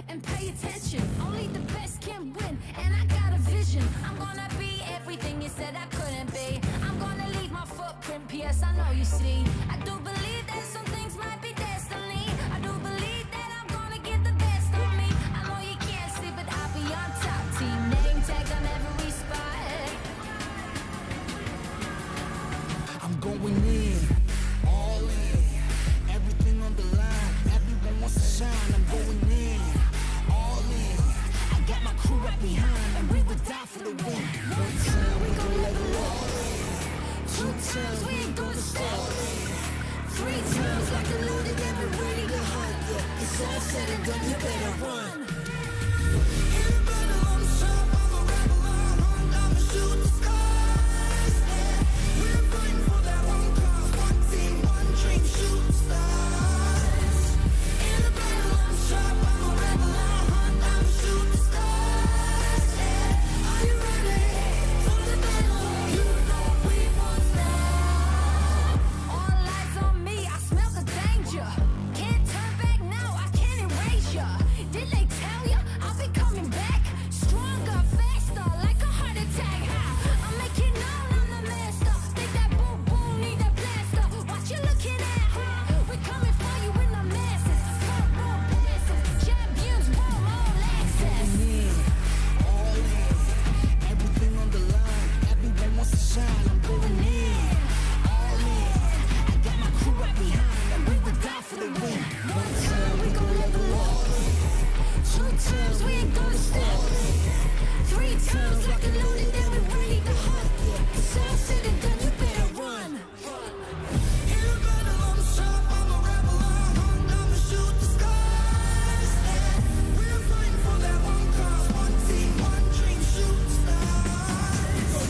and pay attention. Only the best can win, and I got a vision. I'm gonna be everything you said I couldn't be. I'm gonna leave my footprint, P.S. I know you see. I do believe that some things might be destiny. I do believe that I'm gonna get the best of me. I know you can't see, but I'll be on top team. Name tag on every spot. I'm going in, all in, everything on the line. Everyone wants to shine. I'm going in, all in. I got my crew right behind, and we would die for the win. One time we gon' level up. Two times we ain't gonna stop. Three times like a loaded and we ready to hunt. Yeah, it's all said and done, you better run. In the battle, I'm sharp, I'm a rebel, I'm hunt, I'ma shoot the skies. Yeah, we're fighting for that one cause, one team, one dream, shoot stars. In the battle, I'm sharp, I'm a rebel, I'm hunt, I'ma shoot the stars. Yeah, are you ready for the battle? You know we won't stop. All eyes on me, I smell the danger. Can't turn back now, I can't erase ya. Did they tell ya I'll be coming back? Stronger, faster, like a heart attack. I'll make it known I'm the master. Think that boom boom need a blaster. What you looking at, huh? We coming for you in the masses. Front row passes, champions roam all access. In, all in, everything on the line. Everyone wants to shine. I'm going in, all in. I got my crew right behind, and we would die for the win. One time we gon' level up. Two times we ain't gonna stop. Three times like a loaded and we ready to hunt. It's all said and done, you better run. In the battle, I'm sharp, I'm a rebel, I'm hunt, I'ma shoot the skies. Yeah, we're fighting for that one cause, one team, one dream, shoot stars.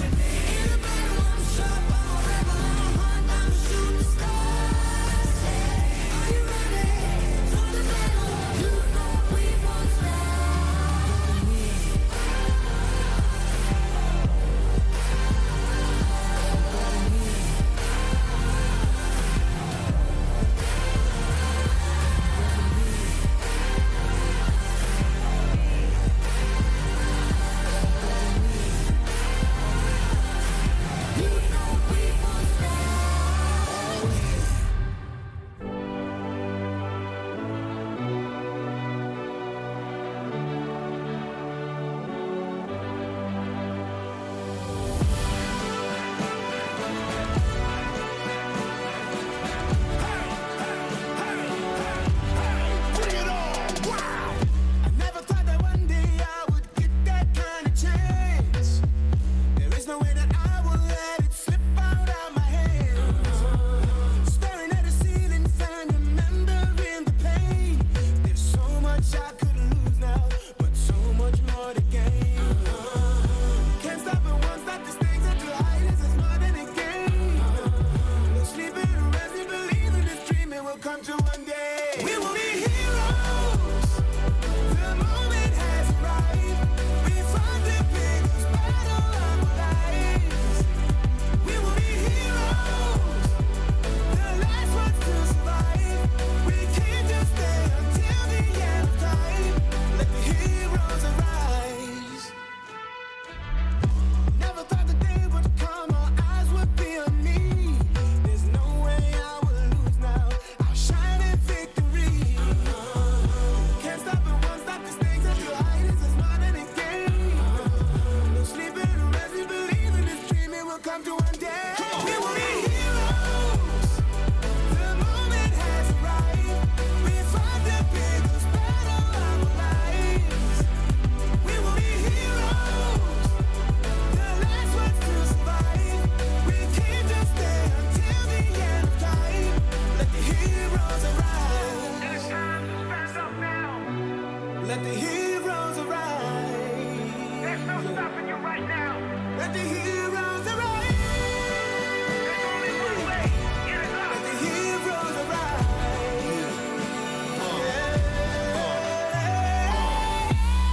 In the battle, I'm sharp, I'm a rebel, I'm hunt, I'ma shoot the stars. Yeah, are you ready for the battle? You know we won't stop. You know we won't stop. I never thought that one day I would get that kind of chance. There is no way that I will let it slip out of my hands. Staring at the ceiling, fan, remembering the pain. There's so much I could lose now, but so much more to gain. Can't stop and won't stop, the stakes are too high, this is more than a game. No sleeping, resting, believing this dream it will come true one day. We will be heroes. The moment has arrived. We fought the biggest battle of our lives. We will be heroes. The last ones to survive. We can't just stay until the end of time. Let the heroes arise. Never thought the day would come, our eyes would be on me. There's no way I will lose now. I'll shine in victory. Can't stop and won't stop, the stakes are too high, this is more than a game. No sleeping, resting, believing this dream it will come to one day. We will be heroes. The moment has arrived. We fought the biggest battle of our lives. We will be heroes. The last ones to survive. We can't just stay until the end of time. Let the heroes arise. It's time to stand up now. Let the heroes arise. There's no stopping you right now. Let the heroes arise. There's only one way. Get it Let up. the heroes arise.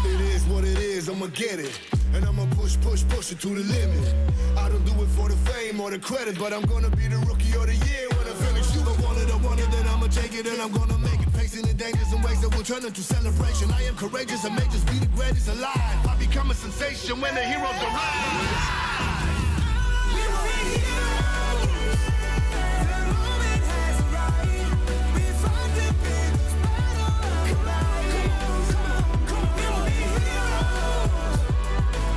It is what it is, I'ma get it. And I'ma push it to the limit. I don't do it for the fame or the credit, but I'm gonna be the rookie of the year when I finish. You don't want it, then I'ma take it and I'm gonna make it. Facing the dangers and ways that will turn into celebration. I am courageous and may just be the greatest alive. I become a sensation when the heroes arrive. We will be heroes. The moment has arrived. We fought the biggest battle of life. We will be heroes.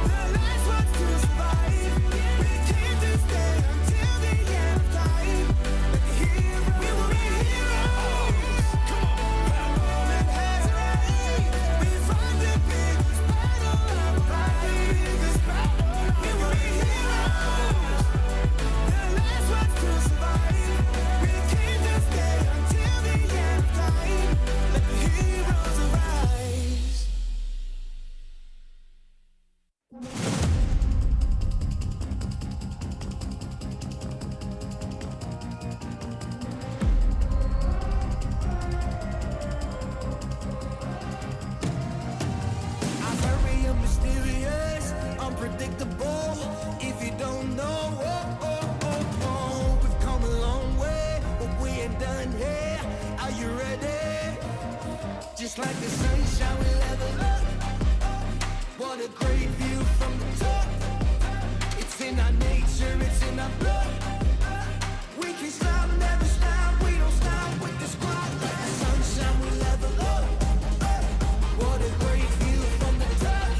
The last ones to survive. We came to stay until the end of time. We will be heroes. The moment has arrived. We fought the biggest battle of life. We will be heroes. The last ones to survive. We came to stay until the end of time. Let the heroes arise. I'm very mysterious, unpredictable. If you don't know, we've come a long way, but we ain't done here. Are you ready? Just like the sunshine, we level up. What a great view from the top. It's in our nature, it's in our blood. We can stop, never stop. We don't stop with the squad. Like the sunshine, we level up. What a great view from the top.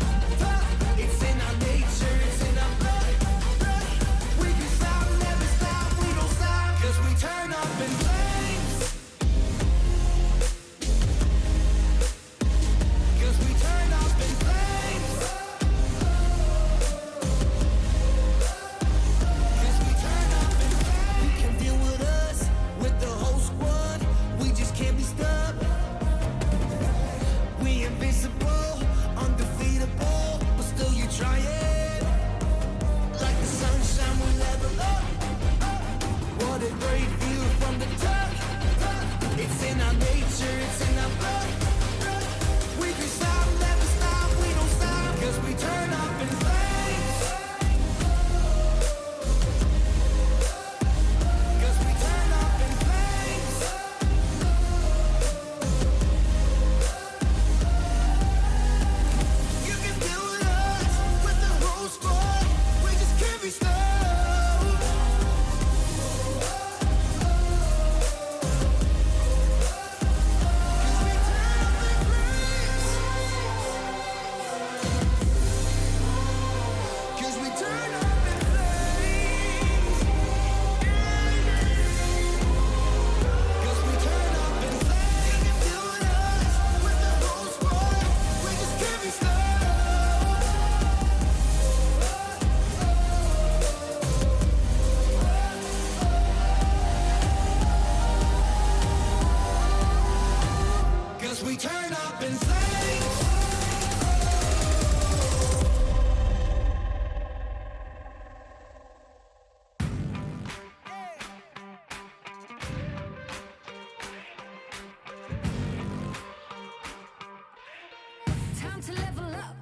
It's in our nature, it's in our blood. We can stop, never stop. We don't stop, 'cause we turn up in flames. 'Cause we turn up in flames. 'Cause we turn up in flames. You can deal with us, with the whole squad. We just can't be stopped. We invincible, undefeatable, but still you try it. Like the sunshine, we level up. What a great view from the top. It's in our nature, it's in our blood. We can stop, never stop, we don't stop, 'cause we turn up in flames. 'Cause we turn up in flames. You can deal with us, with the whole squad. We just can't be stopped. 'Cause we turn up in flames. 'Cause we turn up in flames. 'Cause we turn up in flames. You can deal with us, with the whole squad. We just can't be stopped. 'Cause we turn up in flames. Time to level up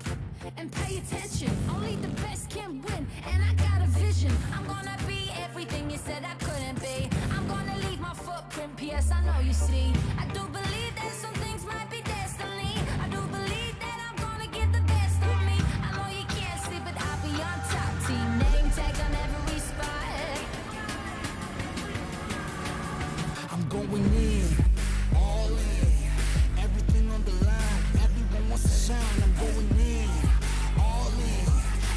and pay attention. Only the best can win, and I got a vision. I'm gonna be everything you said I couldn't be. I'm gonna leave my footprint, P.S. I know you see. I do believe that some things might be destiny. I do believe that I'm gonna get the best of me. I know you can't see, but I'll be on top. Team name tag on every spot. I'm going in, all in, everything on the line. Everyone wants to shine. I'm going in, all in.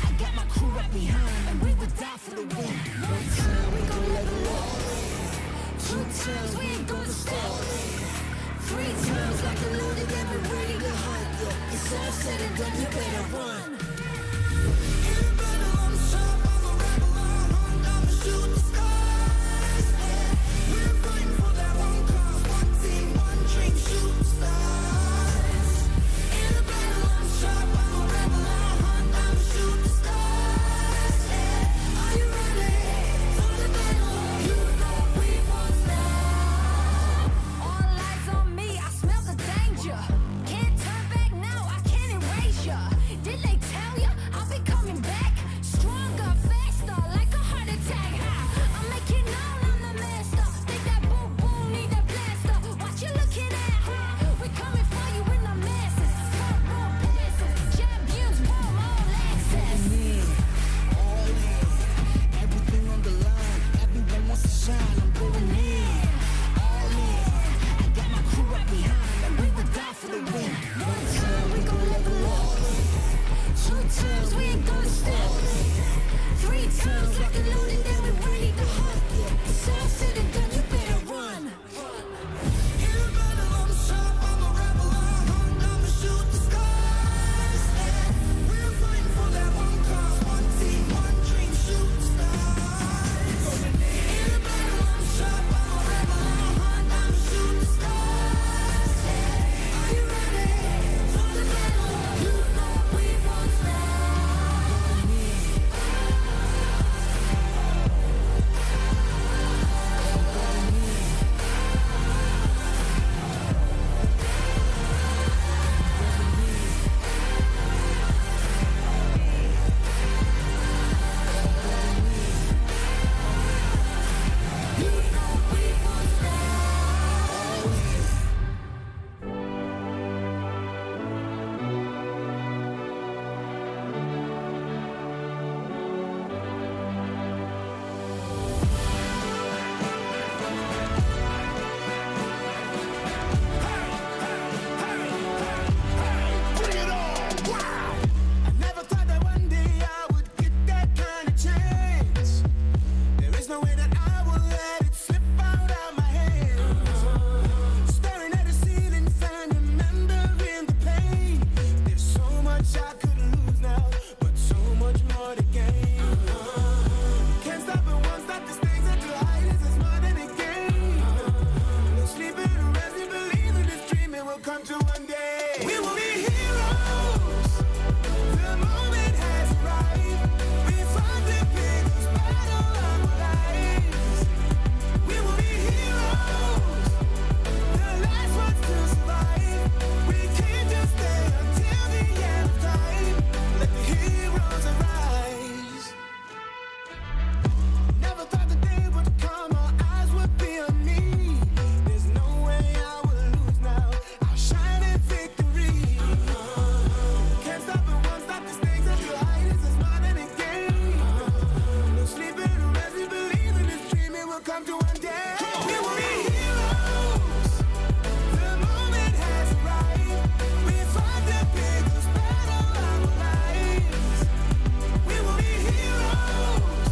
I got my crew right behind, and we would die for the win. One time we gon' level up. Two times we ain't gonna stop. 3 times like a loaded, and we're ready to hunt. It's all said and done, you better run. In the battle, I'm sharp, I'm a rebel, I'm hunt, I'ma shoot the stars. Yeah. We're fighting for that one cause, one team, one dream, shoot the stars. In the battle, I'm sharp, I'm a rebel, I'm hunt, I'ma shoot the stars. Yeah. Are you ready for the battle? You know we won't stop. All eyes on me, I smell the danger. Can't turn back now, I can't erase ya. Did they Sounds like a loaded down, we're ready to hunt. It's all said and done, you better run. Hear better, I'm sharp, I'm a rebel, I hunt, I'ma shoot the stars. Yeah, we're fighting for that one cause, one team, one dream, shoot the stars. Hear better, I'm sharp, I'm a rebel, I hunt, I'ma shoot the stars. Yeah, are you ready for the battle? You know we won't stop. Bring it on! Wow! I never thought that one day I would get that kind of chance. There is no way that I will let it slip out of my hands. Staring at the ceiling fan, remembering the pain. There's so much I could lose now, but so much more to gain. Can't stop it, won't stop the stakes are too high. This is more than a game. No sleeping, resting, believing this dream it will come true one day. We will be heroes. The moment has arrived. We fought the biggest battle of our lives. We will be heroes. The last ones to survive. We can't just stay until the end of time. Let the heroes arise. Never thought the day would come, our eyes would be on me. There's no way I will lose now. I'll shine in victory. Can't stop it, won't stop the stakes are too high. This is more than a game. No sleeping, resting, believing this dream it will come to one day. We will be heroes. The moment has arrived. We fought the biggest battle of our lives. We will be heroes.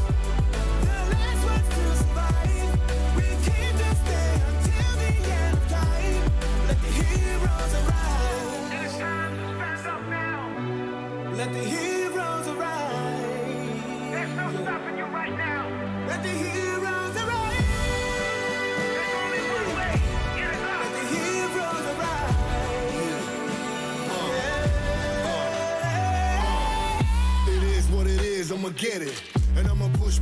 The last ones to survive. We can't just stay until the end of time. Let the heroes arise. It's time to stand up now. Let the heroes arise. There's no stopping you right now. Let the heroes arise. There's only one way. Get it Let up. the heroes arise. It is what it is, I'ma get it. And I'ma push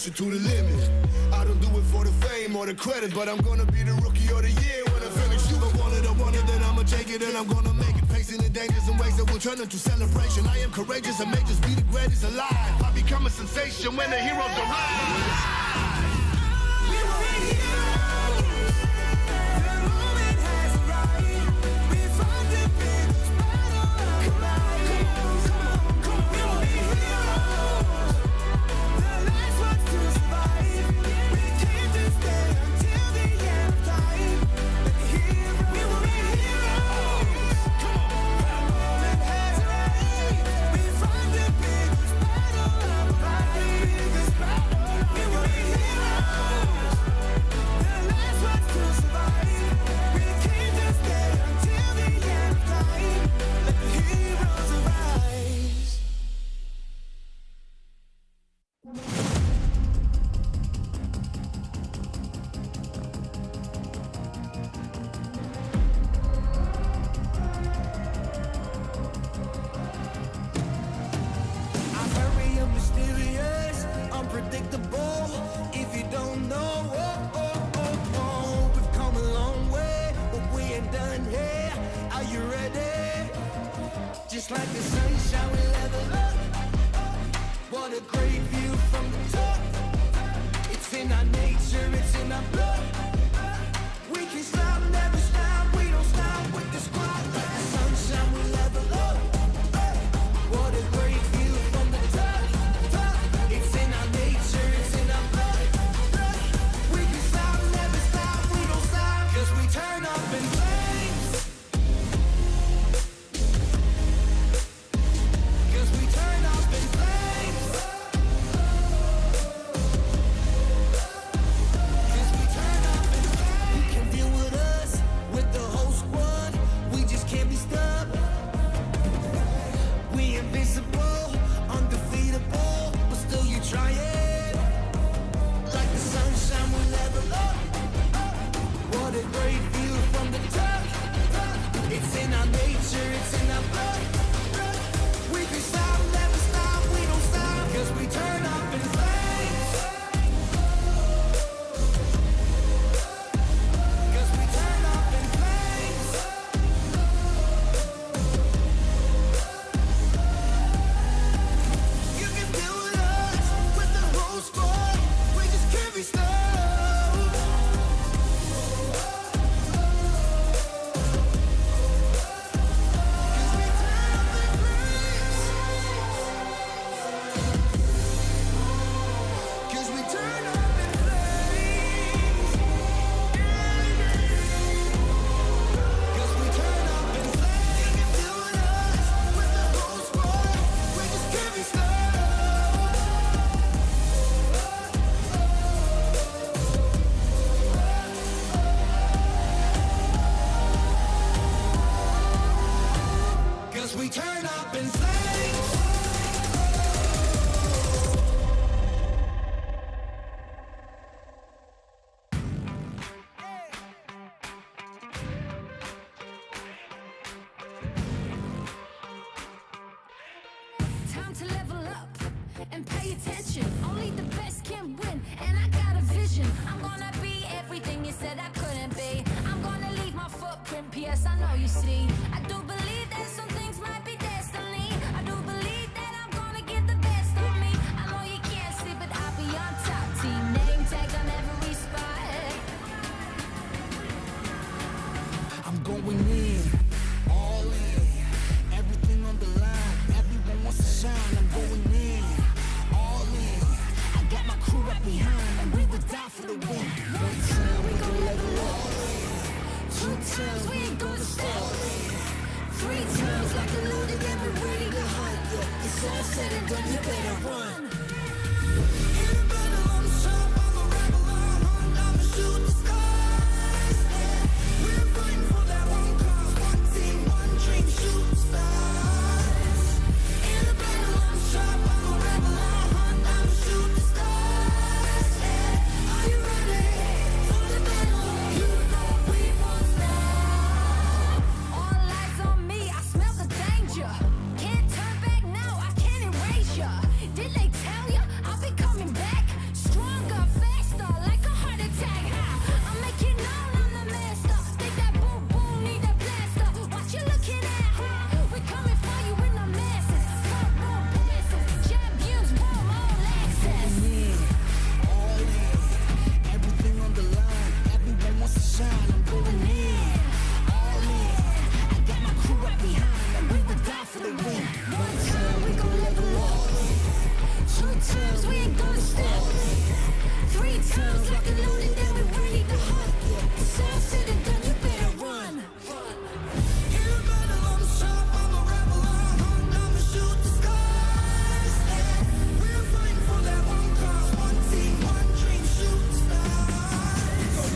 it to the limit. I don't do it for the fame or the credit, but I'm gonna be the rookie of the year when I finish. You don't want it, then I'ma take it and I'm gonna make it. Facing the dangers and ways that will turn into celebration. I am courageous and may just be the greatest alive. I become a sensation when the heroes arrive. We will be heroes. The moment has arrived. We fought the biggest battle of our lives. We will be heroes. The last ones to survive. We can't just stay until the end of time. Let the heroes. We will be heroes. The moment has arrived. We fought the biggest battle of our lives. We will be heroes. The last ones to survive. We can't just stay until the end of time. Let the heroes arise. I'm very mysterious, unpredictable. If you don't know, we've come a long way, but we ain't done here. Are you ready? Just like the sunshine, we level up. What a great view from the top. It's in our nature, it's in our blood. We can stop, never stop. We don't stop with the squad. Like the sunshine, we level up. What a great view from the top. It's in our nature, it's in our blood. We can stop, never stop. We don't stop, 'cause we turn up in flames. and pay attention. Only the best can win, and I got a vision. I'm gonna be everything you said I couldn't be. I'm gonna leave my footprint, P.S. I know you see. I do believe that some things might be destiny. I do believe that I'm gonna give the best of me. I know you can't see, but I'll be on top team. Name tag on every spot. I'm going in, all in, everything on the line. Everyone wants to shine. I'm going in, all in. I got my crew right behind, and we will die for the win. One time we gon' level up, 2 times we ain't gonna stop, 3 times like a loaded and we're ready to hunt. Yeah, it's all said and done, you better run. In the battle, I'm sharp, I'm a rebel, I'm hunt, I'ma shoot the stars. Yeah, we're fighting for that one cause, one team, one dream, shoot the stars. In the battle, I'm sharp, I'm a rebel, I'm hunt, I'ma shoot the stars. Yeah, are you ready for the battle? You know we won't stop. All eyes on me, I smell the danger. Can't turn back now, I can't erase ya. Did they tell ya I'll be coming back? Stronger, faster, like a heart attack. I'll make it known I'm the master. Think that boom boom need a blaster. What you looking at, huh? We coming for you in the masses. Front row passes, champions warm all access. In, all in, everything on the line. Everyone wants to shine. I'm going in, all in. I got my crew right behind, and we will die for the win. One time we gon' level up, 2 times we ain't gonna stop, 3 times like a loaded and we're ready to hunt. Yeah, it's all said and done, you better run. In the battle, I'm sharp, I'm a rebel, I'm hunt, I'ma shoot the stars. Yeah, we're fighting for that one cause, one team, one dream, shoot the stars.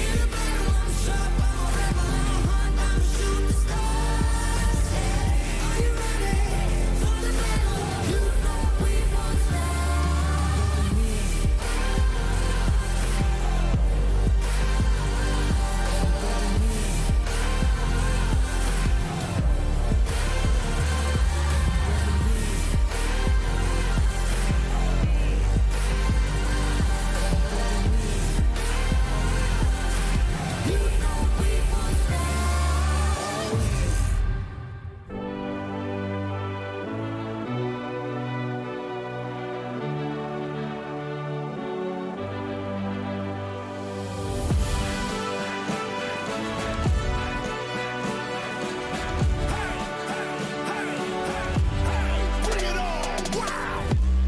In the battle, I'm sharp, I'm a rebel, I'm hunt, I'ma shoot the stars. Yeah, are you ready for the battle? You know we won't stop. You know we won't stop.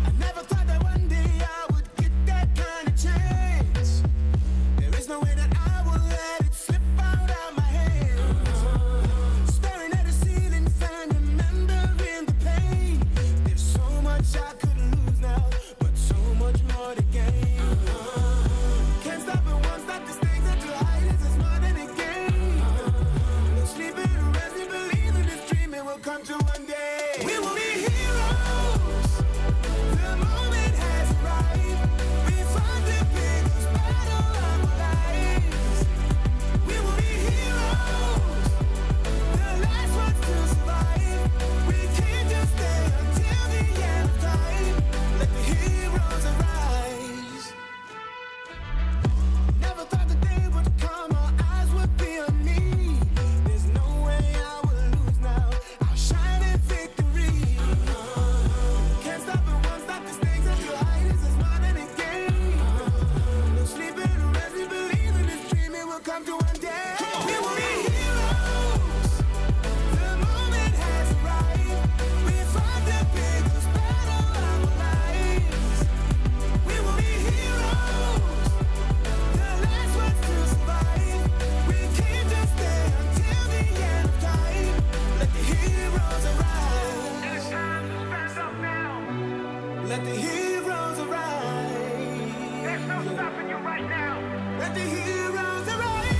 I never thought that one day I would get that kind of chance. There is no way that I will let it slip out of my hands. Staring at the ceiling fan, remembering the pain. There's so much I could lose now, but so much more to gain. Can't stop it, won't stop. The stakes are too high, this is more than a game. No sleeping, resting, believing this dream it will come true one day. We will be heroes. The moment has arrived. We fought the biggest battle of our lives. We will be heroes. The last ones to survive. We can't just stay until the end of time. Let the heroes arise. Never thought the day would come, our eyes would be on me. There's no way I will lose now. I'll shine in victory. Can't stop it, won't stop. The stakes are too high. This is more than a game. No sleeping, resting, believing this dream it will come to one day. We will be heroes. The moment has arrived. We fought the biggest battle of our lives. We will be heroes. The last ones to survive. We can't just stay until the end of time. Let the heroes arise. It's time to stand up now. Let the heroes arise. There's no stopping you right now. Let the heroes arise.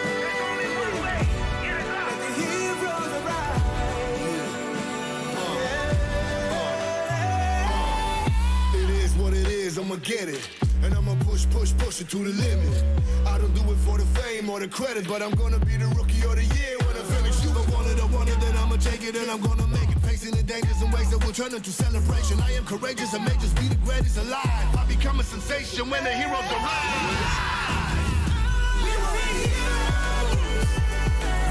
There's only one way. Get it Let up. the heroes arise. It is what it is, I'ma get it. And I'ma push it to the limit. I don't do it for the fame or the credit, but I'm gonna be the rookie of the year when I finish. You gon' want it, then I'ma take it and I'm gonna make it. Face facing the dangers and ways that will turn into celebration. I am courageous and may just be the greatest alive. I become a sensation when the heroes arrive. We were heroes.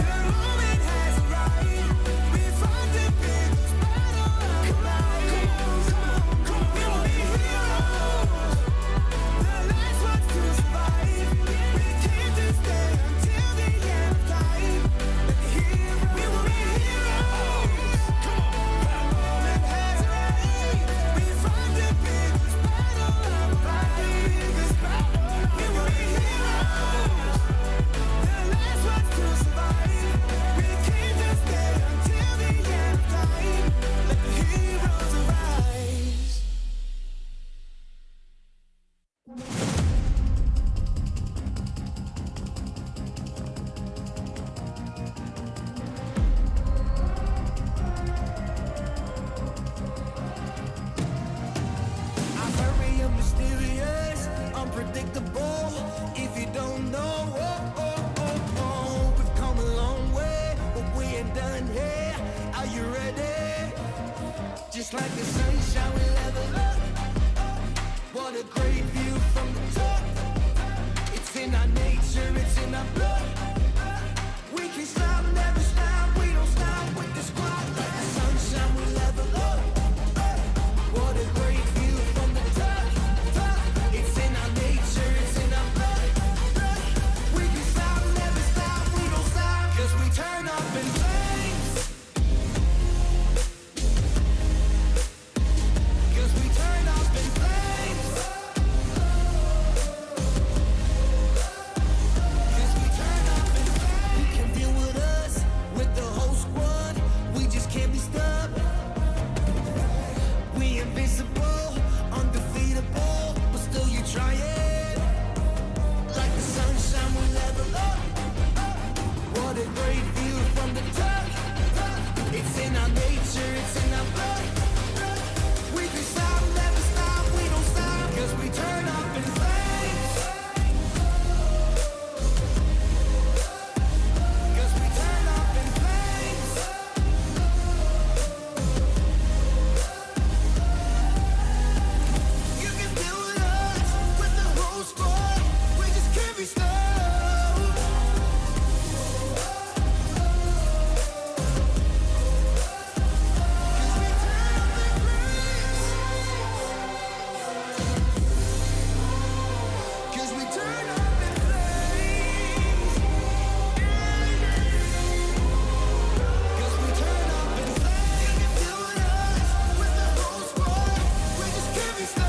The moment has arrived. We fought the biggest battle of life. We were heroes. The last ones to survive. We came to stay until the end of time. Let the heroes. We were heroes. The moment has arrived. We fought the biggest battle of life. We were heroes. The last ones to survive. We came to stay until the end of time. Let the heroes arise. I'm very mysterious, unpredictable. If you don't know, we've come a long way, but we ain't done here. Are you ready? Just like the sunshine, we level up. What a great view from the top. It's in our nature, it's in our blood. We can stop, never stop. We don't stop with the squad. Like the sunshine, we level up. What a great view from the top. It's in our nature, it's in our blood. We can stop, never stop. We don't stop. 'Cause we turn up in flames. 'Cause we turn up in flames. 'Cause we turn up in flames. You can deal with us, with the whole squad. We just can't be stopped. We invincible, undefeatable, but still you try it. Like the sunshine, we level up. What a great view from the top. It's in our nature, it's in our blood. We can stop, never stop, we don't stop. 'Cause we turn up in flames. 'Cause we turn up in flames. You can deal with us, with the whole squad. We just can't be stopped. 'Cause we turn up in flames. 'Cause we turn up in flames. You can deal with us, with the whole squad. We just can't be stopped.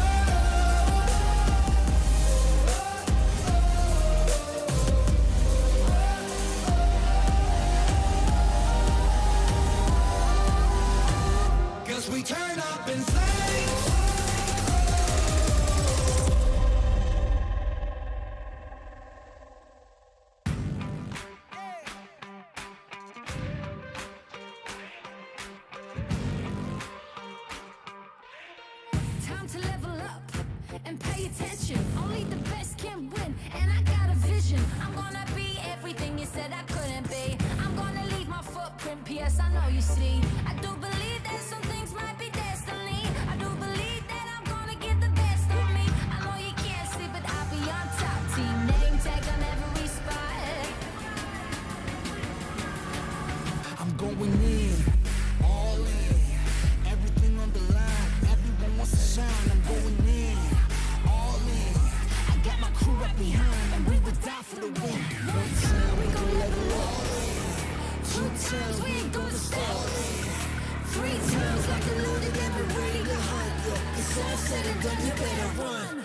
'Cause we turn up in flames. Time to level up and pay attention. Only the best can win, and I got a vision. I'm gonna be everything you said I couldn't be. I'm gonna leave my footprint, P.S. I know you see. I do believe that some things might be destiny. I do believe that I'm gonna give the best of me. I know you can't see, but I'll be on top. Team name tag on every spot. I'm going in, all in, everything on the line. Everyone wants to shine. I'm going in, all in. I got my crew up behind, and we would die for the win. One time we gon' level up. Two times we ain't gonna stop. Three times like a loaded and we're ready to hunt. It's all said and done, you better run.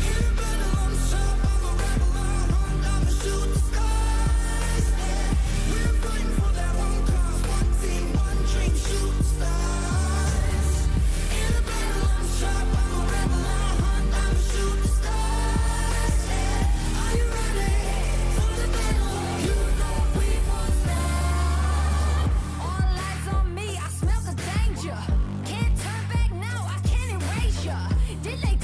In a battle, I'm sharp, I'm a rebel, I'm hunt, I'ma shoot the skies. Yeah. We're fighting for that one cause, one team, one dream, shoot the stars. In a battle, I'm sharp, I'm a rebel, I'm hunt, I'ma shoot the stars. Yeah. Are you ready for the battle? You know we won't stop. All eyes on me, I smell the danger. Can't turn back now, I can't erase ya. Did they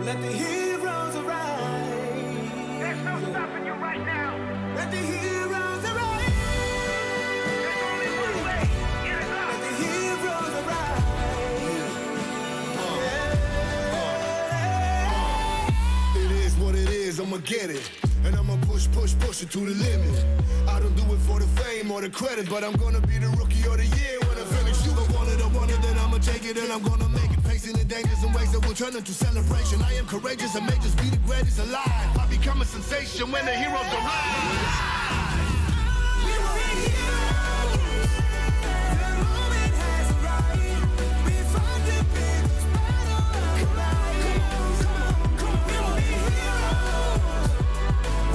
Let the heroes arise. There's no stopping you right now. Let the heroes arise. There's only one way. Get it up. Let the heroes arise. It is what it is, I'ma get it. And I'ma push it to the limit. I don't do it for the fame or the credit, but I'm gonna be the rookie of the year when I finish. You gon' want it, then I'ma take it and I'm gonna make it. Facing the dangers and ways that will turn into celebration. I am courageous and may just be the greatest alive. I become a sensation when the heroes arrive. We were in here. The moment has arrived. We found the biggest battle of life. Come on. We were in heroes.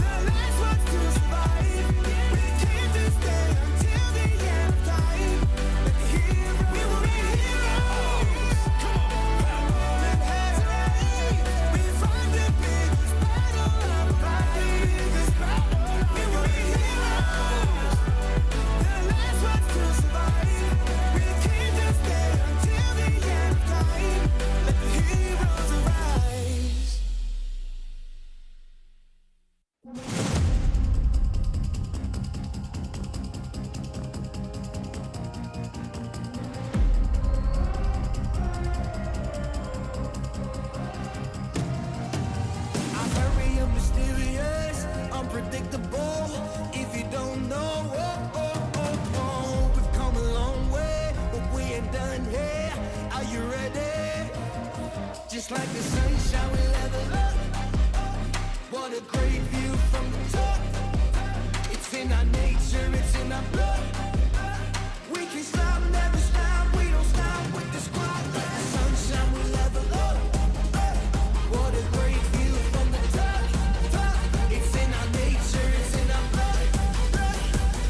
The last ones to survive. We came to stay until the end of time. Let the heroes. We were in heroes. Come on. The moment has arrived. We found the biggest battle of life. We were in heroes. The last ones to survive. We came to stay until the end of time. Let the heroes arise. I'm very mysterious, unpredictable. If you don't know, we've come a long way, but we ain't done here. Are you ready? Just like the sunshine, we level up. What a great view from the top. It's in our nature, it's in our blood. We can stop, never stop. We don't stop with the squad. Like the sunshine, we level up. What a great view from the top. It's in our nature, it's in our blood.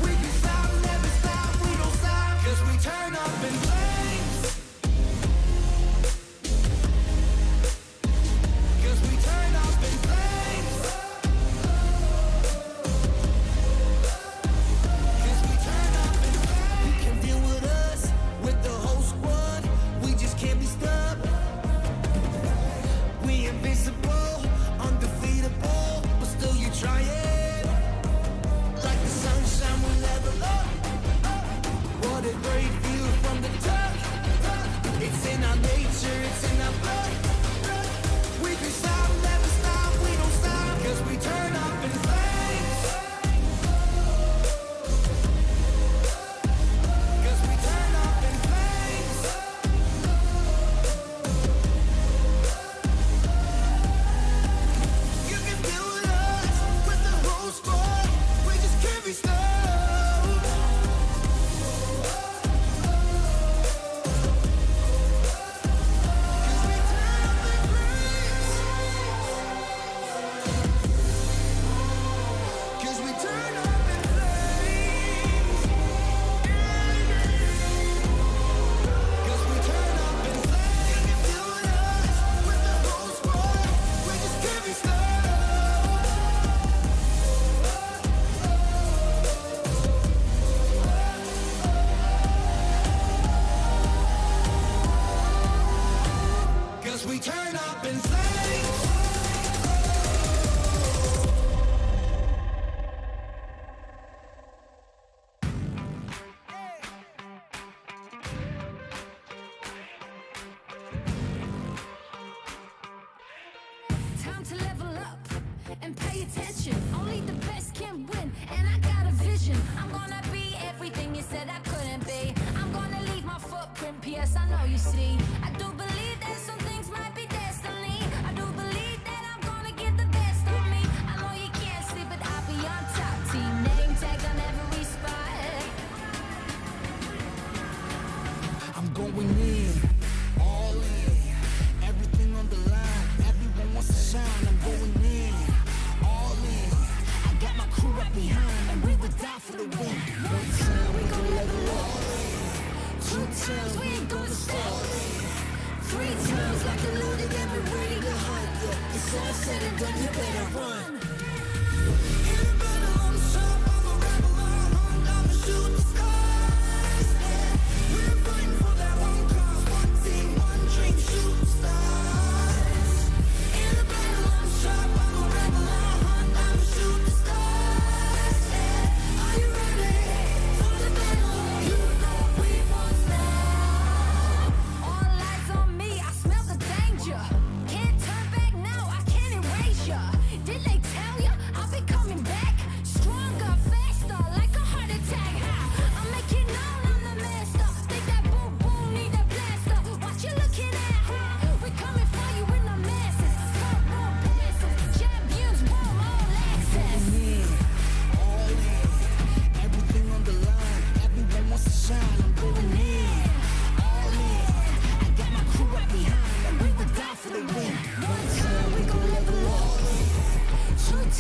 We can stop, never stop. We don't stop, 'cause we turn up in flames. 'Cause we turn up in flames. 'Cause we turn up in flames. You can deal with us, with the whole squad. We just can't be stopped. We invincible, undefeatable, but still you try it. Like the sunshine, we level up. What a great view from the top. It's in our nature, it's in our blood. We can stop, never stop, we don't stop, 'cause we turn up in flames. 'Cause we turn up in flames. You can deal with us, with the whole squad. We just can't be stopped. 'Cause we turn up in flames. 'Cause we turn up in flames. 'Cause we turn up in flames. You can deal with us, with the whole squad. We just can't be stopped. 'Cause we turn up in flames. Time to level up and pay attention. Only the best can win, and I got a vision. I'm gonna be everything you said I couldn't be. I'm gonna leave my footprint, P.S. I know you see. I do believe that some things might be destiny. I do believe that I'm gonna give the best of me. I know you can't see, but I'll be on top. Team name tag on every spot. I'm going in, all in, everything on the line. Everyone wants to shine. I'm going in, all in. I got my crew right behind, and we would die for the win. One time we gon' level up. Two times we ain't gonna stop. Three times like a loaded and we're ready to hunt. Yeah, it's all said and done, you better run. In the battle, I'm sharp, I'm a rebel, I'ma shoot the skies. Yeah, we're fighting for that one cause, one team, one dream, shoot stars. In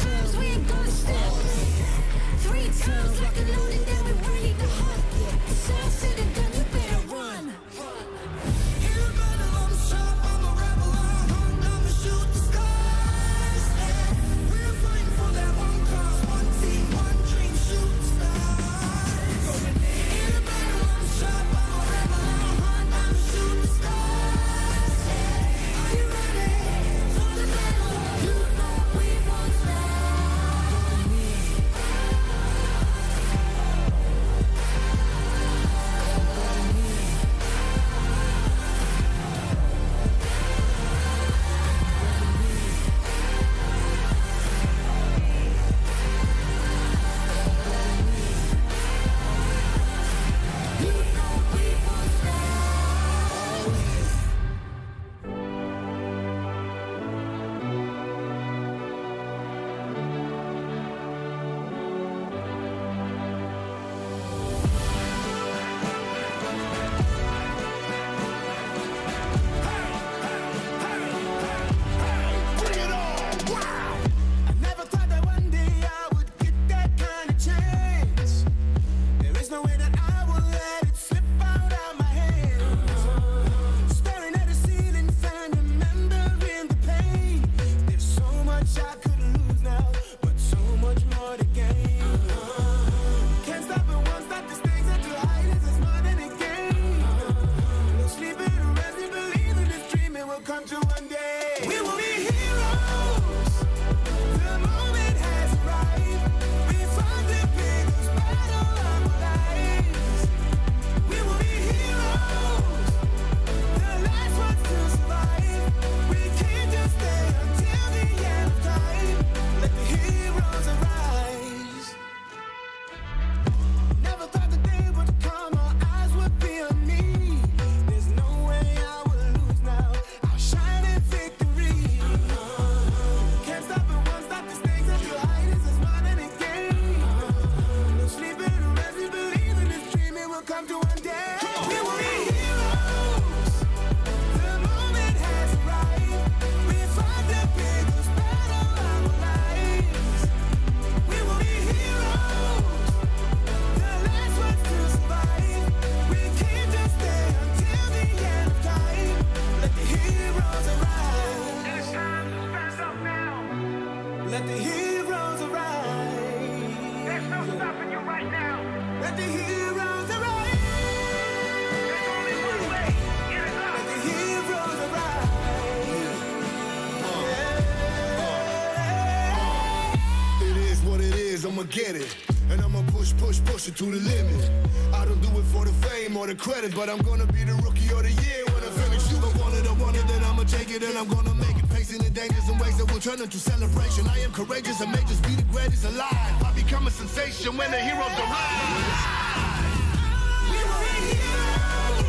times we ain't gonna stop. 3 times like a loaded, then we ready to hunt. Sound said and done, you better run. In the battle, I'm sharp, I'm a rebel, I'm hunt, I'ma shoot the stars. Yeah. We're fighting for that one cause, one team, one dream, shoot the stars. In the battle, I'm sharp, I'm a rebel, I'm hunt, I'ma shoot the stars. Yeah. Are you ready for the battle? You know we won't stop. You know we won't stop. Bring it on! Wow! I never thought that one day I would get that kind of chance. There is no way that I will let it slip out of my hands. Staring at the ceiling fan, remembering the pain. There's so much I could lose now, but so much more to gain. Can't stop it once, stop the stakes at the highest, it's more than a game. No sleeping or resting, believing this dream it will come true one day. We will be heroes. The moment has arrived. We fought the biggest battle of our lives. We will be heroes. The last ones to survive. We can't just stay until the end of time. Let the heroes arise. Never thought the day would come, our eyes would be on me. There's no way I will lose now. I'll shine in victory. Can't stop it once, stop the stakes at the highest, it's more than a game. No sleeping or resting, believing this dream it will come to one day. We will be heroes. The moment has arrived. We fought the biggest battle of our lives. We will be heroes. The last ones to survive. We can't just stay until the end of time. Let the heroes arise. It's time to stand up now. Let the heroes arise. There's no stopping you right now. Let the heroes arise. There's only one way. Get it up. Let the heroes arise. It is what it is, I'ma get it. And I'ma push it to the limit. I don't do it for the fame or the credit, but I'm gonna be the rookie of the year when I finish. You I want it, then I'ma take it and I'm gonna make it. Facing the dangers and ways that will turn into celebration. I am courageous and may just be the greatest alive. I become a sensation when the heroes arrive. We will be heroes.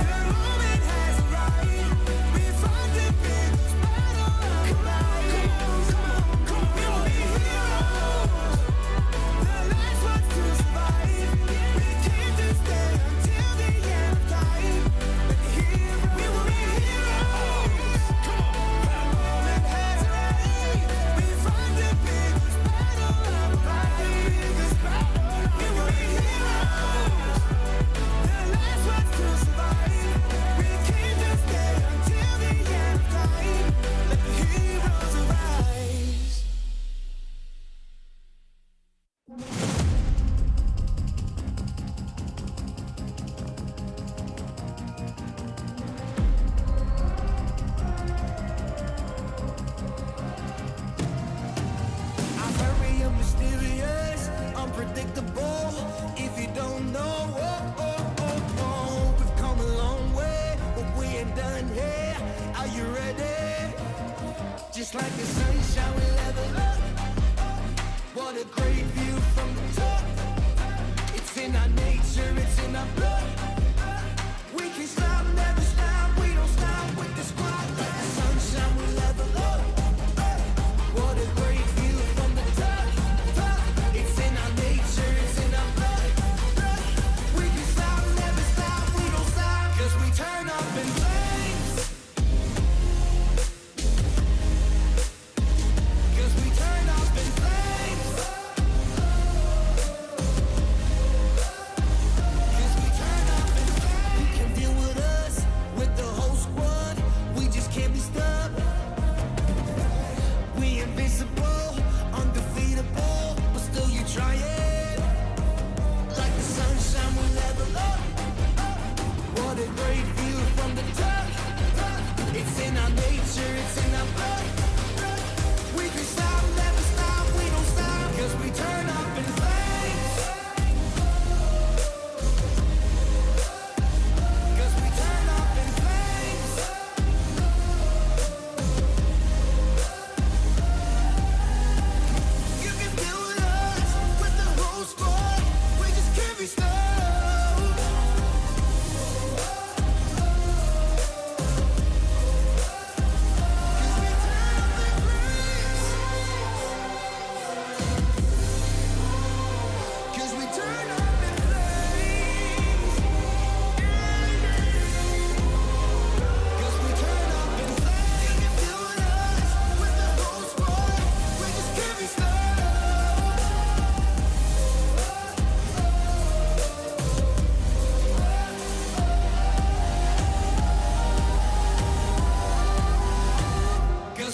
The moment has arrived. We fought the biggest battle of our lives. We will be heroes. The last ones to survive. We can't just stay until the end of time. Let the heroes. We will be heroes. The moment has arrived. We fought the biggest battle of our lives. We will be heroes. The last ones to survive. We can't just stay until the end of time. Let the heroes arise. I'm very mysterious, unpredictable. If you don't know, we've come a long way, but we ain't done here. Are you ready? Just like the sunshine, we level up. What a great view from the top. It's in our nature, it's in our blood. We can stop, never stop. We don't stop with the squad. Like the sunshine, we level up. What a great view from the top. It's in our nature, it's in our blood. We can stop, never stop. We don't stop, 'cause we turn up in flames. 'Cause we turn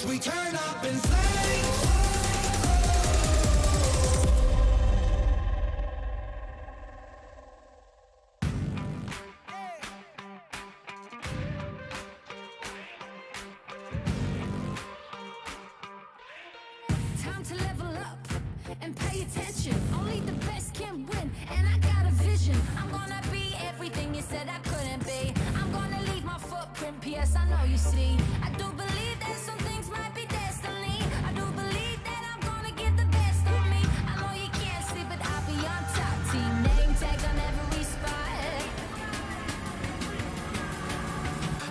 We turn up in flames. Time to level up and pay attention. Only the best can win, and I got a vision. I'm gonna be everything you said I couldn't be. I'm gonna leave my footprint, P.S. I know you see. I do believe that some things might be destiny. I do believe that I'm gonna give the best of me. I know you can't see, but I'll be on top. Team name tag on every spot.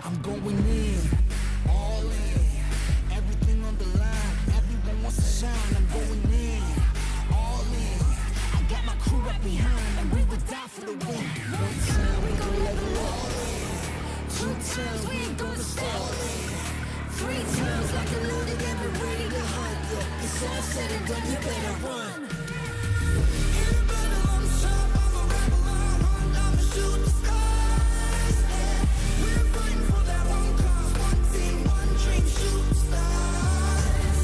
I'm going in, all in, everything on the line. Everyone wants to shine. I'm going in, all in. I got my crew right behind, and we would die for the win. One time we gon' level up, two times we ain't gonna stop, three times like a loaded and we're ready to hunt. Yeah, it's all said and done, you better run. In the battle, I'm sharp, I'm a rebel, I'm hunt, I'ma shoot the skies. Yeah, we're fighting for that one cause, one team, one dream, shoot the stars.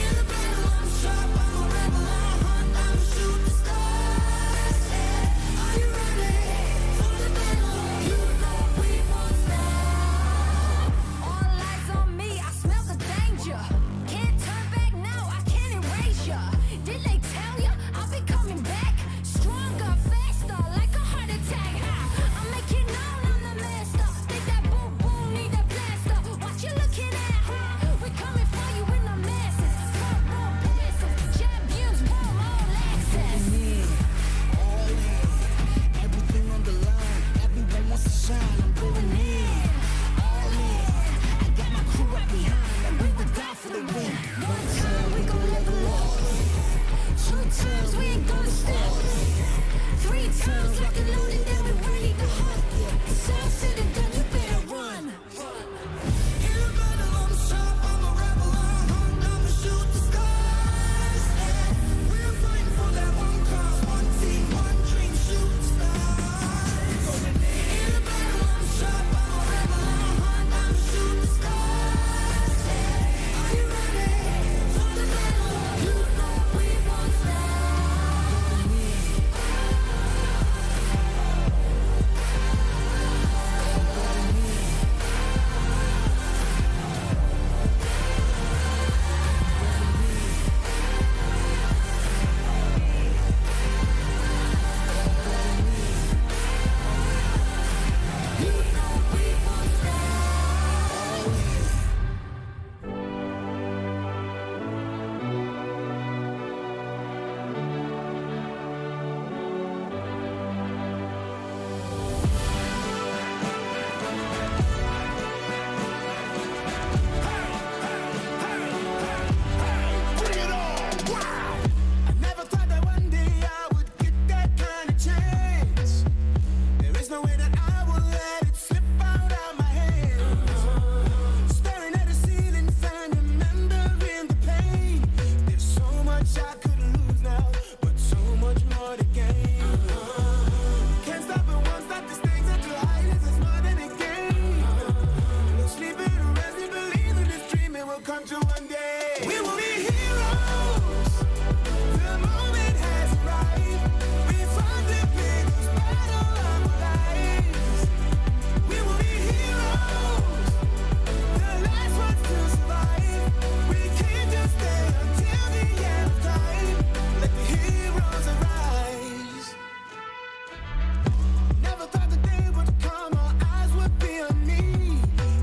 In the battle, I'm sharp, I'm a rebel, I'm hunt, I'ma shoot the stars. Yeah, are you ready for the battle? You know we won't stop. All eyes on me, I smell the danger. Can't turn back now, I can't erase ya. Did they tell ya I'll be coming back? Stronger, faster, like a heart attack. I'll make it known I'm the master. Think that boom boom need a blaster. What you looking at, huh? We're coming for you in the masses. Front row passes, champions want all access. In, all in, everything on the line. Everyone wants to shine. I'm going in, all in. I got my crew right behind, and we would die for the win. One time we gon' level up, Two times we ain't gonna stop. Three times like a loaded and we're ready to hunt. It's all said and done, you better run. in the battle I'm sharp, I'm a rebel, I'm hunt, I'ma shoot the skies. Yeah, we're fighting for that one cause, one team, one dream, shoot the stars. In the battle I'm sharp, I'm a rebel, I'm hunt, I'ma shoot the stars. Yeah, are you ready for the battle? You know we won't stop. You know we won't stop. Bring it on! Wow! I never thought that one day I would get that kind of chance. There is no way that I will let it slip out of my hands. Staring at the ceiling fan, remembering the pain. There's so much I could lose now, but so much more to gain. Can't stop it once, not the stakes are too high, this is more than a game. No sleeping or resting, believe in this dream, it will come true one day. We will be heroes. The moment has arrived. We fought the biggest battle of our lives. We will be heroes. The last ones to survive. We can't just stay until the end of time. Let the heroes arise. Never thought the day would come, our eyes would be on me.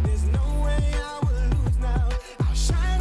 There's no way I will lose now. I'll shine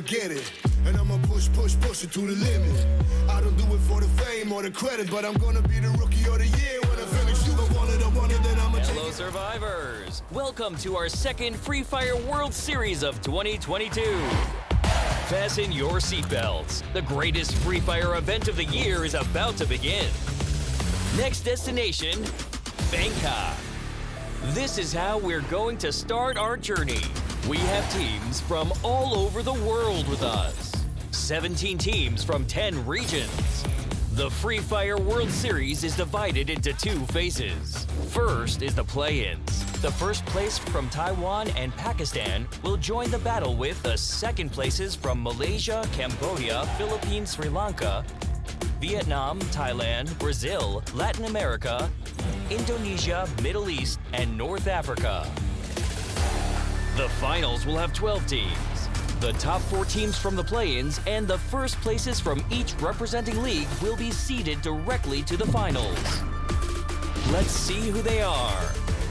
get it. And I'ma push it to the limit. I don't do it for the fame or the credit, but I'm gonna be the rookie of the year when I finish. You gon' want it, then I'ma take Hello, it. survivors! Welcome to our second Free Fire World Series of 2022. Fasten your seatbelts. The greatest Free Fire event of the year is about to begin. Next destination, Bangkok. This is how we're going to start our journey. We have teams from all over the world with us. 17 teams from 10 regions. The Free Fire World Series is divided into two phases. First is the play-ins. The first place from Taiwan and Pakistan will join the battle with the second places from Malaysia, Cambodia, Philippines, Sri Lanka, Vietnam, Thailand, Brazil, Latin America, Indonesia, Middle East, and North Africa. The finals will have 12 teams. The top 4 teams from the play-ins and the first places from each representing league will be seeded directly to the finals. Let's see who they are.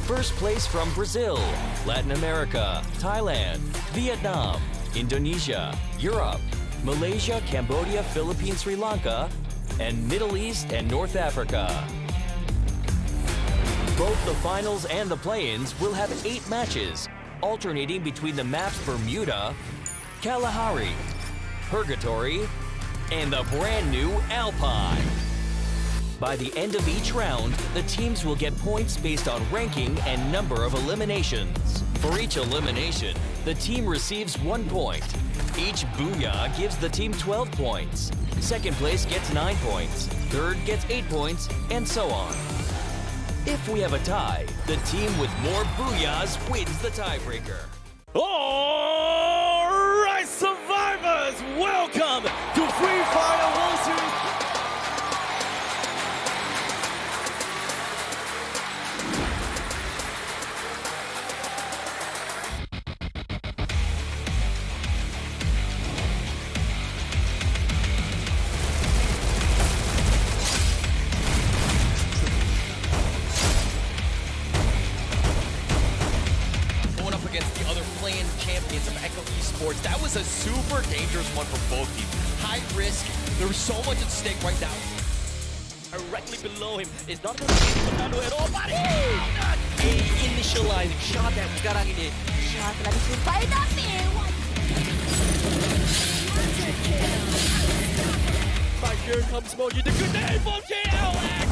First place from Brazil, Latin America, Thailand, Vietnam, Indonesia, Europe, Malaysia, Cambodia, Philippines, Sri Lanka, and Middle East and North Africa. Both the finals and the play-ins will have 8 matches, alternating between the maps Bermuda, Kalahari, Purgatory, and the brand new Alpine. By the end of each round, the teams will get points based on ranking and number of eliminations. For each elimination, the team receives 1 point. Each booyah gives the team 12 points. Second place gets 9 points. Third gets 8 points, and so on. If we have a tie, the team with more booyahs wins the tiebreaker. All right, survivors, welcome to Free Fire World Series. Going up against the other playing champions of Echo Esports. That was a super dangerous one for both teams. High risk. There's so much at stake right now. Directly below him is not going to be Fernando at all. But a initializing shot that sekarang ini. Shot lagi supaya dapet. But here comes Moji. The grenade from JLX.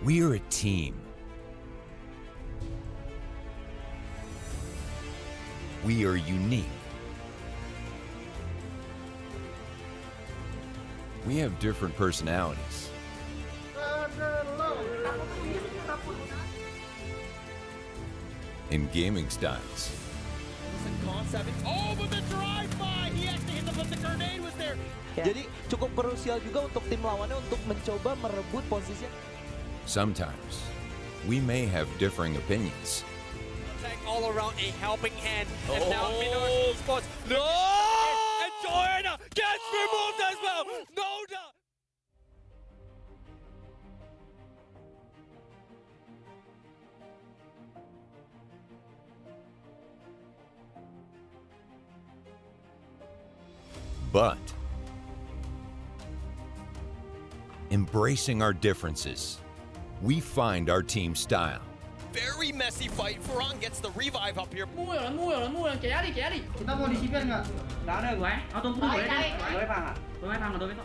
We are a team. We are unique. We have different personalities. And gaming styles. Concept. Oh, but the drive-by! He actually hit the grenade was there. Jadi cukup krusial juga untuk tim lawannya untuk mencoba merebut posisi. Sometimes, we may have differing opinions. Attack all around, a helping hand. And now Minor spots. No! And Garena gets removed as well. No doubt. But embracing our differences, we find our team style. Very messy fight. Ferran gets the revive up here. Kita mau di CPR nggak? Nggak ada gue. Atau boleh deh. Boleh pak? Boleh pak, boleh pak.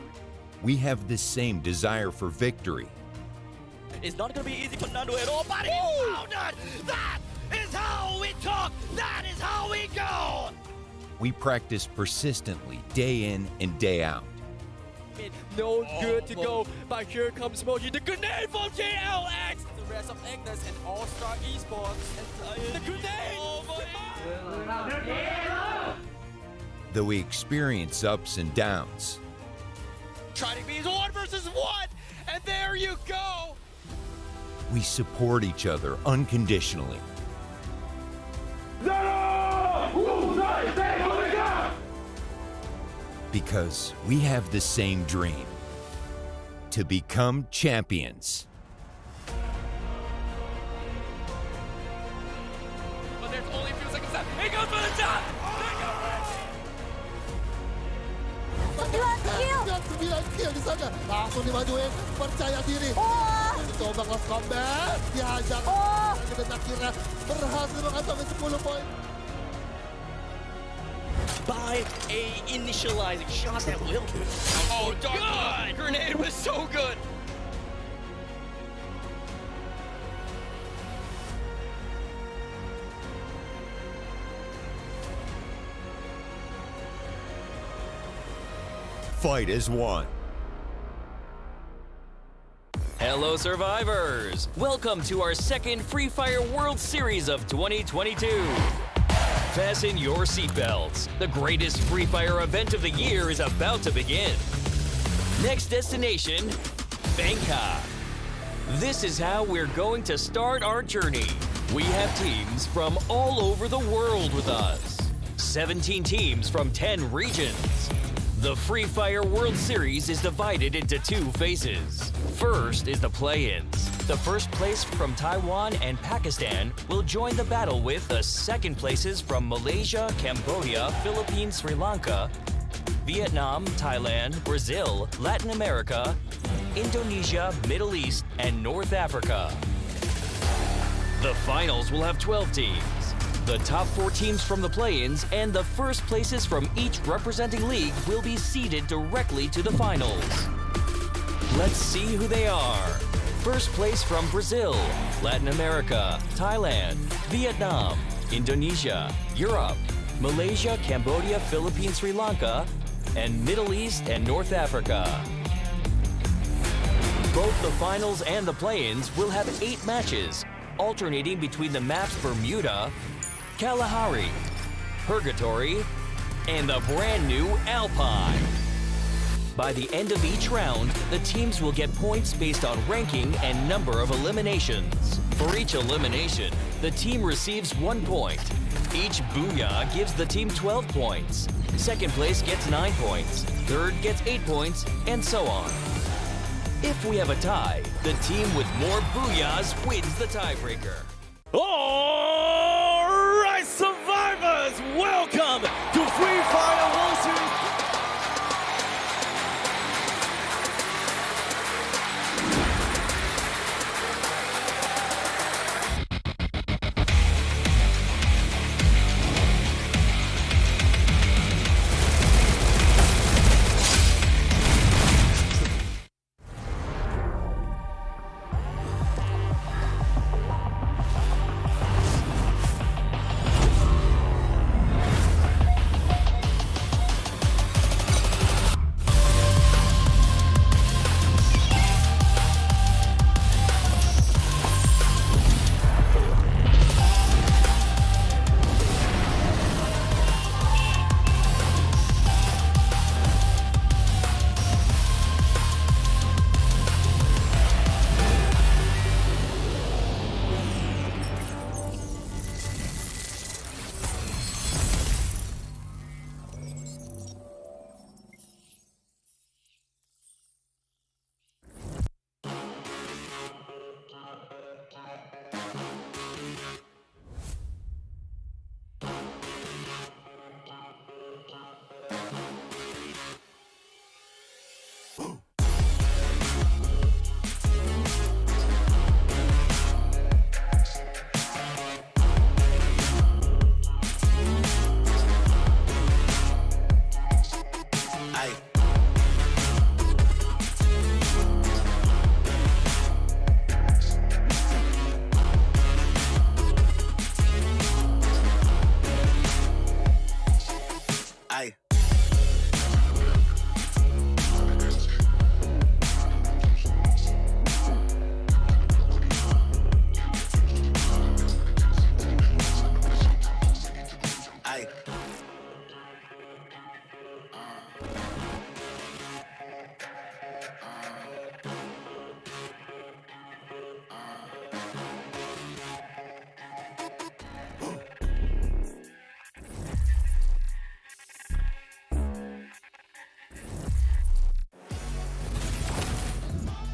We have the same desire for victory. It's not going to be easy for Nando at all, but he found it! That is how we talk! That is how we go! We practice persistently, day in and day out. No good to go, but here comes Moji. The grenade from JLX! The rest of Agnes and All-Star Esports. The grenade! Though we experience ups and downs, Trying to be 1 versus 1, and there you go! We support each other unconditionally. Because we have the same dream, to become champions. But there's only a few seconds left. He goes for the shot! 9 kill di sana. Langsung dimajuin, percaya diri. Coba kelas combat, dihajar. Dan akhirnya berhasil mengantongi 10 poin. By a initializing shot that will. Oh, God! Grenade was so good. Fight as one. Hello, survivors! Welcome to our second Free Fire World Series of 2022. Fasten your seatbelts. The greatest Free Fire event of the year is about to begin. Next destination, Bangkok. This is how we're going to start our journey. We have teams from all over the world with us. 17 teams from 10 regions. The Free Fire World Series is divided into 2 phases. First is the play-ins. The first place from Taiwan and Pakistan will join the battle with the second places from Malaysia, Cambodia, Philippines, Sri Lanka, Vietnam, Thailand, Brazil, Latin America, Indonesia, Middle East, and North Africa. The finals will have 12 teams. The top 4 teams from the play-ins and the first places from each representing league will be seeded directly to the finals. Let's see who they are. First place from Brazil, Latin America, Thailand, Vietnam, Indonesia, Europe, Malaysia, Cambodia, Philippines, Sri Lanka, and Middle East and North Africa. Both the finals and the play-ins will have 8 matches, alternating between the maps Bermuda, Kalahari, Purgatory, and the brand new Alpine. By the end of each round, the teams will get points based on ranking and number of eliminations. For each elimination, the team receives 1 point. Each booyah gives the team 12 points. Second place gets 9 points. Third gets 8 points, and so on. If we have a tie, the team with more booyahs wins the tiebreaker. All right, survivors, welcome to Free Fire World Series.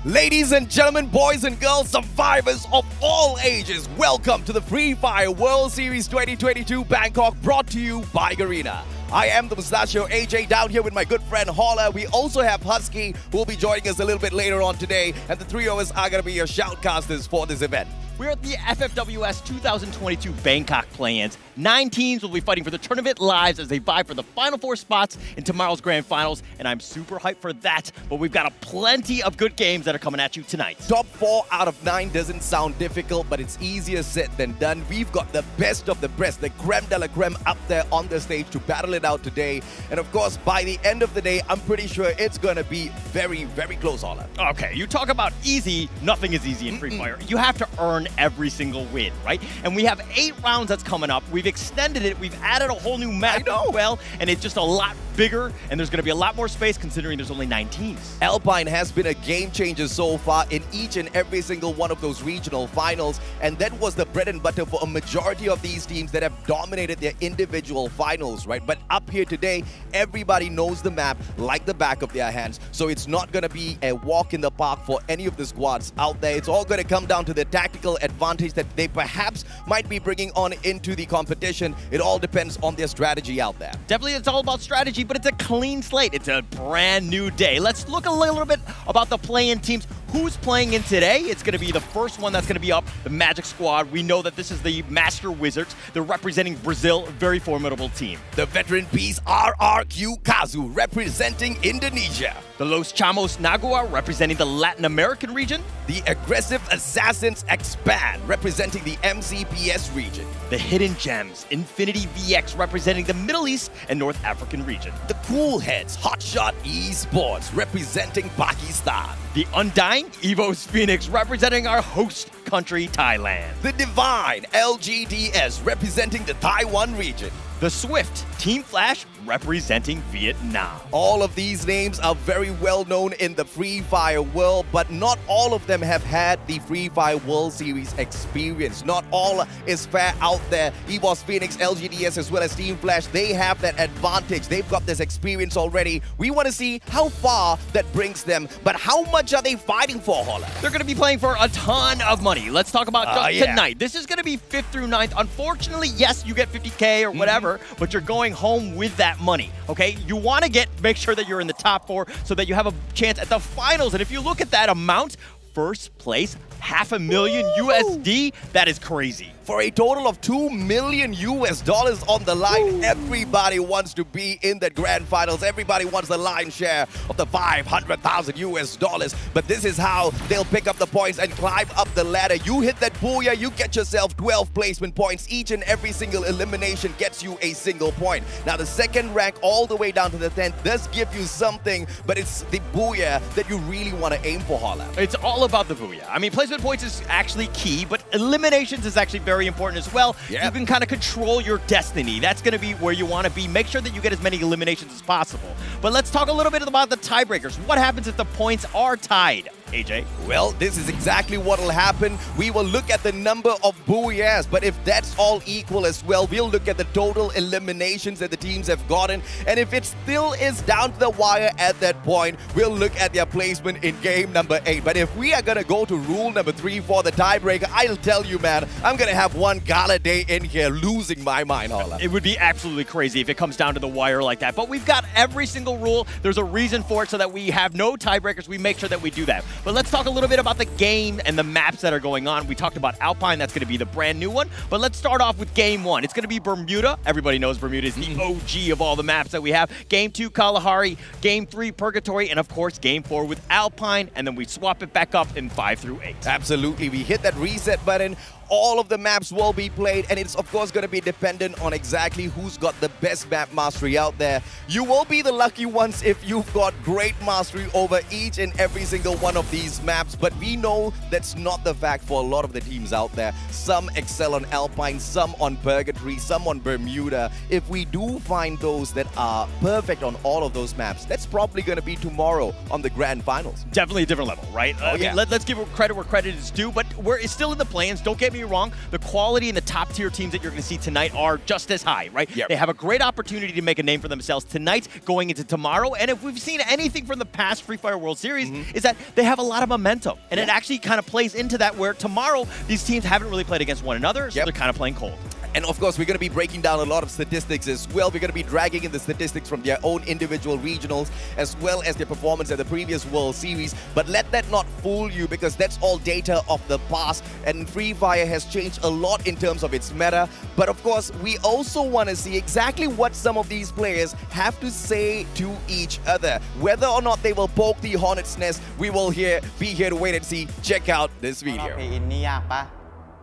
Ladies and gentlemen, boys and girls, survivors of all ages, welcome to the Free Fire World Series 2022 Bangkok, brought to you by Garena. I am the Mustachio AJ, down here with my good friend Holler. We also have Husky, who will be joining us a little bit later on today, and the three of us are going to be your shoutcasters for this event. We're at the FFWS 2022 Bangkok play-ins. 9 teams will be fighting for the tournament lives as they vie for the final 4 spots in tomorrow's grand finals, and I'm super hyped for that. But we've got plenty of good games that are coming at you tonight. Top 4 out of 9 doesn't sound difficult, but it's easier said than done. We've got the best of the best, the creme de la creme up there on the stage to battle it out today. And of course, by the end of the day, I'm pretty sure it's going to be very, very close, Holler. Okay, you talk about easy. Nothing is easy in Free Fire. You have to earn every single win, right? And we have 8 rounds that's coming up. We've extended it. We've added a whole new map as well, and it's just a lot bigger, and there's going to be a lot more space considering there's only 9 teams. Alpine has been a game changer so far in each and every single one of those regional finals, and that was the bread and butter for a majority of these teams that have dominated their individual finals, right? But up here today, everybody knows the map like the back of their hands, so it's not going to be a walk in the park for any of the squads out there. It's all going to come down to the tactical advantage that they perhaps might be bringing on into the competition. It all depends on their strategy out there. Definitely, it's all about strategy, but it's a clean slate. It's a brand new day. Let's look a little bit about the play-in teams. Who's playing in today? It's going to be the first one that's going to be up, the Magic Squad. We know that this is the Master Wizards. They're representing Brazil, a very formidable team. The veteran piece RRQ Kazu representing Indonesia. The Los Chamos Nagua representing the Latin American region. The Aggressive Assassins Expand representing the MCPS region. The Hidden Gems Infinity VX representing the Middle East and North African region. The Cool Heads Hotshot Esports representing Pakistan. The Undying Evo's Phoenix representing our host country, Thailand. The Divine LGDS representing the Taiwan region. The Swift Team Flash representing Vietnam. All of these names are very well known in the Free Fire world, but not all of them have had the Free Fire World Series experience. Not all is fair out there. EVOS Phoenix, LGDS, as well as Team Flash, they have that advantage. They've got this experience already. We want to see how far that brings them, but how much are they fighting for, Holler? They're going to be playing for a ton of money. Let's talk about tonight. This is going to be 5th through 9th. Unfortunately, yes, you get 50K or whatever, but you're going home with that money, okay? You want to make sure that you're in the top 4 so that you have a chance at the finals. And if you look at that amount, first place, $500,000 USD, that is crazy. For a total of $2 million on the line. Everybody wants to be in that grand finals. Everybody wants the lion's share of the $500,000. But this is how they'll pick up the points and climb up the ladder. You hit that booyah, you get yourself 12 placement points. Each and every single elimination gets you a single point. Now the second rank all the way down to the 10th does give you something, but it's the booyah that you really want to aim for, Holler. It's all about the booyah. I mean, placement points is actually key, but eliminations is actually very important as well. You can kind of control your destiny. That's going to be where you want to be. Make sure that you get as many eliminations as possible. But let's talk a little bit about the tiebreakers. What happens if the points are tied? AJ? Well, this is exactly what will happen. We will look at the number of booyahs, but if that's all equal as well, we'll look at the total eliminations that the teams have gotten. And if it still is down to the wire at that point, we'll look at their placement in game number 8. But if we are going to go to rule number 3 for the tiebreaker, I'll tell you, man, I'm going to have one gala day in here losing my mind, Holler. It would be absolutely crazy if it comes down to the wire like that. But we've got every single rule. There's a reason for it so that we have no tiebreakers. We make sure that we do that. But let's talk a little bit about the game and the maps that are going on. We talked about Alpine. That's going to be the brand new one. But let's start off with game 1. It's going to be Bermuda. Everybody knows Bermuda is the OG of all the maps that we have. Game 2, Kalahari. Game 3, Purgatory. And, of course, game 4 with Alpine. And then we swap it back up in 5 through 8. Absolutely. We hit that reset button. All of the maps will be played, and it's of course going to be dependent on exactly who's got the best map mastery out there. You will be the lucky ones if you've got great mastery over each and every single one of these maps, but we know that's not the fact for a lot of the teams out there. Some excel on Alpine, some on Purgatory, some on Bermuda. If we do find those that are perfect on all of those maps, that's probably going to be tomorrow on the grand finals. Definitely a different level, right? Let's give credit where credit is due, but it's still in the plans. Don't get get me wrong, the quality and the top tier teams that you're going to see tonight are just as high, right? Yep. They have a great opportunity to make a name for themselves tonight going into tomorrow. And if we've seen anything from the past Free Fire World Series, is that they have a lot of momentum. And it actually kind of plays into that where tomorrow these teams haven't really played against one another, so they're kind of playing cold. And of course, we're going to be breaking down a lot of statistics as well. We're going to be dragging in the statistics from their own individual regionals as well as their performance at the previous World Series. But let that not fool you, because that's all data of the past. And Free Fire has changed a lot in terms of its meta. But of course, we also want to see exactly what some of these players have to say to each other. Whether or not they will poke the hornet's nest, we will be here to wait and see. Check out this video.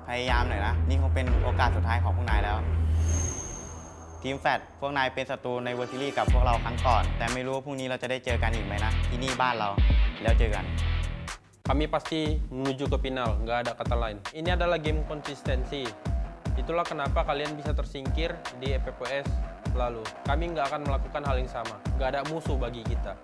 พยายามหน่อยนะนี่คงเป็นโอกาสสุดท้ายของพวกนายแล้วทีมแฟดพวกนายเป็นศัตรูในเวอร์ซิลี่กับพวกเราครั้งก่อนแต่ไม่รู้ว่าพรุ่งนี้เราจะได้เจอกันอีกไหมนะที่นี่บ้านเราแล้วเจอกัน Kami pasti menuju ke final, nggak ada kata lain. Ini adalah game konsistensi. Itulah kenapa kalian bisa tersingkir di FFWS lalu. Kami nggak akan melakukan hal yang sama. Nggak ada musuh bagi kita.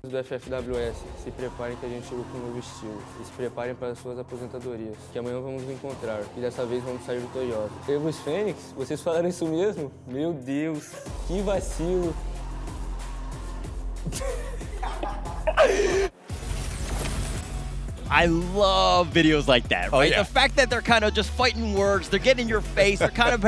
Do FFWS, se preparem que a gente chegou com um novo estilo e se preparem para as suas aposentadorias, que amanhã vamos nos encontrar e dessa vez vamos sair vitoriosos. Evos Fênix, vocês falaram isso mesmo? Meu Deus, que vacilo! I love videos like that, right? The fact that they're kind of just fighting words, they're getting in your face, they're kind of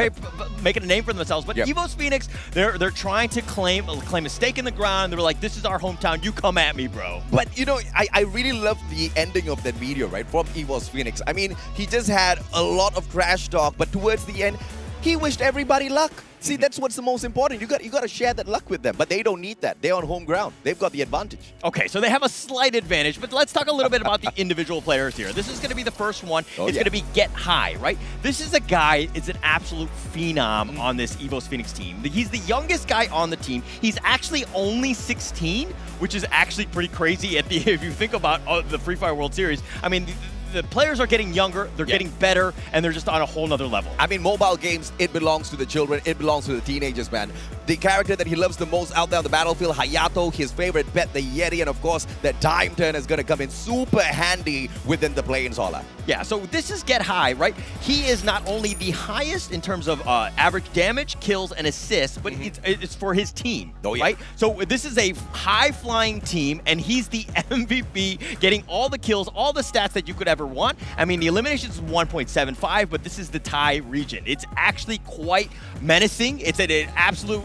making a name for themselves. But Evo's Phoenix, they're trying to claim a stake in the ground. They're like, this is our hometown. You come at me, bro. But you know, I really love the ending of that video, right? From Evo's Phoenix. I mean, he just had a lot of trash talk, but towards the end, he wished everybody luck. See, that's what's the most important. You got to share that luck with them, but they don't need that. They're on home ground. They've got the advantage. Okay, so they have a slight advantage, but let's talk a little bit about the individual players here. This is going to be the first one. It's going to be Get High, right? This is a guy, it's an absolute phenom on this Evo's Phoenix team. He's the youngest guy on the team. He's actually only 16, which is actually pretty crazy if you think about the Free Fire World Series. I mean, the players are getting younger, they're getting better, and they're just on a whole nother level. I mean, mobile games, it belongs to the children, it belongs to the teenagers, man. The character that he loves the most out there on the battlefield, Hayato, his favorite pet, the Yeti, and of course, the time turn is going to come in super handy within the Plains Hauler. Yeah, so this is Get High, right? He is not only the highest in terms of average damage, kills, and assists, but it's for his team, right? So this is a high-flying team, and he's the MVP, getting all the kills, all the stats that you could ever want. I mean, the elimination is 1.75, but this is the tie region. It's actually quite menacing. It's an absolute,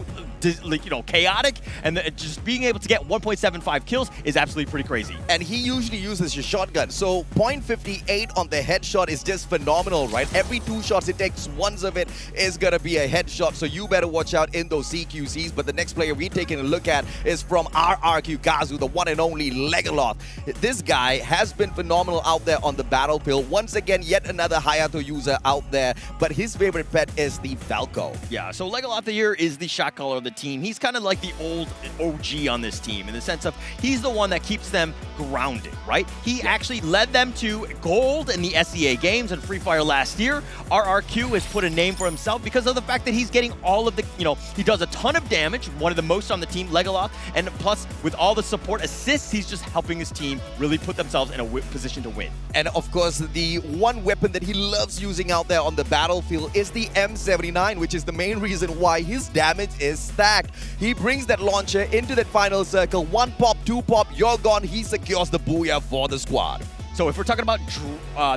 chaotic, and just being able to get 1.75 kills is absolutely pretty crazy. And he usually uses his shotgun, so 0.58 on the headshot is just phenomenal, right? Every 2 shots it takes, one of it is gonna be a headshot, so you better watch out in those CQCs. But the next player we're taking a look at is from RRQ Kazu, the one and only Legoloth. This guy has been phenomenal out there on the battlefield. Once again, yet another Hayato user out there, but his favorite pet is the Falco. Yeah, so Legoloth here is the shot caller of the team. He's kind of like the old OG on this team in the sense of he's the one that keeps them grounded, right? He actually led them to gold in the SEA games and Free Fire last year. RRQ has put a name for himself because of the fact that he's getting all of the, he does a ton of damage, one of the most on the team, Legoloth, and plus with all the support assists, he's just helping his team really put themselves in a position to win. And of course, the one weapon that he loves using out there on the battlefield is the M79, which is the main reason why his damage is stacked. He brings that launcher into that final circle. 1 pop, 2 pop, you're gone. He secures the booyah for the squad. So if we're talking about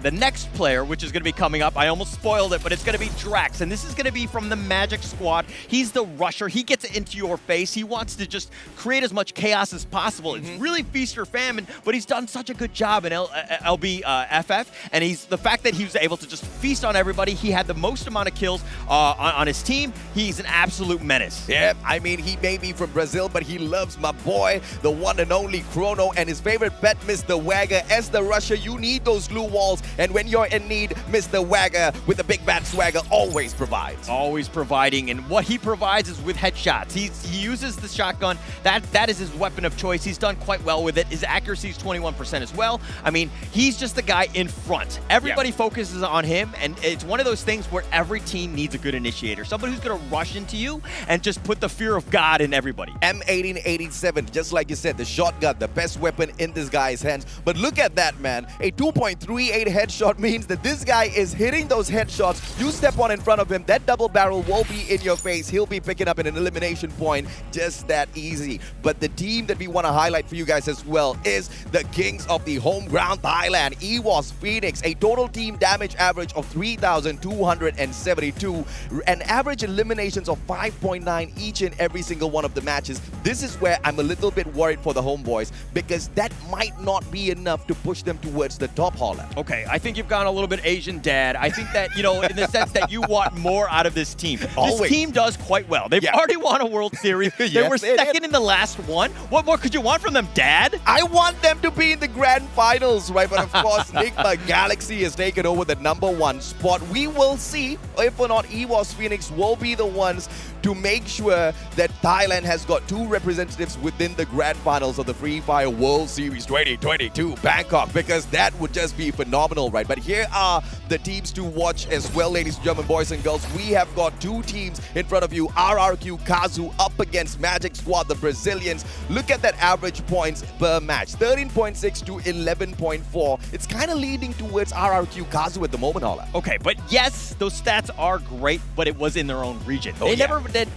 the next player, which is going to be coming up, I almost spoiled it, but it's going to be Drax. And this is going to be from the Magic Squad. He's the rusher. He gets into your face. He wants to just create as much chaos as possible. It's really feast or famine, but he's done such a good job in LBFF. And the fact that he was able to just feast on everybody. He had the most amount of kills on his team. He's an absolute menace. Yeah, I mean, he may be from Brazil, but he loves my boy, the one and only Chrono, and his favorite pet, Mr. Wagger. As the rusher, you need those glue walls, and when you're in need, Mr. Wagger with the big bad swagger always provides. Always providing, and what he provides is with headshots. He uses the shotgun. That is his weapon of choice. He's done quite well with it. His accuracy is 21% as well. I mean, he's just the guy in front. Everybody focuses on him, and it's one of those things where every team needs a good initiator. Somebody who's going to rush into you and just put the fear of God in everybody. M1887, just like you said, the shotgun, the best weapon in this guy's hands. But look at that, man. man. A 2.38 headshot means that this guy is hitting those headshots. You step on in front of him, that double barrel will be in your face. He'll be picking up an elimination point. Just that easy. But the team that we want to highlight for you guys as well is the kings of the home ground Thailand, EWOS Phoenix. A total team damage average of 3,272. An average eliminations of 5.9 each and every single one of the matches. This is where I'm a little bit worried for the homeboys because that might not be enough to push them towards the top hauler. Okay, I think you've gone a little bit Asian dad. I think that, you know, in the sense that you want more out of this team. Always. This team does quite well. They've already won a World Series. They Yes, were they did. second in the last one. What more could you want from them, Dad? I want them to be in the grand finals, right? But of course, Nigma Galaxy has taken over the #1 spot. We will see if or not EWOS Phoenix will be the ones to make sure that Thailand has got 2 representatives within the grand finals of the Free Fire World Series 2022 Bangkok, because that would just be phenomenal, right? But here are the teams to watch as well, ladies and gentlemen, boys and girls. We have got 2 teams in front of you. RRQ Kazu up against Magic Squad, the Brazilians. Look at that average points per match, 13.6 to 11.4. It's kind of leading towards RRQ Kazu at the moment, Hala. Okay, but yes, those stats are great, but it was in their own region. Oh, They yeah. never did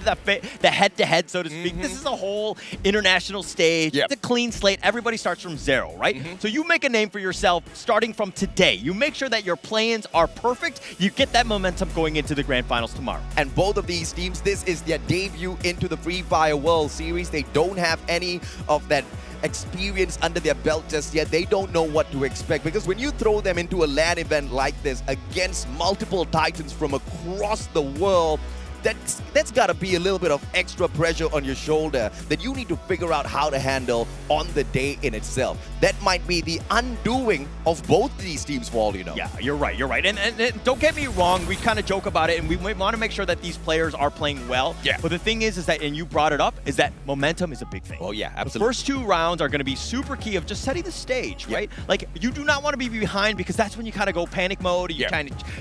the head-to-head, so to speak. This is a whole international stage. Yep. It's a clean slate. Everybody starts from zero, right? So you make a name for yourself starting from today. You make sure that your plans are perfect. You get that momentum going into the grand finals tomorrow. And both of these teams, this is their debut into the Free Fire World Series. They don't have any of that experience under their belt just yet. They don't know what to expect, because when you throw them into a LAN event like this against multiple titans from across the world, that's got to be a little bit of extra pressure on your shoulder that you need to figure out how to handle on the day in itself. That might be the undoing of both these teams for all you know. Yeah, you're right. You're right. And don't get me wrong. We kind of joke about it, and we want to make sure that these players are playing well. Yeah. But the thing is that, and you brought it up, is that momentum is a big thing. Oh, yeah, The absolutely. first 2 rounds are going to be super key of just setting the stage, right? Like, you do not want to be behind, because that's when you kind of go panic mode. You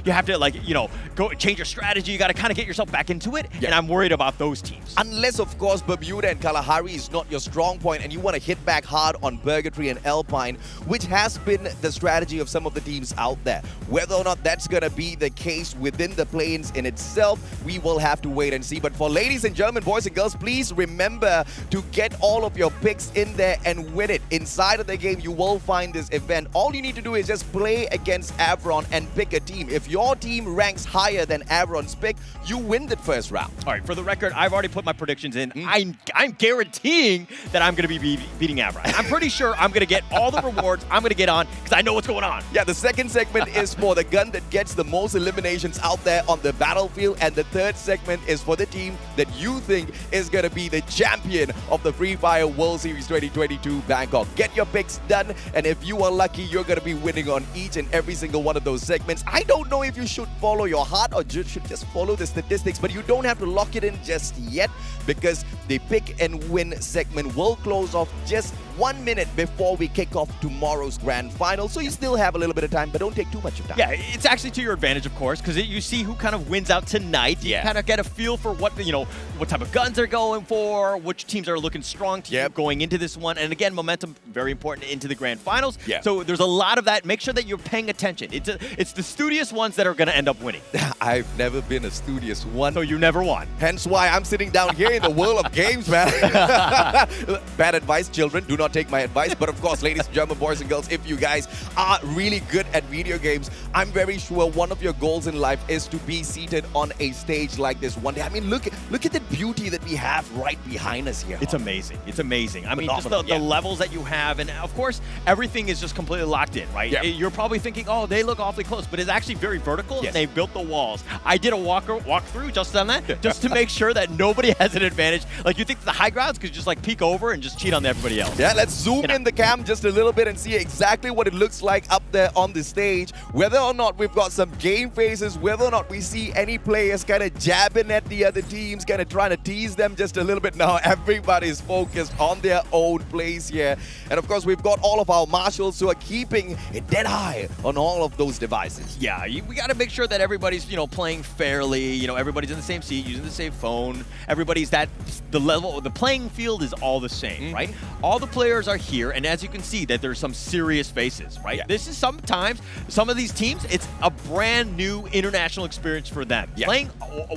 you have to, like, you know, go change your strategy. You got to kind of get yourself back into it. And I'm worried about those teams. Unless, of course, Bermuda and Kalahari is not your strong point and you want to hit back hard on Purgatory and Alpine, which has been the strategy of some of the teams out there. Whether or not that's going to be the case within the planes in itself, we will have to wait and see. But for ladies and gentlemen, boys and girls, please remember to get all of your picks in there and win it. Inside of the game, you will find this event. All you need to do is just play against Avron and pick a team. If your team ranks higher than Avron's pick, you win the first round. All right, for the record, I've already put my predictions in. I'm guaranteeing that I'm going to be beating Avron. I'm pretty sure I'm going to get all the rewards. I'm going to get on because I know what's going on. Yeah, the second segment is for the gun that gets the most eliminations out there on the battlefield, and the third segment is for the team that you think is going to be the champion of the Free Fire World Series 2022 Bangkok. Get your picks done, and if you are lucky, you're going to be winning on each and every single one of those segments. I don't know if you should follow your heart or should just follow the statistics, but you don't have to lock it in just yet, because the pick and win segment will close off just 1 minute before we kick off tomorrow's grand final. So you still have a little bit of time, but don't take too much of time. Yeah, it's actually to your advantage, of course, because you see who kind of wins out tonight. You kind of get a feel for what, you know, what type of guns they're going for, which teams are looking strong to you going into this one. And again, momentum, very important into the grand finals. So there's a lot of that. Make sure that you're paying attention. It's the studious ones that are going to end up winning. I've never been a studious one. So you never won. Hence why I'm sitting down here in the world of games, man. Bad advice, children. Do not take my advice. But of course, ladies and gentlemen, boys and girls, if you guys are really good at video games, I'm very sure one of your goals in life is to be seated on a stage like this one day. I mean, look at the beauty that we have right behind us here. It's amazing. It's amazing. I mean, just Phenomenal, the levels that you have. And of course, everything is just completely locked in, right? Yeah. You're probably thinking, oh, they look awfully close, but it's actually very vertical. And they built the walls. I did a walkthrough just on that, just to make sure that nobody has an advantage. Like, you think the high grounds could just like peek over and just cheat on everybody else. Yeah, let's zoom in the cam just a little bit and see exactly what it looks like up there on the stage. Whether or not we've got some game faces, whether or not we see any players kind of jabbing at the other teams, kind of trying to tease them just a little bit. Now everybody's focused on their own plays here. And of course, we've got all of our marshals who are keeping it dead high on all of those devices. Yeah, we got to make sure that everybody's, you know, playing fairly. You know, everybody's in the same seat, using the same phone. Everybody's the level, the playing field is all the same, right? All the players are here, and as you can see, that there's some serious faces, right? Yeah. This is sometimes, some of these teams, it's a brand new international experience for them. Yeah. Playing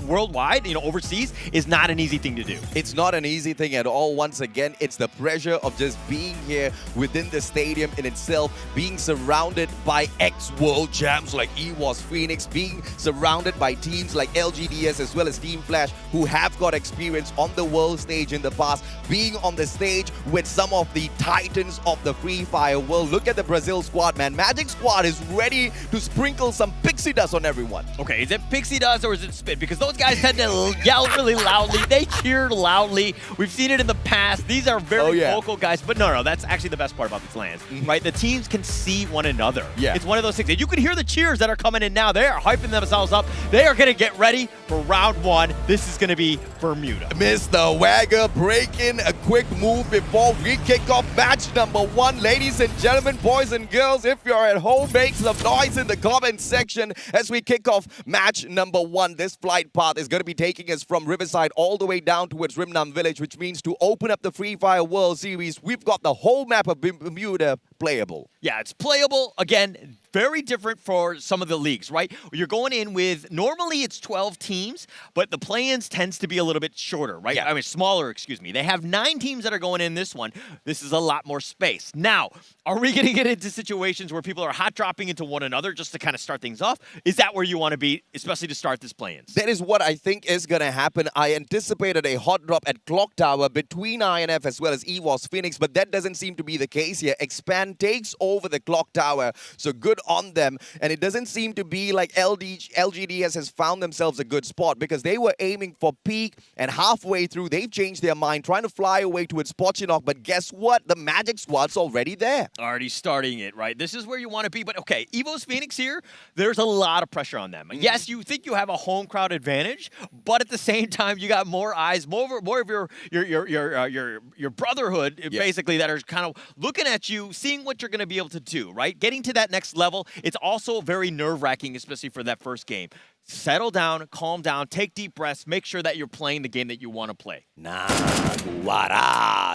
worldwide, overseas, is not an easy thing to do. It's not an easy thing at all. Once again, it's the pressure of just being here within the stadium in itself, being surrounded by ex-world champs like EWOS Phoenix, being surrounded by teams like LGDS as well as Team Flash, who have got experience on the world stage in the past, being on the stage with some of the titans of the Free Fire world. Look at the Brazil squad, man. Magic squad is ready to sprinkle some pixie dust on everyone. Okay, is it pixie dust or is it spit? Because those guys tend to yell really loudly. They cheer loudly. We've seen it in the past. These are very vocal guys. But no, that's actually the best part about these lands, right? The teams can see one another. Yeah. It's one of those things. And you can hear the cheers that are coming in now. They are hyping themselves up. They are going to get ready for round one. This is going to be Bermuda. Mr. Wagger breaking a quick move before we kick off match number one. Ladies and gentlemen, boys and girls, if you're at home, make some noise in the comment section as we kick off match number one. This flight path is going to be taking us from Riverside all the way down towards Rimnam Village, which means to open up the Free Fire World Series, we've got the whole map of Bermuda playable. Yeah, it's playable. Again, very different for some of the leagues, right? You're going in with, normally it's 12 teams, but the play-ins tends to be a little bit shorter, right? Yeah. I mean, smaller, excuse me. They have 9 teams that are going in this one. This is a lot more space. Now, are we going to get into situations where people are hot dropping into one another just to kind of start things off? Is that where you want to be, especially to start this play-ins? That is what I think is going to happen. I anticipated a hot drop at Clock Tower between INF as well as EWOS Phoenix, but that doesn't seem to be the case here. Expand takes over the Clock Tower, so good on them. And it doesn't seem to be like LGDS has found themselves a good spot, because they were aiming for peak, and halfway through, they've changed their mind, trying to fly away towards Pochinok. But guess what? The Magic Squad's already there. Already starting it, right? This is where you want to be. But okay, EVO's Phoenix here, there's a lot of pressure on them. Yes, you think you have a home crowd advantage, but at the same time, you got more eyes, more of your brotherhood, basically, that are kind of looking at you, seeing what you're going to be able to do, right? Getting to that next level, it's also very nerve-wracking, especially for that first game. Settle down, calm down, take deep breaths, make sure that you're playing the game that you want to play. Naguara.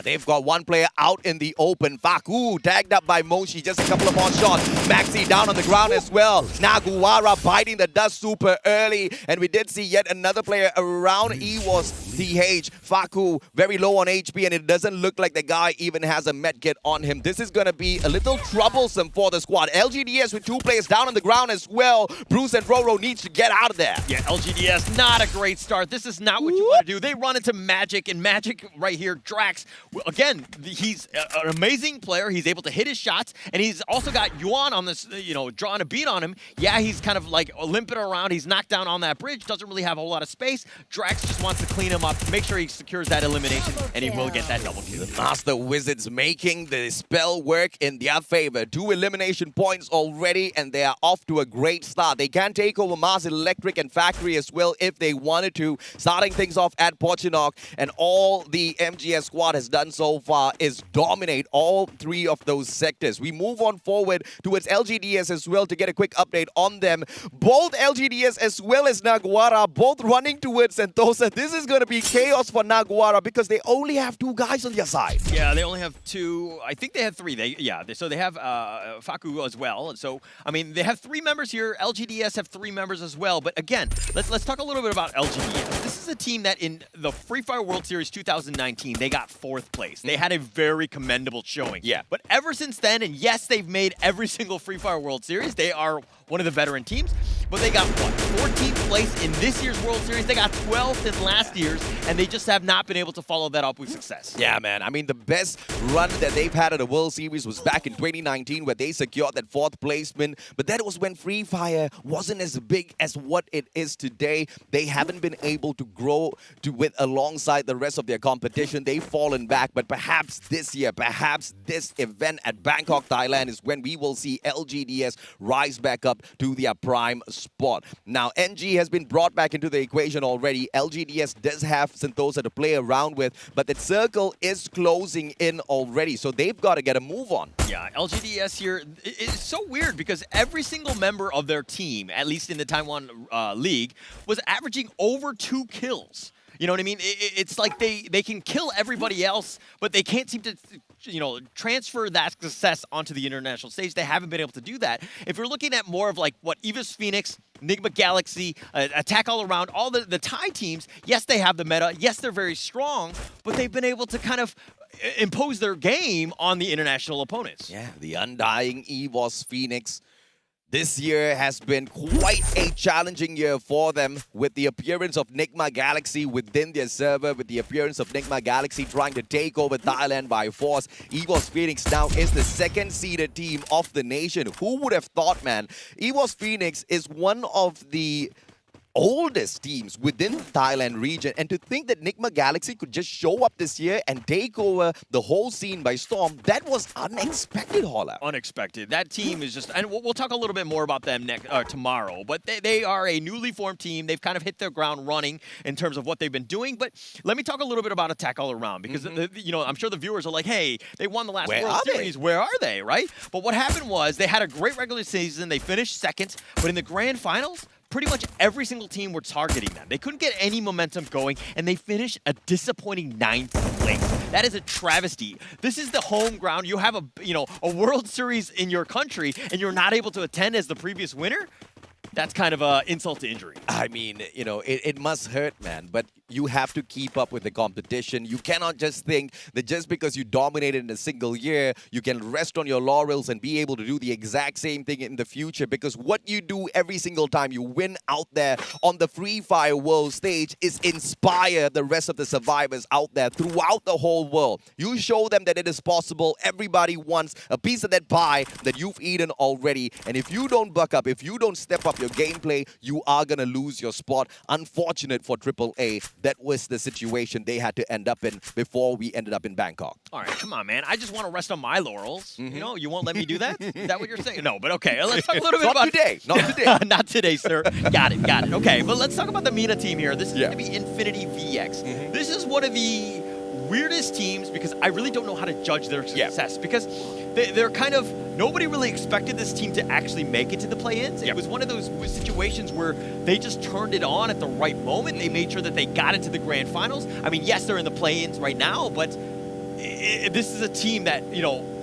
They've got one player out in the open. Faku tagged up by Moshi. Just a couple of more shots. Maxi down on the ground as well. Naguara biting the dust super early. And we did see yet another player around EWOS TH. Faku very low on HP, and it doesn't look like the guy even has a medkit on him. This is going to be a little troublesome for the squad. LGDS with 2 players down on the ground as well. Bruce and Roro needs to get out of there. Yeah, LGDS, not a great start. This is not what you want to do. They run into Magic, and Magic right here, Drax, again, he's an amazing player. He's able to hit his shots, and he's also got Yuan on this, drawing a beat on him. Yeah, he's kind of like limping around. He's knocked down on that bridge, doesn't really have a whole lot of space. Drax just wants to clean him up, make sure he secures that elimination, and he will get that double kill. The Master Wizards making the spell work in their favor. 2 elimination points already, and they are off to a great start. They can take over Mars Electric and Factory as well if they wanted to. Starting things off at Pochinok, and all the MGS squad has done so far is dominate all 3 of those sectors. We move on forward towards LGDS as well to get a quick update on them. Both LGDS as well as Naguara both running towards Sentosa. This is going to be chaos for Naguara because they only have 2 guys on their side. Yeah, they only have 2. I think they had 3. So they have Faku as well. So, I mean, they have 3 members here. LGDS have 3 members as well. But again, let's talk a little bit about LGDS. This is a team that in the Free Fire World Series 2019, they got 4th place. They had a very commendable showing. Yeah. But ever since then, and yes, they've made every single Free Fire World Series. They are one of the veteran teams, but they got, 14th place in this year's World Series. They got 12th in last year's, and they just have not been able to follow that up with success. Yeah, man. I mean, the best run that they've had at the World Series was back in 2019, where they secured that 4th placement, but that was when Free Fire wasn't as big as what it is today. They haven't been able to grow with alongside the rest of their competition. They've fallen back, but perhaps this year, perhaps this event at Bangkok, Thailand is when we will see LGDS rise back up to their prime spot. Now, NG has been brought back into the equation already. LGDS does have Sentosa to play around with, but the circle is closing in already, so they've got to get a move on. Yeah, LGDS here, it's so weird because every single member of their team, at least in the Taiwan League, was averaging over 2 kills. You know what I mean? It's like they can kill everybody else, but they can't seem to transfer that success onto the international stage. They haven't been able to do that. If you're looking at more of like what EVOS Phoenix, Enigma Galaxy, Attack All Around, all the Thai teams, yes, they have the meta. Yes, they're very strong, but they've been able to kind of impose their game on the international opponents. Yeah, the undying EVOS Phoenix. This year has been quite a challenging year for them with the appearance of Enigma Galaxy within their server, with the appearance of Enigma Galaxy trying to take over Thailand by force. EVOS Phoenix now is the second-seeded team of the nation. Who would have thought, man? EVOS Phoenix is one of the oldest teams within the Thailand region, and to think that Enigma Galaxy could just show up this year and take over the whole scene by storm, that was unexpected, Holla. Unexpected. That team is just, and we'll talk a little bit more about them tomorrow, but they are a newly formed team. They've kind of hit their ground running in terms of what they've been doing, but let me talk a little bit about Attack All Around, because I'm sure the viewers are like, hey, they won the last World Series. Where are they, right? But what happened was they had a great regular season. They finished second, but in the grand finals, pretty much every single team were targeting them. They couldn't get any momentum going, and they finished a disappointing 9th place. That is a travesty. This is the home ground. You have a World Series in your country, and you're not able to attend as the previous winner? That's kind of an insult to injury. I mean, it must hurt, man, but you have to keep up with the competition. You cannot just think that just because you dominated in a single year, you can rest on your laurels and be able to do the exact same thing in the future, because what you do every single time you win out there on the Free Fire World stage is inspire the rest of the survivors out there throughout the whole world. You show them that it is possible. Everybody wants a piece of that pie that you've eaten already, and if you don't buck up, if you don't step up your gameplay, you are going to lose your spot. Unfortunate for AAA. That was the situation they had to end up in before we ended up in Bangkok. All right, come on, man. I just want to rest on my laurels. You won't let me do that? Is that what you're saying? No, but okay. Let's talk a little bit about... Not today. Not today. Not today, sir. Got it. Okay, but let's talk about the MENA team here. This is going to be Infinity VX. This is one of the weirdest teams because I really don't know how to judge their success because they're kind of, nobody really expected this team to actually make it to the play-ins. It was one of those situations where they just turned it on at the right moment. They made sure that they got into the grand finals. I mean, yes, they're in the play-ins right now, but this is a team that,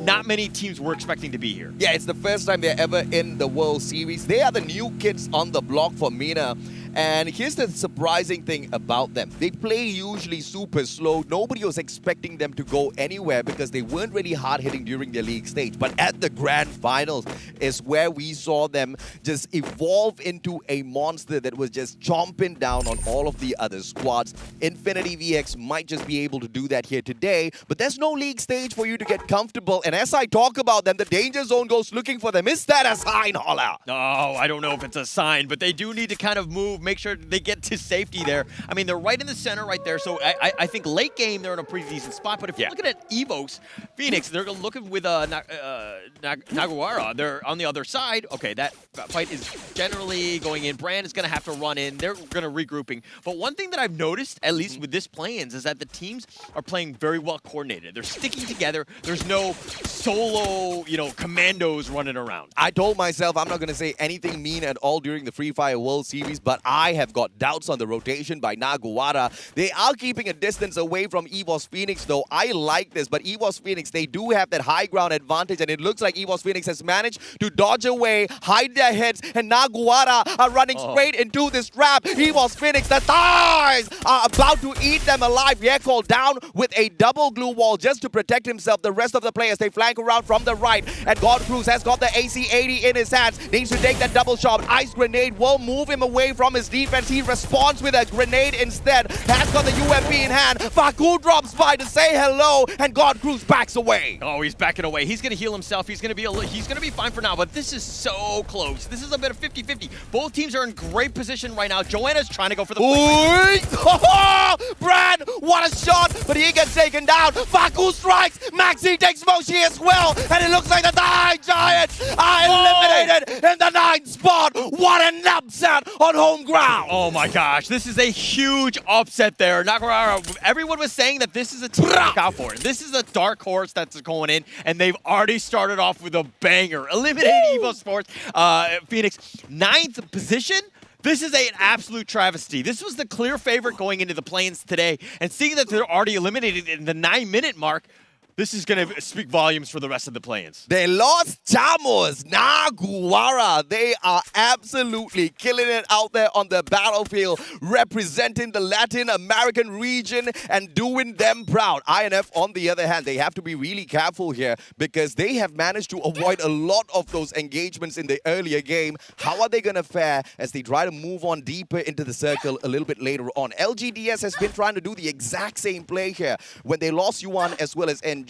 not many teams were expecting to be here. Yeah, it's the first time they're ever in the World Series. They are the new kids on the block for MENA. And here's the surprising thing about them. They play usually super slow. Nobody was expecting them to go anywhere because they weren't really hard-hitting during their league stage. But at the grand finals is where we saw them just evolve into a monster that was just chomping down on all of the other squads. Infinity VX might just be able to do that here today, but there's no league stage for you to get comfortable. And as I talk about them, the danger zone goes looking for them. Is that a sign, Holla? No, I don't know if it's a sign, but they do need to kind of move, make sure they get to safety there. I mean, they're right in the center right there, so I think late game they're in a pretty decent spot. But if you're looking at EVOS Phoenix, they're looking with Naguara. They're on the other side. Okay, that fight is generally going in. Brand is going to have to run in. They're going to regrouping. But one thing that I've noticed, at least with this play-ins, is that the teams are playing very well coordinated. They're sticking together. There's no solo, commandos running around. I told myself I'm not going to say anything mean at all during the Free Fire World Series, but I have got doubts on the rotation by Naguara. They are keeping a distance away from EVOS Phoenix, though. I like this, but EVOS Phoenix, they do have that high ground advantage, and it looks like EVOS Phoenix has managed to dodge away, hide their heads, and Naguara are running straight into this trap. EVOS Phoenix, the thighs are about to eat them alive. Yekol down with a double glue wall just to protect himself. The rest of the players, they flank around from the right, and God Cruz has got the AC-80 in his hands. Needs to take that double shot. Ice grenade will move him away from his defense. He responds with a grenade instead. Has got the UMP in hand. Faku drops by to say hello, and God Cruz backs away. Oh, he's backing away. He's going to heal himself. He's going to be fine for now, but this is so close. This is a bit of 50-50. Both teams are in great position right now. Joanna's trying to go for the Brad, what a shot, but he gets taken down. Faku strikes. Maxi takes Moshi as well, and it looks like the Thai Giants are eliminated in the 9th spot. What an upset on home ground. Oh my gosh, this is a huge upset there. Naguara, everyone was saying that this is a team to look out for. This is a dark horse that's going in, and they've already started off with a banger. Eliminated EVO Sports. Phoenix, 9th position. This is an absolute travesty. This was the clear favorite going into the play-ins today, and seeing that they're already eliminated in the 9-minute mark, This is going to speak volumes for the rest of the play-ins. They lost Chamos, Naguara. They are absolutely killing it out there on the battlefield, representing the Latin American region and doing them proud. INF, on the other hand, they have to be really careful here because they have managed to avoid a lot of those engagements in the earlier game. How are they going to fare as they try to move on deeper into the circle a little bit later on? LGDS has been trying to do the exact same play here. When they lost Yuan as well as NG,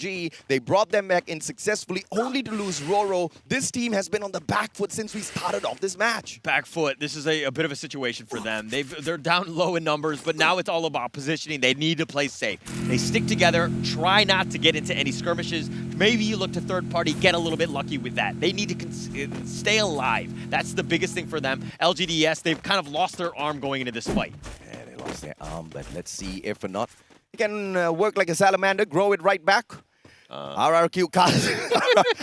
they brought them back in successfully, only to lose Roro. This team has been on the back foot since we started off this match. Back foot. This is a bit of a situation for them. They're down low in numbers, but now it's all about positioning. They need to play safe. They stick together, try not to get into any skirmishes. Maybe you look to third party, get a little bit lucky with that. They need to stay alive. That's the biggest thing for them. LGDS, they've kind of lost their arm going into this fight. Yeah, they lost their arm, but let's see if or not. They can work like a salamander, grow it right back. RRQ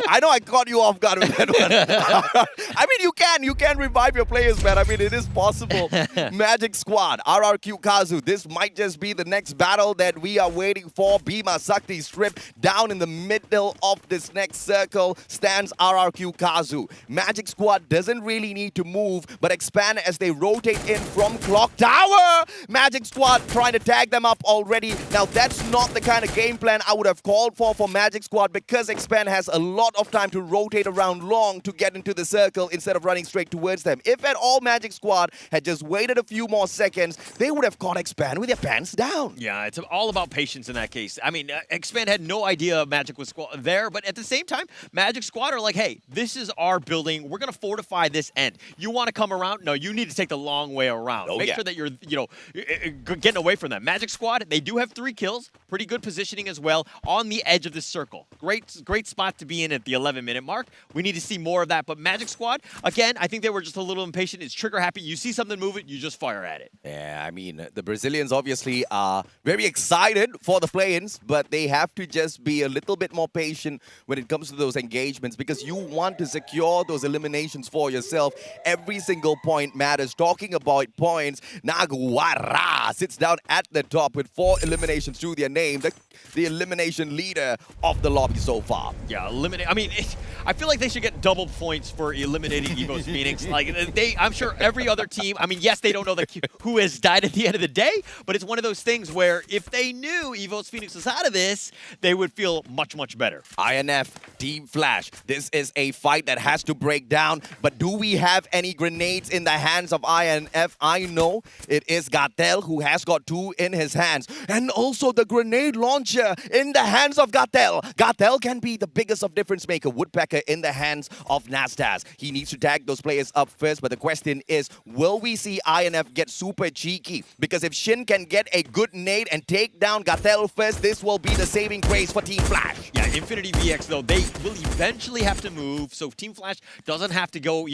I know I caught you off guard with that one. I mean, you can revive your players, man. I mean, it is possible. Magic Squad, RRQ Kazu. This might just be the next battle that we are waiting for. Bhima Sakti Strip down in the middle of this next circle stands RRQ Kazu. Magic Squad doesn't really need to move, but expand as they rotate in from Clock Tower. Magic Squad trying to tag them up already. Now, that's not the kind of game plan I would have called for Magic Squad because Expand has a lot of time to rotate around long to get into the circle instead of running straight towards them. If at all Magic Squad had just waited a few more seconds, they would have caught Expand with their pants down. Yeah, it's all about patience in that case. I mean, Expand had no idea Magic was there, but at the same time, Magic Squad are like, hey, this is our building. We're going to fortify this end. You want to come around? No, you need to take the long way around. Make sure that you're, getting away from them. Magic Squad, they do have 3 kills. Pretty good positioning as well on the edge of the circle. Great spot to be in at the 11-minute mark. We need to see more of that. But Magic Squad, again, I think they were just a little impatient. It's trigger happy. You see something moving, you just fire at it. Yeah, I mean, the Brazilians obviously are very excited for the play-ins, but they have to just be a little bit more patient when it comes to those engagements because you want to secure those eliminations for yourself. Every single point matters. Talking about points, Naguara sits down at the top with 4 eliminations to their name. The elimination leader of the lobby so far. Yeah, I mean, I feel like they should get double points for eliminating Evo's Phoenix. Like, I'm sure every other team, I mean, yes, they don't know who has died at the end of the day, but it's one of those things where if they knew Evo's Phoenix was out of this, they would feel much, much better. INF, Team Flash. This is a fight that has to break down, but do we have any grenades in the hands of INF? I know it is Gatel who has got 2 in his hands, and also the grenade launcher in the hands of Gatel. Gatel can be the biggest of difference maker. Woodpecker in the hands of Nastas. He needs to tag those players up first, but the question is, will we see INF get super cheeky? Because if Shin can get a good nade and take down Gatel first, this will be the saving grace for Team Flash. Yeah, Infinity VX, though, they will eventually have to move, so Team Flash doesn't have to go,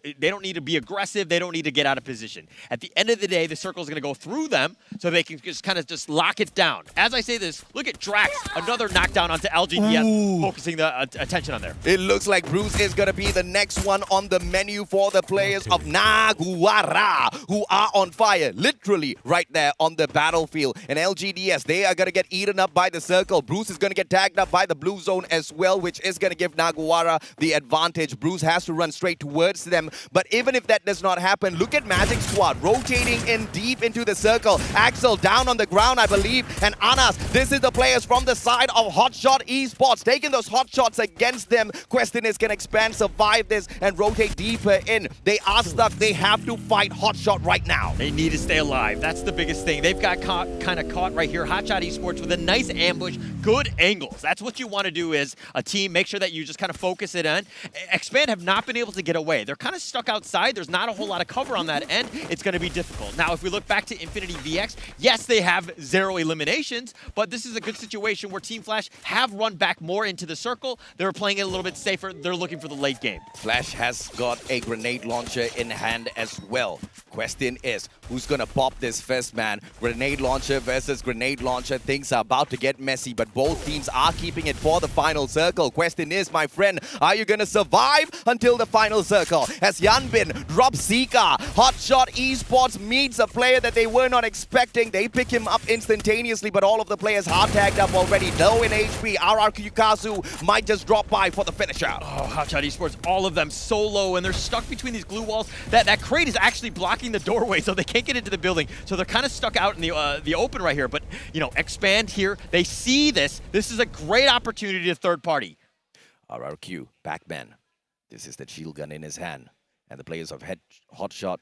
they don't need to be aggressive, they don't need to get out of position. At the end of the day, the circle is going to go through them, so they can just kind of just lock it down. As I say this, look at Drax, another knockdown onto LGDS, focusing the attention on there. It looks like Bruce is going to be the next one on the menu for the players of Naguara, who are on fire, literally right there on the battlefield. And LGDS, they are going to get eaten up by the circle. Bruce is going to get tagged up by the blue zone as well, which is going to give Naguara the advantage. Bruce has to run straight towards them. But even if that does not happen, look at Magic Squad rotating in deep into the circle. Axel down on the ground, I believe. And Anas, this is the players from the side of Hotshot Esports, taking those hot shots against them. Question is, can Expand survive this and rotate deeper in? They are stuck. They have to fight Hotshot right now. They need to stay alive. That's the biggest thing. They've got kind of caught right here. Hotshot Esports with a nice ambush, good angles. That's what you want to do as a team. Make sure that you just kind of focus it on. Expand have not been able to get away. They're kind of stuck outside. There's not a whole lot of cover on that end. It's going to be difficult. Now, if we look back to Infinity VX, yes, they have 0 eliminations, but this is a good situation where Team Flash have run back more into the circle. They're playing it a little bit safer. They're looking for the late game. Flash has got a grenade launcher in hand as well. Question is, who's gonna pop this first, man? Grenade launcher versus grenade launcher. Things are about to get messy, but both teams are keeping it for the final circle. Question is, my friend, are you gonna survive until the final circle? As Yanbin drops Zika, Hotshot Esports meets a player that they were not expecting. They pick him up instantaneously, but all of the players are tagged up already. Low in HP, RRQ Kazu might just drop by for the finisher. Oh, Hotshot Esports, all of them so low, and they're stuck between these glue walls. That crate is actually blocking the doorway, so they can't get into the building. So they're kind of stuck out in the open right here. But, you know, Expand here, they see this. This is a great opportunity to third party. RRQ, Backman. This is the shield gun in his hand. And the players of Hotshot,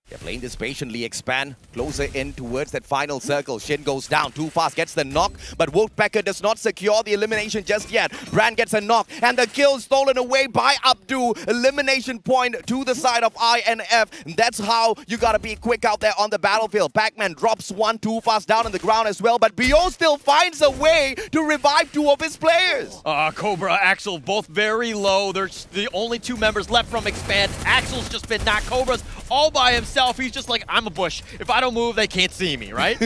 they're playing this patiently. Expand closer in towards that final circle. Shin goes down too fast, gets the knock, but Wolfpacker does not secure the elimination just yet. Brand gets a knock, and the kill stolen away by Abdu. Elimination point to the side of INF. And that's how you gotta be quick out there on the battlefield. Pac-Man drops one too fast down on the ground as well, but BO still finds a way to revive two of his players. Cobra, Axel, both very low. There's the only two members left from Expand. Axel's just been knocked. Cobra's all by himself. He's just like, I'm a bush. If I don't move, they can't see me, right?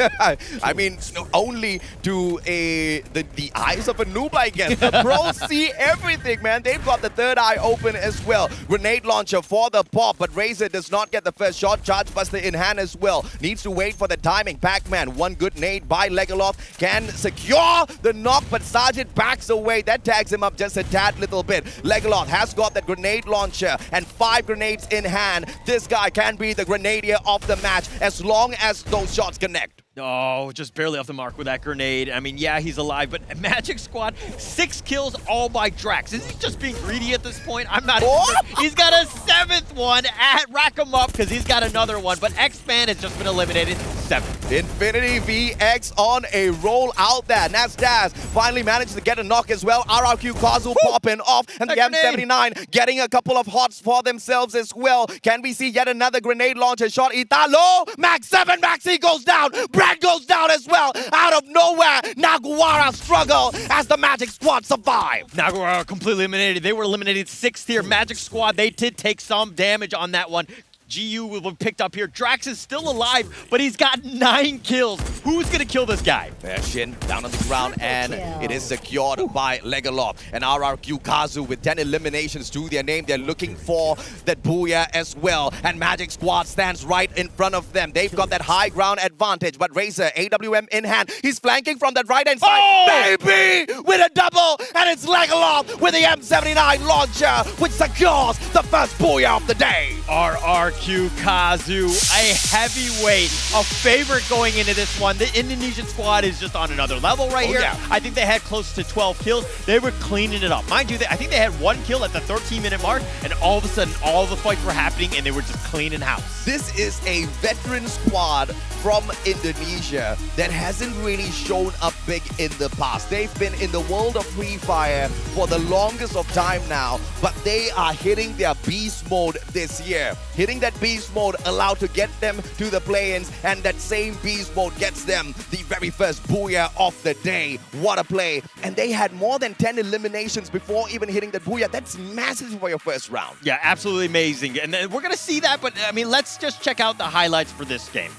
I mean, only to the eyes of a noob, I guess. The pros see everything, man. They've got the third eye open as well. Grenade launcher for the pop, but Razor does not get the first shot. Charge Buster in hand as well. Needs to wait for the timing. Pac-Man, one good nade by Legoloth, can secure the knock, but Sergeant backs away. That tags him up just a tad little bit. Legoloth has got the grenade launcher and 5 grenades in hand. This guy can be the grenadier of the match as long as those shots connect. Oh, just barely off the mark with that grenade. I mean, yeah, he's alive, but Magic Squad, 6 kills all by Drax. Is he just being greedy at this point? I'm not sure. He's got a 7th one. Rack him up because he's got another one, but X-Man has just been eliminated. 7. Infinity VX on a roll out there. Nasdaz finally managed to get a knock as well. RRQ Kazu popping off, and the M79 getting a couple of hots for themselves as well. Can we see yet another grenade launcher shot? Italo, Max 7, Maxi goes down. Brad goes down as well. Out of nowhere, Naguara struggle as the Magic Squad survive. Naguara completely eliminated. They were eliminated 6th here. Magic Squad, they did take some damage on that one. GU will be picked up here. Drax is still alive, but he's got 9 kills. Who's gonna kill this guy? Shin down on the ground, and it is secured by Legoloth. And RRQ Kazu with 10 eliminations to their name. They're looking for that Booyah as well. And Magic Squad stands right in front of them. They've got that high ground advantage, but Razor, AWM in hand. He's flanking from that right-hand side. Baby! With a double, and it's Legoloth with the M79 launcher, which secures the first Booyah of the day. RRQ Kazu, a heavyweight, a favorite going into this one. The Indonesian squad is just on another level right here. Yeah. I think they had close to 12 kills. They were cleaning it up. Mind you, I think they had 1 kill at the 13-minute mark, and all of a sudden, all the fights were happening, and they were just cleaning house. This is a veteran squad from Indonesia that hasn't really shown up big in the past. They've been in the world of Free Fire for the longest of time now, but they are hitting their beast mode this year. Hitting that beast mode allowed to get them to the play-ins, and that same beast mode gets them the very first Booyah of the day. What a play. And they had more than 10 eliminations before even hitting that Booyah. That's massive for your first round. Yeah, absolutely amazing. And we're going to see that, but I mean, let's just check out the highlights for this game.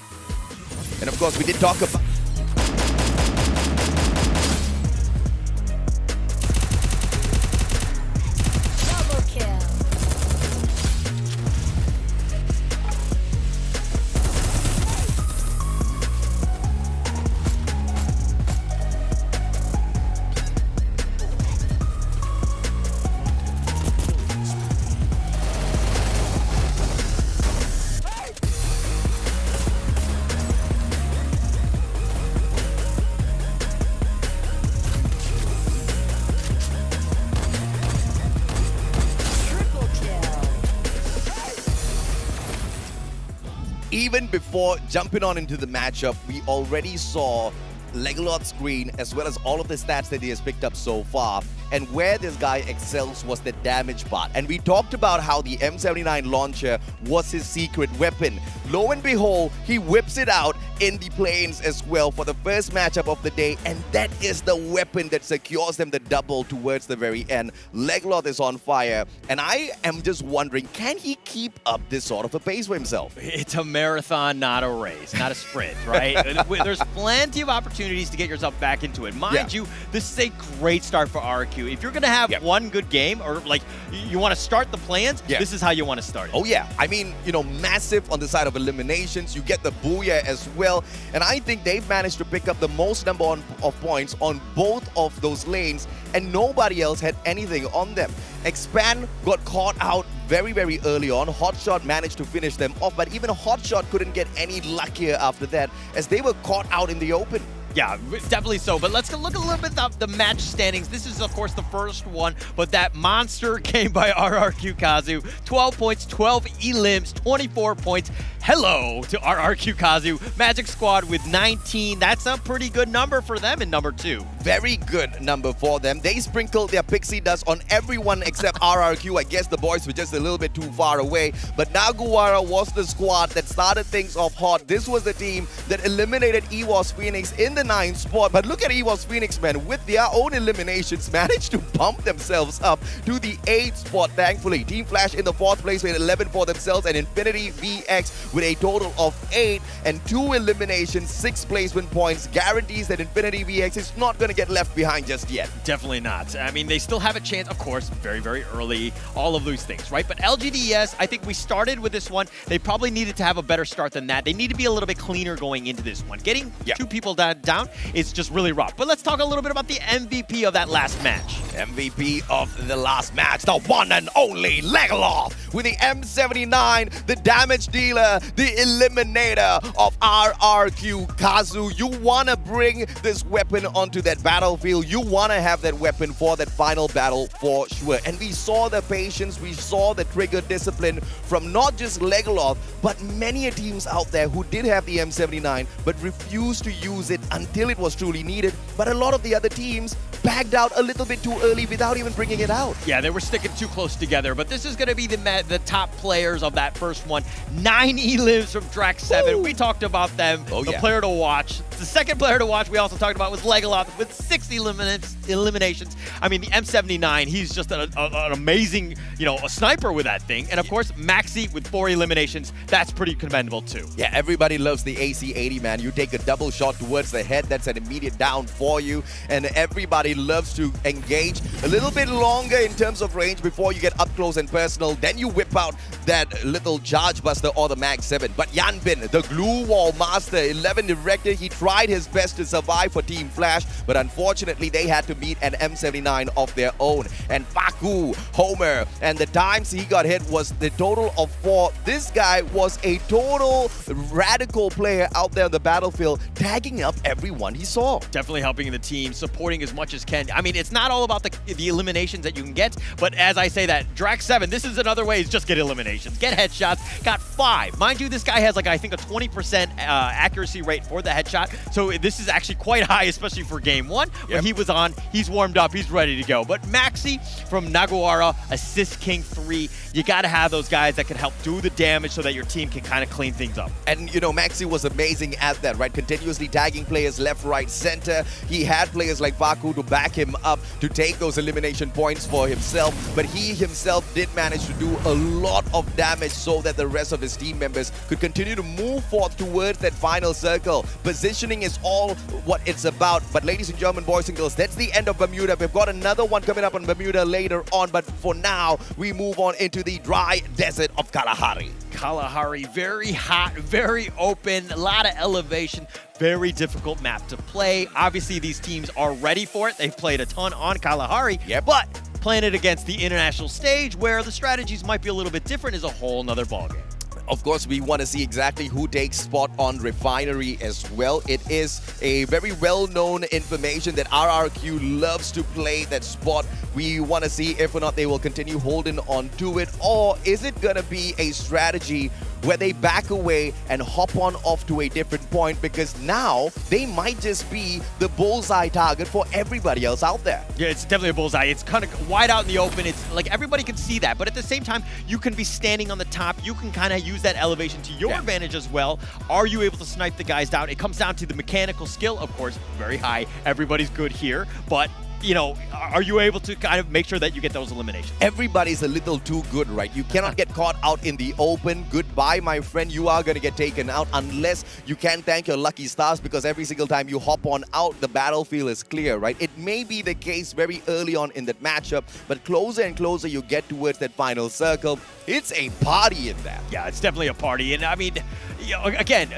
And of course, we did talk about... Double kill. Even before jumping on into the matchup, we already saw Legoloth's screen as well as all of the stats that he has picked up so far. And where this guy excels was the damage part. And we talked about how the M79 launcher was his secret weapon. Lo and behold, he whips it out in the plains as well for the first matchup of the day, and that is the weapon that secures them the double towards the very end. Legloth is on fire, and I am just wondering, can he keep up this sort of a pace for himself? It's a marathon, not a race, not a sprint, right? There's plenty of opportunities to get yourself back into it. Mind you, this is a great start for RRQ. If you're going to have one good game, or like you want to start the plans, this is how you want to start it. Oh yeah, I mean, you know, massive on the side of eliminations. You get the booyah as well, and I think they've managed to pick up the most number of points on both of those lanes, and nobody else had anything on them. Expand got caught out very, very early on. Hotshot managed to finish them off, but even Hotshot couldn't get any luckier after that, as they were caught out in the open. Yeah, definitely so. But let's look a little bit at the match standings. This is, of course, the first one, but that monster came by RRQ Kazu. 12 points, 12 elims, 24 points. Hello to RRQ Kazu. Magic Squad with 19. That's a pretty good number for them in number 2. Very good number for them. They sprinkled their pixie dust on everyone except RRQ. I guess the boys were just a little bit too far away. But Naguara was the squad that started things off hot. This was the team that eliminated EWOS Phoenix in the 9th spot. But look at EWOS Phoenix, man. With their own eliminations, managed to bump themselves up to the 8th spot, thankfully. Team Flash in the 4th place with 11 for themselves, and Infinity VX with a total of 8 and 2 eliminations, 6 placement points. Guarantees that Infinity VX is not going to get left behind just yet. Definitely not. I mean, they still have a chance, of course, very, very early, all of those things, right? But LGDS, I think we started with this one. They probably needed to have a better start than that. They need to be a little bit cleaner going into this one. Getting 2 people down is just really rough. But let's talk a little bit about the MVP of that last match. MVP of the last match, the one and only Legloth with the M79, the damage dealer, the eliminator of RRQ Kazu. You want to bring this weapon onto that battlefield. You want to have that weapon for that final battle for sure. And we saw the patience, we saw the trigger discipline from not just Legloth, but many teams out there who did have the M79 but refused to use it until it was truly needed. But a lot of the other teams bagged out a little bit too early without even bringing it out. Yeah, they were sticking too close together, but this is going to be the top players of that first one. 9 elims from Drax 7. Ooh. We talked about them. The player to watch. The second player to watch we also talked about was Legloth with 6 eliminations. I mean, the M79, he's just an amazing, a sniper with that thing. And of course, Maxi with 4 eliminations. That's pretty commendable too. Yeah, everybody loves the AC-80, man. You take a double shot towards the head, that's an immediate down for you. And everybody loves to engage a little bit longer in terms of range before you get up close and personal. Then you whip out that little charge buster or the Mag 7. But Yanbin, the glue wall master, 11 directed, he tried his best to survive for Team Flash, but unfortunately they had to meet an M79 of their own. And Faku, Homer, and the times he got hit was the total of 4. This guy was a total radical player out there on the battlefield, tagging up everyone he saw. Definitely helping the team, supporting as much as can. I mean, it's not all about the eliminations that you can get, but as I say that, Drax 7, this is another way is just get eliminations, get headshots, got 5. Mind you, this guy has I think a 20% accuracy rate for the headshot, so this is actually quite high, especially for game 1. When he was on, he's warmed up, he's ready to go. But Maxi from Naguara, Assist King 3, you got to have those guys that can help do the damage so that your team can kind of clean things up. And Maxi was amazing at that, right? Continuously tagging players left, right, center. He had players like Faku to back him up to take those elimination points for himself, but he himself did manage to do a lot of damage so that the rest of his team members could continue to move forth towards that final circle. Positioning is all what it's about. But ladies and gentlemen, boys and girls, that's the end of Bermuda. We've got another one coming up on Bermuda later on, but for now, we move on into the dry desert of Kalahari. Kalahari, very hot, very open, a lot of elevation, very difficult map to play. Obviously, these teams are ready for it. They've played a ton on Kalahari, but playing it against the international stage where the strategies might be a little bit different is a whole nother ballgame. Of course, we want to see exactly who takes spot on Refinery as well. It is a very well-known information that RRQ loves to play that spot. We want to see if or not they will continue holding on to it, or is it going to be a strategy where they back away and hop on off to a different point, because now they might just be the bullseye target for everybody else out there. Yeah, it's definitely a bullseye. It's kind of wide out in the open. It's like everybody can see that, but at the same time, you can be standing on the top. You can kind of use that elevation to your advantage as well. Are you able to snipe the guys down? It comes down to the mechanical skill, of course, very high. Everybody's good here, but you know, are you able to kind of make sure that you get those eliminations? Everybody's a little too good, right? You cannot get caught out in the open. Goodbye, my friend. You are going to get taken out unless you can thank your lucky stars, because every single time you hop on out, the battlefield is clear, right? It may be the case very early on in that matchup, but closer and closer you get towards that final circle, it's a party in there. Yeah, it's definitely a party. And I mean, you know, again,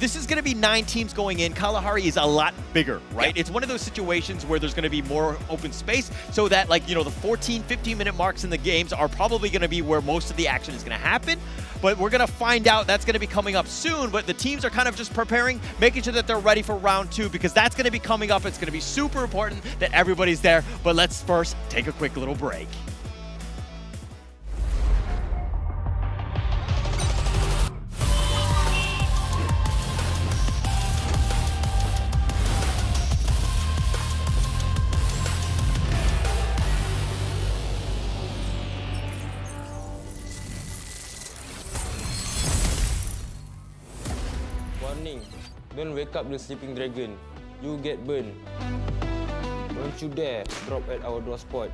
this is going to be 9 teams going in. Kalahari is a lot bigger, right? It's one of those situations where there's going to be more open space, so that, like, you know, the 14, 15-minute marks in the games are probably going to be where most of the action is going to happen. But we're going to find out. That's going to be coming up soon. But the teams are kind of just preparing, making sure that they're ready for round 2, because that's going to be coming up. It's going to be super important that everybody's there. But let's first take a quick little break. Warning, don't wake up the sleeping dragon. You get burned. Don't you dare drop at our door spot.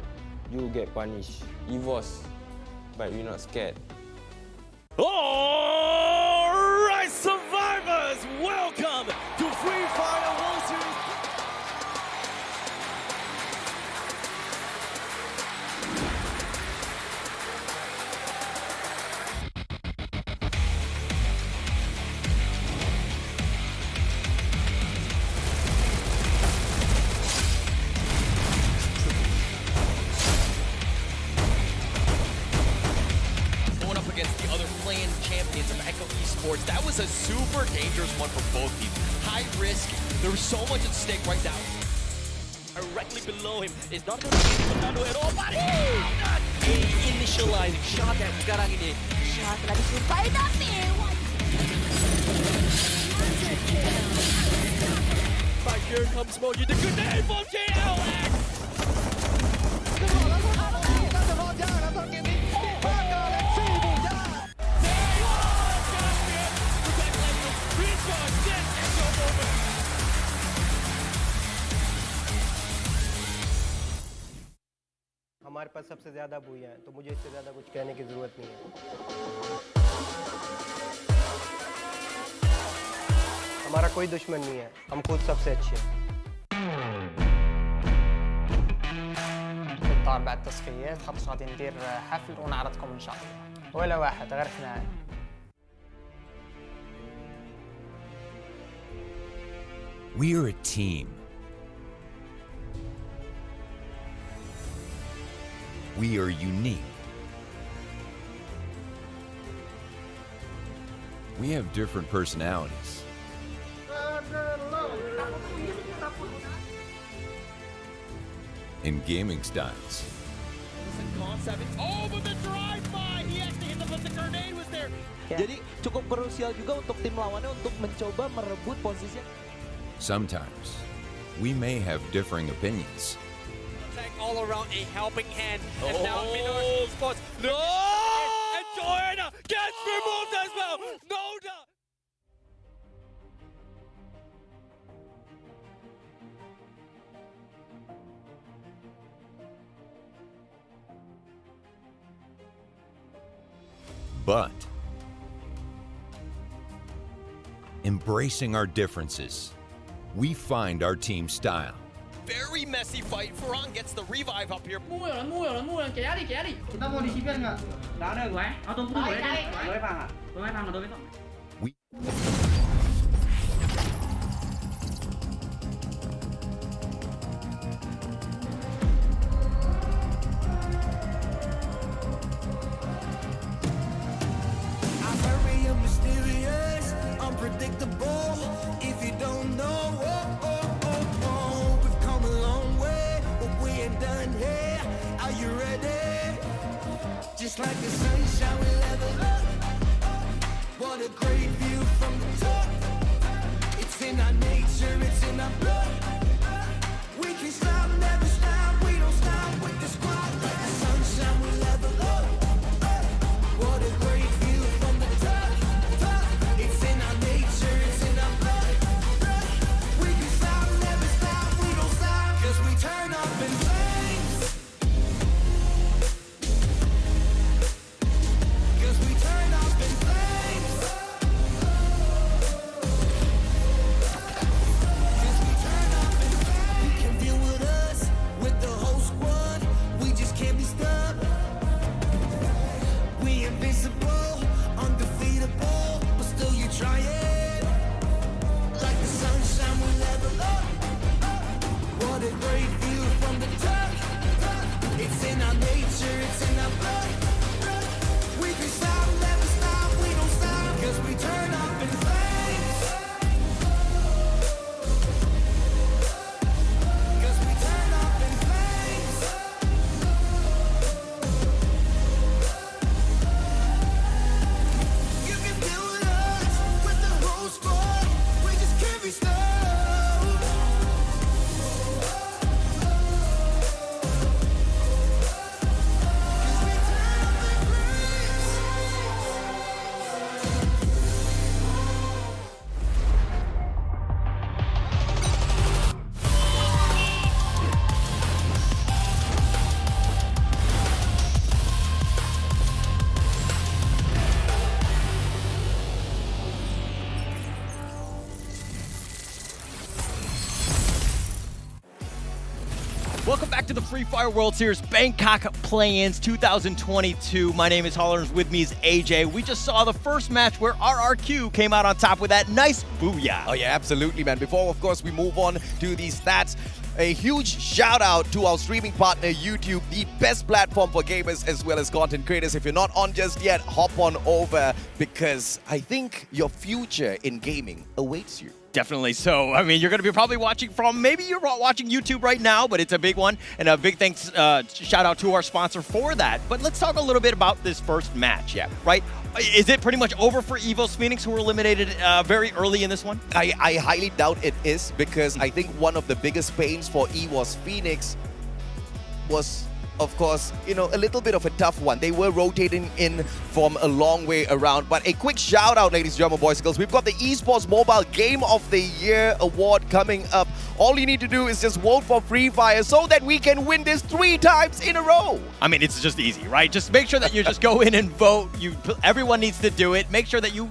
You get punished. EVOS, but we're not scared. Alright, survivors, welcome to Free Fire World Series. Champions of Echo Esports. That was a super dangerous one for both teams. High risk. There was so much at stake right now. Directly below him is not going to be Fernando at all. But initializing shot at sekarang ini. Shot lagi supaya dapet. But here comes Moji, the grenade from JLX. हमारे पास सबसे ज़्यादा बुइयां हैं, तो मुझे इससे ज़्यादा कुछ कहने की ज़रूरत नहीं है। हमारा कोई दुश्मन नहीं है, हम खुद सबसे अच्छे हैं। بالطبع بعد التصفيات خاطر غادي ندير حفل ونعرضكم ان شاء الله. ولا واحد غير اثنين. We are a team. We are unique. We have different personalities. And gaming styles. Oh, but the drive-by! He actually hit them, but the grenade was there. Jadi cukup krusial juga untuk tim lawannya untuk mencoba merebut posisi. Sometimes, we may have differing opinions. All around a helping hand. And now Minor spots. No! And Garena gets removed as well. No doubt. But embracing our differences, we find our team style. Very messy fight. Ferran gets the revive up here. Mua rồi, kéo đi. Kita mau di CPS nggak? Nggak ada gue. Atau tunggu gue deh. Gue paham. Gue besok. I'm very mysterious, unpredictable. If you don't know, we've come a long way, but we ain't done here. Are you ready? Just like the sunshine, we level up. What a great view from the top. It's in our nature, it's in our blood. We can stop, never stop, we don't stop with the squad. Like the sunshine, we level up. What a great view from the top. It's in our nature, it's in our blood. We can stop, never stop, we don't stop. Cause we turn up in flames. Cause we turn up in flames. Cause we turn up in flames. You can deal with us, with the whole squad. We just can't be stopped. We invincible, undefeatable, but still you try it. Like the sunshine, we level up. What a great view from the top. It's in our nature, it's in our blood. We can stop, never stop, we don't stop. Cause we turn up in flames. Cause we turn up in flames. You can deal with us, with the whole squad. We just can't be stopped. Welcome back to the Free Fire World Series Bangkok Play-Ins 2022. My name is Holler, and with me is AJ. We just saw the first match where RRQ came out on top with that nice booyah. Oh yeah, absolutely, man. Before, of course, we move on to these stats, a huge shout out to our streaming partner, YouTube, the best platform for gamers as well as content creators. If you're not on just yet, hop on over, because I think your future in gaming awaits you. Definitely so. I mean, you're going to be probably watching from, maybe you're watching YouTube right now, but it's a big one. And a big thanks, shout out to our sponsor for that. But let's talk a little bit about this first match. Yeah. Right? Is it pretty much over for EVOS Phoenix, who were eliminated very early in this one? I highly doubt it is, because I think one of the biggest pains for EVOS Phoenix was, of course, you know, a little bit of a tough one. They were rotating in from a long way around. But a quick shout out, ladies and gentlemen, boys and girls. We've got the Esports Mobile Game of the Year award coming up. All you need to do is just vote for Free Fire so that we can win this 3 times in a row. I mean, it's just easy, right? Just make sure that you just go in and vote. Everyone needs to do it. Make sure that you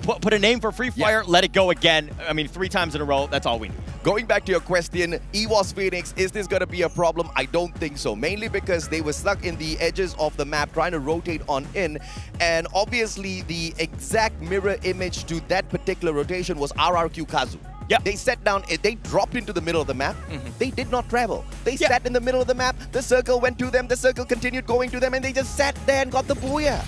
put a name for Free Fire, let it go again. I mean, 3 times in a row, that's all we need. Going back to your question, EVOS Phoenix, is this going to be a problem? I don't think so. Mainly because they were stuck in the edges of the map trying to rotate on in. And obviously, the exact mirror image to that particular rotation was RRQ Kazu. Yeah. They sat down, they dropped into the middle of the map. They did not travel. They sat in the middle of the map, the circle went to them, the circle continued going to them, and they just sat there and got the booyah.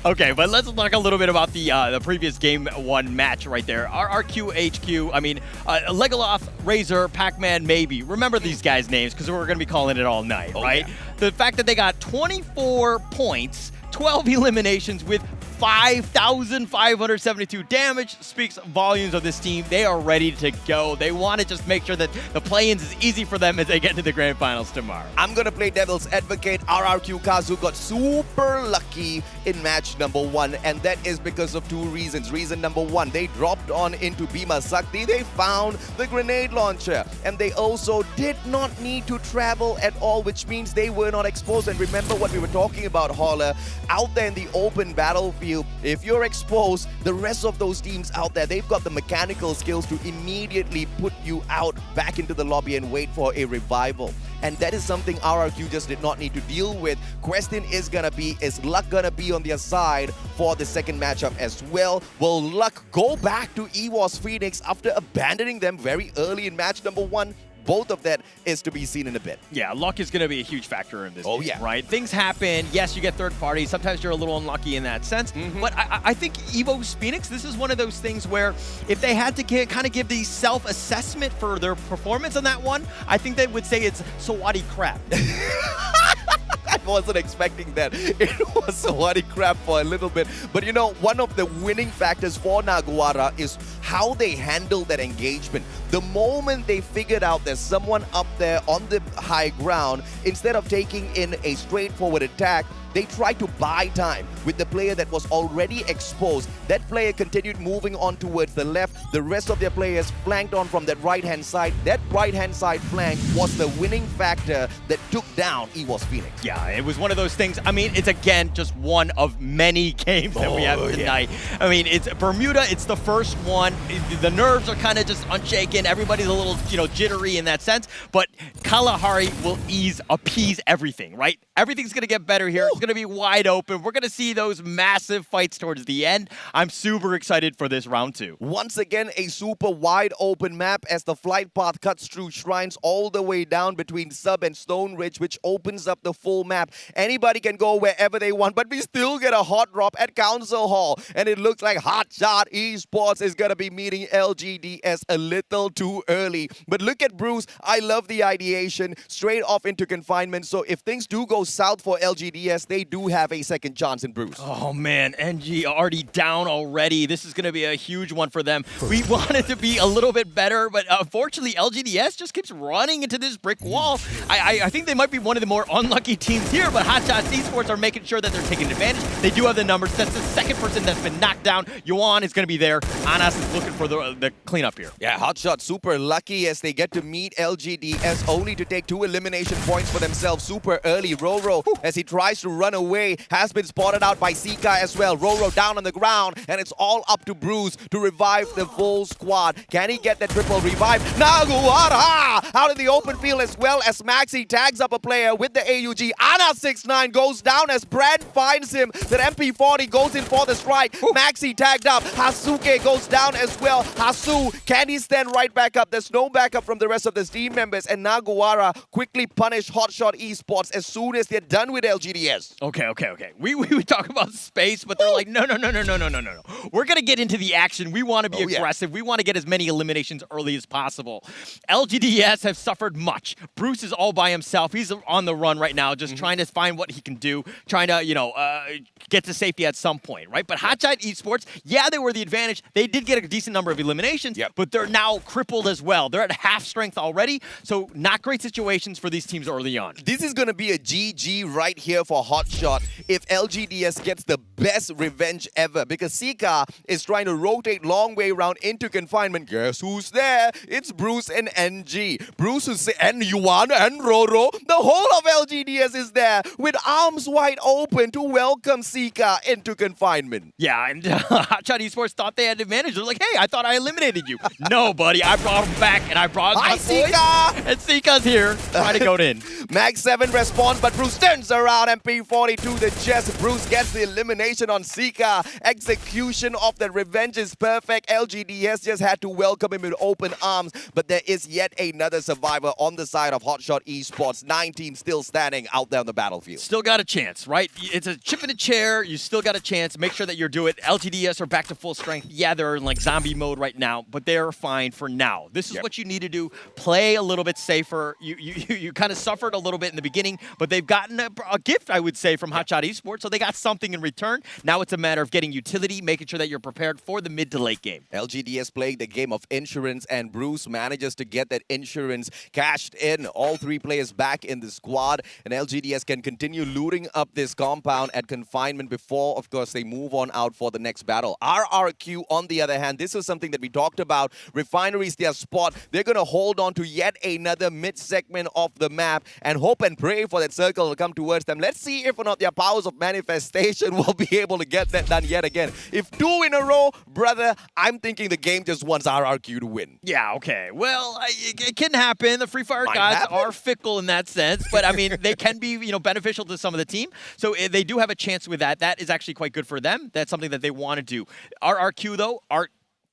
Okay, but let's talk a little bit about the previous Game 1 match right there. RRQ HQ, I mean, Legoloth, Razor, Pac-Man, maybe. Remember these guys' names, because we're going to be calling it all night, right? Yeah. The fact that they got 24 points, 12 eliminations with 5,572 damage speaks volumes of this team. They are ready to go. They want to just make sure that the play-ins is easy for them as they get to the grand finals tomorrow. I'm going to play devil's advocate. RRQ Kazu got super lucky in match number 1, and that is because of 2 reasons. Reason number 1, they dropped on into Bhima Sakti. They found the grenade launcher, and they also did not need to travel at all, which means they were not exposed. And remember what we were talking about, Holler, out there in the open battlefield, if you're exposed, the rest of those teams out there, they've got the mechanical skills to immediately put you out back into the lobby and wait for a revival. And that is something RRQ just did not need to deal with. Question is gonna be, is luck gonna be on their side for the second matchup as well? Will luck go back to EVOS Phoenix after abandoning them very early in match number 1? Both of that is to be seen in a bit. Yeah, luck is going to be a huge factor in this game, yeah. Right? Things happen. Yes, you get third parties. Sometimes you're a little unlucky in that sense. But I think EVOS Phoenix, this is one of those things where if they had to kind of give the self-assessment for their performance on that one, I think they would say it's Sawadi crap. wasn't expecting that. It was a wordy crap for a little bit. But you know, one of the winning factors for Naguara is how they handled that engagement. The moment they figured out there's someone up there on the high ground, instead of taking in a straightforward attack, they tried to buy time with the player that was already exposed. That player continued moving on towards the left. The rest of their players flanked on from that right-hand side. That right-hand side flank was the winning factor that took down EVOS Phoenix. Yeah, it was one of those things. I mean, it's again just one of many games that we have tonight. I mean, it's Bermuda, it's the first one. The nerves are kind of just unshaken. Everybody's a little, jittery in that sense. But Kalahari will appease everything, right? Everything's going to get better here. It's going to be wide open. We're going to see those massive fights towards the end. I'm super excited for this round 2. Once again, a super wide open map as the flight path cuts through shrines all the way down between Sub and Stone Ridge, which opens up the full map. Anybody can go wherever they want, but we still get a hot drop at Council Hall. And it looks like Hotshot Esports is going to be meeting LGDS a little too early. But look at Bruce. I love the ideation. Straight off into confinement. So if things do go south for LGDS, they do have a second chance in Bruce. Oh man, NG already down already. This is going to be a huge one for them. We want it to be a little bit better, but unfortunately LGDS just keeps running into this brick wall. I think they might be one of the more unlucky teams here, but Hotshot Esports are making sure that they're taking advantage. They do have the numbers. That's the second person that's been knocked down. Yuan is going to be there. Anas is looking for the cleanup here. Yeah, Hotshot super lucky as they get to meet LGDS only to take 2 elimination points for themselves super early. Roro, as he tries to run away, has been spotted out by Sika as well. Roro down on the ground, and it's all up to Bruce to revive the full squad. Can he get that triple revive? Naguara out in the open field as well as Maxi tags up a player with the AUG. Ana 6'9" goes down as Brand finds him. That MP40 goes in for the strike. Maxi tagged up. Hasuke goes down as well. Hasu, can he stand right back up? There's no backup from the rest of the team members, and Naguara quickly punish Hotshot Esports as soon as they're done with LGDS. Okay. We talk about space, but they're like, no. We're going to get into the action. We want to be aggressive. Yeah. We want to get as many eliminations early as possible. LGDS have suffered much. Bruce is all by himself. He's on the run right now, just trying to find what he can do, trying to, get to safety at some point, right? But Hotshot Esports, yeah, they were the advantage. They did get a decent number of eliminations, but they're now crippled as well. They're at half strength already, so not great situations for these teams early on. This is going to be a GG right here for Hotshot if LGDS gets the best revenge ever, because Sika is trying to rotate long way around into confinement. Guess who's there? It's Bruce and NG. Bruce and Yuan and Roro. The whole of LGDS is there with arms wide open to welcome Sika into confinement. Yeah, and Hotshot Esports thought they had the advantage. They're like, hey, I thought I eliminated you. No, buddy, I brought him back, and I brought my Sika! And Sika's here, trying to go in. Max 7 responds, but Bruce turns around. MP40 to the chest. Bruce gets the elimination on Sika. Execution of the revenge is perfect. LGDS just had to welcome him with open arms, but there is yet another survivor on the side of Hotshot Esports. 9 teams still standing out there on the battlefield. Still got a chance, right? It's a chip in a chair. You still got a chance. Make sure that you do it. LGDS are back to full strength. Yeah, they're in like zombie mode right now, but they're fine for now. This is what you need to do. Play a little bit safer. You kind of suffered a little bit in the beginning, but they've gotten a gift, I would say, from Hotshot Esports, so they got something in return. Now it's a matter of getting utility, making sure that you're prepared for the mid to late game. LGDS playing the game of insurance, and Bruce manages to get that insurance cashed in. All 3 players back in the squad, and LGDS can continue looting up this compound at confinement before, of course, they move on out for the next battle. RRQ, on the other hand, this is something that we talked about. Refinery's their spot. They're going to hold on to yet another mid-segment of the map and hope and pray for that circle to come towards them. Let's see if or not their powers of manifestation will be able to get that done yet again. If 2 in a row, brother, I'm thinking the game just wants RRQ to win. Yeah, okay. Well, it can happen. The Free Fire gods are fickle in that sense, but I mean, they can be, beneficial to some of the team. So they do have a chance with that. That is actually quite good for them. That's something that they want to do. RRQ, though, are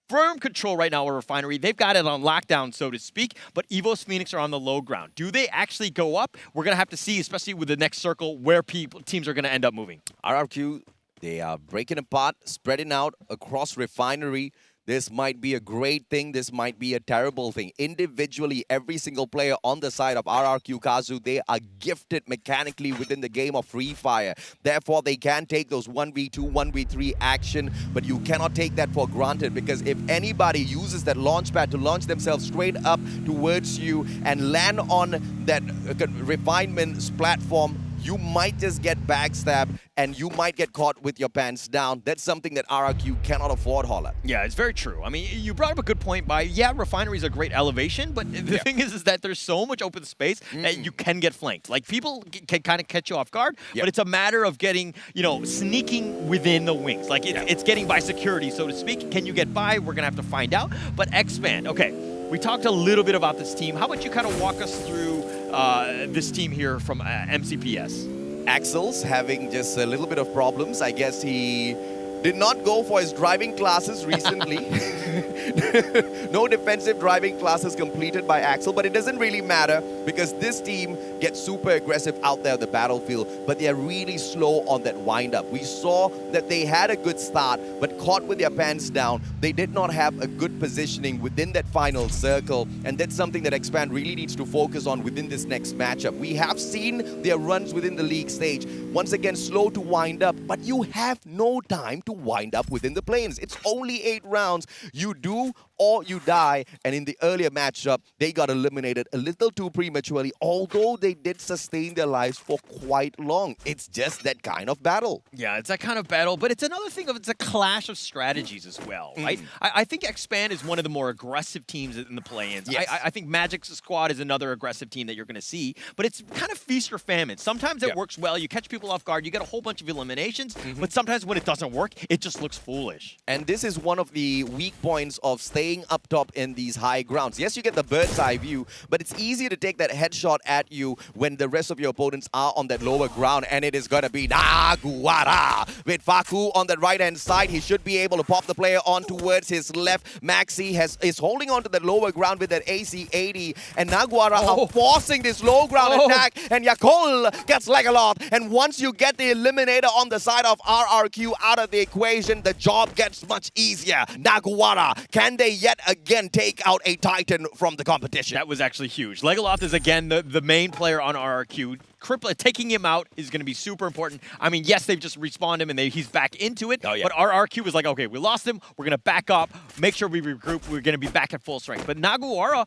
firm control right now of Refinery. They've got it on lockdown, so to speak, but EVOS Phoenix are on the low ground. Do they actually go up? We're going to have to see, especially with the next circle, where teams are going to end up moving. RRQ, they are breaking apart, spreading out across Refinery. This might be a great thing. This might be a terrible thing. Individually, every single player on the side of RRQ Kazu, they are gifted mechanically within the game of Free Fire. Therefore, they can take those 1v2, 1v3 action, but you cannot take that for granted, because if anybody uses that launch pad to launch themselves straight up towards you and land on that refinement's platform, you might just get backstabbed and you might get caught with your pants down. That's something that RRQ cannot afford, Holla. Yeah, it's very true. I mean, you brought up a good point by, yeah, Refinery is a great elevation, but the thing is that there's so much open space that you can get flanked. Like, people can kind of catch you off guard, but it's a matter of getting, you know, sneaking within the wings. Like, it's getting by security, so to speak. Can you get by? We're going to have to find out. But Expand, okay, we talked a little bit about this team. How about you kind of walk us through this team here from MCPS? Axel's having just a little bit of problems. I guess he did not go for his driving classes recently. No defensive driving classes completed by Axel, but it doesn't really matter because this team gets super aggressive out there on the battlefield, but they're really slow on that wind-up. We saw that they had a good start, but caught with their pants down. They did not have a good positioning within that final circle, and that's something that Expand really needs to focus on within this next matchup. We have seen their runs within the league stage. Once again, slow to wind up, but you have no time to wind up within the planes. It's only 8 rounds. You do or you die, and in the earlier matchup, they got eliminated a little too prematurely, although they did sustain their lives for quite long. It's just that kind of battle. Yeah, it's that kind of battle, but it's another thing of it's a clash of strategies as well, right? I think Expand is one of the more aggressive teams in the play-ins. Yes. I think Magic's squad is another aggressive team that you're going to see, but it's kind of feast or famine. Sometimes it works well, you catch people off guard, you get a whole bunch of eliminations, but sometimes when it doesn't work, it just looks foolish. And this is one of the weak points of staying up top in these high grounds. Yes, you get the bird's eye view, but it's easier to take that headshot at you when the rest of your opponents are on that lower ground, and it is going to be Naguara with Faku on the right-hand side. He should be able to pop the player on towards his left. Maxi is holding on to that lower ground with that AC-80, and Naguara are forcing this low ground attack, and Yakol gets like a lot. And once you get the eliminator on the side of RRQ out of the equation, the job gets much easier. Naguara, can they yet again take out a Titan from the competition? That was actually huge. Legolas is again the main player on RRQ. Taking him out is going to be super important. I mean, yes, they've just respawned him and he's back into it, but RRQ was like, okay, we lost him, we're going to back up, make sure we regroup, we're going to be back at full strength. But Naguara,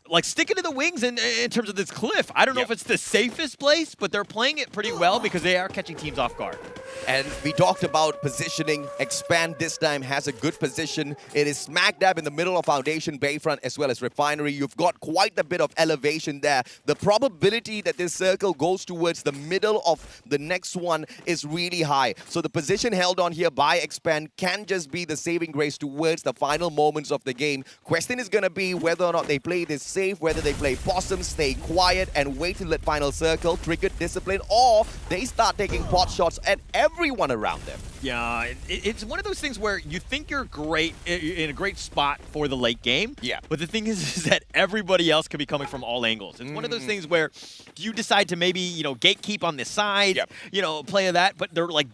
like, sticking to the wings in terms of this cliff. I don't know if it's the safest place, but they're playing it pretty well because they are catching teams off guard. And we talked about positioning. Expand this time has a good position. It is smack dab in the middle of Foundation, Bayfront, as well as Refinery. You've got quite a bit of elevation there. The probability that this circle goes towards the middle of the next one is really high. So the position held on here by Expand can just be the saving grace towards the final moments of the game. Question is going to be whether or not they play this safe, whether they play possum, stay quiet, and wait till that final circle, trigger discipline, or they start taking pot shots at everyone around them. Yeah, it's one of those things where you think you're great in a great spot for the late game. Yeah. But the thing is that everybody else could be coming from all angles. It's one of those things where you decide to maybe, you know, gatekeep on this side, you know, play that, but they're like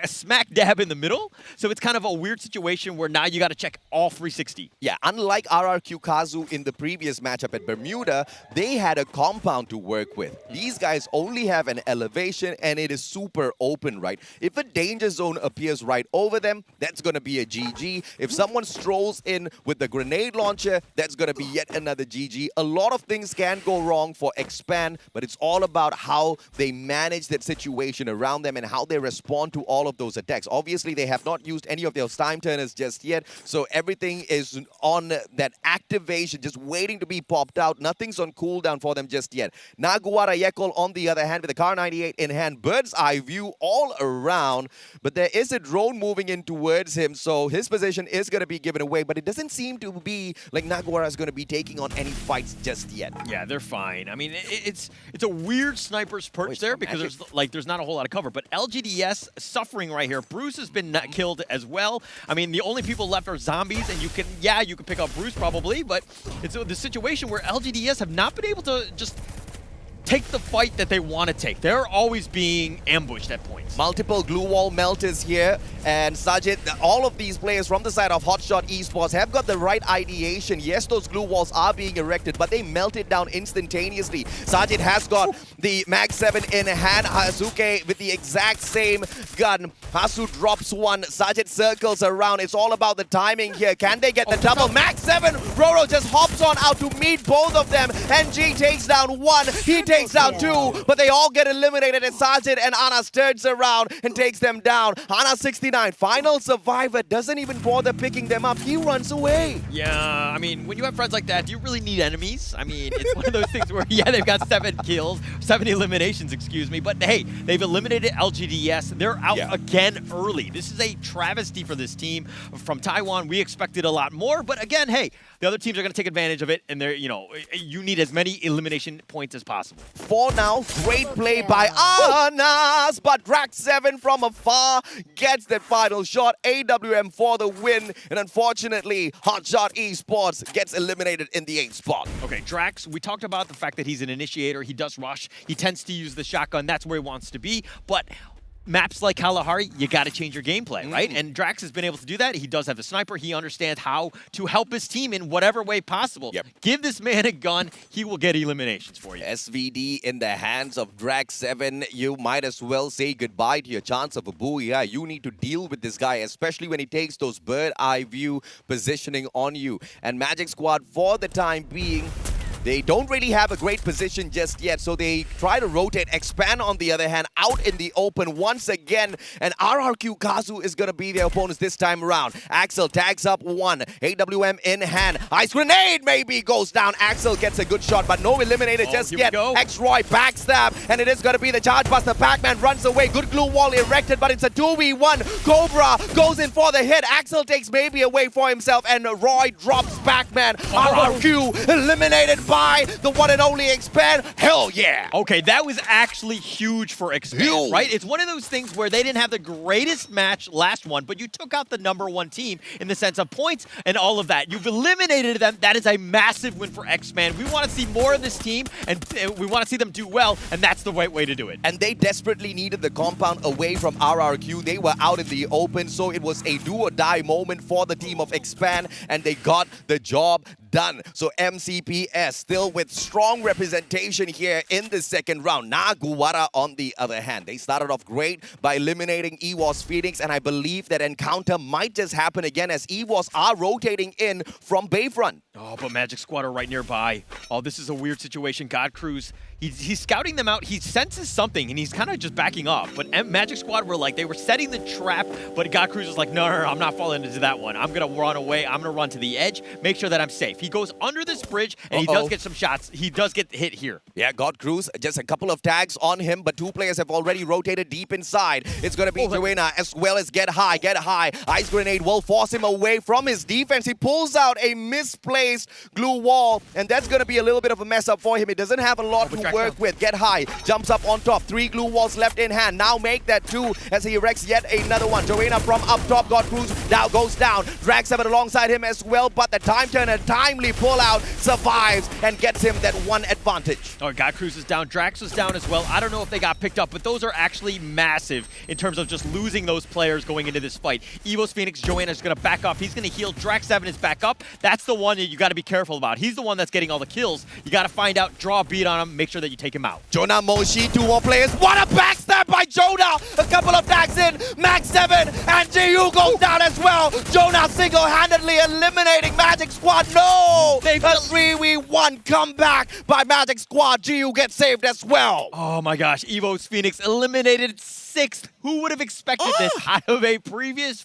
smack dab in the middle. So it's kind of a weird situation where now you got to check all 360. Yeah, unlike RRQ Kazu in the previous matchup at Bermuda, they had a compound to work with. These guys only have an elevation and it is super open, right? If a danger zone appears right over them, that's going to be a GG. If someone strolls in with the grenade launcher, that's going to be yet another GG. A lot of things can go wrong for Expand, but it's all about how they manage that situation around them and how they respond to all of those attacks. Obviously, they have not used any of those time turners just yet, so everything is on that activation, just waiting to be popped out. Nothing's on cooldown for them just yet. Naguara Yekol, on the other hand, with the Car 98 in hand, bird's eye view all around, but there is a drone moving in towards him, so his position is going to be given away, but it doesn't seem to be like Naguara is going to be taking on any fights just yet. Yeah, they're fine. I mean, it's a weird sniper's perch there because there's not a whole lot of cover, but LGDS suffering right here. Bruce has been killed as well. I mean, the only people left are zombies, and you can pick up Bruce probably, but it's the situation where LGDS have not been able to just take the fight that they want to take. They're always being ambushed at points. Multiple glue wall melters here, and Sajid, all of these players from the side of Hotshot Esports have got the right ideation. Yes, those glue walls are being erected, but they melt it down instantaneously. Sajid has got the Mag 7 in hand. Hazuke with the exact same gun. Hasu drops one. Sajid circles around. It's all about the timing here. Can they get the double? Mag 7! Roro just hops on out to meet both of them. NG takes down one. He takes down two, but they all get eliminated, and Sajid and Anas turns around and takes them down. Anas 69, final survivor, doesn't even bother picking them up. He runs away. Yeah, I mean, when you have friends like that, do you really need enemies? I mean, it's one of those things where, yeah, they've got 7 kills, 7 eliminations, excuse me, but hey, they've eliminated LGDS. They're out again early. This is a travesty for this team from Taiwan. We expected a lot more, but again, hey, the other teams are going to take advantage of it, and they're, you know, you need as many elimination points as possible. For now, great play by Anas, but Drax 7 from afar gets that final shot. AWM for the win, and unfortunately, Hotshot Esports gets eliminated in the 8th spot. Okay, Drax, we talked about the fact that he's an initiator. He does rush. He tends to use the shotgun. That's where he wants to be, but maps like Kalahari, you got to change your gameplay, right? And Drax has been able to do that. He does have the sniper. He understands how to help his team in whatever way possible. Give this man a gun, he will get eliminations for you. SVD in the hands of Drax 7. You might as well say goodbye to your chance of a booyah. You need to deal with this guy, especially when he takes those bird eye view positioning on you. And Magic Squad, for the time being, they don't really have a great position just yet, so they try to rotate. Expand, on the other hand, out in the open once again, and RRQ Kazu is going to be their opponents this time around. Axel tags up one. AWM in hand. Ice grenade maybe goes down. Axel gets a good shot, but no eliminated just yet. X-Roy backstab, and it is going to be the Charge Buster. Pac-Man runs away. Good glue wall erected, but it's a 2v1. Cobra goes in for the hit. Axel takes maybe away for himself, and Roy drops Pac-Man. RRQ eliminated by the one and only Expand. Hell yeah. Okay, that was actually huge for Expand, right? It's one of those things where they didn't have the greatest match last one, but you took out the #1 team in the sense of points and all of that. You've eliminated them. That is a massive win for Expand. We want to see more of this team, and we want to see them do well, and that's the right way to do it. And they desperately needed the compound away from RRQ. They were out in the open, so it was a do-or-die moment for the team of Expand, and they got the job done. So MCPS still with strong representation here in the second round. Naguwara, on the other hand, they started off great by eliminating EWOS Phoenix, and I believe that encounter might just happen again as EWOS are rotating in from Bayfront. Oh, but Magic Squad are right nearby. Oh, this is a weird situation. God Cruz, he's scouting them out. He senses something, and he's kind of just backing off. But Magic Squad were like, they were setting the trap, but God Cruz was like, no, I'm not falling into that one. I'm going to run away. I'm going to run to the edge, make sure that I'm safe. He goes under this bridge, and he does get some shots. He does get hit here. Yeah, God Cruz, just a couple of tags on him, but 2 players have already rotated deep inside. It's going to be Garena as well as Get High. Get High. Ice Grenade will force him away from his defense. He pulls out a misplaced glue wall, and that's going to be a little bit of a mess up for him. He doesn't have a lot to work with. Get High jumps up on top. 3 glue walls left in hand. Now make that 2 as he erects yet another one. Garena from up top. God Cruz now goes down. Drag 7 alongside him as well, but the time turner, timely pull out, survives and gets him that 1 advantage. Oh, God Cruz is down. Drax was down as well. I don't know if they got picked up, but those are actually massive in terms of just losing those players going into this fight. EWOS Phoenix, Joanna's going to back off. He's going to heal. Drax 7 is back up. That's the one that you got to be careful about. He's the one that's getting all the kills. You got to find out, draw a beat on him, make sure that you take him out. Jonah Moshi, 2 more players. What a backstab by Jonah! A couple of tags in. Max 7 and GU goes down as well. Jonah single-handedly eliminating Magic Squad. No! A 3v1 comeback by Magic Squad. GU gets saved as well. Oh my gosh, EWOS Phoenix eliminated 6th. Who would have expected this out of a previous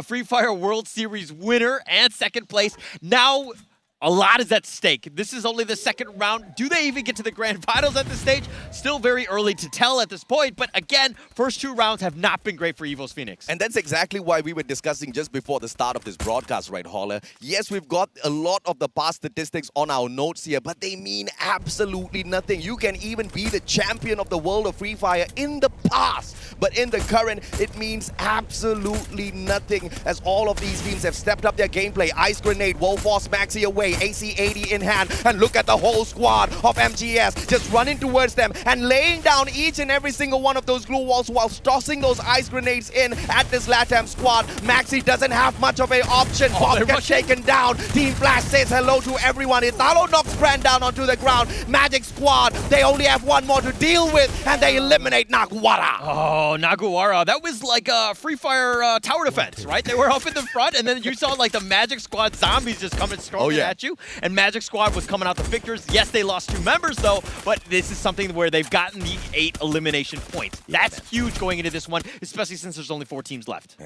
Free Fire World Series winner and 2nd place? Now, a lot is at stake. This is only the 2nd round. Do they even get to the grand finals at this stage? Still very early to tell at this point, but again, first 2 rounds have not been great for EWOS Phoenix. And that's exactly why we were discussing just before the start of this broadcast, right, Holler? Yes, we've got a lot of the past statistics on our notes here, but they mean absolutely nothing. You can even be the champion of the world of Free Fire in the past, but in the current, it means absolutely nothing as all of these teams have stepped up their gameplay. Ice Grenade, Wolf Force Maxi away. way. AC-80 in hand, and look at the whole squad of MGS just running towards them and laying down each and every single one of those glue walls while tossing those ice grenades in at this LATAM squad. Maxi doesn't have much of an option. Bob gets taken down. Team Flash says hello to everyone. Italo knocks Brand down onto the ground. Magic Squad, they only have one more to deal with, and they eliminate Naguara. Oh, Naguara. That was like a Free Fire tower defense, right? They were up in the front, and then you saw like the Magic Squad zombies just coming storming at you, and Magic Squad was coming out the victors. Yes, they lost 2 members, though, but this is something where they've gotten the 8 elimination points. That's huge going into this one, especially since there's only 4 teams left.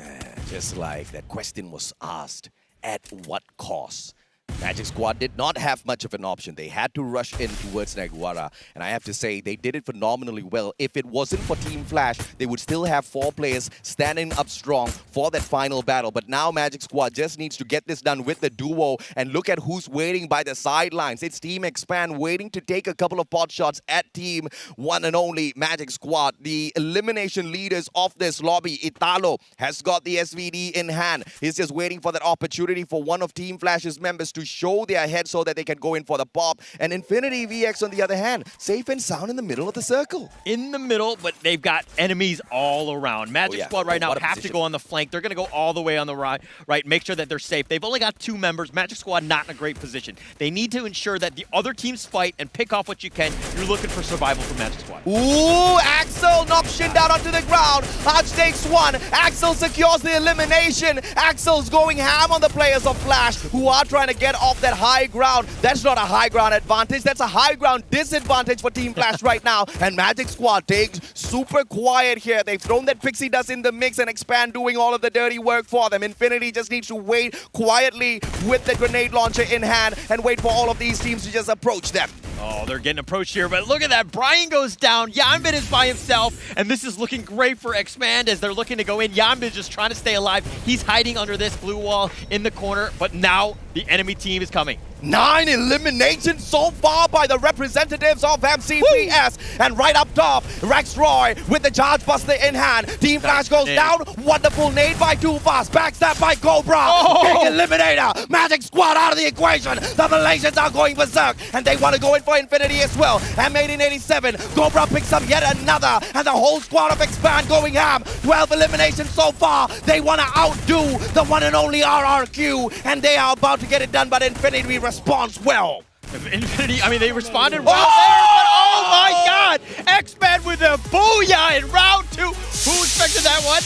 Just like that question was asked, at what cost? Magic Squad did not have much of an option. They had to rush in towards Naguara, and I have to say they did it phenomenally well. If it wasn't for Team Flash, they would still have 4 players standing up strong for that final battle. But now Magic Squad just needs to get this done with the duo, and look at who's waiting by the sidelines. It's Team Expand waiting to take a couple of pot shots at Team One and Only Magic Squad. The elimination leaders of this lobby, Italo, has got the SVD in hand. He's just waiting for that opportunity for one of Team Flash's members to show their head so that they can go in for the pop. And Infinity VX, on the other hand, safe and sound in the middle of the circle. In the middle, but they've got enemies all around. Magic Squad right now have to go on the flank. They're going to go all the way on the right, make sure that they're safe. They've only got 2 members. Magic Squad not in a great position. They need to ensure that the other teams fight and pick off what you can. You're looking for survival for Magic Squad. Ooh, Axel knocks Shin down onto the ground. Arch takes 1. Axel secures the elimination. Axel's going ham on the players of Flash, who are trying to get off that high ground. That's not a high ground advantage. That's a high ground disadvantage for Team Flash right now. And Magic Squad takes super quiet here. They've thrown that pixie dust in the mix and Expand doing all of the dirty work for them. Infinity just needs to wait quietly with the grenade launcher in hand and wait for all of these teams to just approach them. Oh, they're getting approached here, but look at that. Brian goes down. Yanbit is by himself, and this is looking great for Expand as they're looking to go in. Yanbit is just trying to stay alive. He's hiding under this blue wall in the corner, but now the enemy team is coming. 9 eliminations so far by the representatives of MCPS. And right up top, Rex Roy with the charge buster in hand. Team Flash goes down. Wonderful nade by Too Fast. Backstab by Cobra. Big eliminator. Magic Squad out of the equation. The Malaysians are going berserk, and they want to go in for Infinity as well. M1887. Cobra picks up yet another, and the whole squad of Expand going ham. 12 eliminations so far. They want to outdo the one and only RRQ, and they are about to get it done, but Infinity responds well. Infinity, I mean, they responded well there, but oh my God! X-Men with a booyah in round 2. Who expected that one?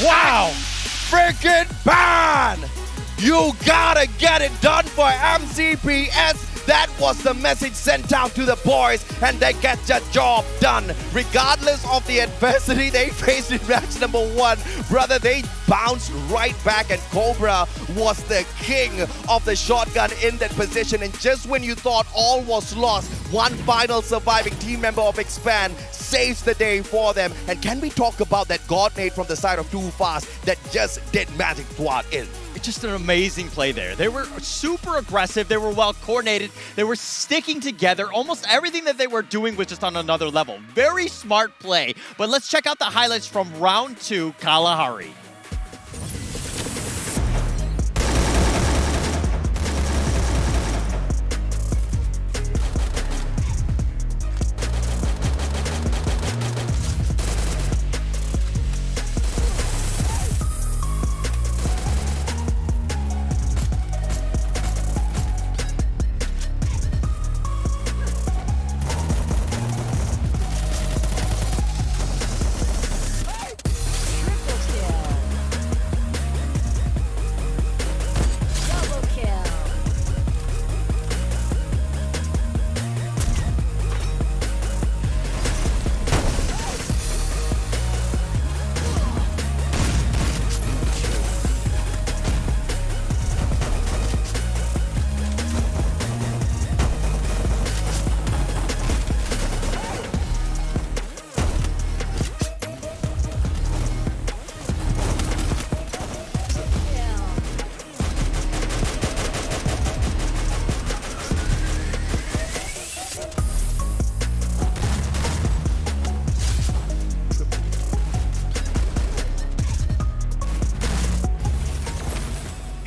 Wow! Freaking ban! You gotta get it done for MCPS. That was the message sent out to the boys, and they get the job done. Regardless of the adversity they faced in match number 1, brother, they bounced right back, and Cobra was the king of the shotgun in that position. And just when you thought all was lost, one final surviving team member of Expand saves the day for them. And can we talk about that God nade from the side of Too Fast that just did Magic Squad in? It's just an amazing play there. They were super aggressive. They were well coordinated. They were sticking together. Almost everything that they were doing was just on another level. Very smart play. But let's check out the highlights from round 2, Kalahari.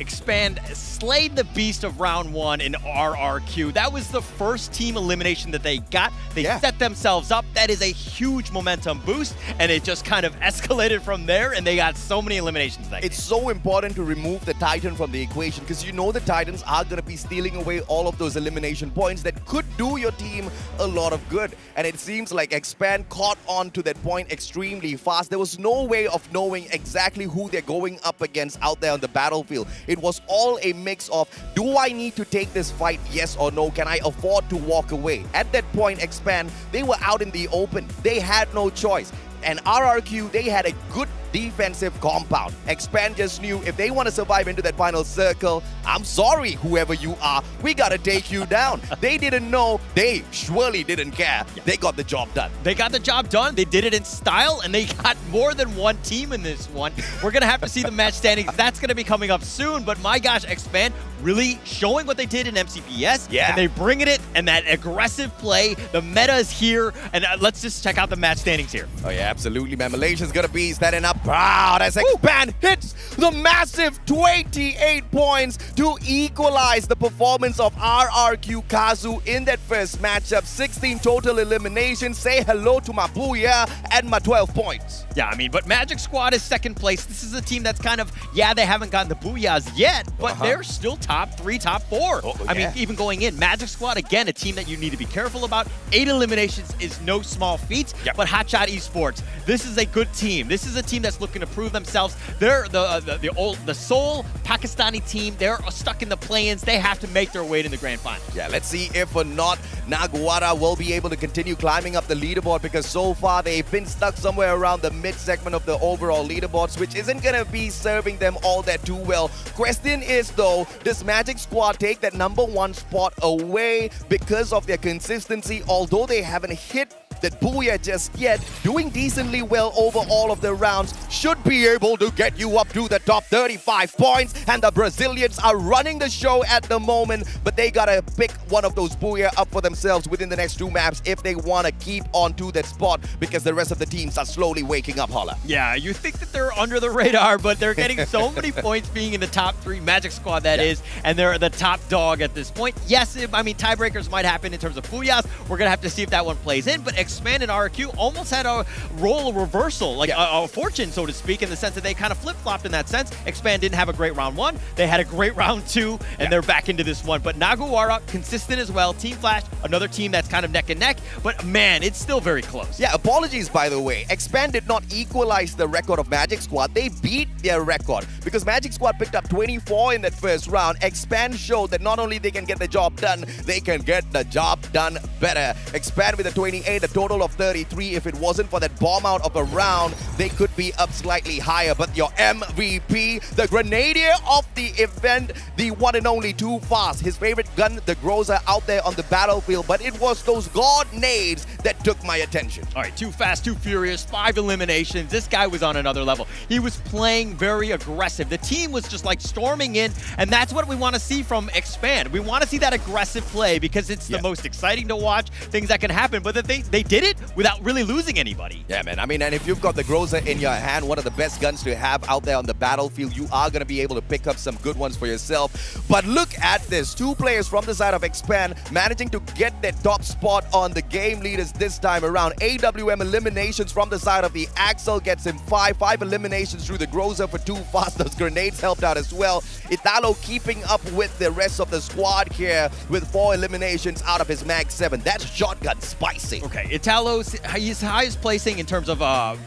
Expand slayed the beast of round 1 in RRQ. That was the first team elimination that they got. They set themselves up. That is a huge momentum boost, and it just kind of escalated from there, and they got so many eliminations that It's so important to remove the Titan from the equation because you know the Titans are going to be stealing away all of those elimination points that could do your team a lot of good. And it seems like Expand caught on to that point extremely fast. There was no way of knowing exactly who they're going up against out there on the battlefield. It was all a mix of, do I need to take this fight, yes or no? Can I afford to walk away? At that point, Expand, they were out in the open. They had no choice. And RRQ, they had a good defensive compound. Expand just knew if they want to survive into that final circle, I'm sorry, whoever you are, we gotta take you down. They didn't know, they surely didn't care. They got the job done. They got the job done, they did it in style, and they got more than one team in this one. We're gonna have to see the match standings. That's gonna be coming up soon, but my gosh, Expand really showing what they did in MCPS. And they bringing it, and that aggressive play, the meta is here, and let's just check out the match standings here. Oh yeah, absolutely, man. Malaysia's gonna be standing up proud as Expand hits the massive 28 points to equalize the performance of RRQ Kazu in that first matchup. 16 total eliminations. Say hello to my Booyah and my 12 points. Yeah, I mean, but Magic Squad is second place. This is a team that's kind of, they haven't gotten the Booyahs yet, but they're still top 3, top 4. I mean, even going in. Magic Squad, again, a team that you need to be careful about. 8 eliminations is no small feat, but Hotshot Esports, this is a good team. This is a team that's looking to prove themselves. They're the sole Pakistani team. They're stuck in the play-ins. They have to make their way to the grand final. Yeah, let's see if or not Naguara will be able to continue climbing up the leaderboard, because so far they've been stuck somewhere around the mid-segment of the overall leaderboards, which isn't going to be serving them all that too well. Question is, though, does Magic Squad take that #1 spot away because of their consistency, although they haven't hit that Booyah just yet? Doing decently well over all of the rounds, should be able to get you up to the top 35 points, and the Brazilians are running the show at the moment, but they gotta pick one of those Booyah up for themselves within the next 2 maps if they want to keep on to that spot, because the rest of the teams are slowly waking up, Holla. Yeah, you think that they're under the radar, but they're getting so many points being in the top 3, Magic Squad that is, and they're the top dog at this point. Yes, I mean, tiebreakers might happen in terms of Booyahs. We're gonna have to see if that one plays in, but Expand and RRQ almost had a role reversal, like a fortune, so to speak, in the sense that they kind of flip-flopped in that sense. Expand didn't have a great round 1. They had a great round 2, and they're back into this one. But Naguara, consistent as well. Team Flash, another team that's kind of neck and neck, but man, it's still very close. Yeah, apologies, by the way. Expand did not equalize the record of Magic Squad. They beat their record because Magic Squad picked up 24 in that first round. Expand showed that not only they can get the job done, they can get the job done better. Expand with a 28, a total of 33. If it wasn't for that bomb out of a round, they could be up slightly higher. But your MVP, the Grenadier of the event, the one and only Too Fast, his favorite gun, the Groza, out there on the battlefield, but it was those God nades that took my attention. All right, Too Fast, Too Furious, 5 eliminations. This guy was on another level. He was playing very aggressive. The team was just like storming in, and that's what we want to see from Expand. We want to see that aggressive play because it's the most exciting to watch, things that can happen, but that they did it without really losing anybody. Yeah, man. I mean, and if you've got the Groza in your hand, one of the best guns to have out there on the battlefield, you are going to be able to pick up some good ones for yourself. But look at this. 2 players from the side of Expand managing to get their top spot on the game leaders this time around. AWM eliminations from the side of the Axel gets him 5 eliminations through the Groza for Too Fast. Those grenades helped out as well. Italo keeping up with the rest of the squad here with 4 eliminations out of his Mag 7. That's shotgun spicy. Okay, Italo's his highest placing in terms of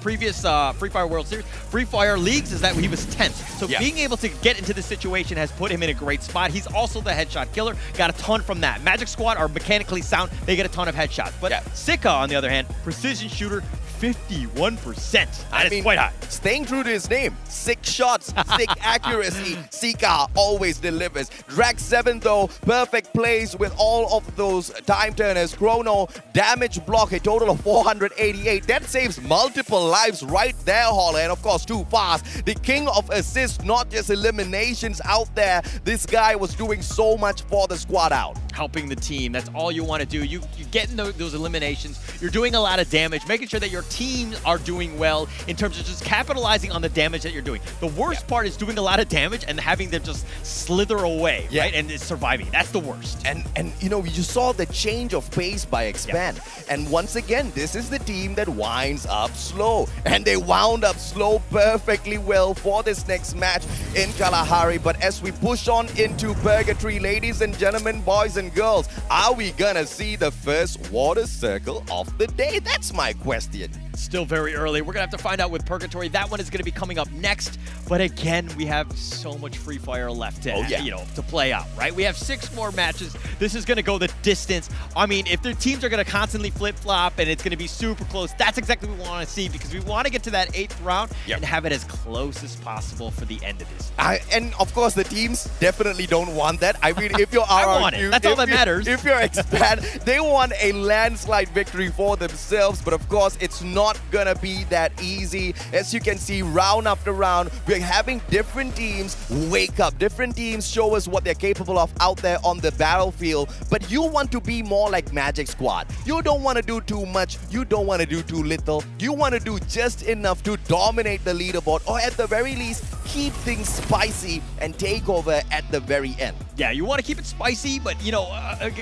previous Free Fire World Series, Free Fire Leagues, is that he was 10th. So being able to get into this situation has put him in a great spot. He's also the headshot killer. Got a ton from that. Magic Squad are mechanically sound. They get a ton of headshots. But Sika, on the other hand, precision shooter, 51%. That is quite high. Staying true to his name, 6 shots, 6 accuracy. Sika always delivers. Drag 7 though, perfect plays with all of those time turners. Chrono, damage block, a total of 488. That saves multiple lives right there, Holler. And of course, Too Fast, the king of assists, not just eliminations out there. This guy was doing so much for the squad out. helping the team. That's all you want to do. You get in those eliminations. You're doing a lot of damage, making sure that your teams are doing well in terms of just capitalizing on the damage that you're doing. The worst part is doing a lot of damage and having them just slither away, right? And surviving. That's the worst. And you know, you saw the change of pace by Expand. And once again, this is the team that winds up slow. And they wound up slow perfectly well for this next match in Kalahari. But as we push on into Purgatory, ladies and gentlemen, boys and girls, are we gonna see the first water circle of the day? That's my question. Still very early. We're going to have to find out with Purgatory. That one is going to be coming up next. But again, we have so much Free Fire left to play out, right? We have 6 more matches. This is going to go the distance. I mean, if their teams are going to constantly flip-flop and it's going to be super close, that's exactly what we want to see because we want to get to that 8th round and have it as close as possible for the end of this. And of course, the teams definitely don't want that. I mean, if you're RRQ, I want it. That's all that matters. If you're Expand, they want a landslide victory for themselves. But of course, it's not gonna be that easy. As you can see, round after round, we're having different teams wake up. Different teams show us what they're capable of out there on the battlefield. But you want to be more like Magic Squad. You don't want to do too much. You don't want to do too little. You want to do just enough to dominate the leaderboard, or at the very least, keep things spicy and take over at the very end. Yeah, you want to keep it spicy, but you know,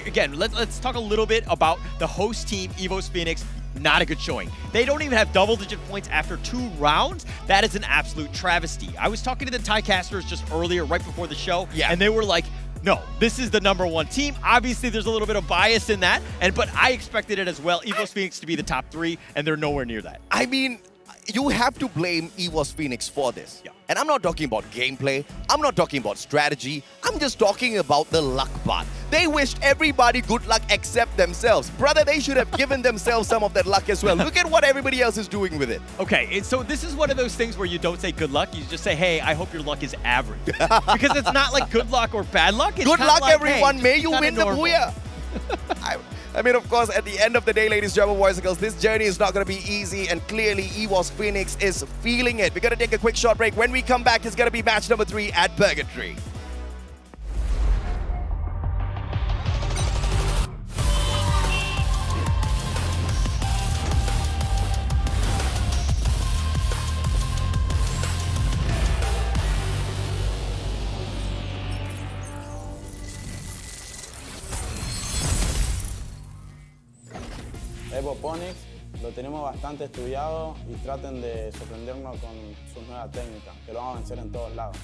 again, let's talk a little bit about the host team, EVOS Phoenix. Not a good showing. They don't even have double-digit points after 2 rounds. That is an absolute travesty. I was talking to the Tycasters just earlier, right before the show, and they were like, no, this is the #1 team. Obviously, there's a little bit of bias in that, but I expected it as well. EVOS Phoenix to be the top 3, and they're nowhere near that. I mean, you have to blame EVOS Phoenix for this. Yeah. And I'm not talking about gameplay. I'm not talking about strategy. I'm just talking about the luck part. They wished everybody good luck except themselves. Brother, they should have given themselves some of that luck as well. Look at what everybody else is doing with it. Okay, so this is one of those things where you don't say good luck. You just say, hey, I hope your luck is average. Because it's not like good luck or bad luck. It's good luck, like, everyone. Hey, may you win the booyah. I mean, of course, at the end of the day, ladies and gentlemen, boys and girls, this journey is not going to be easy, and clearly EVOS Phoenix is feeling it. We're going to take a quick short break. When we come back, it's going to be match number 3 at Purgatory. Phoenix lo tenemos bastante estudiado y traten de sorprendernos con sus nuevas técnicas, que lo van a vencer en todos lados.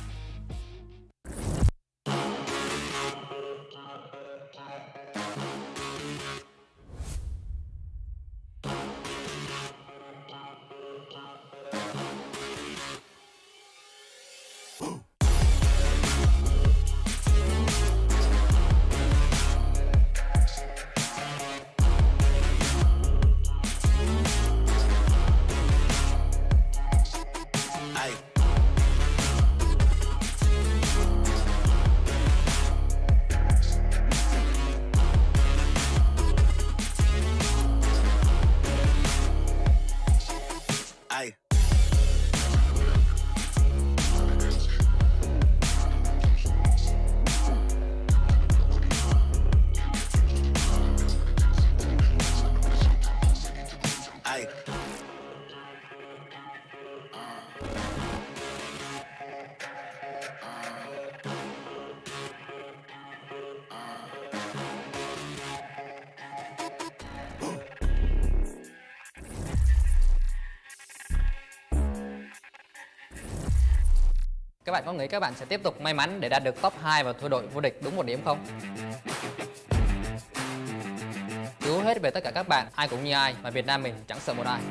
Các bạn có nghĩ các bạn sẽ tiếp tục may mắn để đạt được top 2 và thua đội vô địch đúng 1 điểm không? Cứu hết về tất cả các bạn, ai cũng như ai, mà Việt Nam mình chẳng sợ một ai.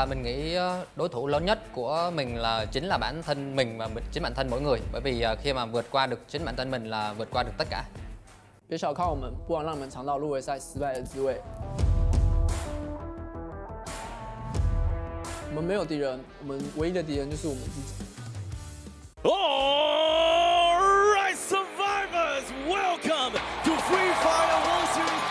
Mình nghĩ đối thủ lớn nhất của mình chính là bản thân mình và chính bản thân mỗi người. Bởi vì khi mà vượt qua được chính bản thân mình là vượt qua được tất cả. 别小看我们，不枉让你们尝到入围赛失败的滋味。我们没有敌人，我们唯一的敌人就是我们自己。 All right, survivors, welcome to Free Fire World Series.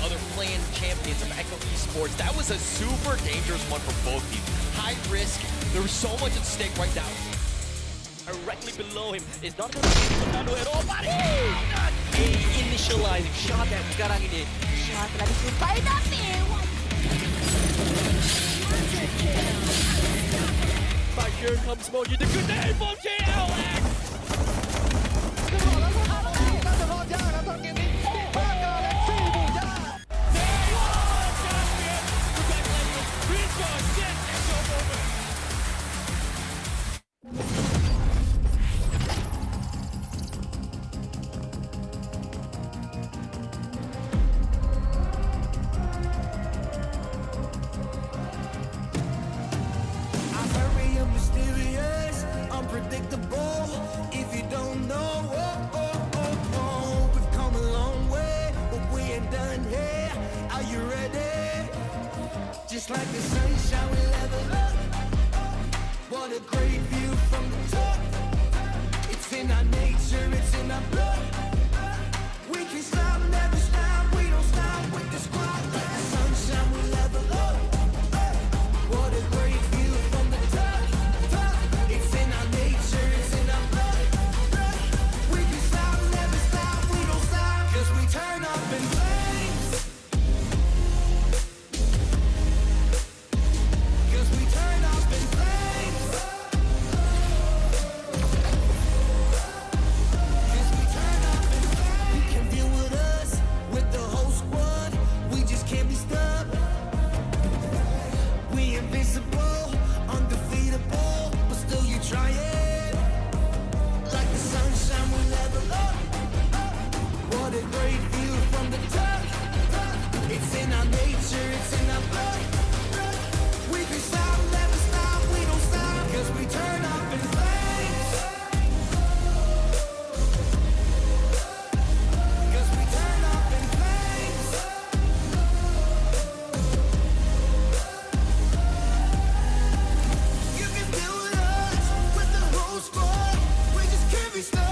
other planned champions of Echo Esports. That was a super dangerous one for both teams. High risk. There was so much at stake right now. Directly below him is not going to be Fernando at all. But a initializing shot that sekarang ini. Shot telah dijumpai tapi. But here comes Moji, the good name from JLX. Unpredictable. If you don't know, we've come a long way, but we ain't done here. Are you ready? Just like the sunshine, we level up. What a great view from the top. It's in our nature, it's in our blood. We can stop, never stop. We don't stop with the squad. Like the sunshine, we level up. What a great view from the top. It's in our nature, it's in our blood. We can stop, never stop, we don't stop. Cause we turn up in flames. Cause we turn up in flames. Cause we turn up in flames. You can deal with us, with the whole squad. We just can't be stopped. We invincible, undefeatable. Still you try it. Like the sunshine, we level up. What a great view from the top. It's in our nature, it's in our blood. We can stop, never stop, we don't stop. Cause we turn up in flames. Cause we turn up in flames. You can do it. With the whole squad, we just can't be stopped.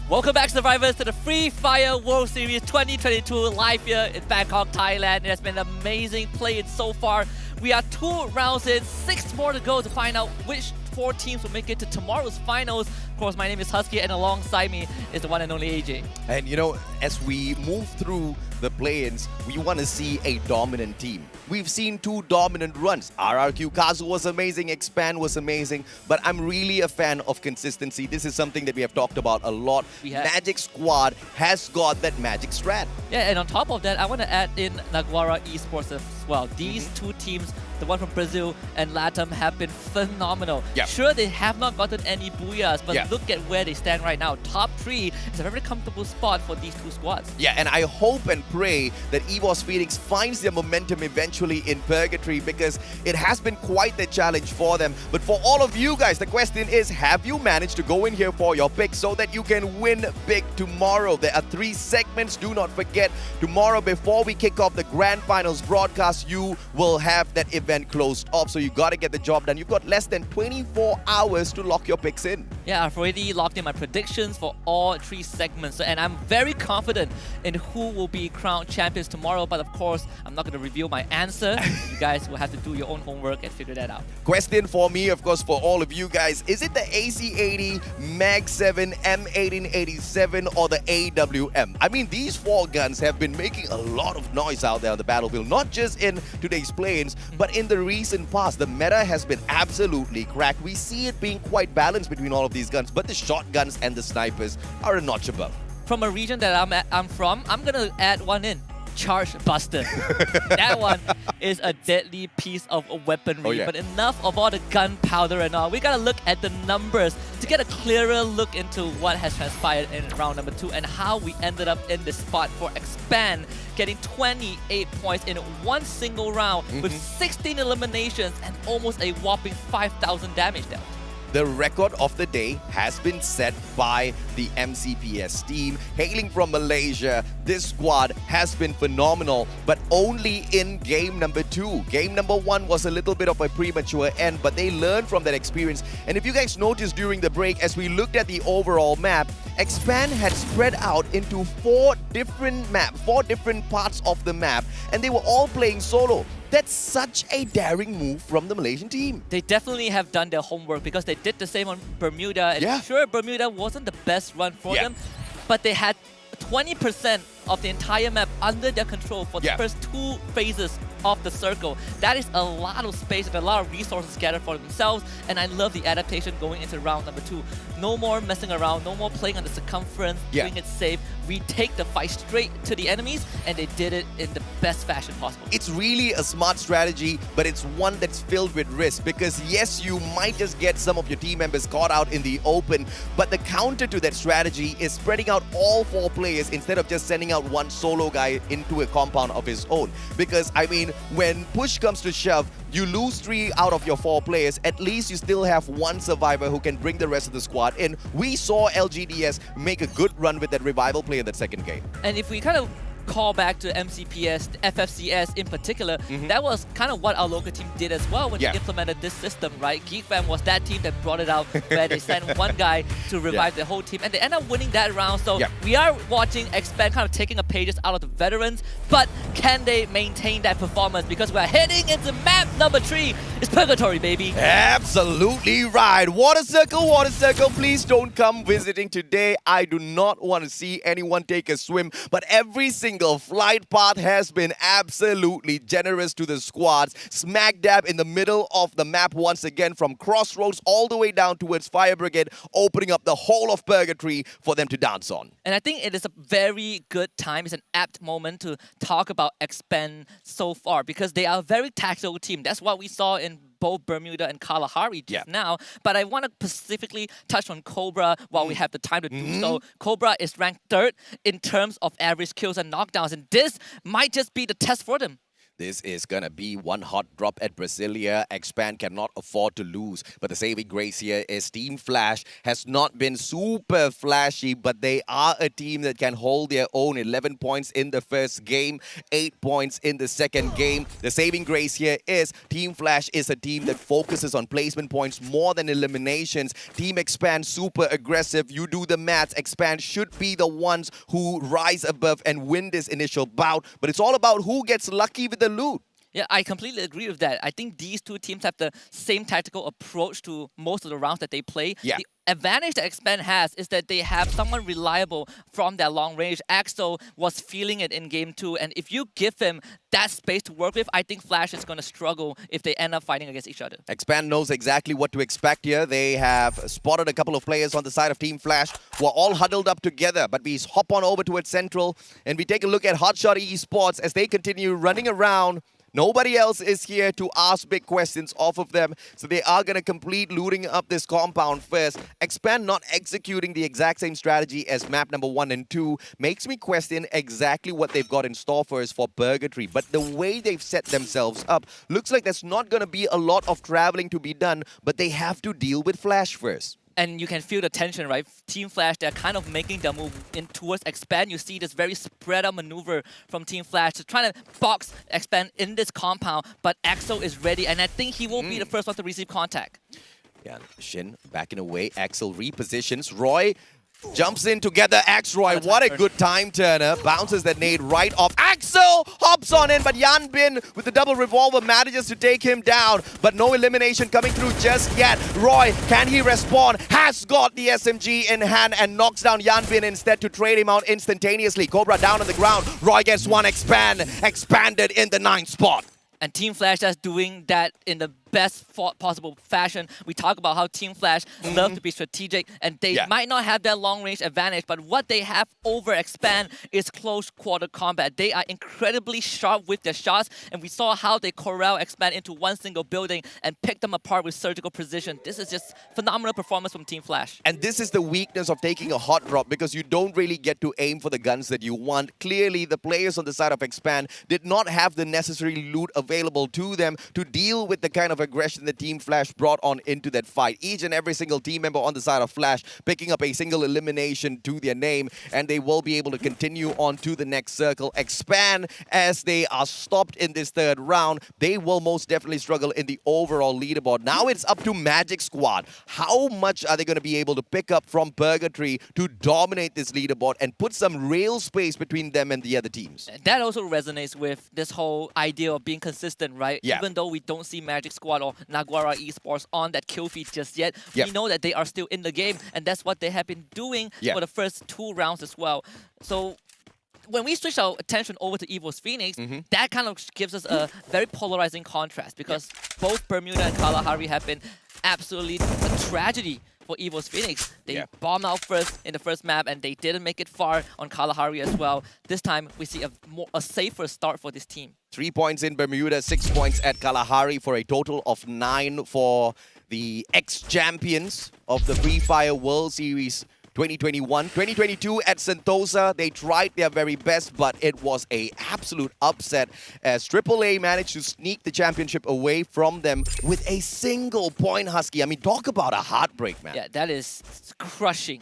Welcome back, survivors, to the Free Fire World Series 2022 live here in Bangkok, Thailand. It has been amazing playing so far. We are 2 rounds in, 6 more to go to find out which 4 teams will make it to tomorrow's finals. Of course, my name is Husky, and alongside me is the one and only AJ. And you know, as we move through the play-ins, we want to see a dominant team. We've seen 2 dominant runs. RRQ Kazu was amazing, Expand was amazing, but I'm really a fan of consistency. This is something that we have talked about a lot. Magic Squad has got that magic strat. Yeah, and on top of that, I want to add in Naguara Esports as well. These 2 teams, the one from Brazil and LATAM, have been phenomenal. Yep. Sure, they have not gotten any booyahs, but look at where they stand right now. Top 3 is a very comfortable spot for these 2 squads. Yeah, and I hope and pray that EVOS Phoenix finds their momentum eventually in Purgatory, because it has been quite the challenge for them. But for all of you guys, the question is, have you managed to go in here for your pick so that you can win big tomorrow? There are 3 segments. Do not forget, tomorrow before we kick off the Grand Finals broadcast, you will have that event closed off. So you got to get the job done. You've got less than 24 hours to lock your picks in. Yeah, I've already locked in my predictions for all 3 segments, and I'm very confident in who will be crowned champions tomorrow. But of course, I'm not going to reveal my answer. You guys will have to do your own homework and figure that out. Question for me, of course, for all of you guys, is it the AC80, Mag7, M1887, or the AWM? I mean, these 4 guns have been making a lot of noise out there on the battlefield, not just in today's play-ins, but in the recent past. The meta has been absolutely cracked. We see it being quite balanced between all of these guns, but the shotguns and the snipers are a notch above. From a region that I'm from, I'm going to add one in. Charge Buster. That one is a deadly piece of weaponry. But enough of all the gunpowder and all. We gotta look at the numbers to get a clearer look into what has transpired in round number 2 and how we ended up in this spot for Expand, getting 28 points in one single round with 16 eliminations and almost a whopping 5,000 damage dealt. The record of the day has been set by the MCPS team. Hailing from Malaysia, this squad has been phenomenal, but only in game number 2. Game number 1 was a little bit of a premature end, but they learned from that experience. And if you guys noticed during the break, as we looked at the overall map, Expand had spread out into 4 different parts of the map, and they were all playing solo. That's such a daring move from the Malaysian team. They definitely have done their homework because they did the same on Bermuda. And sure, Bermuda wasn't the best run for them, but they had 20% of the entire map under their control for the first 2 phases of the circle. That is a lot of space and a lot of resources gathered for themselves, and I love the adaptation going into round number 2. No more messing around, no more playing on the circumference, doing it safe. We take the fight straight to the enemies, and they did it in the best fashion possible. It's really a smart strategy, but it's one that's filled with risk because yes, you might just get some of your team members caught out in the open, but the counter to that strategy is spreading out all 4 players instead of just sending out one solo guy into a compound of his own. Because, I mean, when push comes to shove, you lose 3 out of your 4 players, at least you still have one survivor who can bring the rest of the squad in. We saw LGDS make a good run with that revival play in that second game. And if we kind of call back to MCPS, FFCS in particular, that was kind of what our local team did as well when they implemented this system, right? GeekFam was that team that brought it out where they sent one guy to revive the whole team, and they end up winning that round. So we are watching Expand kind of taking a pages out of the veterans, but can they maintain that performance? Because we're heading into map number 3. It's Purgatory, baby. Absolutely right. Water Circle, please don't come visiting today. I do not want to see anyone take a swim, but every single flight path has been absolutely generous to the squads. Smack dab in the middle of the map once again, from Crossroads all the way down towards Fire Brigade, opening up the whole of Purgatory for them to dance on. And I think it is a very good time, it's an apt moment to talk about Expand so far because they are a very tactical team. That's what we saw in both Bermuda and Kalahari just now. But I want to specifically touch on Cobra while we have the time to do so. Cobra is ranked 3rd in terms of average kills and knockdowns, and this might just be the test for them. This is gonna be one hot drop at Brasilia. Expand cannot afford to lose. But the saving grace here is Team Flash has not been super flashy, but they are a team that can hold their own. 11 points in the first game, 8 points in the second game. The saving grace here is Team Flash is a team that focuses on placement points more than eliminations. Team Expand super aggressive. You do the maths. Expand should be the ones who rise above and win this initial bout. But it's all about who gets lucky with the loot. Yeah, I completely agree with that. I think these 2 teams have the same tactical approach to most of the rounds that they play. The advantage that Expand has is that they have someone reliable from their long range. Axel was feeling it in game 2, and if you give him that space to work with, I think Flash is going to struggle if they end up fighting against each other. Expand knows exactly what to expect here. They have spotted a couple of players on the side of Team Flash who are all huddled up together, but we hop on over towards Central and we take a look at Hotshot Esports as they continue running around. Nobody else is here to ask big questions off of them, so they are going to complete looting up this compound first. Expand not executing the exact same strategy as map number 1 and 2 makes me question exactly what they've got in store for us for Purgatory. But the way they've set themselves up looks like there's not going to be a lot of traveling to be done, but they have to deal with Flash first. And you can feel the tension, right? Team Flash, they're kind of making their move in towards Expand. You see this very spread out maneuver from Team Flash to try to box Expand in this compound, but Axel is ready, and I think he will be the first one to receive contact. Yeah, Shin backing away. Axel repositions. Roy jumps in together. Roy, what a good time turner. Bounces that nade right off. Axel hops on in, but Yan Bin with the double revolver manages to take him down. But no elimination coming through just yet. Roy, can he respond? Has got the SMG in hand and knocks down Yan Bin instead to trade him out instantaneously. Cobra down on the ground. Roy gets one expanded in the 9th spot. And Team Flash just doing that in the best possible fashion. We talk about how Team Flash love to be strategic, and they might not have that long-range advantage, but what they have over Expand is close quarter combat. They are incredibly sharp with their shots, and we saw how they corral Expand into one single building and pick them apart with surgical precision. This is just phenomenal performance from Team Flash. And this is the weakness of taking a hot drop, because you don't really get to aim for the guns that you want. Clearly, the players on the side of Expand did not have the necessary loot available to them to deal with the kind of aggression that Team Flash brought on into that fight. Each and every single team member on the side of Flash picking up a single elimination to their name, and they will be able to continue on to the next circle. Expand, as they are stopped in this third round, they will most definitely struggle in the overall leaderboard. Now it's up to Magic Squad. How much are they going to be able to pick up from Purgatory to dominate this leaderboard and put some real space between them and the other teams? That also resonates with this whole idea of being consistent, right? Yeah. Even though we don't see Magic Squad or Naguara Esports on that kill feed just yet, we know that they are still in the game, and that's what they have been doing for the first 2 rounds as well. So when we switch our attention over to EVO's Phoenix, that kind of gives us a very polarizing contrast, because both Bermuda and Kalahari have been absolutely a tragedy for EVO's Phoenix. They bombed out first in the first map, and they didn't make it far on Kalahari as well. This time, we see a safer start for this team. 3 points in Bermuda, 6 points at Kalahari, for a total of 9 for the ex-champions of the Free Fire World Series 2021. 2022 at Sentosa, they tried their very best, but it was an absolute upset as AAA managed to sneak the championship away from them with a single point, Husky. I mean, talk about a heartbreak, man. Yeah, that is crushing.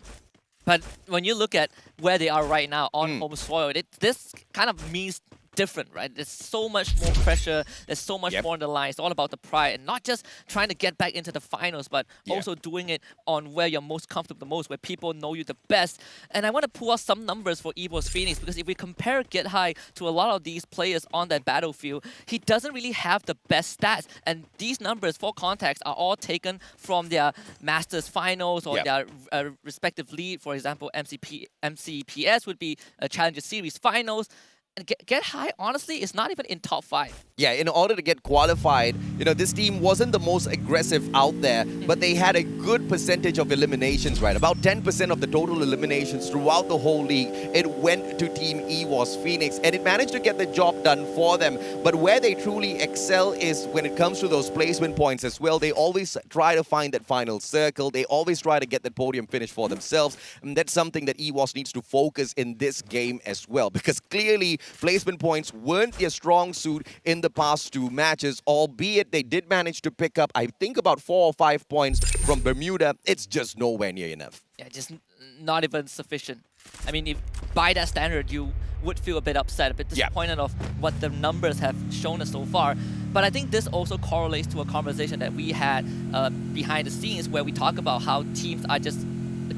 But when you look at where they are right now on home soil, this kind of means different, right? There's so much more pressure. There's so much more on the line. It's all about the pride, and not just trying to get back into the finals, but also doing it on where you're most comfortable the most, where people know you the best. And I want to pull out some numbers for EVO's Phoenix, because if we compare Get High to a lot of these players on that battlefield, he doesn't really have the best stats. And these numbers, for context, are all taken from their Masters finals or their respective league. For example, MCPS would be a Challenger Series finals. And Get High, honestly, is not even in top 5. Yeah, in order to get qualified, you know, this team wasn't the most aggressive out there, but they had a good percentage of eliminations, right? About 10% of the total eliminations throughout the whole league, it went to Team EVO's Phoenix, and it managed to get the job done for them. But where they truly excel is when it comes to those placement points as well. They always try to find that final circle. They always try to get that podium finish for themselves. And that's something that EVOS needs to focus in this game as well, because clearly placement points weren't their strong suit in the past 2 matches, albeit they did manage to pick up, I think, about 4 or 5 points from Bermuda. It's just nowhere near enough. Yeah, just not even sufficient. I mean, if by that standard, you would feel a bit upset, a bit disappointed of what the numbers have shown us so far. But I think this also correlates to a conversation that we had behind the scenes, where we talk about how teams are just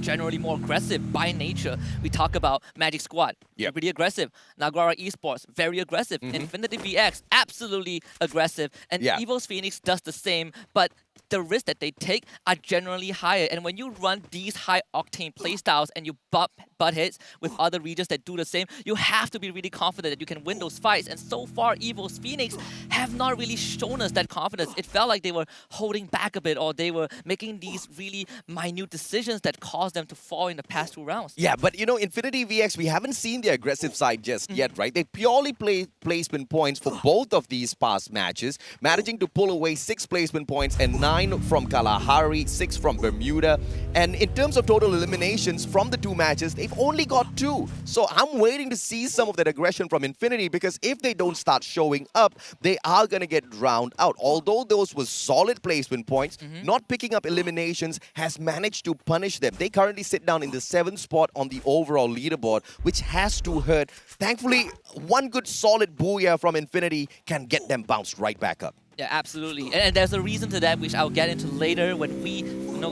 generally more aggressive by nature. We talk about Magic Squad, pretty aggressive. Naguara Esports, very aggressive. Infinity VX, absolutely aggressive. And EVO's Phoenix does the same, but the risks that they take are generally higher. And when you run these high-octane playstyles and you butt heads with other regions that do the same, you have to be really confident that you can win those fights. And so far, EVO's Phoenix have not really shown us that confidence. It felt like they were holding back a bit, or they were making these really minute decisions that caused them to fall in the past 2 rounds. Yeah, but you know, Infinity VX, we haven't seen the aggressive side just yet, right? They purely play placement points for both of these past matches, managing to pull away 6 placement points and 9 from Kalahari, 6 from Bermuda. And in terms of total eliminations from the 2 matches, they've only got 2. So I'm waiting to see some of that aggression from Infinity, because if they don't start showing up, they are going to get drowned out. Although those were solid placement points, not picking up eliminations has managed to punish them. They currently sit down in the 7th spot on the overall leaderboard, which has to hurt. Thankfully, one good solid booyah from Infinity can get them bounced right back up. Yeah, absolutely. And there's a reason to that, which I'll get into later when we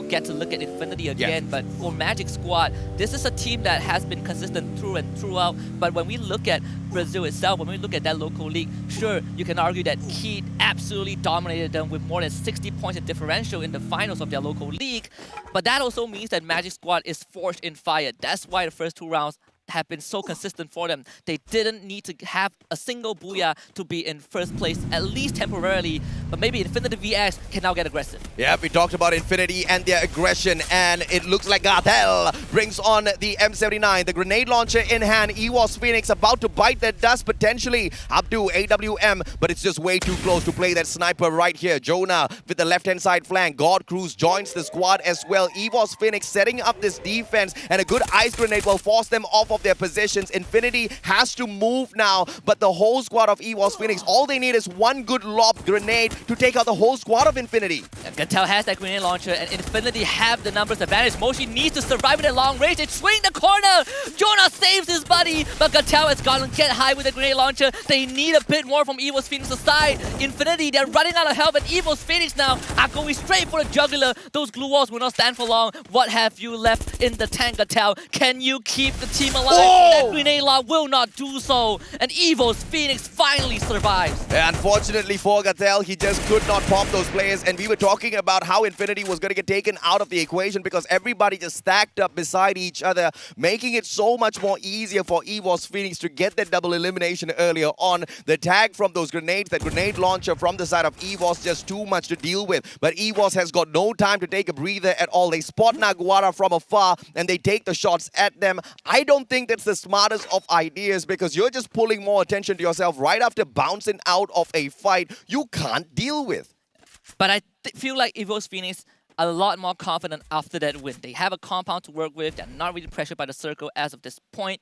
get to look at Infinity again. But for Magic Squad, this is a team that has been consistent through and throughout. But when we look at Brazil itself, when we look at that local league, sure, you can argue that Heat absolutely dominated them with more than 60 points in differential in the finals of their local league. But that also means that Magic Squad is forged in fire. That's why the first 2 rounds have been so consistent for them. They didn't need to have a single booyah to be in first place, at least temporarily, but maybe Infinity VX can now get aggressive. Yeah, we talked about Infinity and their aggression, and it looks like Garena brings on the M79, the grenade launcher in hand. EWOS Phoenix about to bite that dust potentially up to AWM, but it's just way too close to play that sniper right here. Jonah with the left-hand side flank. God Cruz joins the squad as well. EWOS Phoenix setting up this defense, and a good ice grenade will force them off of their positions. Infinity has to move now, but the whole squad of EWOS Phoenix, all they need is one good lob grenade to take out the whole squad of Infinity. Gatel has that grenade launcher, and Infinity have the numbers advantage. Moshi needs to survive at long range. They swing the corner. Jonah saves his buddy, but Gatel has gotten get high with the grenade launcher. They need a bit more from EWOS Phoenix's side. Infinity, they're running out of health, and EWOS Phoenix now are going straight for the jugular. Those glue walls will not stand for long. What have you left in the tank, Gatel? Can you keep the team alive? That grenade launch will not do so, and EWOS Phoenix finally survives. Yeah, unfortunately for Gatel, he just could not pop those players, and we were talking about how Infinity was going to get taken out of the equation because everybody just stacked up beside each other, making it so much more easier for EWOS Phoenix to get that double elimination earlier on. The tag from those grenades, that grenade launcher from the side of EWOS, just too much to deal with. But EWOS has got no time to take a breather at all. They spot Naguara from afar and they take the shots at them. I don't think that's the smartest of ideas because you're just pulling more attention to yourself right after bouncing out of a fight you can't deal with. But I feel like EWOS Phoenix a lot more confident after that win. They have a compound to work with. They're not really pressured by the circle as of this point.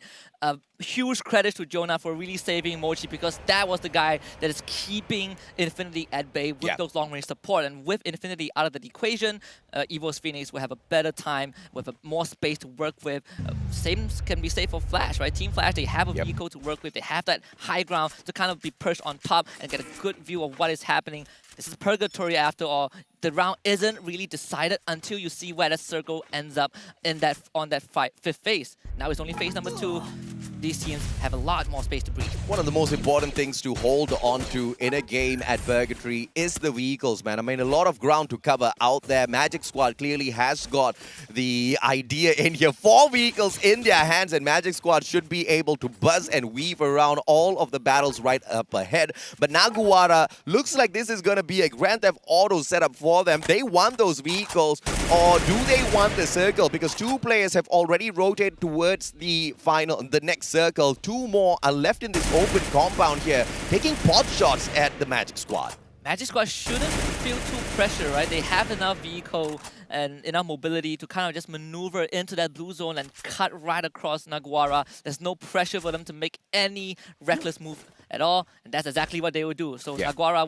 Huge credit to Jonah for really saving Mochi because that was the guy that is keeping Infinity at bay with those long-range support. And with Infinity out of the equation, EWOS Phoenix will have a better time with more space to work with. Same can be said for Flash, right? Team Flash, they have a vehicle to work with. They have that high ground to kind of be perched on top and get a good view of what is happening. This is purgatory after all. The round isn't really decided until you see where the circle ends up in that fifth phase. Now it's only phase number 2. These teams have a lot more space to breathe. One of the most important things to hold on to in a game at Purgatory is the vehicles, man. I mean, a lot of ground to cover out there. Magic Squad clearly has got the idea in here. 4 vehicles in their hands, and Magic Squad should be able to buzz and weave around all of the battles right up ahead. But Naguara looks like this is going to be a Grand Theft Auto setup for them. They want those vehicles, or do they want the circle? Because 2 players have already rotated towards the next circle. 2 more are left in this open compound here, taking pot shots at the Magic Squad. Magic Squad shouldn't feel too pressure, right? They have enough vehicle and enough mobility to kind of just maneuver into that blue zone and cut right across Naguara. There's no pressure for them to make any reckless move at all, and that's exactly what they will do. So Naguara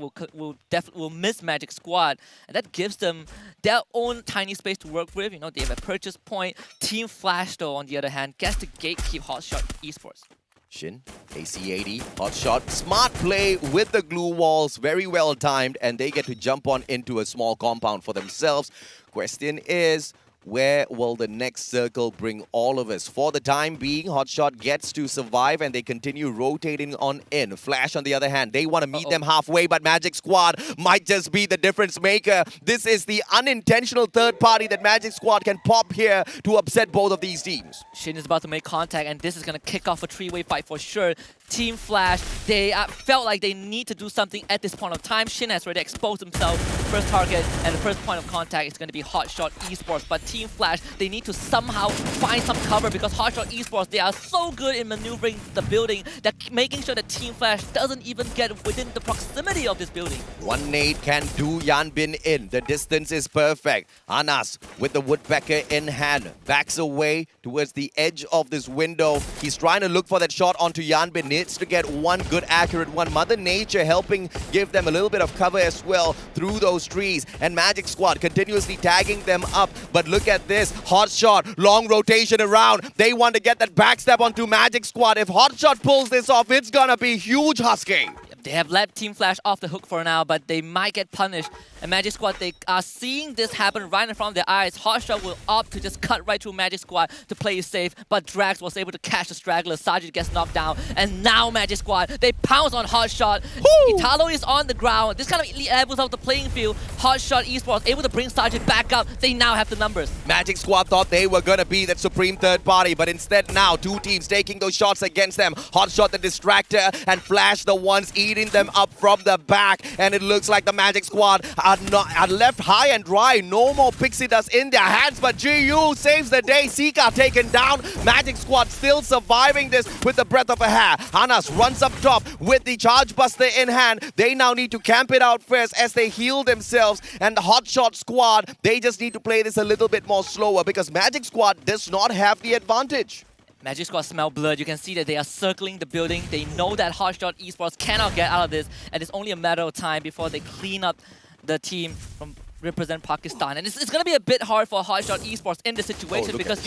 will miss Magic Squad, and that gives them their own tiny space to work with. You know, they have a purchase point. Team Flash, though, on the other hand, gets to gatekeep Hotshot Esports. Shin, AC80, Hotshot, smart play with the glue walls, very well timed, and they get to jump on into a small compound for themselves. Question is, where will the next circle bring all of us? For the time being, Hotshot gets to survive and they continue rotating on in. Flash, on the other hand, they want to meet them halfway, but Magic Squad might just be the difference maker. This is the unintentional third party that Magic Squad can pop here to upset both of these teams. Shin is about to make contact, and this is going to kick off a 3-way fight for sure. Team Flash, they felt like they need to do something at this point of time. Shin has already exposed himself. First target and the first point of contact is going to be Hotshot Esports. But Team Flash, they need to somehow find some cover because Hotshot Esports, they are so good in maneuvering the building that making sure that Team Flash doesn't even get within the proximity of this building. One nade can do Yanbin in. The distance is perfect. Anas with the woodpecker in hand backs away towards the edge of this window. He's trying to look for that shot onto Yanbin. Needs to get one good accurate one. Mother Nature helping give them a little bit of cover as well through those trees. And Magic Squad continuously tagging them up. But look at this. Hotshot, long rotation around. They want to get that backstab onto Magic Squad. If Hotshot pulls this off, it's gonna be huge, Husky. They have let Team Flash off the hook for now, but they might get punished. And Magic Squad, they are seeing this happen right in front of their eyes. Hotshot will opt to just cut right through Magic Squad to play it safe, but Drax was able to catch the straggler. Sergeant gets knocked down, and now Magic Squad, they pounce on Hotshot. Italo is on the ground. This kind of levels out the playing field. Hotshot Esports able to bring Sergeant back up. They now have the numbers. Magic Squad thought they were going to be that supreme third party, but instead now two teams taking those shots against them. Hotshot the distractor, and Flash the ones eating them up from the back, and it looks like the Magic Squad are left high and dry. No more pixie dust in their hands, but GU saves the day. Sika taken down. Magic Squad still surviving this with the breath of a hair. Hanas runs up top with the Charge Buster in hand. They now need to camp it out first as they heal themselves, and the Hotshot Squad, they just need to play this a little bit more slower because Magic Squad does not have the advantage. Magic Squad smell blood. You can see that they are circling the building. They know that Hotshot Esports cannot get out of this, and it's only a matter of time before they clean up the team from represent Pakistan. And it's going to be a bit hard for Hotshot Esports in this situation because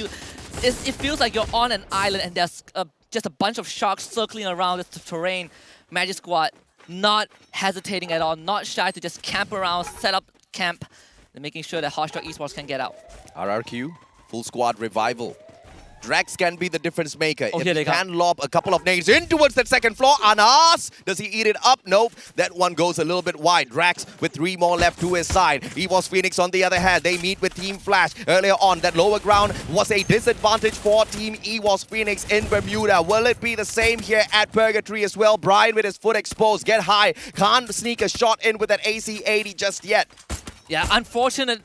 it feels like you're on an island and there's just a bunch of sharks circling around the terrain. Magic Squad not hesitating at all, not shy to just camp around, set up camp, and making sure that Hotshot Esports can get out. RRQ, full squad revival. Drax can be the difference maker. Oh, if here he they can lob a couple of nades in towards that second floor. Anas, does he eat it up? Nope. That one goes a little bit wide. Drax with 3 more left to his side. EVOS Phoenix on the other hand. They meet with Team Flash. Earlier on, that lower ground was a disadvantage for Team EVOS Phoenix in Bermuda. Will it be the same here at Purgatory as well? Brian with his foot exposed. Get high. Can't sneak a shot in with that AC-80 just yet. Yeah, unfortunate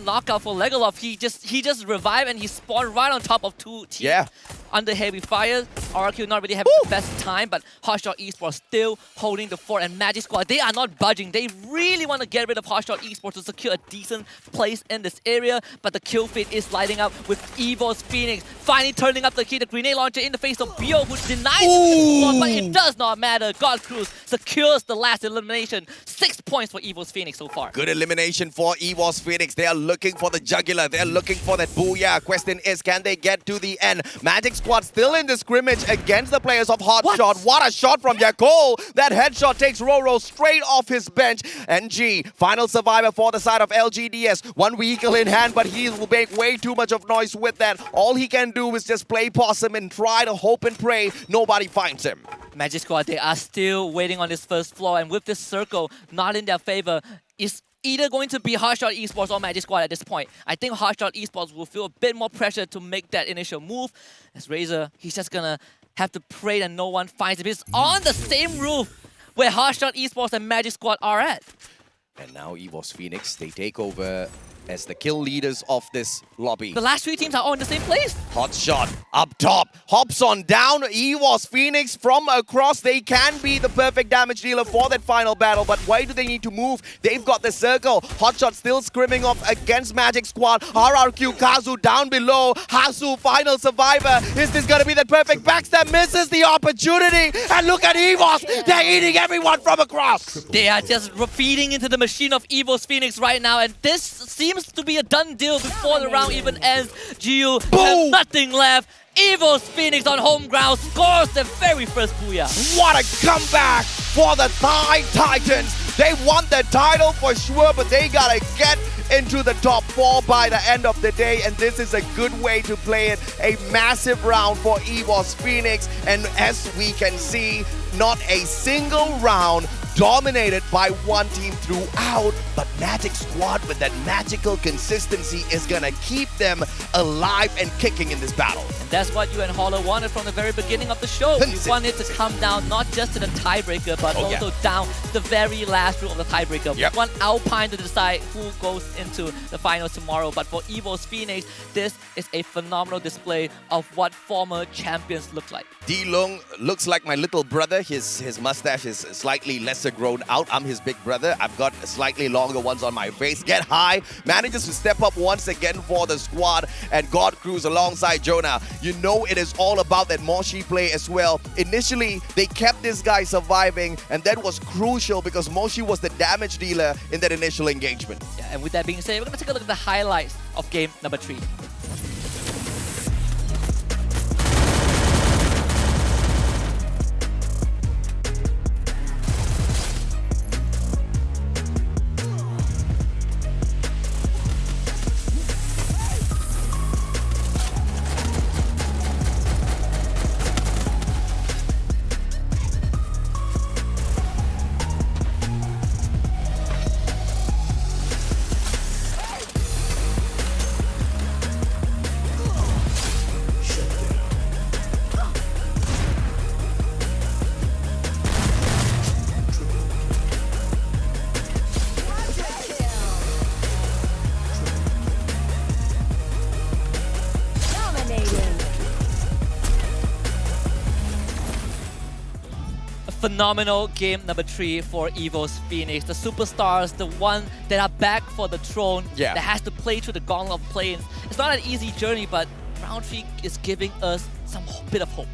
knockout for Legolas. He just revived and he spawned right on top of 2 teams. Yeah. Under heavy fire. RQ not really having the best time, but Hotshot Esports still holding the fort. And Magic Squad, they are not budging. They really want to get rid of Hotshot Esports to secure a decent place in this area. But the kill feed is lighting up with EVOS Phoenix finally turning up the key. The grenade launcher in the face of Bio, who denies the spawn, but it does not matter. God Cruz secures the last elimination. 6 points for EVOS Phoenix so far. Good elimination for EVOS Phoenix. They are looking for the jugular. They're looking for that booyah. Question is, can they get to the end? Magic Squad still in the scrimmage against the players of Hotshot. What a shot from Yakol. That headshot takes Roro straight off his bench. NG, final survivor for the side of LGDS. 1 vehicle in hand, but he will make way too much of noise with that. All he can do is just play possum and try to hope and pray nobody finds him. Magic Squad, they are still waiting on this first floor, and with this circle not in their favor, it's either going to be Hotshot Esports or Magic Squad at this point. I think Hotshot Esports will feel a bit more pressure to make that initial move. As Razor, he's just gonna have to pray that no one finds him. He's on the same roof where Hotshot Esports and Magic Squad are at. And now EVOS Phoenix, they take over as the kill leaders of this lobby. The last 3 teams are all in the same place. Hotshot up top, hops on down. EVOS Phoenix from across. They can be the perfect damage dealer for that final battle, but why do they need to move? They've got the circle. Hotshot still scrimming off against Magic Squad. RRQ, Kazu down below. Hasu, final survivor. Is this gonna be the perfect backstab? Misses the opportunity. And look at EVOS. They're eating everyone from across. They are just feeding into the machine of EVOS Phoenix right now, and this seems to be a done deal before the round even ends. GU has nothing left. EVOS Phoenix on home ground scores their very first booyah. What a comeback for the Thai Titans. They won the title for sure, but they gotta get into the top 4 by the end of the day, and this is a good way to play it. A massive round for EVOS Phoenix, and as we can see, not a single round dominated by one team throughout, but Magic Squad with that magical consistency is gonna keep them alive and kicking in this battle. And that's what you and Holler wanted from the very beginning of the show. We wanted to come down not just to the tiebreaker, but also down to the very last room of the tiebreaker. We want Alpine to decide who goes into the finals tomorrow. But for EVOS Phoenix, this is a phenomenal display of what former champions look like. D-Lung looks like my little brother. His mustache is slightly lesser grown out. I'm his big brother. I've got slightly longer ones on my face. Get high. Manages to step up once again for the squad. And God Cruz alongside Jonah. You know it is all about that Moshi play as well. Initially, they kept this guy surviving. And that was crucial because Moshi was the damage dealer in that initial engagement. Yeah, and with that being said, we're going to take a look at the highlights of game number 3. phenomenal game number 3 for EVO's Phoenix. The superstars, the one that are back for the throne, that has to play through the gauntlet of playing. It's not an easy journey, but round 3 is giving us some bit of hope.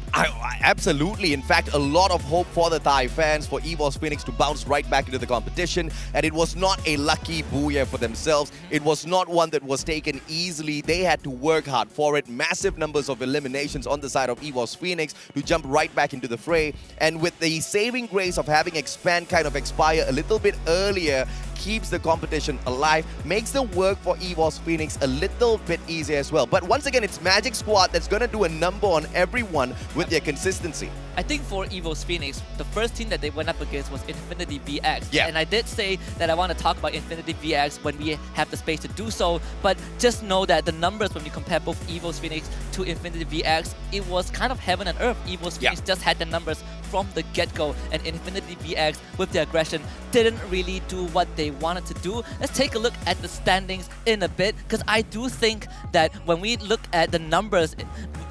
Absolutely. In fact, a lot of hope for the Thai fans, for EVO's Phoenix to bounce right back into the competition. And it was not a lucky booyah for themselves. It was not one that was taken easily. They had to work hard for it. Massive numbers of eliminations on the side of EVO's Phoenix to jump right back into the fray. And with the saving grace of having Expand kind of expire a little bit earlier, keeps the competition alive, makes the work for EVO's Phoenix a little bit easier as well. But once again, it's Magic Squad that's going to do a number on everyone with their consistency. I think for EVO's Phoenix, the first team that they went up against was Infinity VX. Yeah. And I did say that I want to talk about Infinity VX when we have the space to do so, but just know that the numbers when you compare both EVO's Phoenix to Infinity VX, it was kind of heaven and earth. EVO's Phoenix just had the numbers from the get-go, and Infinity VX, with their aggression, didn't really do what they wanted to do. Let's take a look at the standings in a bit, because I do think that when we look at the numbers,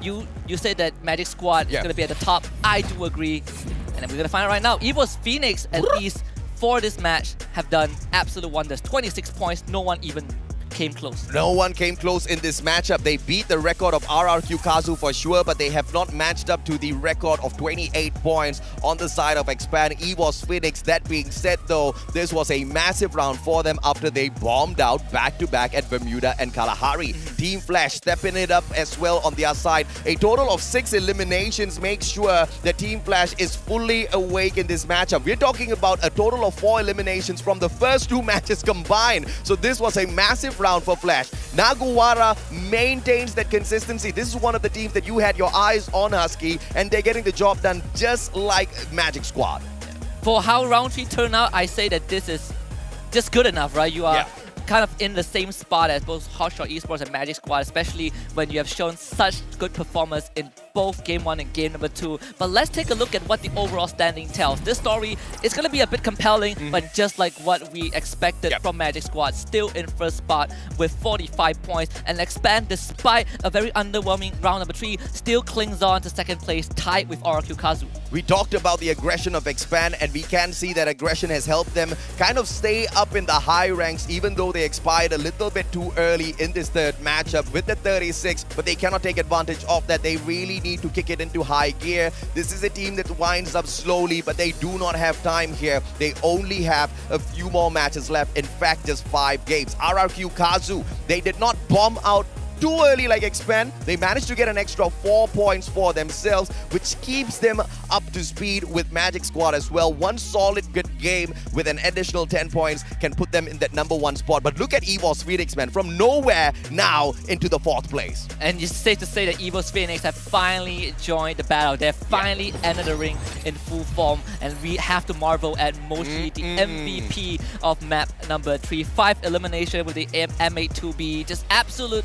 you said that Magic Squad is going to be at the top. I do agree, and we're going to find out right now. EVO's Phoenix, at least for this match, have done absolute wonders. 26 points, no one even came close. No one came close in this matchup. They beat the record of RRQ Kazu for sure, but they have not matched up to the record of 28 points on the side of Expand EVO's Phoenix. That being said though, this was a massive round for them after they bombed out back-to-back at Bermuda and Kalahari. Team Flash stepping it up as well on their side. A total of 6 eliminations makes sure that Team Flash is fully awake in this matchup. We're talking about a total of 4 eliminations from the first 2 matches combined. So this was a massive round for Flash. Naguwara maintains that consistency. This is one of the teams that you had your eyes on, Husky, and they're getting the job done just like Magic Squad. For how round 3 turned out, I say that this is just good enough, right? You are kind of in the same spot as both Hotshot Esports and Magic Squad, especially when you have shown such good performance in both Game 1 and Game number 2. But let's take a look at what the overall standing tells. This story is going to be a bit compelling, but just like what we expected from Magic Squad, still in first spot with 45 points. And Expand, despite a very underwhelming round number 3, still clings on to second place, tied with RRQ Kazu. We talked about the aggression of Expand, and we can see that aggression has helped them kind of stay up in the high ranks, even though they expired a little bit too early in this third matchup with the 36, but they cannot take advantage of that. They really need to kick it into high gear. This is a team that winds up slowly, but they do not have time here. They only have a few more matches left. In fact, just 5 games. RRQ Kazu, they did not bomb out too early like Expand. They managed to get an extra 4 points for themselves, which keeps them up to speed with Magic Squad as well. One solid good game with an additional 10 points can put them in that number 1 spot. But look at EVO's Phoenix, man, from nowhere now into the 4th place. And it's safe to say that EVO's Phoenix have finally joined the battle. They're finally entered the ring in full form, and we have to marvel at Moshi, the MVP of map number 3. 5 elimination with the M82B, just absolute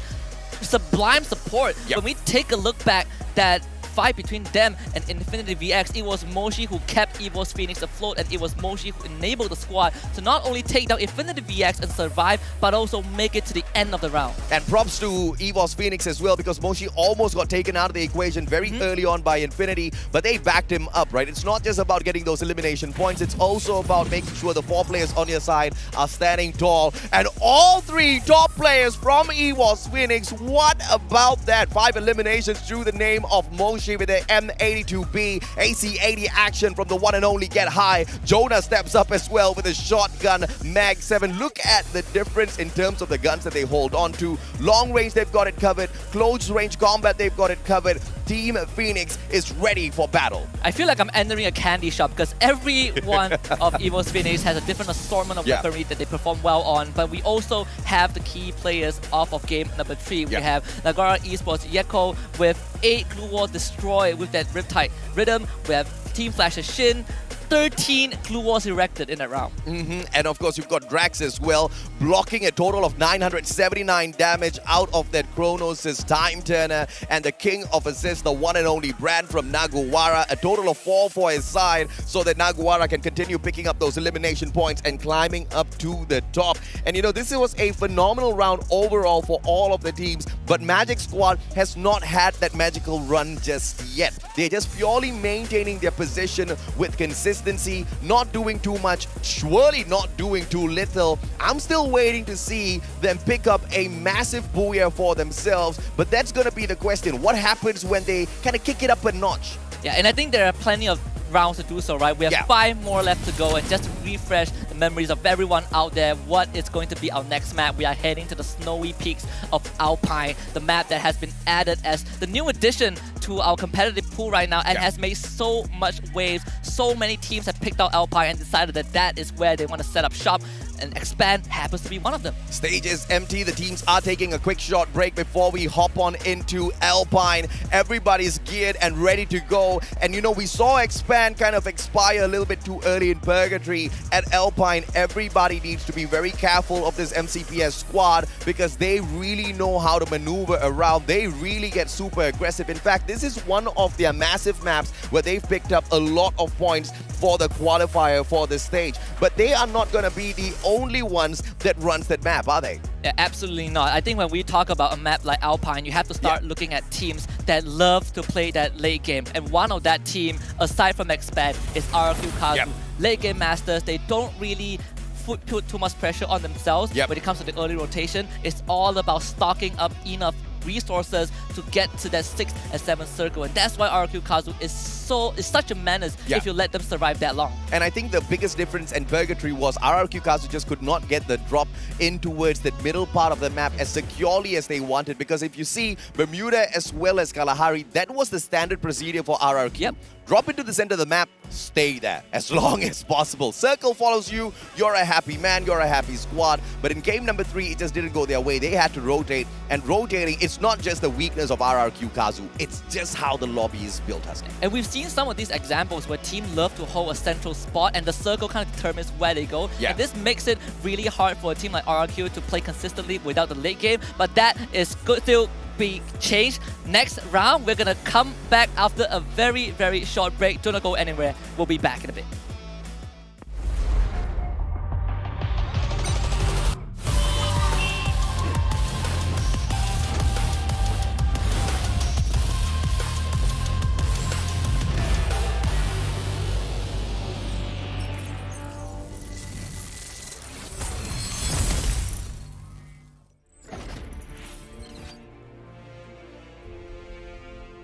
sublime support. When we take a look back, that fight between them and Infinity VX, it was Moshi who kept EVO's Phoenix afloat, and it was Moshi who enabled the squad to not only take down Infinity VX and survive, but also make it to the end of the round. And props to EVO's Phoenix as well, because Moshi almost got taken out of the equation very early on by Infinity, but they backed him up, right? It's not just about getting those elimination points, it's also about making sure the 4 players on your side are standing tall. And all 3 top players from EVO's Phoenix, what about that? 5 eliminations through the name of Moshi with the M82B, AC80 action from the one and only Get High. Jonah steps up as well with a shotgun Mag 7. Look at the difference in terms of the guns that they hold on to. Long range, they've got it covered. Close range combat, they've got it covered. Team Phoenix is ready for battle. I feel like I'm entering a candy shop, because every one of EVO's Phoenix has a different assortment of weaponry that they perform well on, but we also have the key players off of game number 3. We have Nagara Esports Yeko with 8 Glue Wall Destroy with that Riptide Rhythm. We have Team Flash's Shin, 13 Glue Walls erected in that round. And of course, you've got Drax as well, blocking a total of 979 damage out of that Kronos' Time Turner, and the King of Assists, the one and only Brand from Naguwara, a total of 4 for his side, so that Naguwara can continue picking up those elimination points and climbing up to the top. And you know, this was a phenomenal round overall for all of the teams, but Magic Squad has not had that magical run just yet. They're just purely maintaining their position with consistency, not doing too much, surely not doing too little. I'm still waiting to see them pick up a massive booyah for themselves, but that's going to be the question. What happens when they kind of kick it up a notch? Yeah, and I think there are plenty of rounds to do so, right? We have 5 more left to go, and just to refresh the memories of everyone out there, what is going to be our next map? We are heading to the snowy peaks of Alpine, the map that has been added as the new addition to our competitive pool right now and has made so much waves. So many teams have picked out Alpine and decided that that is where they want to set up shop, and Expand happens to be one of them. Stage is empty. The teams are taking a quick short break before we hop on into Alpine. Everybody's geared and ready to go. And you know, we saw Expand kind of expire a little bit too early in Purgatory. At Alpine, everybody needs to be very careful of this MCPS squad because they really know how to maneuver around. They really get super aggressive. In fact, this is one of their massive maps where they've picked up a lot of points for the qualifier for this stage. But they are not going to be the only ones that runs that map, are they? Yeah, absolutely not. I think when we talk about a map like Alpine, you have to start looking at teams that love to play that late game. And one of that team, aside from Expand, is RRQ Kazu. Late game masters, they don't really put too much pressure on themselves when it comes to the early rotation. It's all about stocking up enough resources to get to that 6th and 7th circle, and that's why RRQ Kazu is such a menace if you let them survive that long. And I think the biggest difference in Purgatory was RRQ Kazu just could not get the drop in towards the middle part of the map as securely as they wanted, because if you see Bermuda as well as Kalahari, that was the standard procedure for RRQ. Drop into the center of the map, stay there as long as possible. Circle follows you, you're a happy man, you're a happy squad. But in game number 3, it just didn't go their way. They had to rotate, and rotating, it's not just the weakness of RRQ Kazu, it's just how the lobby is built, Husky. And we've seen some of these examples where teams love to hold a central spot and the circle kind of determines where they go. And this makes it really hard for a team like RRQ to play consistently without the late game, but that is good still be changed. Next round, we're gonna come back after a very, very short break. Do not go anywhere. We'll be back in a bit.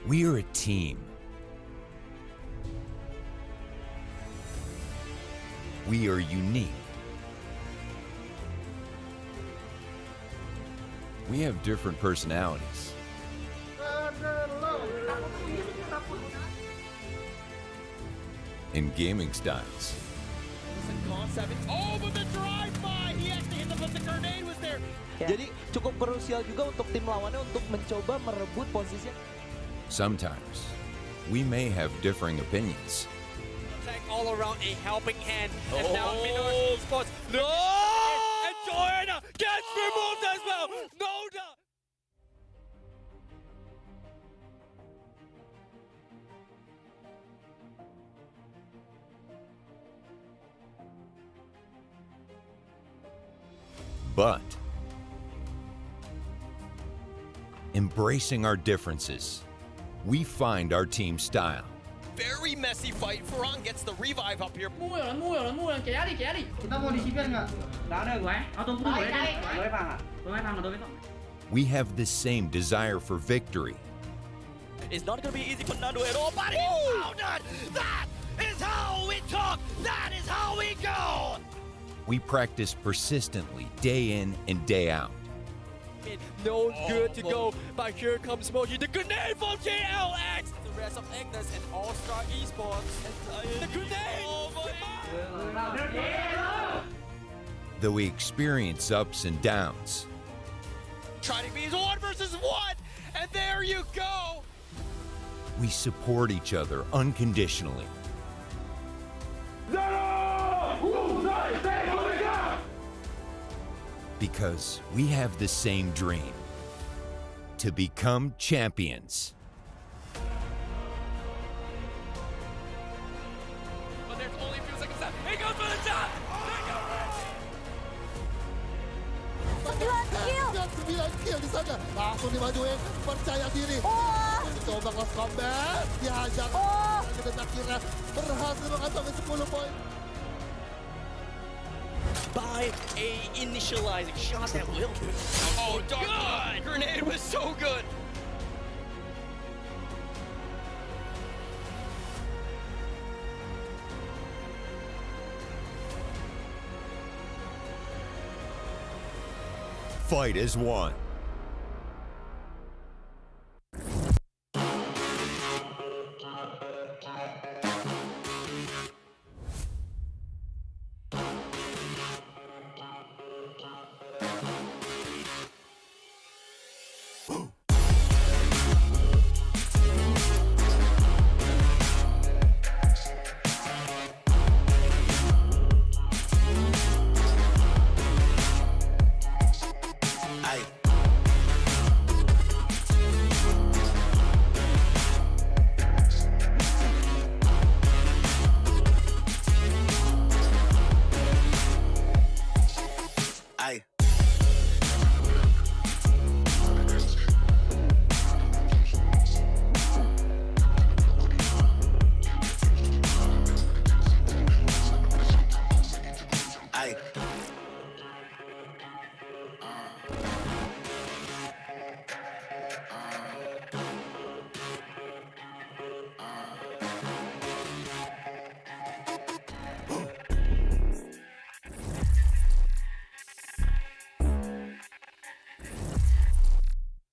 We're a team. We are unique. We have different personalities. And gaming styles. Oh, but the drive-by! He actually hit them, but the grenade was there. Jadi cukup krusial juga untuk tim lawannya untuk mencoba merebut posisi. Sometimes, we may have differing opinions. Attack all around, a helping hand. And now Minoru spots. No! And Garena gets removed as well. No doubt. But embracing our differences, we find our team style. Very messy fight. Farang gets the revive up here. Mua rồi, kéo đi. Chúng ta muốn đi shipper nggak? Nggak ada gue. Tunggu dulu ya. Gue paham. We have the same desire for victory. It's not going to be easy for Nando at all, but he found it! That is how we talk! That is how we go! We practice persistently, day in and day out. No good to go, but here comes Moji. The grenade from JLX! The rest of Agnes and All-Star Esports. The grenade! Though we experience ups and downs, Trying to be 1 versus 1, and there you go! we support each other unconditionally. Because we have the same dream, to become champions. But there's only a few seconds left. He goes for the shot! sana. Langsung dimajuin, percaya diri. Coba close combat, dihajar. Dan akhirnya berhasil mengantongi 10 poin. By a initializing shot that will. Oh, dark God! Grenade was so good. Fight is one.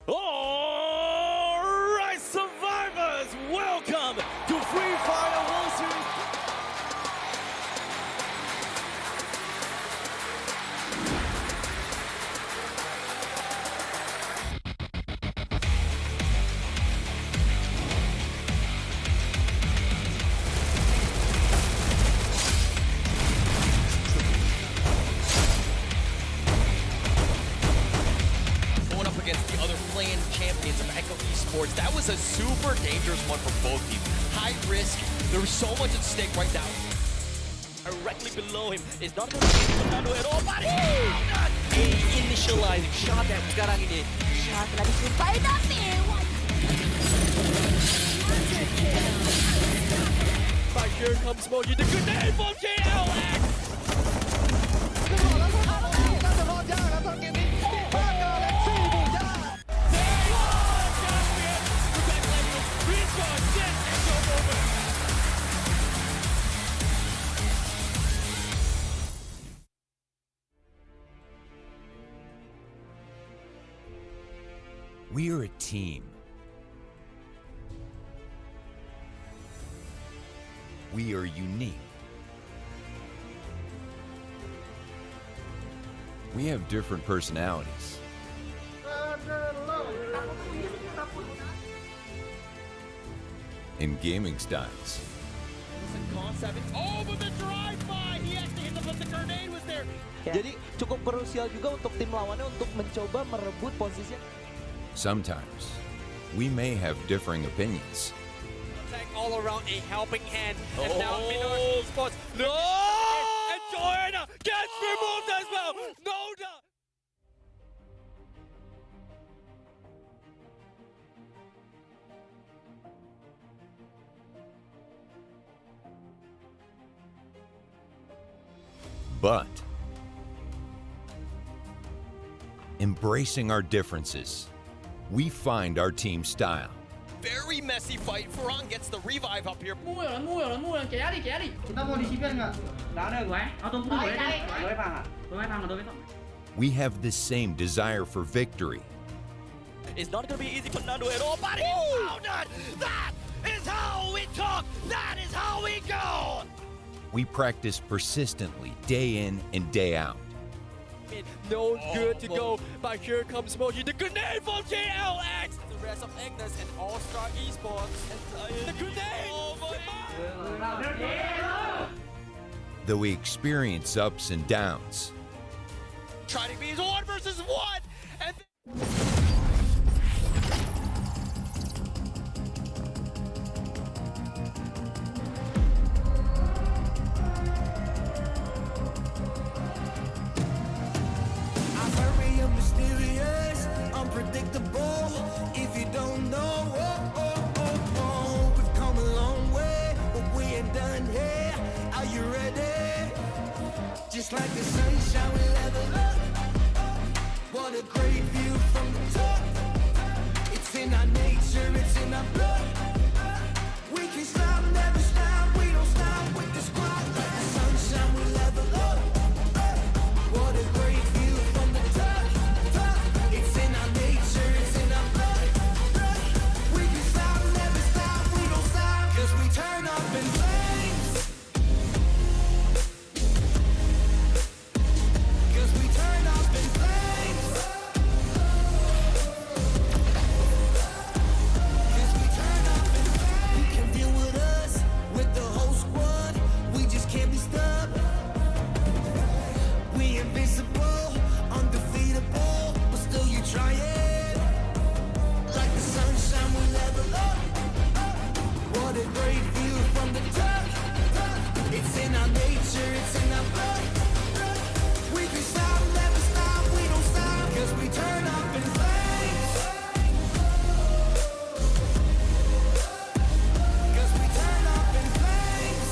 Alright, survivors, welcome to Free Fire World Series. Going up against the other playing champions of Echo Esports, that was a super dangerous one for both teams. High risk, there was so much at stake right now. Directly below him is not going to be Fernando at all, but a initializing shot that sekarang ini. Shot lagi sampai tapi. But here comes Moji, the grenade from JLX! We are a team. We are unique. We have different personalities. And gaming styles. Oh, but the drive-by! He actually hit the grenade was there. Jadi cukup krusial juga untuk tim lawannya untuk mencoba merebut posisi. Sometimes, we may have differing opinions. All around a helping hand. And now Minor Esports. No! And Garena gets removed as well. No doubt. But embracing our differences, we find our team style. Very messy fight. Ferran gets the revive up here. Mua rồi, kéo đi. Kita mau di CPS nggak? Nggak ada gue. Tunggu dulu ya. Gue paham. We have the same desire for victory. It's not going to be easy for Nando at all, but he found it! That is how we talk! That is how we go! We practice persistently, day in and day out. No good to go, but here comes Moji, the grenade from JLX! The rest of Agnes and All-Star Esports. The grenade! Though we experience ups and downs, Trying to be 1 versus 1! And I'm very mysterious, unpredictable. It's like the sunshine we level up. What a great view from the top. It's in our nature, it's in our blood. We can stop, never stop, we don't stop with the squad. Like the sunshine we level up. What a great view from the top. It's in our nature, it's in our blood. We can stop, never stop, we don't stop. Cause we turn up in flames. Cause we turn up in flames. Cause we turn up in flames. You can deal with us, with the whole squad. We just can't be stopped. We invincible, undefeatable, but still you try it. Like the sunshine we level up. What a great view from the top. It's in our nature, it's in our blood. We can stop, never stop, we don't stop. Cause we turn up in flames. Cause we turn up in flames.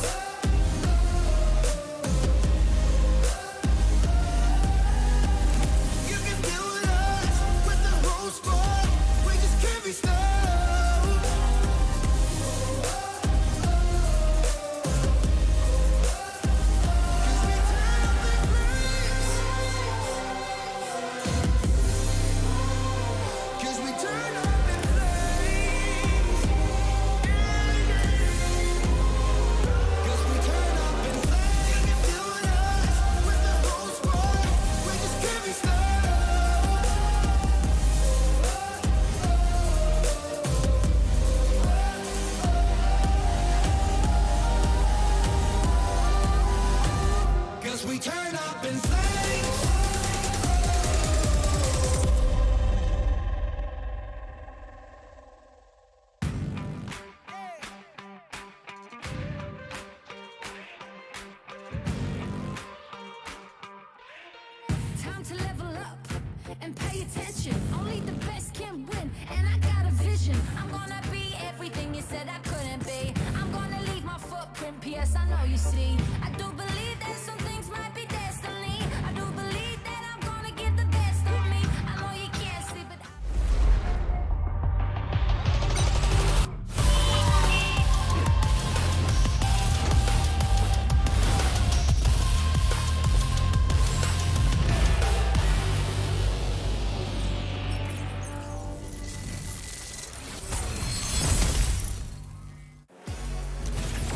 You can deal with us, with the whole squad. We just can't be stopped. Cause we turn up in flames. Cause we turn up in flames. You can deal with us, with the whole squad. We just can't be stopped. Cause we turn up in flames. Time to level up and pay attention. Only the best can win, and I got a vision. I'm gonna be everything you said I couldn't be. I'm gonna leave my footprint, PS, I know you see. I do believe that some things might be destiny. I do believe that I'm gonna give the best of me. I know you can't see, but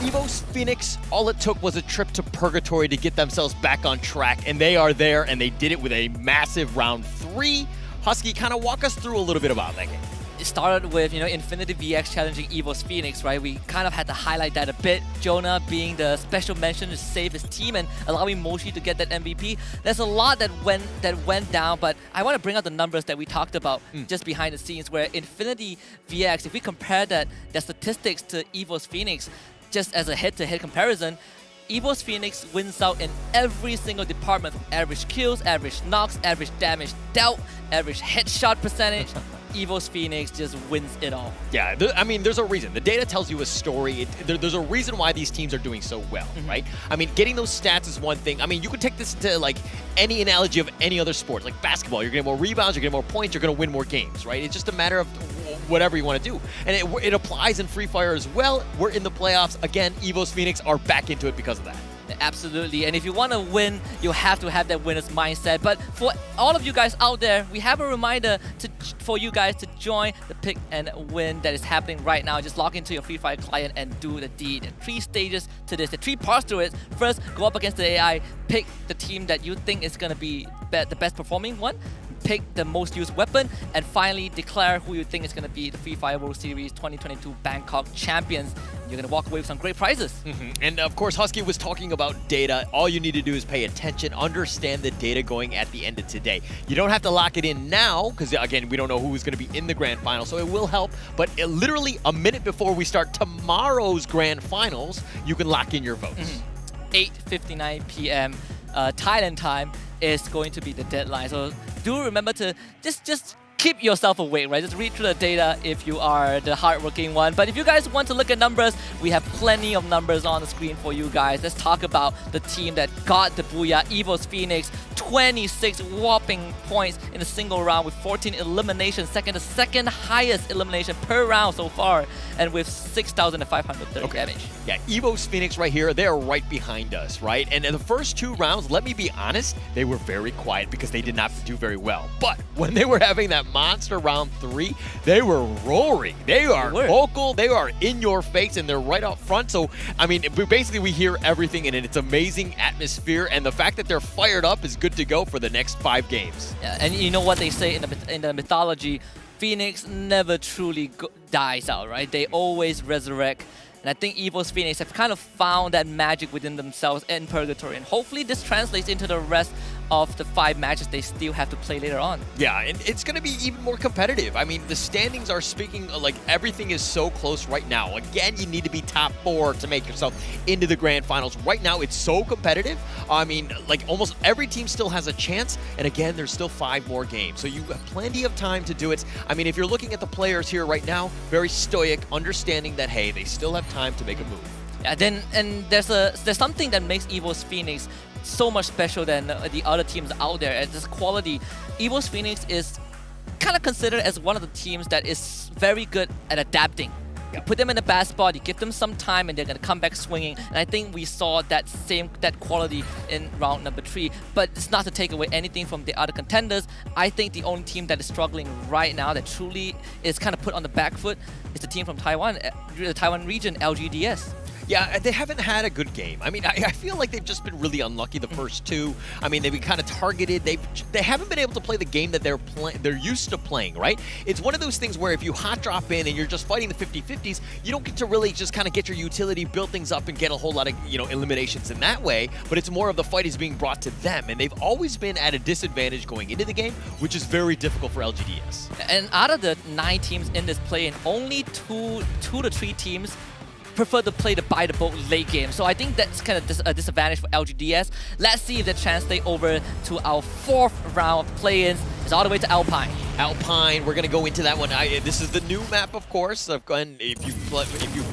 Evo's Phoenix, all it took was a trip to purgatory to get themselves back on track, and they are there, and they did it with a massive round 3. Husky, kind of walk us through a little bit about that game. It started with, Infinity VX challenging Evo's Phoenix, right? We kind of had to highlight that a bit. Jonah being the special mention to save his team and allowing Moshi to get that MVP. There's a lot that went down, but I want to bring out the numbers that we talked about just behind the scenes, where Infinity VX, if we compare their statistics to Evo's Phoenix, just as a head-to-head comparison, Evo's Phoenix wins out in every single department, from average kills, average knocks, average damage dealt, average headshot percentage. Evo's Phoenix just wins it all. Yeah, I mean, there's a reason. The data tells you a story. There's a reason why these teams are doing so well, right? I mean, getting those stats is one thing. I mean, you could take this to like any analogy of any other sport, like basketball. You're getting more rebounds, you're getting more points, you're going to win more games, right? It's just a matter of whatever you want to do. And it applies in Free Fire as well. We're in the playoffs. Again, Evo's Phoenix are back into it because of that. Absolutely, and if you want to win, you have to have that winner's mindset. But for all of you guys out there, we have a reminder for you guys to join the Pick and Win that is happening right now. Just log into your Free Fire client and do the deed. There are 3 stages to this. There are 3 parts to it. First, go up against the AI, pick the team that you think is going to be the best performing one, pick the most used weapon, and finally declare who you think is going to be the Free Fire World Series 2022 Bangkok champions. You're going to walk away with some great prizes. And of course, Husky was talking about data. All you need to do is pay attention, understand the data going at the end of today. You don't have to lock it in now, because again, we don't know who's going to be in the grand final, so it will help. But literally a minute before we start tomorrow's grand finals, you can lock in your votes. 8:59 p.m. Thailand time is going to be the deadline. So do remember to just keep yourself awake, right? Just read through the data if you are the hardworking one. But if you guys want to look at numbers, we have plenty of numbers on the screen for you guys. Let's talk about the team that got the booyah, EVOS Phoenix. 26 whopping points in a single round with 14 eliminations, the second highest elimination per round so far, and with 6,530 damage. Yeah, EVOS Phoenix right here, they're right behind us, right? And in the first 2 rounds, let me be honest, they were very quiet because they did not do very well. But when they were having that monster round 3, they were roaring. They are vocal, they are in your face, and they're right up front. So, I mean, basically we hear everything, and it's amazing atmosphere, and the fact that they're fired up is good to go for the next 5 games. Yeah, and you know what they say in the mythology, Phoenix never truly dies out, right? They always resurrect. And I think EVOS Phoenix have kind of found that magic within themselves in Purgatory. And hopefully this translates into the rest of the 5 matches they still have to play later on. Yeah, and it's going to be even more competitive. I mean, the standings are speaking like everything is so close right now. Again, you need to be top 4 to make yourself into the grand finals. Right now, it's so competitive. I mean, like almost every team still has a chance. And again, there's still 5 more games. So you have plenty of time to do it. I mean, if you're looking at the players here right now, very stoic, understanding that, hey, they still have time to make a move. Yeah, and there's something that makes EVOS Phoenix so much special than the other teams out there. And this quality, EVOS Phoenix is kind of considered as one of the teams that is very good at adapting. You put them in a bad spot, you give them some time, and they're going to come back swinging. And I think we saw that quality in round number 3. But it's not to take away anything from the other contenders. I think the only team that is struggling right now, that truly is kind of put on the back foot, is the team from Taiwan, the Taiwan region, LGDS. Yeah, they haven't had a good game. I mean, I feel like they've just been really unlucky the first 2. I mean, they've been kind of targeted. They haven't been able to play the game that they're used to playing, right? It's one of those things where if you hot drop in and you're just fighting the 50-50s, you don't get to really just kind of get your utility, build things up, and get a whole lot of, eliminations in that way. But it's more of the fight is being brought to them, and they've always been at a disadvantage going into the game, which is very difficult for LGDS. And out of the 9 teams in this play-in, only 2 to 3 teams prefer to play the buy the boat late game. So I think that's kind of a disadvantage for LGDS. Let's see if that translates over to our 4th round of play-ins. It's all the way to Alpine. Alpine, we're going to go into that one. This is the new map, of course. If you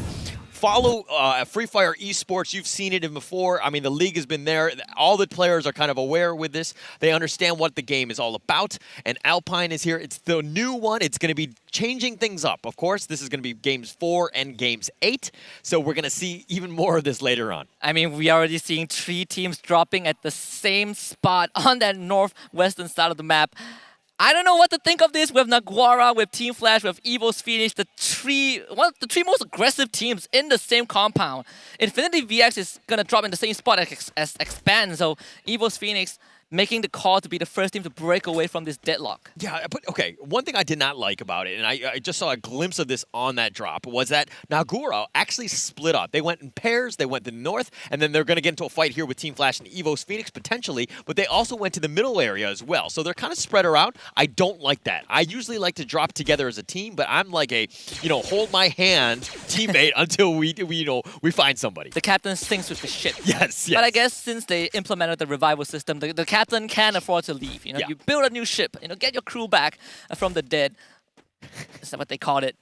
follow Free Fire Esports, you've seen it before. I mean, the league has been there. All the players are kind of aware with this. They understand what the game is all about. And Alpine is here. It's the new one. It's going to be changing things up. Of course, this is going to be Games 4 and Games 8. So we're going to see even more of this later on. I mean, we are already seeing 3 teams dropping at the same spot on that northwestern side of the map. I don't know what to think of this with Naguara, with Team Flash, with EVOS Phoenix, one of the 3 most aggressive teams in the same compound. Infinity VX is going to drop in the same spot as Expand, so EVOS Phoenix making the call to be the first team to break away from this deadlock. Yeah, but okay, one thing I did not like about it, and I just saw a glimpse of this on that drop, was that Nagura actually split up. They went in pairs, they went to the north, and then they're going to get into a fight here with Team Flash and EVOS Phoenix potentially, but they also went to the middle area as well. So they're kind of spread around. I don't like that. I usually like to drop together as a team, but I'm like a, hold my hand teammate until we find somebody. The captain sinks with the ship. Yes. But I guess since they implemented the revival system, the captain can afford to leave. You build a new ship, get your crew back from the dead. Is that what they called it?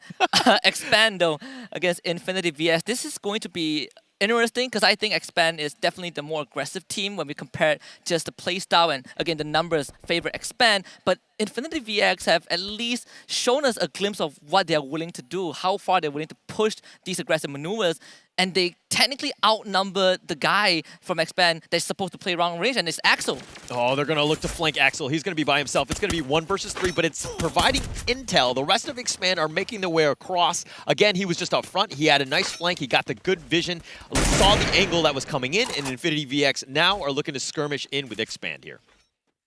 Expand, though, against Infinity VS. This is going to be interesting because I think Expand is definitely the more aggressive team when we compare just the playstyle and, again, the numbers favor Expand. But Infinity VX have at least shown us a glimpse of what they're willing to do, how far they're willing to push these aggressive maneuvers. And they technically outnumber the guy from Expand that's supposed to play long range, and it's Axel. Oh, they're going to look to flank Axel. He's going to be by himself. It's going to be 1 versus 3, but it's providing intel. The rest of Expand are making their way across. Again, he was just up front. He had a nice flank. He got the good vision, saw the angle that was coming in, and Infinity VX now are looking to skirmish in with Expand here.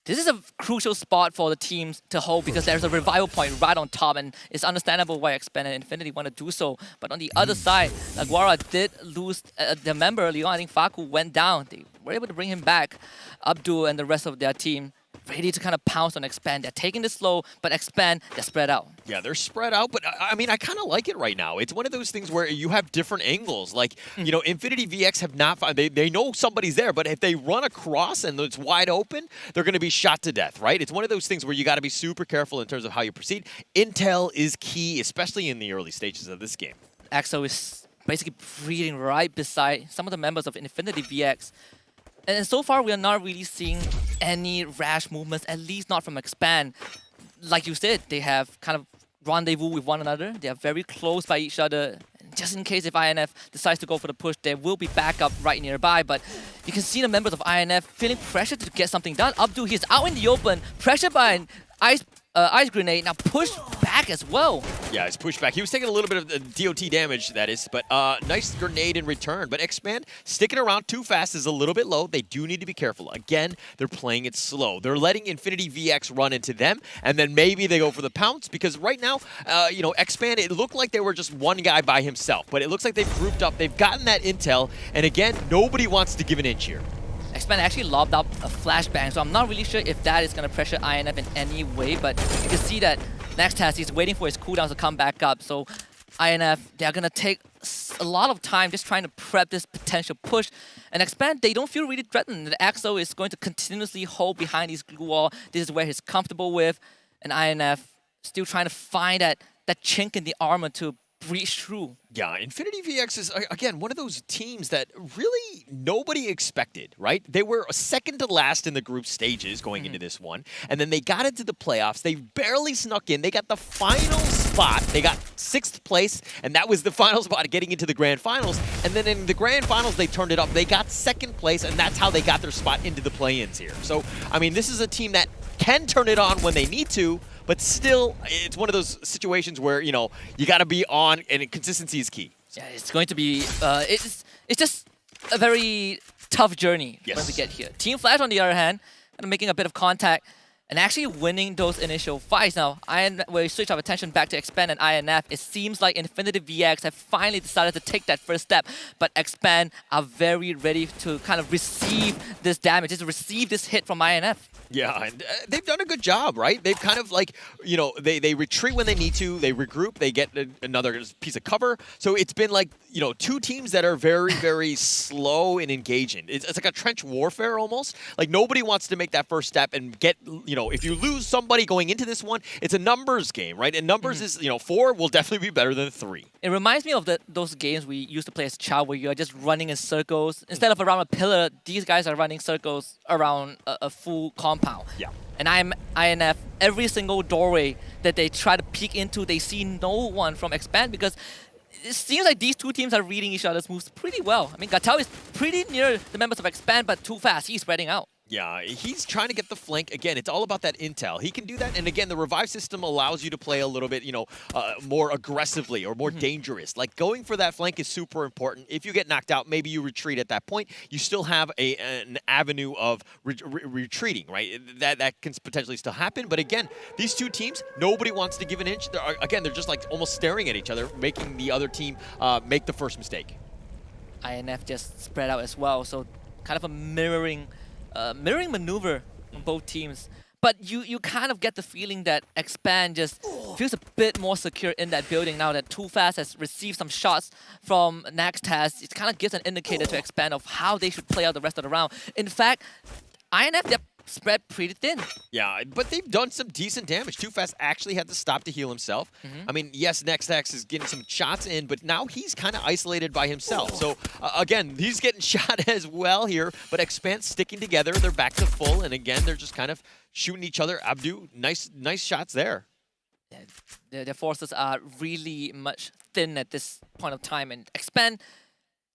This is a crucial spot for the teams to hold because there's a revival point right on top, and it's understandable why Expand and Infinity want to do so. But on the other side, Naguara did lose their member early on. I think Faku went down. They were able to bring him back. Abdul and the rest of their team ready to kind of pounce on Expand. They're taking this slow, but Expand, they're spread out. Yeah, they're spread out, but I mean, I kind of like it right now. It's one of those things where you have different angles. Like, you know, Infinity VX have not found, they know somebody's there, but if they run across and it's wide open, they're going to be shot to death, right? It's one of those things where you got to be super careful in terms of how you proceed. Intel is key, especially in the early stages of this game. Axo is basically breathing right beside some of the members of Infinity VX. And so far, we are not really seeing any rash movements, at least not from Expand. Like you said, they have kind of rendezvous with one another. They are very close by each other. And just in case if INF decides to go for the push, there will be backup right nearby. But you can see the members of INF feeling pressured to get something done. Abdul, he's out in the open, pressured by an ice grenade, now pushed back as well. Yeah, he's pushed back. He was taking a little bit of DOT damage, that is, but nice grenade in return. But Expand sticking around too fast is a little bit low. They do need to be careful. Again, they're playing it slow. They're letting Infinity VX run into them, and then maybe they go for the pounce, because right now, you know, Expand, it looked like they were just one guy by himself, but it looks like they've grouped up. They've gotten that intel, and again, nobody wants to give an inch here. Expand actually lobbed up a flashbang, so I'm not really sure if that is going to pressure INF in any way, but you can see that Nextaz, he's waiting for his cooldowns to come back up, so INF, they're going to take a lot of time just trying to prep this potential push, and Expand, they don't feel really threatened. The Axo is going to continuously hold behind his glue wall. This is where he's comfortable with, and INF still trying to find that chink in the armor to breach through. Yeah, Infinity VX is, again, one of those teams that really nobody expected, right? They were second to last in the group stages going into this one, and then they got into the playoffs. They barely snuck in. They got the final spot. They got 6th place, and that was the final spot getting into the grand finals. And then in the grand finals, they turned it up. They got 2nd place, and that's how they got their spot into the play-ins here. So, I mean, this is a team that can turn it on when they need to, but still, it's one of those situations where, you know, you got to be on, and consistency is key. Yeah, it's going to be, it's just a very tough journey when we get here. Team Flash, on the other hand, kind of making a bit of contact and actually winning those initial fights. Now, we switch our attention back to Expand and INF. It seems like Infinity VX have finally decided to take that first step, but Expand are very ready to kind of receive this damage, just receive this hit from INF. Yeah, and they've done a good job, right? They've kind of like, you know, they retreat when they need to, they regroup, they get another piece of cover. So it's been like, you know, two teams that are very, very slow in engaging. It's like a trench warfare almost. Like nobody wants to make that first step and get, you know, if you lose somebody going into this one, it's a numbers game, right? And numbers is, you know, 4 will definitely be better than 3. It reminds me of those games we used to play as a child where you are just running in circles. Instead of around a pillar, these guys are running circles around a full compound. Yeah. And INF, every single doorway that they try to peek into, they see no one from Expand, because it seems like these two teams are reading each other's moves pretty well. I mean, Gatal is pretty near the members of Expand, but too fast. He's spreading out. Yeah, he's trying to get the flank. Again, it's all about that intel. He can do that, and again, the revive system allows you to play a little bit, you know, more aggressively or more dangerous. Like, going for that flank is super important. If you get knocked out, maybe you retreat at that point. You still have an avenue of retreating, right? That can potentially still happen, but again, these two teams, nobody wants to give an inch. They're just like almost staring at each other, making the other team make the first mistake. INF just spread out as well, so kind of a mirroring maneuver on both teams. But you kind of get the feeling that Expand just feels a bit more secure in that building now that Too Fast has received some shots from Nextaz. It kind of gives an indicator to Expand of how they should play out the rest of the round. In fact, INF, they're spread pretty thin. Yeah, but they've done some decent damage. Too Fast actually had to stop to heal himself. I mean, yes, Nextaz is getting some shots in, but now he's kind of isolated by himself. So, again, he's getting shot as well here, but Expand sticking together. They're back to full, and again, they're just kind of shooting each other. Abdu, nice shots there. Yeah, their forces are really much thin at this point of time, and Expand,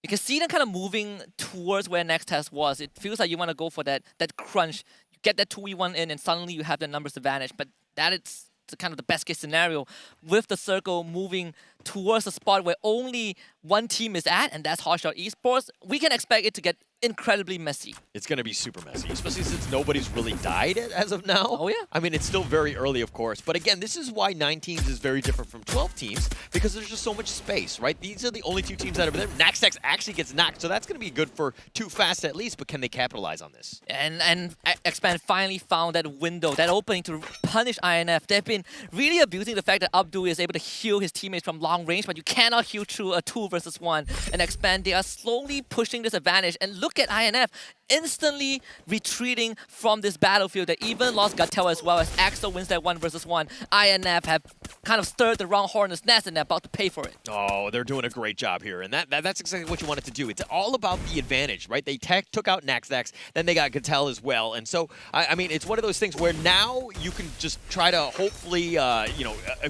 you can see them kind of moving towards where Nextaz was. It feels like you want to go for that crunch. You get that 2v1 in, and suddenly you have the numbers advantage. But that is kind of the best case scenario, with the circle moving towards a spot where only one team is at, and that's Hotshot Esports, we can expect it to get incredibly messy. It's going to be super messy, especially since nobody's really died as of now. Oh, yeah. I mean, it's still very early, of course. But again, this is why 9 teams is very different from 12 teams, because there's just so much space, right? These are the only 2 teams that are there. Naxtex actually gets knocked, so that's going to be good for Too Fast at least, but can they capitalize on this? And Expand finally found that window, that opening to punish INF. They've been really abusing the fact that Abdul is able to heal his teammates from long range, but you cannot heal through a 2 versus 1. And Expand, they are slowly pushing this advantage. And look at INF instantly retreating from this battlefield. They even lost Gatel as well, as Axel wins that 1 versus 1. INF have kind of stirred the wrong hornet's nest, and they're about to pay for it. Oh, they're doing a great job here, and that's exactly what you wanted to do. It's all about the advantage, right? They took out Naxtex, then they got Gatel as well, and so I mean, it's one of those things where now you can just try to hopefully,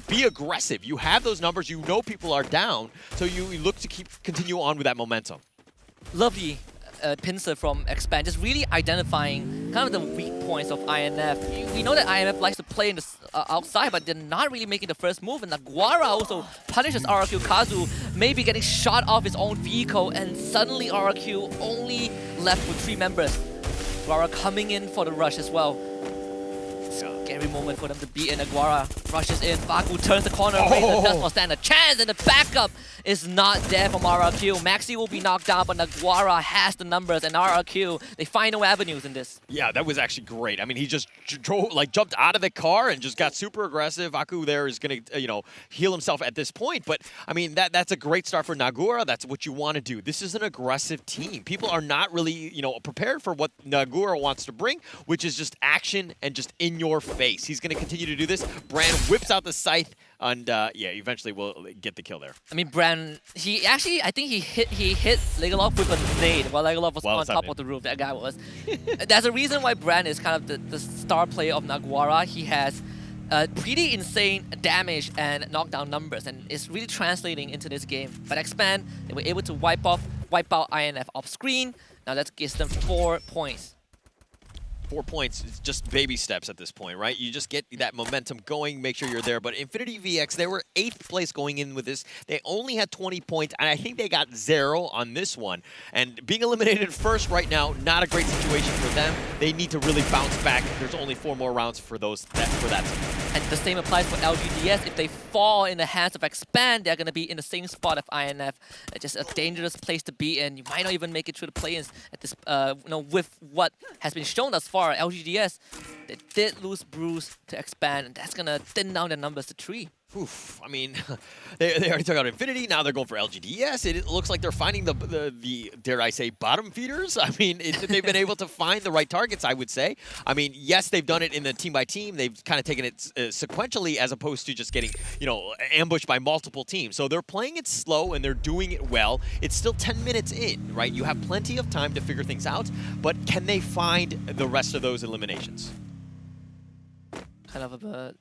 be aggressive. You have those numbers, you know people are down, so you look to continue on with that momentum. Lovely pincer from Expand, just really identifying kind of the weak points of INF. We know that INF likes to play in the outside, but they're not really making the first move. And Naguara also punishes RRQ. Kazu maybe getting shot off his own vehicle, and suddenly RRQ only left with 3 members. Naguara coming in for the rush as well. Scary moment for them to beat in. Naguara rushes in. Faku turns the corner. Razor does not stand a chance, and the backup is not there from RRQ. Maxi will be knocked down, but Naguara has the numbers, and RRQ, they find no avenues in this. Yeah, that was actually great. I mean, he just jumped out of the car and just got super aggressive. Aku there is going to, heal himself at this point. But, I mean, that's a great start for Naguara. That's what you want to do. This is an aggressive team. People are not really, prepared for what Naguara wants to bring, which is just action and just in your face. He's going to continue to do this. Bran whips out the scythe, and eventually we'll get the kill there. I mean, Bran, I think he hit Legolas with a nade while Legolas was on top of the roof. That guy was. There's a reason why Bran is kind of the star player of Naguara. He has pretty insane damage and knockdown numbers, and it's really translating into this game. But Expand, they were able to wipe out INF off screen. Now that gives them 4 points. 4 points, it's just baby steps at this point, right? You just get that momentum going, make sure you're there. But Infinity VX, they were 8th place going in with this. They only had 20 points, and I think they got 0 on this one. And being eliminated first right now, not a great situation for them. They need to really bounce back. There's only 4 more rounds for that team. And the same applies for LGDS. If they fall in the hands of Expand, they're going to be in the same spot of INF. It's just a dangerous place to be in. You might not even make it through the play-ins at this, with what has been shown thus far. LGDS, they did lose Bruce to Expand, and that's going to thin down their numbers to 3. Oof, I mean, they already took out Infinity, now they're going for LGDS. It looks like they're finding the dare I say, bottom feeders. I mean, they've been able to find the right targets, I would say. I mean, yes, they've done it in the team by team. They've kind of taken it sequentially as opposed to just getting, ambushed by multiple teams. So they're playing it slow and they're doing it well. It's still 10 minutes in, right? You have plenty of time to figure things out, but can they find the rest of those eliminations? Kind of a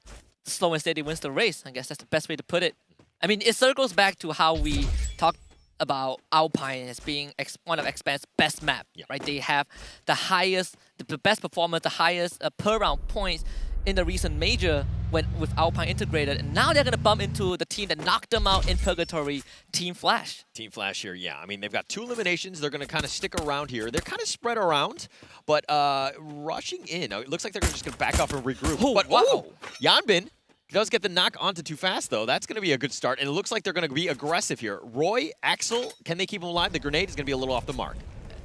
slow and steady wins the race. I guess that's the best way to put it. I mean, it circles back to how we talked about Alpine as being one of Expand's best map, right? They have the highest, the best performance, the highest per round points in the recent major with Alpine integrated, and now they're going to bump into the team that knocked them out in Purgatory, Team Flash. Team Flash here, yeah. I mean, they've got 2 eliminations. They're going to kind of stick around here. They're kind of spread around, but rushing in. Now, it looks like they're just going to back off and regroup. Oh, but, wow. Yanbin does get the knock onto Too Fast, though. That's going to be a good start, and it looks like they're going to be aggressive here. Roy, Axel, can they keep him alive? The grenade is going to be a little off the mark.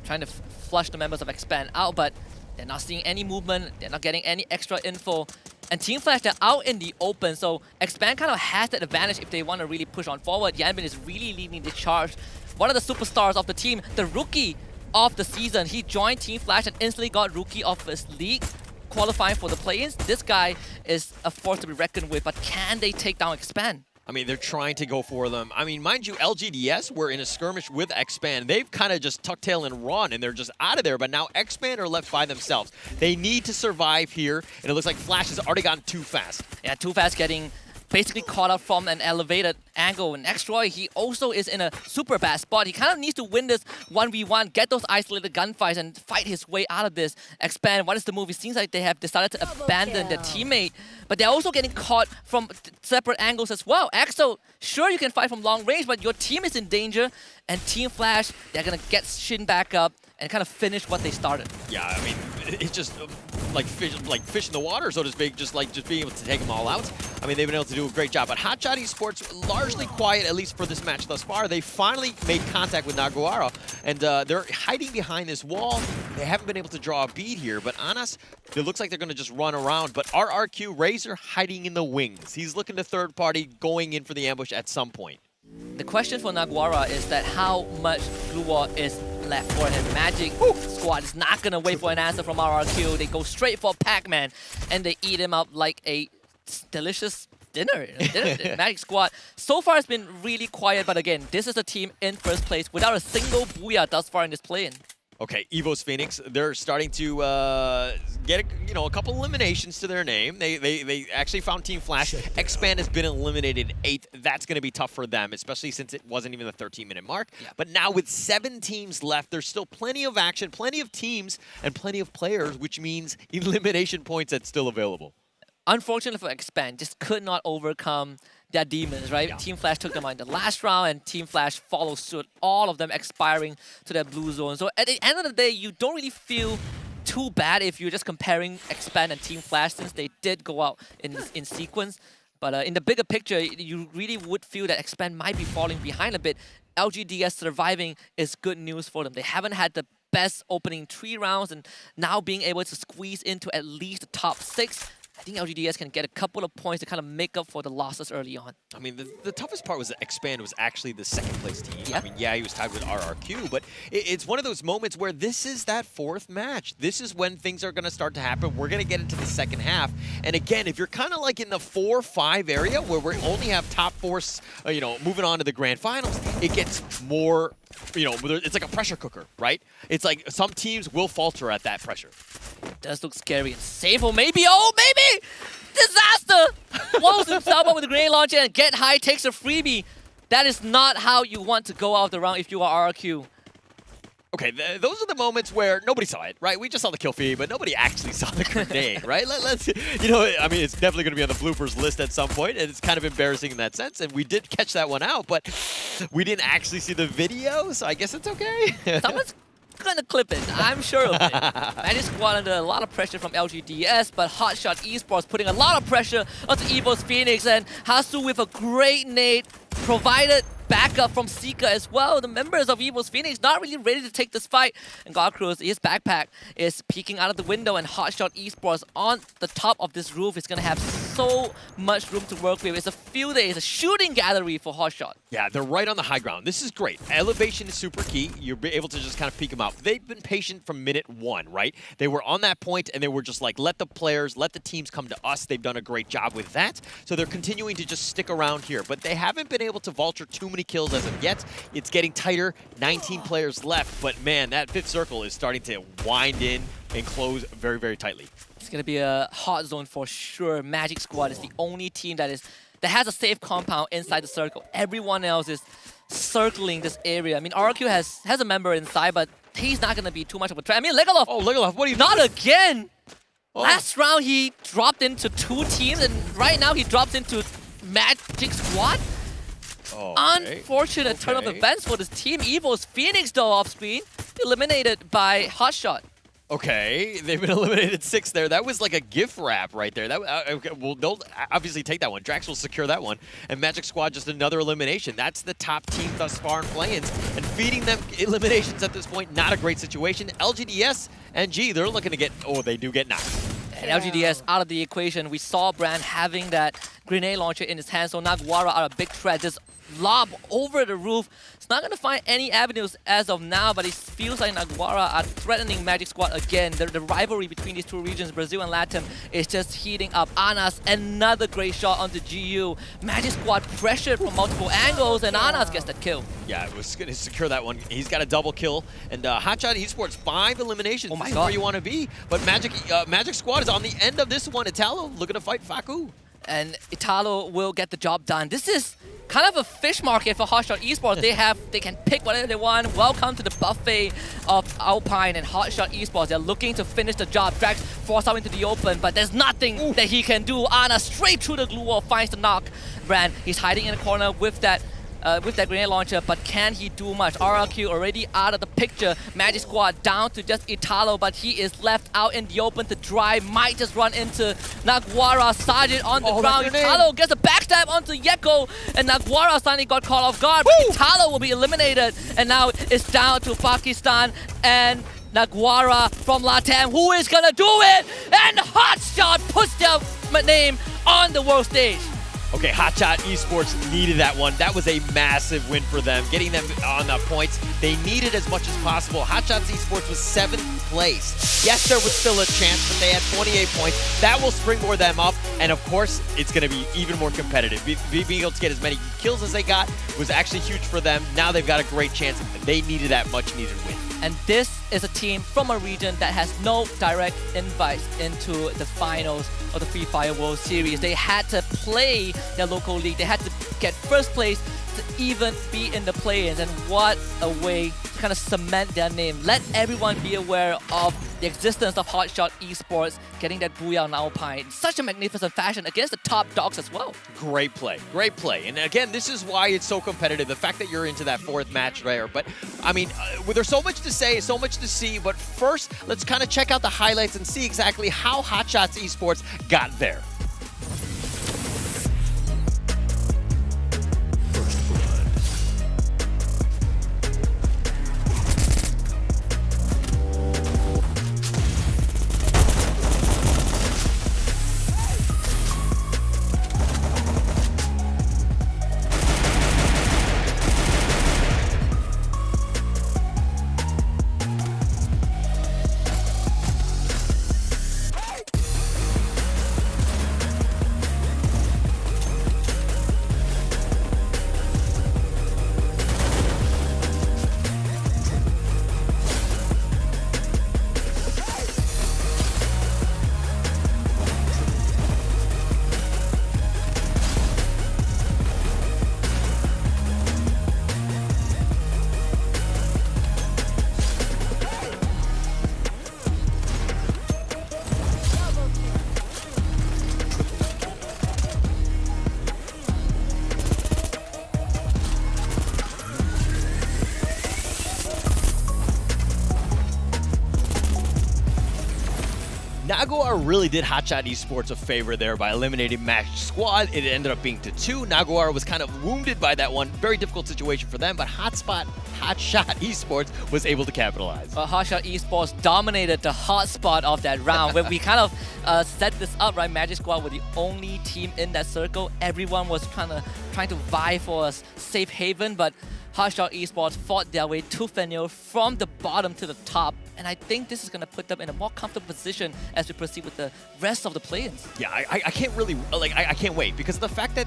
Trying to flush the members of Expand out, but they're not seeing any movement. They're not getting any extra info. And Team Flash, they're out in the open, so Expand kind of has that advantage if they want to really push on forward. Yanbin is really leading the charge. One of the superstars of the team, the rookie of the season. He joined Team Flash and instantly got rookie of his league, qualifying for the play-ins. This guy is a force to be reckoned with, but can they take down Expand? I mean, they're trying to go for them. I mean, mind you, LGDS were in a skirmish with Expand. They've kind of just tuck tail and run, and they're just out of there. But now Expand are left by themselves. They need to survive here, and it looks like Flash has already gotten Too Fast. Yeah, Too Fast getting basically caught up from an elevated angle. And Xtroy, he also is in a super bad spot. He kind of needs to win this 1v1, get those isolated gunfights, and fight his way out of this. Expand, what is the move? It seems like they have decided to abandon their teammate, but they're also getting caught from separate angles as well. Exo, sure you can fight from long range, but your team is in danger, and Team Flash, they're gonna get Shin back up and kind of finish what they started. Yeah, I mean, it's just like fish in the water, so to speak, just being able to take them all out. I mean, they've been able to do a great job. But Hotshot Esports, largely quiet, at least for this match thus far. They finally made contact with Naguara, and they're hiding behind this wall. They haven't been able to draw a bead here, but Anas, it looks like they're going to just run around. But RRQ, Razor hiding in the wings. He's looking to third party, going in for the ambush at some point. The question for Naguara is that how much Blue Wall is left for him. Magic Squad is not going to wait for an answer from RRQ. They go straight for Pac-Man, and they eat him up like a delicious dinner. Magic Squad so far has been really quiet, but again, this is a team in first place without a single booyah thus far in this play-in. Okay, Evo's Phoenix, they're starting to get a couple eliminations to their name. They actually found Team Flash. Expand has been eliminated 8th. That's going to be tough for them, especially since it wasn't even the 13-minute mark. Yeah. But now with 7 teams left, there's still plenty of action, plenty of teams, and plenty of players, which means elimination points that's still available. Unfortunately for Expand, just could not overcome their demons, right? Yeah. Team Flash took them out in the last round, and Team Flash follows suit, all of them expiring to their blue zone. So at the end of the day, you don't really feel too bad if you're just comparing Expand and Team Flash, since they did go out in sequence. But in the bigger picture, you really would feel that Expand might be falling behind a bit. LGDS surviving is good news for them. They haven't had the best opening 3 rounds, and now being able to squeeze into at least the top 6, I think LGDS can get a couple of points to kind of make up for the losses early on. I mean, the toughest part was that Expand was actually the 2nd place team. Yeah. I mean, yeah, he was tied with RRQ, but it's one of those moments where this is that 4th match. This is when things are going to start to happen. We're going to get into the second half. And again, if you're kind of like in the 4-5 area where we only have top 4, moving on to the grand finals, it gets more, it's like a pressure cooker, right? It's like some teams will falter at that pressure. It does look scary and safe, or maybe, disaster! Blows himself up with a grenade launcher, and Get High takes a freebie. That is not how you want to go out the round if you are RRQ. Okay, those are the moments where nobody saw it, right? We just saw the kill feed, but nobody actually saw the grenade, right? Let's, I mean, it's definitely going to be on the bloopers list at some point, and it's kind of embarrassing in that sense. And we did catch that one out, but we didn't actually see the video, so I guess it's okay. Someone's gonna clip it, I'm sure of it. Magic Squad under a lot of pressure from LGDS, but Hotshot Esports putting a lot of pressure onto Evo's Phoenix, and Hasu with a great nade provided backup from Seeker as well. The members of Evo's Phoenix not really ready to take this fight. And Godcruz, his backpack is peeking out of the window, and Hotshot Esports on the top of this roof is going to have so much room to work with. It's a field day, it's a shooting gallery for Hotshot. Yeah, they're right on the high ground. This is great. Elevation is super key. You're able to just kind of peek them out. They've been patient from minute 1, right? They were on that point, and they were just like, let the players, let the teams come to us. They've done a great job with that. So they're continuing to just stick around here. But they haven't been able to vulture too many kills as of yet. It's getting tighter. 19 players left. But man, that 5th circle is starting to wind in and close very, very tightly. It's going to be a hot zone for sure. Magic Squad is the only team that has a safe compound inside the circle. Everyone else is circling this area. I mean, RRQ has a member inside, but he's not going to be too much of a threat. I mean, Legalov. Oh, Legalov, what are you Not doing? again. Oh. Last round, he dropped into 2 teams, and right now he drops into Magic Squad. Oh, Unfortunate turn of events for this team. Evo's Phoenix, though, off screen, eliminated by Hotshot. Okay, they've been eliminated 6 there. That was like a gift wrap right there. Okay, well, they'll obviously take that one. Drax will secure that one. And Magic Squad, just another elimination. That's the top team thus far in play-ins. And feeding them eliminations at this point, not a great situation. LGDS and G, they're looking to get, they do get knocked. And LGDS out of the equation. We saw Brand having that grenade launcher in his hand, so Naguara are a big threat. Just lob over the roof. It's not going to find any avenues as of now, but it feels like Naguara are threatening Magic Squad again. The rivalry between these 2 regions, Brazil and Latam, is just heating up. Anas, another great shot onto GU. Magic Squad pressured from multiple angles, and Anas gets that kill. Yeah, it was going to secure that one. He's got a double kill. And Hotshot Esports, 5 eliminations. Oh my this God. is where you want to be. But Magic Squad is on the end of this one. Italo looking to fight Faku. and Italo will get the job done. This is kind of a fish market for Hotshot Esports. They can pick whatever they want. Welcome to the buffet of Alpine and Hotshot Esports. They're looking to finish the job. Drax forced out into the open, but there's nothing that he can do. Ana straight through the glue wall finds the knock. Brand, he's hiding in the corner with that grenade launcher, but can he do much? RRQ already out of the picture. Magic Squad down to just Italo, but he is left out in the open to dry. Might just run into Naguara. Sergeant on the ground. Italo gets a backstab onto Yeko, and Naguara suddenly got caught off guard. But Italo will be eliminated, and now it's down to Pakistan and Naguara from Latam. Who is gonna do it? And Hotshot puts their name on the world stage. Okay, Hotshot Esports needed that one. That was a massive win for them, getting them on the points they needed as much as possible. Hotshot Esports was 7th place. Yes, there was still a chance, but they had 28 points. That will springboard them up, and of course, it's going to be even more competitive. Being able to get as many kills as they got was actually huge for them. Now they've got a great chance. They needed that much-needed win. And this is a team from a region that has no direct invites into the finals of the Free Fire World Series. They had to play their local league. They had to get first place to even be in the play-ins. And what a way to kind of cement their name. Let everyone be aware of the existence of Hotshot Esports getting that booyah on Alpine in such a magnificent fashion against the top dogs as well. Great play. Great play. And again, this is why it's so competitive. The fact that you're into that 4th match there. But, I mean, there's so much to say, so much to see. But first, let's kind of check out the highlights and see exactly how Hotshot Esports got there. Naguara really did Hotshot Esports a favor there by eliminating Magic Squad. It ended up being to 2. Naguara was kind of wounded by that one. Very difficult situation for them, but Hotshot Esports was able to capitalize. Hotshot Esports dominated the hotspot of that round. When we kind of set this up, right? Magic Squad were the only team in that circle. Everyone was trying to vie for a safe haven, but Hotshot Esports fought their way tooth and nail from the bottom to the top. And I think this is going to put them in a more comfortable position as we proceed with the rest of the play-ins. Yeah, I can't really, I can't wait because of the fact that,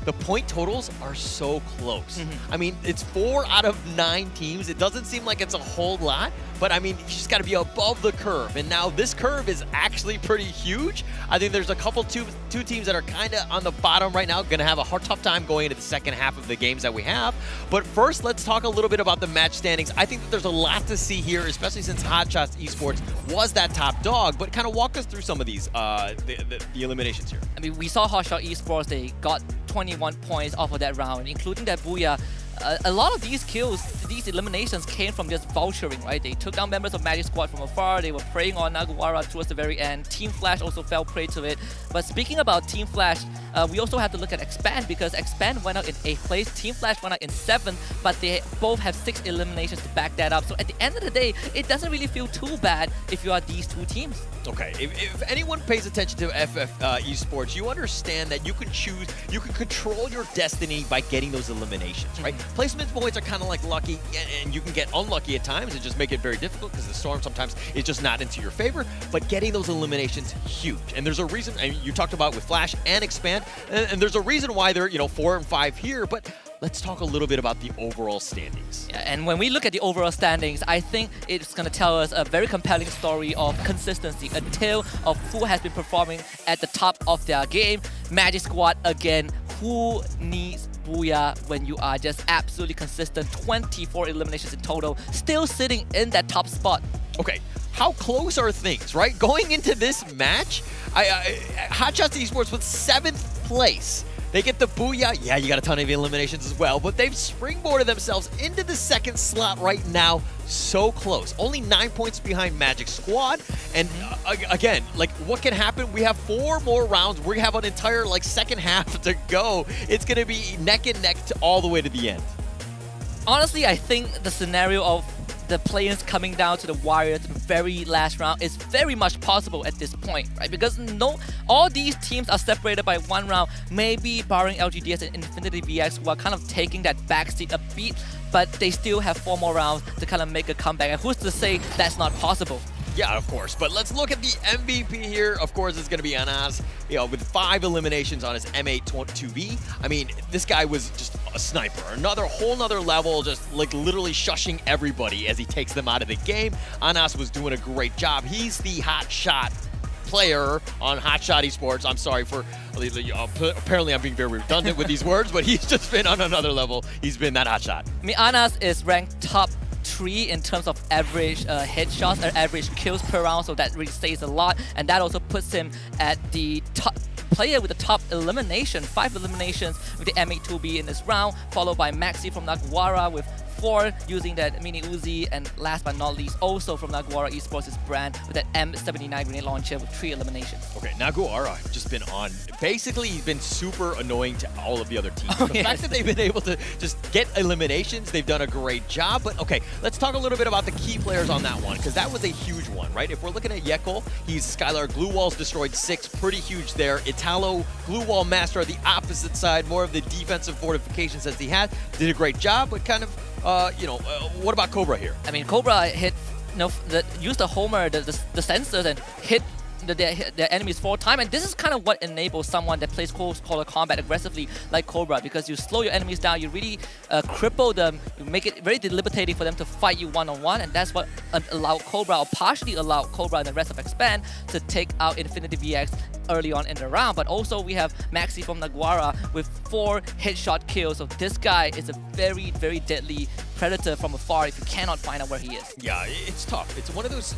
the point totals are so close. I mean, it's 4 out of 9 teams. It doesn't seem like it's a whole lot, but I mean, you just got to be above the curve. And now this curve is actually pretty huge. I think there's a couple, two teams that are kind of on the bottom right now, going to have a tough time going into the second half of the games that we have. But first, let's talk a little bit about the match standings. I think that there's a lot to see here, especially since Hotshot Esports was that top dog, but kind of walk us through some of these, the eliminations here. I mean, we saw Hotshot Esports, they got 21 points off of that round, including that booyah. A lot of these kills, these eliminations came from just vulturing, right? They took down members of Magic Squad from afar. They were preying on Naguara towards the very end. Team Flash also fell prey to it. But speaking about Team Flash, we also have to look at Expand because Expand went out in 8th place. Team Flash went out in 7th, but they both have 6 eliminations to back that up. So at the end of the day, it doesn't really feel too bad if you are these two teams. Okay, if anyone pays attention to Esports, you understand that you can choose, you can control your destiny by getting those eliminations, right? Placement points are kind of like lucky, and you can get unlucky at times and just make it very difficult because the storm sometimes is just not into your favor, but getting those eliminations, huge. And there's a reason, and you talked about with Flash and Expand, and there's a reason why they're, 4 and 5 here, but let's talk a little bit about the overall standings. Yeah, and when we look at the overall standings, I think it's going to tell us a very compelling story of consistency, a tale of who has been performing at the top of their game. Magic Squad again. Who needs Booyah when you are just absolutely consistent? 24 eliminations in total, still sitting in that top spot. Okay, how close are things, right? Going into this match, Hotshots Esports with 7th place. They get the Booyah. Yeah, you got a ton of eliminations as well, but they've springboarded themselves into the 2nd slot right now. So close. Only 9 points behind Magic Squad. And again, like, what can happen? We have 4 more rounds. We have an entire, like, second half to go. It's going to be neck and neck all the way to the end. Honestly, I think the scenario of the players coming down to the wire to the very last round is very much possible at this point, right? Because all these teams are separated by 1 round, maybe barring LGDS and Infinity VX, who are kind of taking that backseat a bit, but they still have 4 more rounds to kind of make a comeback. And who's to say that's not possible? Yeah, of course. But let's look at the MVP here. Of course, it's going to be Anas, with 5 eliminations on his M8-2B. I mean, this guy was just a sniper. Whole nother level, just like literally shushing everybody as he takes them out of the game. Anas was doing a great job. He's the hot shot player on Hotshot Esports. I'm sorry for, apparently I'm being very redundant with these words, but he's just been on another level. He's been that hotshot. I mean, Anas is ranked top 3 in terms of average headshots or average kills per round, so that really says a lot, and that also puts him at the top player with the top elimination, 5 eliminations with the M8-2B in this round, followed by Maxi from Naguara with 4 using that mini Uzi, and last but not least, also from Naguara Esports' brand with that M79 grenade launcher with 3 eliminations. Okay, Naguara just been on. Basically, he's been super annoying to all of the other teams. The fact that they've been able to just get eliminations, they've done a great job. But okay, let's talk a little bit about the key players on that one, because that was a huge one, right? If we're looking at Yekel, he's Skylar Glue Walls destroyed 6, pretty huge there. Italo, Glue Wall Master, the opposite side, more of the defensive fortifications as he had. Did a great job, but kind of what about Cobra here? I mean, Cobra hit, used the Homer, the sensors, and hit their enemies 4 times, and this is kind of what enables someone that plays close quarter combat aggressively like Cobra, because you slow your enemies down, you really cripple them, you make it very debilitating for them to fight you one-on-one, and that's what allowed Cobra, or partially allowed Cobra and the rest of Expand to take out Infinity VX early on in the round. But also we have Maxi from Naguara with 4 headshot kills, so this guy is a very, very deadly predator from afar if you cannot find out where he is. Yeah, it's tough. It's one of those,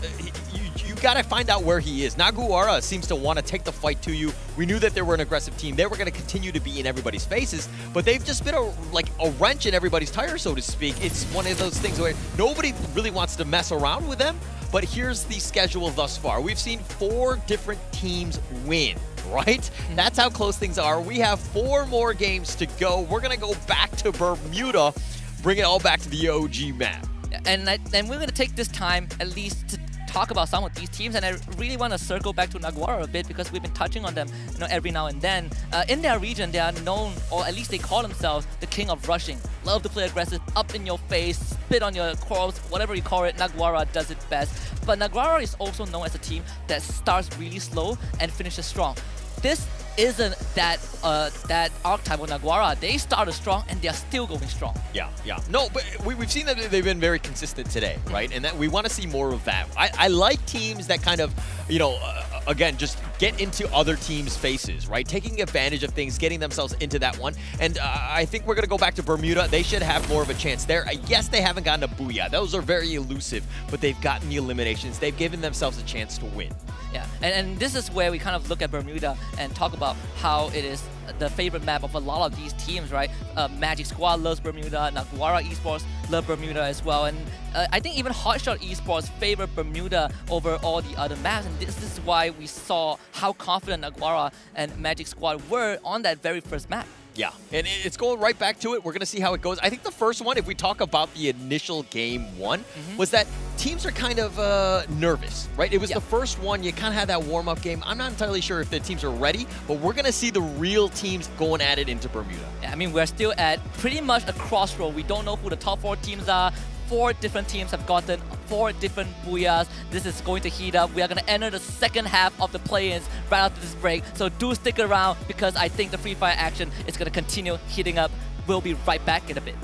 you gotta find out where he is. Naguara seems to want to take the fight to you. We knew that they were an aggressive team. They were going to continue to be in everybody's faces, but they've just been a wrench in everybody's tire, so to speak. It's one of those things where nobody really wants to mess around with them, but here's the schedule thus far. We've seen 4 different teams win, right? That's how close things are. We have 4 more games to go. We're going to go back to Bermuda, bring it all back to the OG map. And we're going to take this time at least to talk about some of these teams, and I really want to circle back to Naguara a bit because we've been touching on them every now and then. In their region, they are known, or at least they call themselves, the king of rushing. Love to play aggressive, up in your face, spit on your corpse, whatever you call it. Naguara does it best. But Naguara is also known as a team that starts really slow and finishes strong. This isn't that archetype of Naguara. They started strong and they are still going strong. Yeah. No, but we've seen that they've been very consistent today, right? And that we want to see more of that. I like teams that kind of, again, just get into other teams' faces, right? Taking advantage of things, getting themselves into that one. And I think we're going to go back to Bermuda. They should have more of a chance there. Yes, they haven't gotten a Booyah. Those are very elusive, but they've gotten the eliminations. They've given themselves a chance to win. Yeah, and this is where we kind of look at Bermuda and talk about how it is the favorite map of a lot of these teams, right? Magic Squad loves Bermuda, Naguara Esports love Bermuda as well, and I think even Hotshot Esports favor Bermuda over all the other maps, and this is why we saw how confident Naguara and Magic Squad were on that very first map. Yeah, and it's going right back to it. We're going to see how it goes. I think the first one, if we talk about the initial game 1, was that teams are kind of nervous, right? It was the first one. You kind of had that warm-up game. I'm not entirely sure if the teams are ready, but we're going to see the real teams going at it into Bermuda. Yeah, I mean, we're still at pretty much a crossroad. We don't know who the top 4 teams are. 4 different teams have gotten 4 different Booyahs. This is going to heat up. We are going to enter the second half of the play-ins right after this break. So do stick around because I think the Free Fire action is going to continue heating up. We'll be right back in a bit.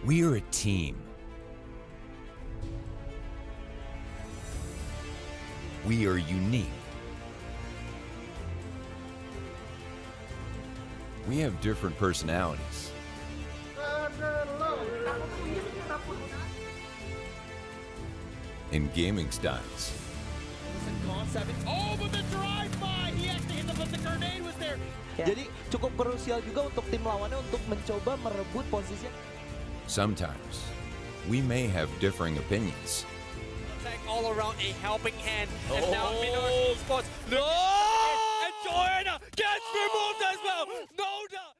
We are a team. We are unique. We have different personalities. And gaming styles. Oh, but the drive-by! He actually hit them, but the grenade was there. Jadi cukup krusial juga untuk tim lawannya untuk mencoba merebut posisi. Sometimes, we may have differing opinions. Attack all around a helping hand. And now Minority Sports. No! And Garena gets removed as well. No doubt.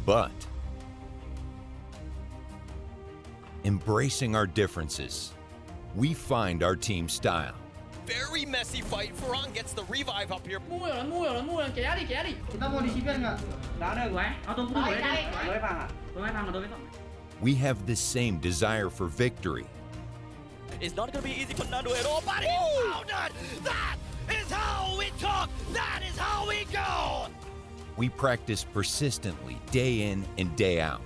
But embracing our differences, we find our team style. Very messy fight. Ferran gets the revive up here. Mua rồi, kéo đi. Kita mau di CPS nggak? Nggak ada gue. Tunggu gue deh. Gue paham. We have the same desire for victory. It's not going to be easy for Nando at all, but he found it! That is how we talk! That is how we go! We practice persistently, day in and day out.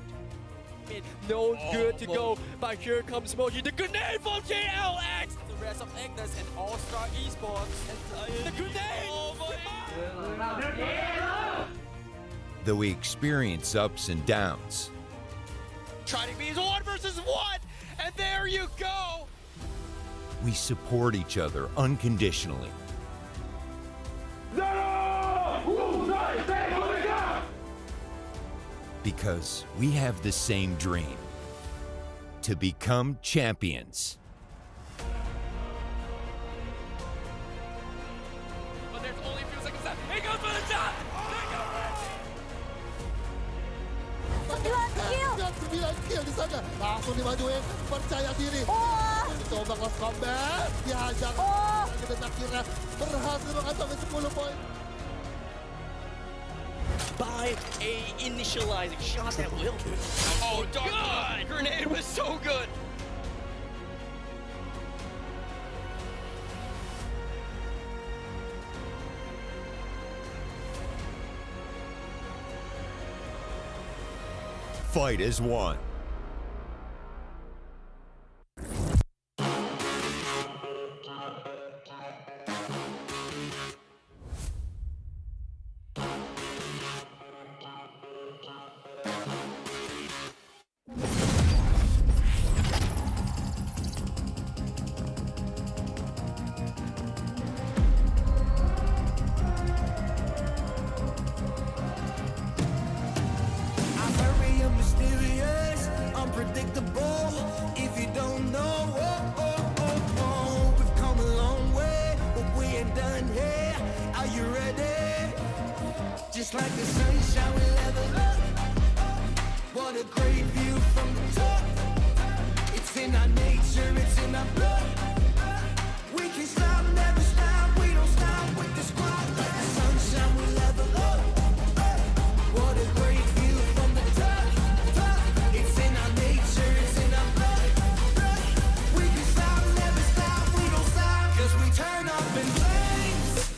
No good to go, but here comes Moji. The grenade from JLX! The rest of Agnes and All-Star Esports. The grenade! Though we experience ups and downs, Trying to be 1 versus 1, and there you go! we support each other unconditionally. Because we have the same dream, to become champions. But there's only a few seconds left. He goes for the shot! 9 kill di sana. Langsung dimajuin, percaya diri. Coba kelas comeback, dihajar. Dan akhirnya berhasil mengantongi 10 poin. By a initializing shot that will. Oh, God! Grenade was so good. Fight as one. Unpredictable, if you don't know, we've come a long way, but we ain't done here. Are you ready? Just like the sunshine, we level up. What a great view from the top. It's in our nature, it's in our blood. We can stop, never stop, we don't stop with the squad. Like the sunshine, we level up. What a great view from the top. It's in our nature, it's in our blood. We can stop, never stop, we don't stop, 'cause we turn up in flames.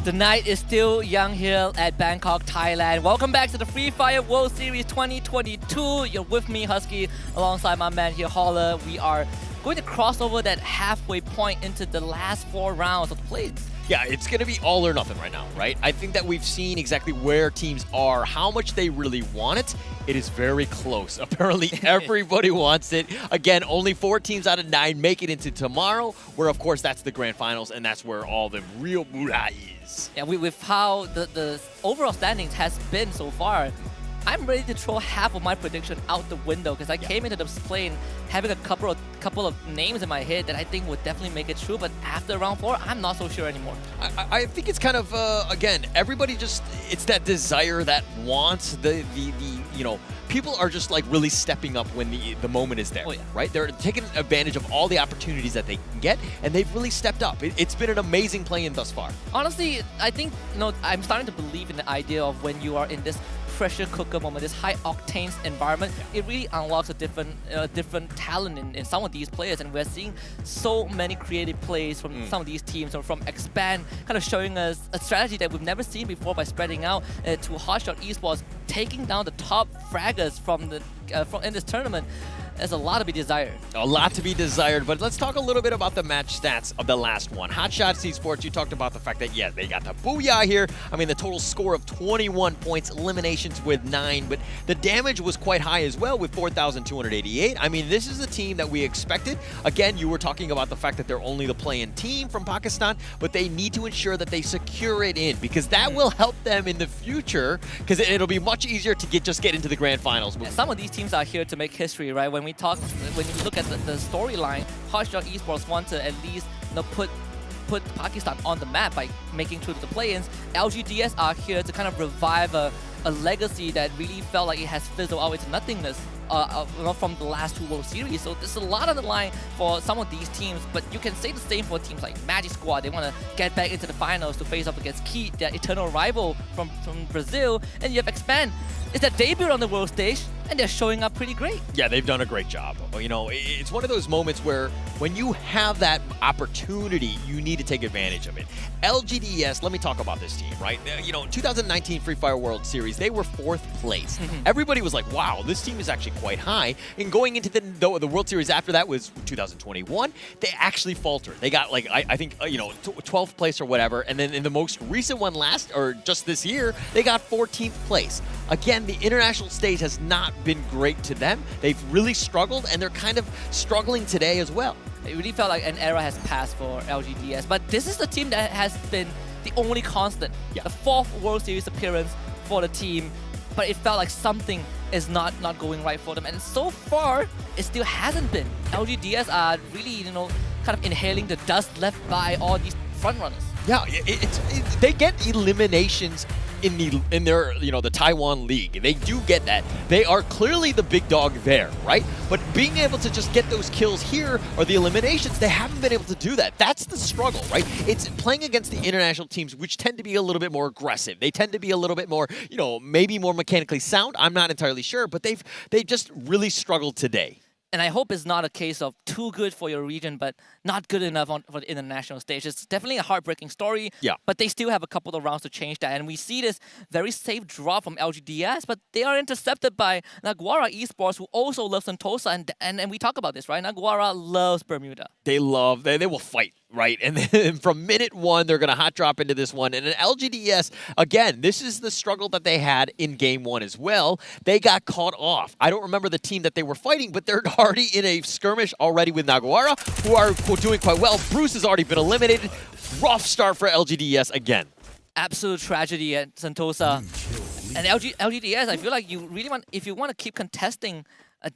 The night is still young here at Bangkok, Thailand. Welcome back to the Free Fire World Series 2022. You're with me, Husky, alongside my man here, Holler. We are going to cross over that halfway point into the last 4 rounds of the plays. Yeah, it's going to be all or nothing right now, right? I think that we've seen exactly where teams are, how much they really want it. It is very close. Apparently, everybody wants it. Again, only 4 teams out of 9 make it into tomorrow, where, of course, that's the grand finals, and that's where all the real moolah is. Yeah, with how the overall standings has been so far, I'm ready to throw half of my prediction out the window because I came into this plane having a couple of names in my head that I think would definitely make it true, but after round 4, I'm not so sure anymore. I think it's kind of, again, everybody just, it's that desire that wants the people are just like really stepping up when the moment is there, right? They're taking advantage of all the opportunities that they can get, and they've really stepped up. It's been an amazing play-in thus far. Honestly, I think, I'm starting to believe in the idea of when you are in this pressure cooker moment, this high octane environment, it really unlocks a different talent in some of these players, and we're seeing so many creative plays from some of these teams, or from Expand kind of showing us a strategy that we've never seen before by spreading out to Hotshot Esports taking down the top fraggers from in this tournament. There's a lot to be desired. A lot to be desired, but let's talk a little bit about the match stats of the last one. Hotshot Esports, you talked about the fact that, yeah, they got the booyah here. I mean, the total score of 21 points, eliminations with 9, but the damage was quite high as well with 4,288. I mean, this is a team that we expected. Again, you were talking about the fact that they're only the play-in team from Pakistan, but they need to ensure that they secure it in, because that will help them in the future, because it'll be much easier to just get into the grand finals. Yeah, some of these teams are here to make history, right? When you look at the storyline, Hotshot Esports want to at least put Pakistan on the map by making through the play-ins. LGDS are here to kind of revive a legacy that really felt like it has fizzled out into nothingness from the last 2 World Series. So there's a lot on the line for some of these teams, but you can say the same for teams like Magic Squad. They want to get back into the finals to face up against Keat, their eternal rival from Brazil. And you have Expand. It's their debut on the world stage, and they're showing up pretty great. Yeah, they've done a great job. You know, it's one of those moments where when you have that opportunity, you need to take advantage of it. LGDS, let me talk about this team, right? 2019 Free Fire World Series, they were 4th place. Everybody was like, wow, this team is actually quite high. And going into the World Series after that was 2021, they actually faltered. They got, like, I think, 12th place or whatever. And then in the most recent one just this year, they got 14th place. Again, the international stage has not been great to them. They've really struggled, and they're kind of struggling today as well. It really felt like an era has passed for LGDS, but this is the team that has been the only constant. The 4th World Series appearance for the team, but it felt like something is not going right for them, and so far, it still hasn't been. LGDS are really, kind of inhaling the dust left by all these frontrunners. Yeah, they get eliminations in their, the Taiwan League. They do get that. They are clearly the big dog there, right? But being able to just get those kills here or the eliminations, they haven't been able to do that. That's the struggle, right? It's playing against the international teams, which tend to be a little bit more aggressive. They tend to be a little bit more, maybe more mechanically sound. I'm not entirely sure, but they just really struggled today. And I hope it's not a case of too good for your region, but not good enough for the international stage. It's definitely a heartbreaking story, but they still have a couple of rounds to change that. And we see this very safe drop from LGDS, but they are intercepted by Naguara Esports, who also loves Sentosa. And we talk about this, right? Naguara loves Bermuda. They will fight, right? And then from minute 1, they're going to hot drop into this one. And an LGDS, again, this is the struggle that they had in game 1 as well. They got caught off. I don't remember the team that they were fighting, but they're already in a skirmish already with Naguara, who are doing quite well. Bruce has already been eliminated. Rough start for LGDS again. Absolute tragedy at Sentosa. And LGDS, I feel like you really if you want to keep contesting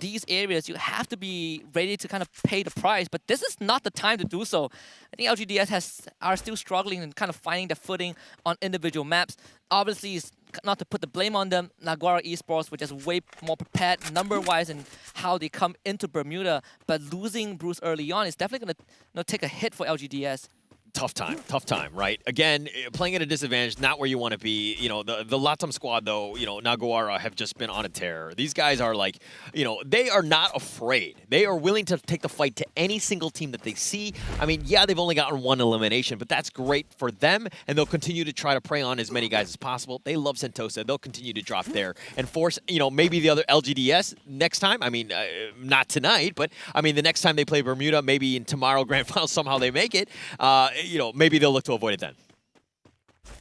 these areas, you have to be ready to kind of pay the price, but this is not the time to do so. I think LGDS are still struggling and kind of finding their footing on individual maps. Obviously, it's not to put the blame on them. Naguara Esports were just way more prepared number-wise in how they come into Bermuda, but losing Bruce early on is definitely going to take a hit for LGDS. tough time, right? Again, playing at a disadvantage, not where you want to be. You know, the Latam squad, though, you know, Naguara have just been on a tear. These guys are like, you know, they are not afraid. They are willing to take the fight to any single team that they see. I mean, yeah, they've only gotten one elimination, but that's great for them, and they'll continue to try to prey on as many guys as possible. They love Sentosa. They'll continue to drop there and force, you know, maybe the other LGDS next time. I mean, not tonight, but I mean, the next time they play Bermuda, maybe in tomorrow Grand Final, somehow they make it. You know, maybe they'll look to avoid it then.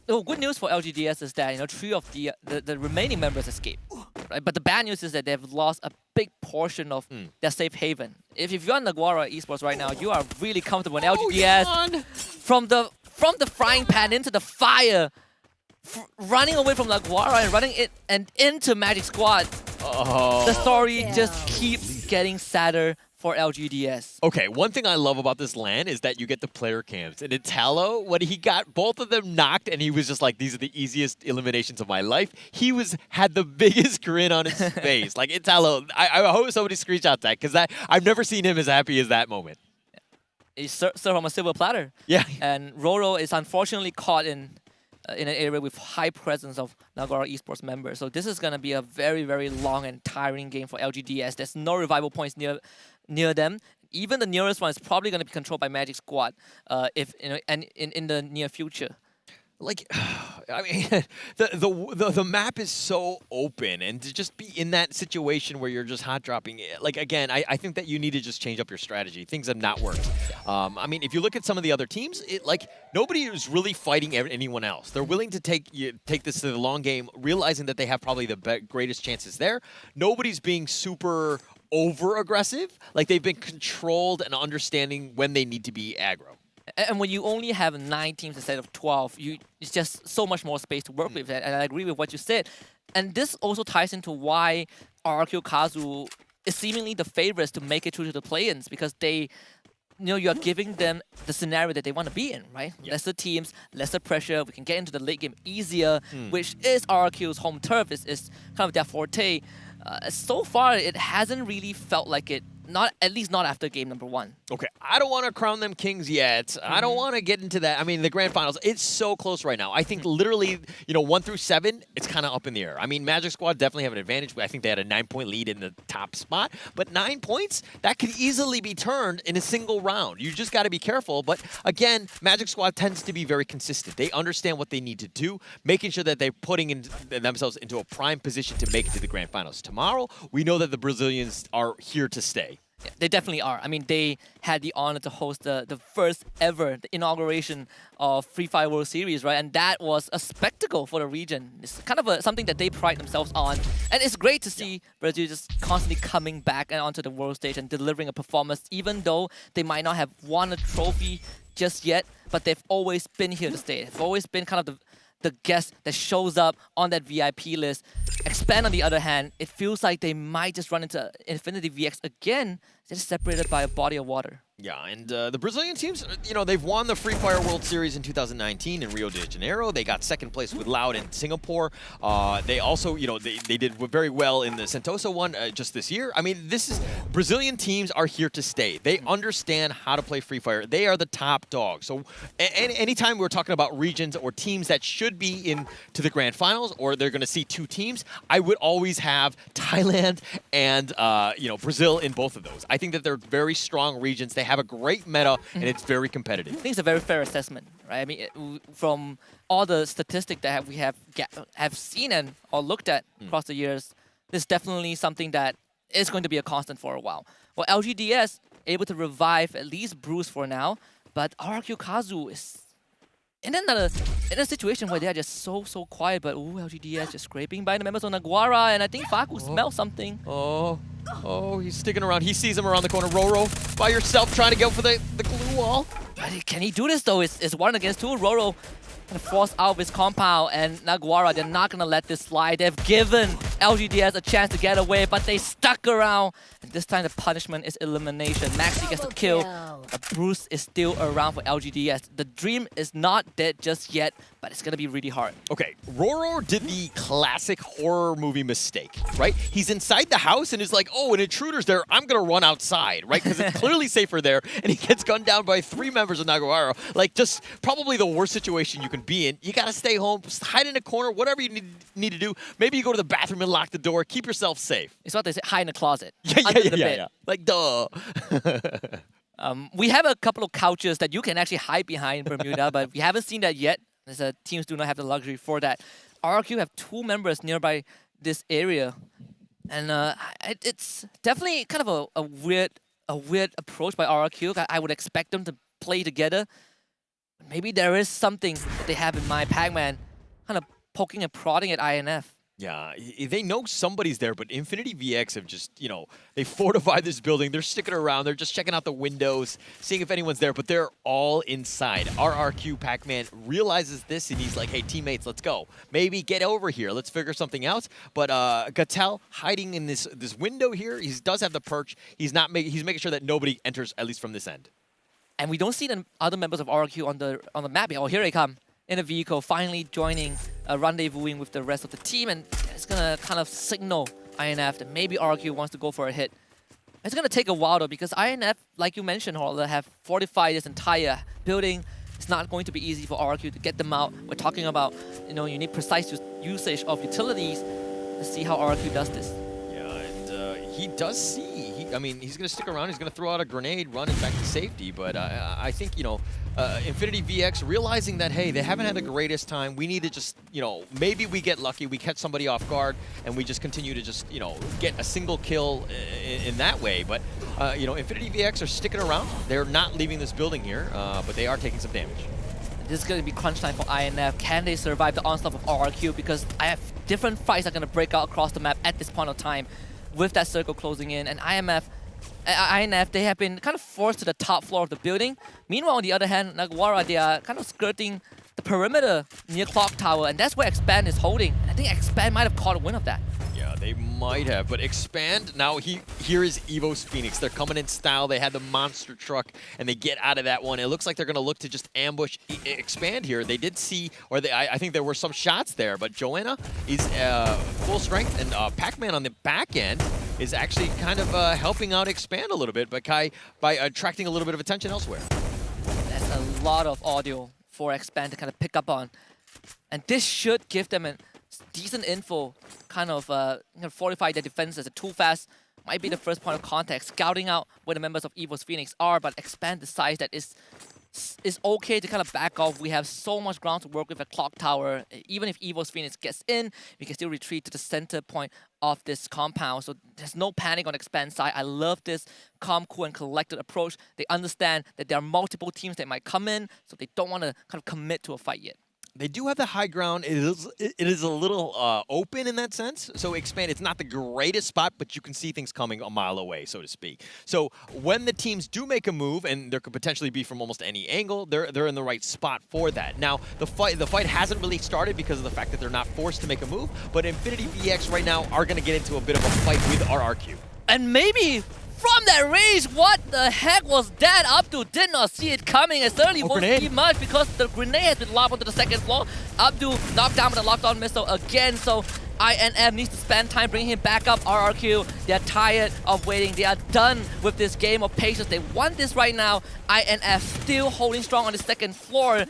The good news for LGDS is that, you know, 3 of the remaining members escaped, right? But the bad news is that they've lost a big portion of their safe haven. If you're on Naguara Esports right now, you are really comfortable in LGDS. From the frying pan into the fire, running away from Naguara and running it and into Magic Squad. The story just keeps getting sadder for LGDS. Okay, one thing I love about this LAN is that you get the player cams. And Italo, when he got both of them knocked and he was just like, these are the easiest eliminations of my life, he had the biggest grin on his face. Like, Italo, I hope somebody screenshots that, because I've never seen him as happy as that moment. He's served from a silver platter. Yeah. And Roro is unfortunately caught in an area with high presence of Naguara Esports members. So this is going to be a very, very long and tiring game for LGDS. There's no revival points near them. Even the nearest one is probably going to be controlled by Magic Squad if you know, and in the near future. Like, I mean, the map is so open, and to just be in that situation where you're just hot dropping, like, again, I think that you need to just change up your strategy. Things have not worked. I mean, if you look at some of the other teams, like, nobody is really fighting anyone else. They're willing to take this to the long game, realizing that they have probably the greatest chances there. Nobody's being super over-aggressive. Like, they've been controlled and understanding when they need to be aggro. And when you only have 9 teams instead of 12, it's just so much more space to work with. And I agree with what you said. And this also ties into why RRQ Kazu is seemingly the favorites to make it through to the play-ins, because they, you know, you're giving them the scenario that they want to be in, right? Yep. Lesser teams, lesser pressure. We can get into the late game easier, which is RRQ's home turf. Is kind of their forte. So far, it hasn't really felt like it. At least not after game number 1. Okay, I don't want to crown them kings yet. I don't want to get into that. I mean, the grand finals, it's so close right now. I think literally, you know, 1 through 7, it's kind of up in the air. I mean, Magic Squad definitely have an advantage. I think they had a 9-point lead in the top spot. But 9 points, that could easily be turned in a single round. You just got to be careful. But again, Magic Squad tends to be very consistent. They understand what they need to do, making sure that they're putting themselves into a prime position to make it to the grand finals. Tomorrow, we know that the Brazilians are here to stay. Yeah, they definitely are. I mean, they had the honor to host the first ever inauguration of Free Fire World Series, right? And that was a spectacle for the region. It's kind of something that they pride themselves on. And it's great to see Brazil just constantly coming back and onto the world stage and delivering a performance, even though they might not have won a trophy just yet, but they've always been here to stay. They've always been kind of the guest that shows up on that VIP list. Expand, on the other hand, it feels like they might just run into Infinity VX again, just separated by a body of water. Yeah, and the Brazilian teams, you know, they've won the Free Fire World Series in 2019 in Rio de Janeiro. They got 2nd place with Loud in Singapore. They also, you know, they did very well in the Sentosa one just this year. I mean, Brazilian teams are here to stay. They understand how to play Free Fire. They are the top dog. So anytime we're talking about regions or teams that should be in to the grand finals, or they're going to see 2 teams, I would always have Thailand and you know, Brazil in both of those. I think that they're very strong regions. They have a great meta, and it's very competitive. I think it's a very fair assessment, right? I mean, from all the statistics that we have seen and or looked at across the years, this is definitely something that is going to be a constant for a while. Well, LGDS able to revive at least Bruce for now, but RRQ Kazu is in a situation where they are just so quiet, but LGDS just scraping by the members of Naguara, and I think Faku smells something. Oh, he's sticking around. He sees him around the corner. Roro, by yourself, trying to go for the glue wall. But can he do this, though? It's 1 against 2. Roro gonna force out of his compound, and Naguara, they're not gonna let this slide. They've given LGDS a chance to get away, but they stuck around. And this time the punishment is elimination. Maxi gets a kill, but Bruce is still around for LGDS. The dream is not dead just yet, but it's gonna be really hard. Okay, Roro did the classic horror movie mistake, right? He's inside the house and is like, oh, an intruder's there, I'm gonna run outside, right? Because it's clearly safer there, and he gets gunned down by 3 members of Naguaro. Like, just probably the worst situation you can be in. You gotta stay home, hide in a corner, whatever you need to do. Maybe you go to the bathroom and lock the door, keep yourself safe. It's what they say, hide in the closet. Yeah. Like, duh. We have a couple of couches that you can actually hide behind in Bermuda, but we haven't seen that yet. Teams do not have the luxury for that. RRQ have 2 members nearby this area, and it's definitely kind of a weird approach by RRQ. I would expect them to play together. Maybe there is something that they have in mind. Pac-Man kind of poking and prodding at INF. Yeah, they know somebody's there, but Infinity VX have just, they fortified this building. They're sticking around. They're just checking out the windows, seeing if anyone's there, but they're all inside. RRQ Pac-Man realizes this, and he's like, hey, teammates, let's go. Maybe get over here. Let's figure something out. But Gattel hiding in this window here. He does have the perch. He's making sure that nobody enters, at least from this end. And we don't see the other members of RRQ on the map yet. Oh, here they come. In a vehicle, finally joining, rendezvousing with the rest of the team, and it's gonna kind of signal INF that maybe RRQ wants to go for a hit. It's gonna take a while though, because INF, like you mentioned, Horler, have fortified this entire building. It's not going to be easy for RRQ to get them out. We're talking about, you need precise usage of utilities. Let's see how RRQ does this. Yeah, and he does see. He's going to stick around. He's going to throw out a grenade, run it back to safety. But I think, Infinity VX realizing that, hey, they haven't had the greatest time. We need to just, maybe we get lucky. We catch somebody off guard, and we just continue to just, get a single kill in that way. But, Infinity VX are sticking around. They're not leaving this building here, but they are taking some damage. This is going to be crunch time for INF. Can they survive the onslaught of RRQ? Because I have different fights that are going to break out across the map at this point of time, with that circle closing in. And INF, they have been kind of forced to the top floor of the building. Meanwhile, on the other hand, Naguara, they are kind of skirting the perimeter near Clock Tower, and that's where Expand is holding. And I think Expand might have caught a win of that. Yeah, they might have, but Expand, now here is Evo's Phoenix. They're coming in style. They had the monster truck, and they get out of that one. It looks like they're going to look to just ambush Expand here. They did see, or I think there were some shots there, but Joanna is full strength, and Pac-Man on the back end is actually kind of helping out Expand a little bit by attracting a little bit of attention elsewhere. That's a lot of audio for Expand to kind of pick up on, and this should give them a decent info, kind of fortify their defenses. Too fast might be the first point of contact, scouting out where the members of Evo's Phoenix are, but Expand decides that it's okay to kind of back off. We have so much ground to work with at Clock Tower. Even if Evo's Phoenix gets in, we can still retreat to the center point of this compound. So there's no panic on Expand's side. I love this calm, cool, and collected approach. They understand that there are multiple teams that might come in, so they don't want to kind of commit to a fight yet. They do have the high ground. It is a little open in that sense. So Expand, it's not the greatest spot, but you can see things coming a mile away, so to speak. So when the teams do make a move, and there could potentially be from almost any angle, they're in the right spot for that. Now, the fight hasn't really started because of the fact that they're not forced to make a move, but Infinity VX right now are going to get into a bit of a fight with RRQ. And maybe from that range, what the heck was that? Abdul did not see it coming, and certainly won't see much because the grenade has been lobbed onto the second floor. Abdul knocked down with a lockdown missile again, so INF needs to spend time bringing him back up. RRQ, they're tired of waiting. They are done with this game of patience. They want this right now. INF still holding strong on the second floor.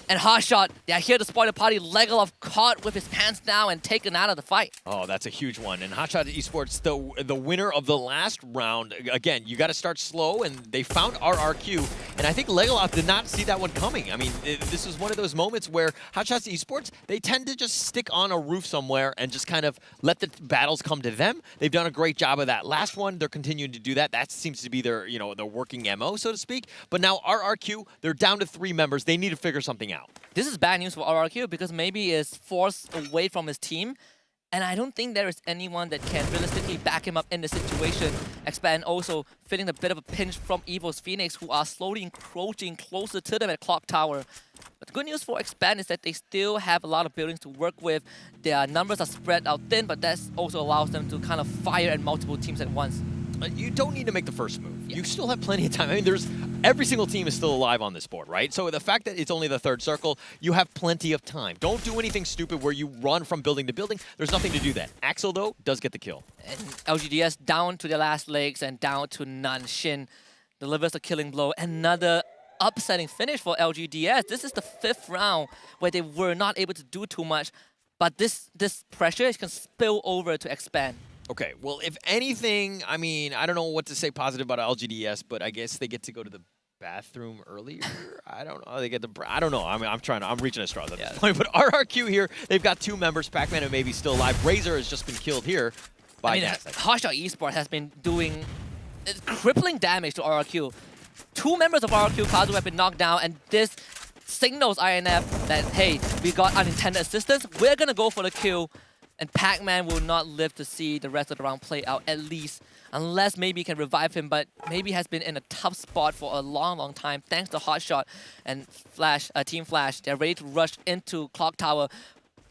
And Hotshot, they are here to spoil the party. Legalov caught with his pants down and taken out of the fight. Oh, that's a huge one. And Hotshot Esports, the winner of the last round. Again, you got to start slow, and they found RRQ. And I think Legalov did not see that one coming. I mean, this was one of those moments where Hotshot Esports, they tend to just stick on a roof somewhere and just kind of let the battles come to them. They've done a great job of that. Last one, they're continuing to do that. That seems to be their, their working MO, so to speak. But now RRQ, they're down to 3 members. They need to figure something out. This is bad news for RRQ because maybe it's forced away from his team. And I don't think there is anyone that can realistically back him up in the situation. Expand also feeling a bit of a pinch from Evo's Phoenix, who are slowly encroaching closer to them at Clock Tower. But the good news for Expand is that they still have a lot of buildings to work with. Their numbers are spread out thin, but that also allows them to kind of fire at multiple teams at once. You don't need to make the first move. You still have plenty of time. I mean, every single team is still alive on this board, right? So the fact that it's only the third circle, you have plenty of time. Don't do anything stupid where you run from building to building. There's nothing to do that. Axel, though, does get the kill. And LGDS down to their last legs and down to none. Shin delivers a killing blow. Another upsetting finish for LGDS. This is the 5th round where they were not able to do too much, but this pressure can spill over to Expand. Okay, well, if anything, I mean, I don't know what to say positive about LGDS, but I guess they get to go to the bathroom earlier. I don't know. They get the. I don't know. I mean, I'm reaching at straws at this point. But RRQ here, they've got 2 members. Pac-Man and maybe still alive. Razor has just been killed here by Nasdaq. Hotshot Esports has been doing crippling damage to RRQ. 2 members of RRQ Kazu have been knocked down, and this signals INF that, hey, we got unintended assistance. We're gonna go for the kill. And Pac-Man will not live to see the rest of the round play out, at least, unless maybe he can revive him, but maybe has been in a tough spot for a long, long time, thanks to Hotshot and Flash, Team Flash. They're ready to rush into Clock Tower,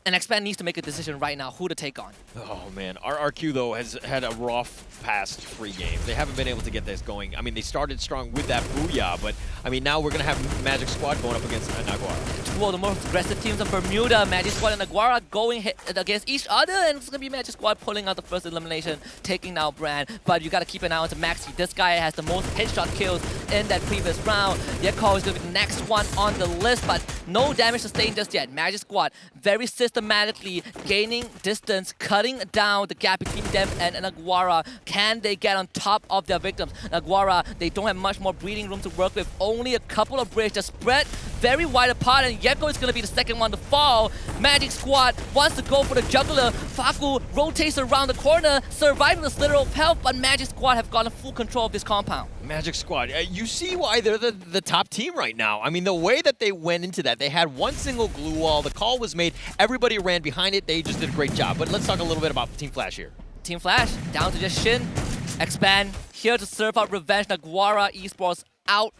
and Expand needs to make a decision right now who to take on. Oh, man. RRQ, though, has had a rough past 3 games. They haven't been able to get this going. I mean, they started strong with that Booyah, but, I mean, now we're going to have Magic Squad going up against Naguara. 2 of the most aggressive teams in Bermuda, Magic Squad and Naguara going against each other, and it's going to be Magic Squad pulling out the first elimination, taking out Brand. But you got to keep an eye on to Maxi. This guy has the most headshot kills in that previous round. Yeko is going to be the next one on the list, but no damage sustained just yet. Magic Squad very systematically gaining distance, cutting down the gap between them and Naguara. Can they get on top of their victims? Naguara, they don't have much more breathing room to work with. Only a couple of bridges just spread very wide apart, and Yeko is going to be the second one to fall. Magic Squad wants to go for the juggler. Faku rotates around the corner, surviving the slither of health, but Magic Squad have gotten full control of this compound. Magic Squad, you see why they're the top team right now. I mean, the way that they went into that, they had one single glue wall, the call was made, everybody ran behind it, they just did a great job. But let's talk a little bit about Team Flash here. Team Flash, down to just Shin. Expand, here to serve out revenge. Naguara Esports out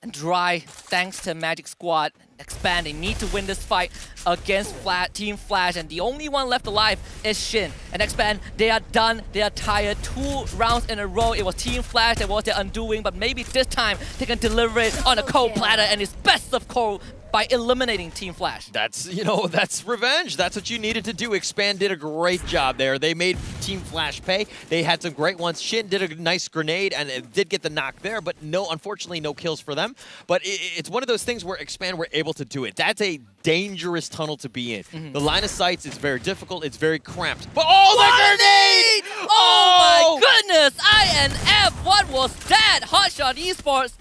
and dry, thanks to Magic Squad. Expand, they need to win this fight against Team Flash, and the only one left alive is Shin. And Expand, they are done, they are tired. 2 rounds in a row, it was Team Flash that was their undoing, but maybe this time they can deliver it on a cold platter, and it's best of cold by eliminating Team Flash. That's, you know, that's revenge. That's what you needed to do. Expand did a great job there. They made Team Flash pay. They had some great ones. Shin did a nice grenade and it did get the knock there, but no, unfortunately, no kills for them. But it's one of those things where Expand were able to do it. That's a dangerous tunnel to be in. The line of sight is very difficult. It's very cramped. But the grenade! Oh my goodness! INF, what was that? Hotshot Esports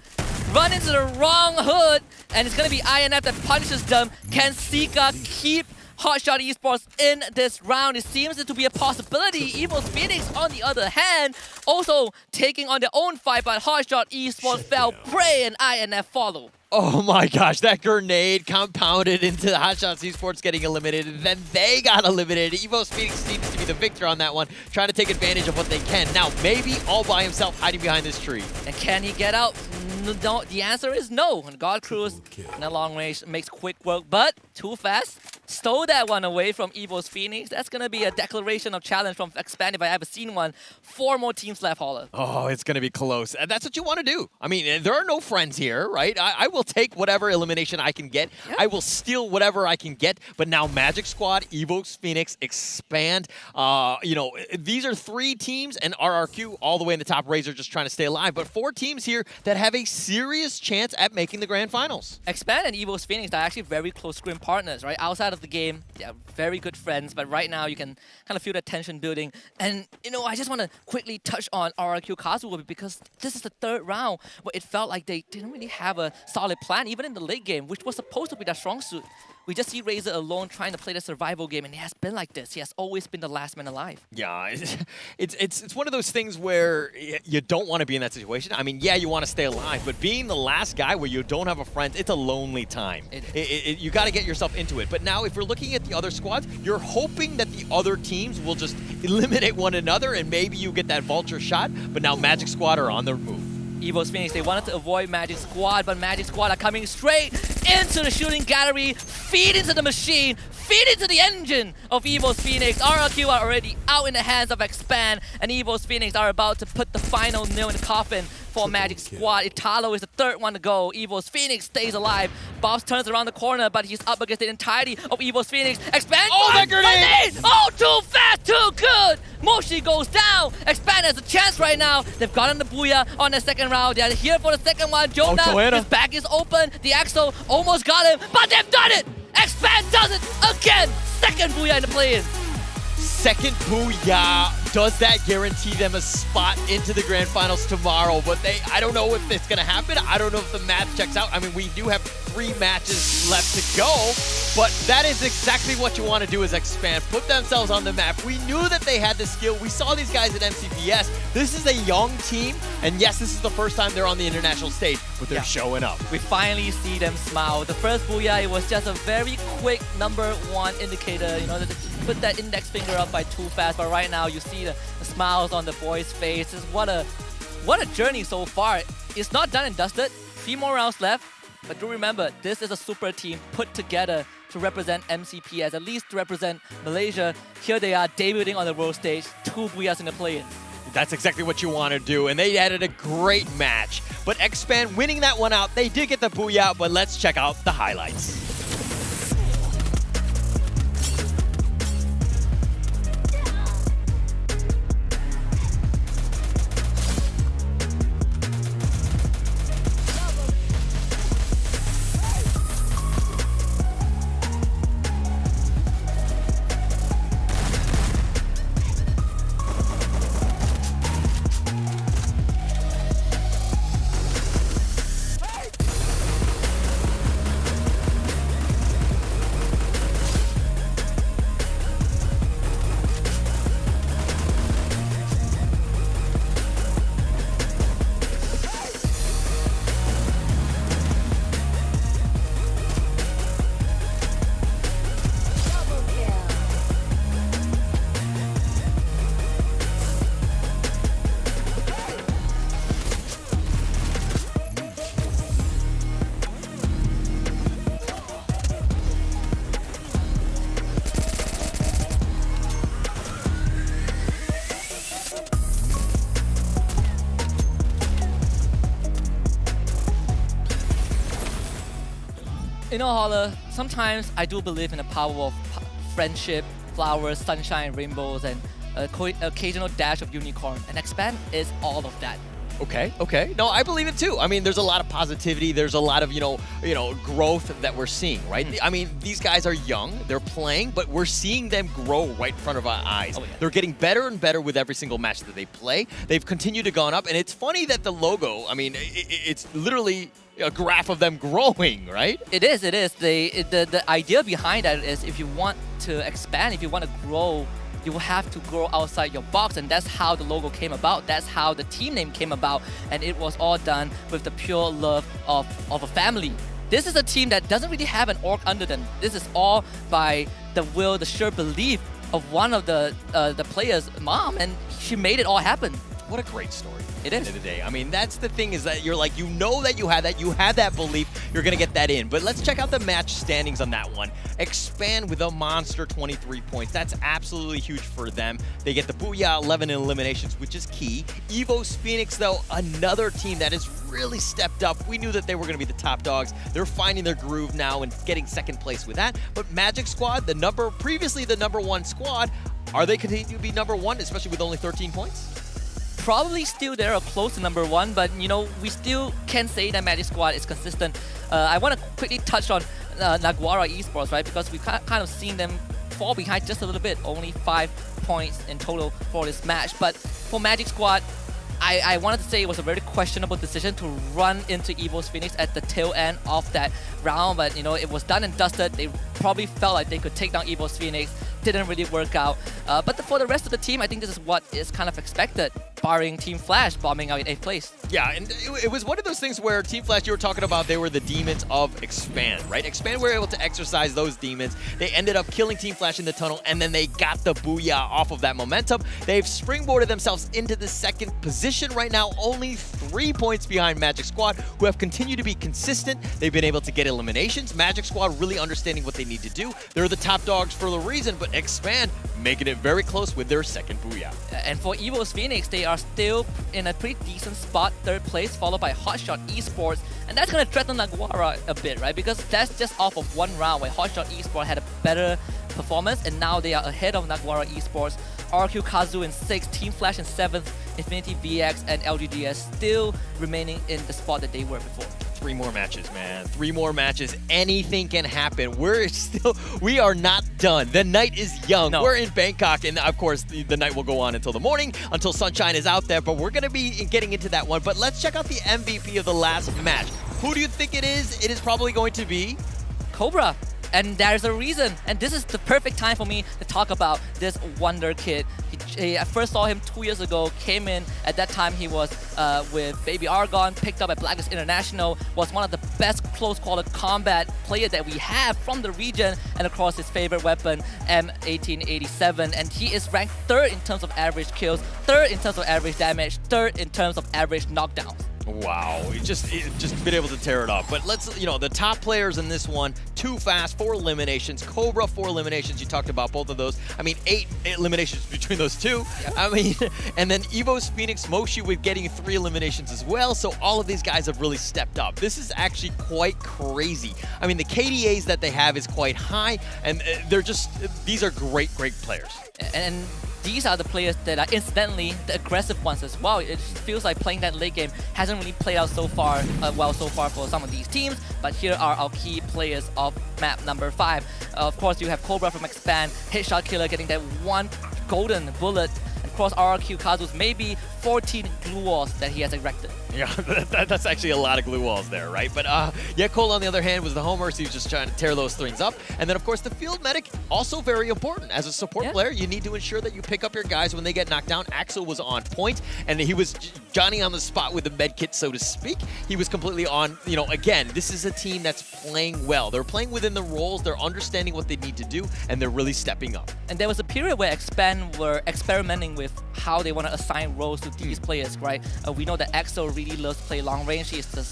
run into the wrong hood, and it's going to be INF that punishes them. Can Sika keep Hotshot Esports in this round? It seems to be a possibility. Evil's Phoenix, on the other hand, also taking on their own fight, but Hotshot Esports fell prey and INF follow. Oh my gosh, that grenade compounded into the Hotshot Esports getting eliminated. Then they got eliminated. Evo's Phoenix seems to be the victor on that one, trying to take advantage of what they can. Now, maybe all by himself hiding behind this tree. And can he get out? No, the answer is no. And God Cruz in a long range makes quick work, but too fast. Stole that one away from Evo's Phoenix. That's going to be a declaration of challenge from Expand if I ever seen one. 4 more teams left, Holler. Oh, it's going to be close. And that's what you want to do. I mean, there are no friends here, right? I will take whatever elimination I can get. Yeah. I will steal whatever I can get. But now Magic Squad, Evo's Phoenix, Expand. You know, these are 3 teams, and RRQ all the way in the top. Razor just trying to stay alive. But 4 teams here that have a serious chance at making the grand finals. Expand and Evo's Phoenix are actually very close scrim partners, right? Outside of the game, they're very good friends, but right now you can kind of feel the tension building. And, you know, I just want to quickly touch on RRQ Kazuo because this is the 3rd round where it felt like they didn't really have a solid plan, even in the late game, which was supposed to be their strong suit. We just see Razor alone trying to play the survival game, and he has been like this. He has always been the last man alive. Yeah, it's one of those things where you don't want to be in that situation. I mean, yeah, you want to stay alive, but being the last guy where you don't have a friend, it's a lonely time. You got to get yourself into it. But now, if we're looking at the other squads, you're hoping that the other teams will just eliminate one another, and maybe you get that vulture shot. But now Magic Squad are on their move. Evo's Phoenix, they wanted to avoid Magic Squad, but Magic Squad are coming straight into the shooting gallery, feed into the machine, feed into the engine of Evo's Phoenix. RRQ are already out in the hands of Expand, and Evo's Phoenix are about to put the final nail in the coffin for Magic Squad. Italo is the third one to go. Evo's Phoenix stays alive. Bobs turns around the corner, but he's up against the entirety of Evo's Phoenix. Expand! Oh, that grenade! Oh, too fast, too good! Moshi goes down. Expand has a chance right now. They've gotten the Booyah on the second round. They're here for the second one. Jonah, his back is open. The Axo almost got him, but they've done it! Expand does it again! Second Booyah in the play-in. Second Booyah. Does that guarantee them a spot into the grand finals tomorrow? But I don't know if it's going to happen. I don't know if the math checks out. I mean, we do have 3 matches left to go, but that is exactly what you want to do is Expand, put themselves on the map. We knew that they had the skill. We saw these guys at MCPS. This is a young team, and yes, this is the first time they're on the international stage, but they're showing up. We finally see them smile. The first Booyah, it was just a very quick #1 indicator, you know, that put that index finger up by too fast, but right now you see the smiles on the boys' faces. What a journey so far. It's not done and dusted. 3 more rounds left, but do remember, this is a super team put together to represent MCPS, at least to represent Malaysia. Here they are debuting on the world stage, 2 Booyahs in the play-in. That's exactly what you want to do, and they added a great match. But Expand winning that one out, they did get the Booyah, but let's check out the highlights. You know, Holler, sometimes I do believe in the power of friendship, flowers, sunshine, rainbows, and occasional dash of unicorn. And Expand is all of that. Okay. No, I believe it too. I mean, there's a lot of positivity. There's a lot of, you know, growth that we're seeing, right? I mean, these guys are young. They're playing, but we're seeing them grow right in front of our eyes. Oh, yeah. They're getting better and better with every single match that they play. They've continued to go up, and it's funny that the logo, I mean, it's literally a graph of them growing, right? It is. The idea behind that is if you want to expand, if you want to grow, you will have to grow outside your box, and that's how the logo came about. That's how the team name came about, and it was all done with the pure love of a family. This is a team that doesn't really have an org under them. This is all by the will, the sheer belief of one of the players' mom, and she made it all happen. What a great story. It At the end of the day. I mean, that's the thing, is that you're like, you know that you have that belief, you're going to get that in. But let's check out the match standings on that one. Expand with a monster 23 points. That's absolutely huge for them. They get the Booyah 11 in eliminations, which is key. Evo's Phoenix, though, another team that has really stepped up. We knew that they were going to be the top dogs. They're finding their groove now and getting second place with that. But Magic Squad, previously the #1 squad, are they continuing to be #1, especially with only 13 points? Probably still there or close to #1, but you know, we still can say that Magic Squad is consistent. I want to quickly touch on Naguara Esports, right? Because we've kind of seen them fall behind just a little bit, only 5 points in total for this match. But for Magic Squad, I wanted to say it was a very questionable decision to run into Evo's Phoenix at the tail end of that round, but you know, it was done and dusted. They probably felt like they could take down Evo's Phoenix. Didn't really work out. But for the rest of the team, I think this is what is kind of expected. barring Team Flash bombing out in 8th place. Yeah, and it was one of those things where Team Flash, you were talking about, they were the demons of Expand, right? Expand were able to exercise those demons. They ended up killing Team Flash in the tunnel, and then they got the booyah off of that momentum. They've springboarded themselves into the 2nd position right now, only 3 points behind Magic Squad, who have continued to be consistent. They've been able to get eliminations. Magic Squad really understanding what they need to do. They're the top dogs for the reason, but Expand making it very close with their 2nd booyah. And for Evo's Phoenix, they are still in a pretty decent spot, 3rd place, followed by Hotshot Esports. And that's going to threaten Naguara a bit, right? Because that's just off of one round where Hotshot Esports had a better performance, and now they are ahead of Naguara Esports. RQ Kazu in 6th, Team Flash in 7th, Infinity VX and LGDS still remaining in the spot that they were before. 3 more matches, man. 3 more matches. Anything can happen. We are not done. The night is young. No. We're in Bangkok, and of course, the night will go on until the morning, until sunshine is out there, but we're going to be getting into that one. But let's check out the MVP of the last match. Who do you think it is? It is probably going to be Cobra. And there's a reason, and this is the perfect time for me to talk about this wonder kid. I first saw him 2 years ago, came in, at that time he was with Baby Argon, picked up at Blacklist International, was one of the best close quarter combat players that we have from the region, and of course his favorite weapon, M1887, and he is ranked 3rd in terms of average kills, 3rd in terms of average damage, 3rd in terms of average knockdowns. Wow, just been able to tear it up. But let's, the top players in this one, Too Fast, 4 eliminations, Cobra, 4 eliminations. You talked about both of those. I mean, 8 eliminations between those two. Yep. I mean, and then Evo's Phoenix Moshi with getting 3 eliminations as well. So all of these guys have really stepped up. This is actually quite crazy. I mean, the KDAs that they have is quite high, and these are great players. And these are the players that are incidentally the aggressive ones as well. It feels like playing that late game hasn't really played out so far for some of these teams, but here are our key players of map number 5. Of course, you have Cobra from Expand, Headshot Killer getting that 1 golden bullet, and of course RRQ Kazu's maybe 14 glue walls that he has erected. Yeah, that's actually a lot of glue walls there, right? But yeah, Cole on the other hand was the homer, so he was just trying to tear those things up. And then of course the field medic, also very important. As a support player, you need to ensure that you pick up your guys when they get knocked down. Axel was on point, and he was Johnny on the spot with the med kit, so to speak. He was completely on, again, this is a team that's playing well. They're playing within the roles, they're understanding what they need to do, and they're really stepping up. And there was a period where Expand were experimenting with how they want to assign roles to these players, right? We know that Axel really loves to play long range. He's the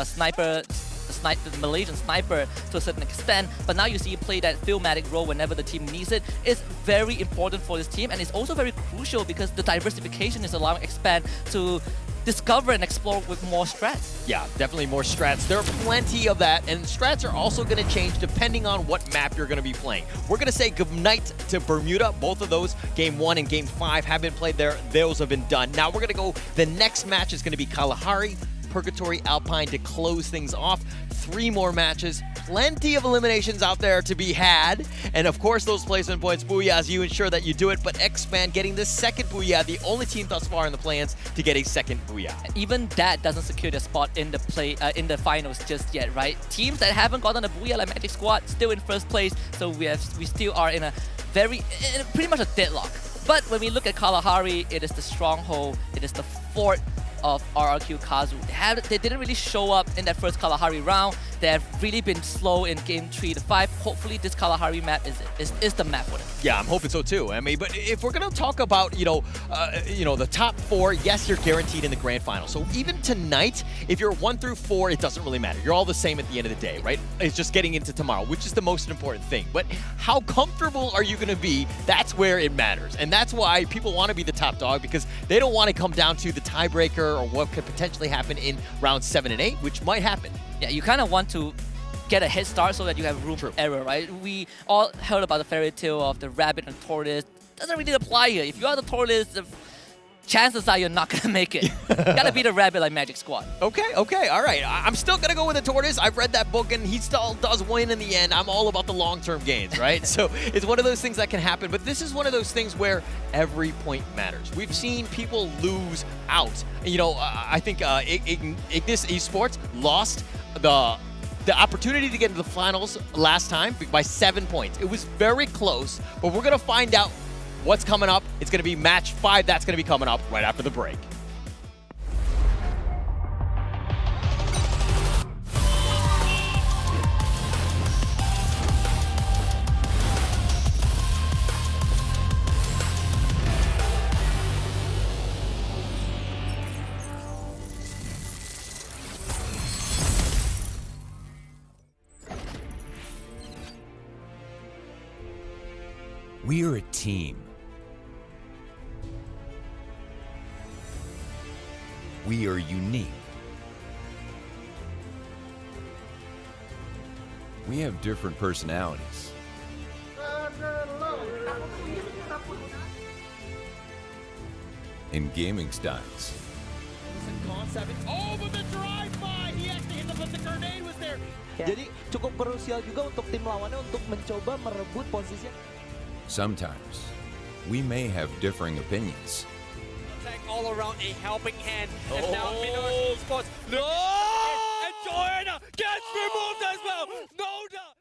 sniper, the Malaysian sniper to a certain extent, but now you see him play that filmatic role whenever the team needs it. It's very important for this team, and it's also very crucial because the diversification is allowing Expand to discover and explore with more strats. Yeah, definitely more strats. There are plenty of that, and strats are also going to change depending on what map you're going to be playing. We're going to say goodnight to Bermuda. Both of those, Game 1 and Game 5, have been played there. Those have been done. Now we're going to go, the next match is going to be Kalahari, Purgatory, Alpine to close things off. 3 more matches, plenty of eliminations out there to be had, and of course those placement points, booyahs, you ensure that you do it, but Expand getting the 2nd booyah, the only team thus far in the play-ins to get a 2nd booyah. Even that doesn't secure their spot in the finals just yet, right? Teams that haven't gotten a booyah like Magic Squad still in 1st place, so we still are in pretty much a deadlock. But when we look at Kalahari, it is the stronghold, it is the fort of RRQ Kazu. They didn't really show up in that first Kalahari round. They have really been slow in game 3 to 5. Hopefully this Kalahari map is the map for them. Yeah, I'm hoping so too. I mean, but if we're gonna talk about the top 4, yes, you're guaranteed in the grand final. So even tonight, if you're 1 through 4, it doesn't really matter. You're all the same at the end of the day, right? It's just getting into tomorrow, which is the most important thing. But how comfortable are you gonna be? That's where it matters, and that's why people want to be the top dog, because they don't want to come down to the tiebreaker or what could potentially happen in rounds 7 and 8, which might happen. Yeah, you kind of want to get a head start so that you have room for error, right? We all heard about the fairy tale of the rabbit and tortoise. Doesn't really apply here. If you are the tortoise, the chances are you're not going to make it. You gotta be the rabbit like Magic Squad. Okay, all right. I'm still going to go with the tortoise. I've read that book, and he still does win in the end. I'm all about the long-term gains, right? So it's one of those things that can happen, but this is one of those things where every point matters. We've seen people lose out. I think Ignis Esports lost the opportunity to get into the finals last time by 7 points. It was very close, but we're going to find out what's coming up? It's going to be match 5. That's going to be coming up right after the break. We are a team. We are unique. We have different personalities. And gaming styles. Oh, but the drive-by! He actually hit them, but the grenade was there. Jadi cukup krusial juga untuk tim lawannya untuk mencoba merebut posisi. Sometimes, we may have differing opinions. All around a helping hand. And now Minoru spots. No! And Garena gets removed as well. No doubt.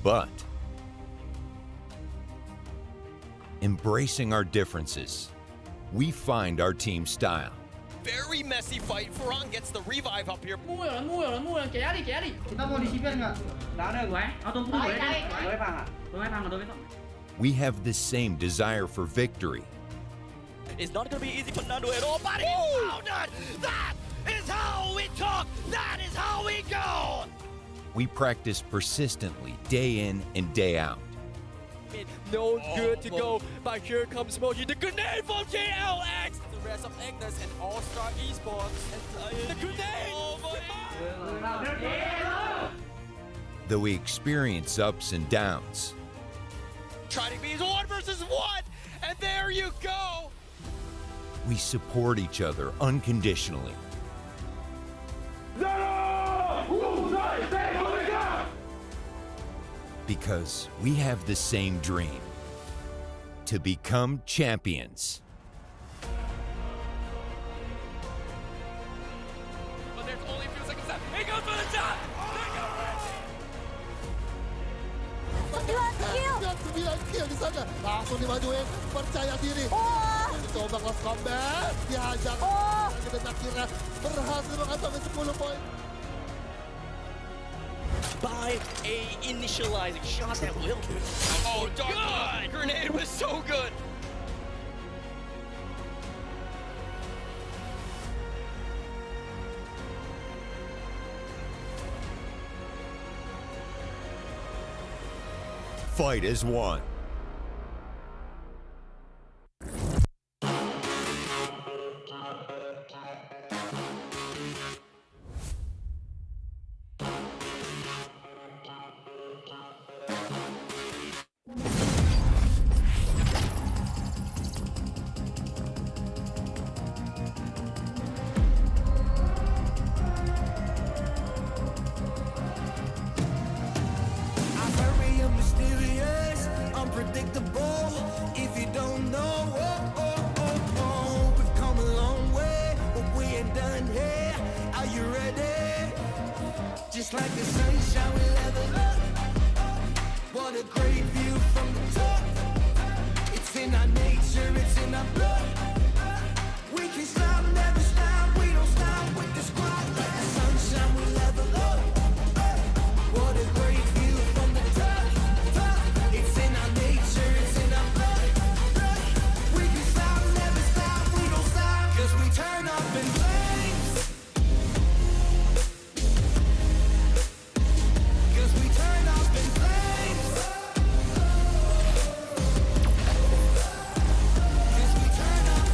But embracing our differences, we find our team style. Very messy fight. Ferran gets the revive up here. Mua rồi, kéo đi. Chúng ta vô đi shipper nggak? Nggak ada gue. Tunggu gue deh. Gue paham. We have the same desire for victory. It's not going to be easy for Nando at all, but he found it! That is how we talk! That is how we go! We practice persistently, day in and day out. No good to go, but here comes Moji. The grenade from JLX! The rest of Agnes and All-Star Esports. The grenade! Though we experience ups and downs, Trying to be 1 versus 1, and there you go! we support each other unconditionally. Because we have the same dream, to become champions. But there's only a few seconds left. He goes for the shot! 9 kill di sana. Langsung dimajuin, percaya diri. Coba close combat, dihajar. Dan akhirnya berhasil mengantongi 10 poin. By a initializing shot that will kill. Oh, God! Grenade was so good. Fight as one. Unpredictable, if you don't know, we've come a long way, but we ain't done here. Are you ready? Just like the sunshine, we level up. What a great view from the top. It's in our nature, it's in our blood. We can stop, never stop, we don't stop with the squad. Like the sunshine, we level up. What a great view from the top. It's in our nature, it's in our blood. We can stop, never stop, we don't stop. Cause we turn up in flames. Cause we turn up in flames. Cause we turn up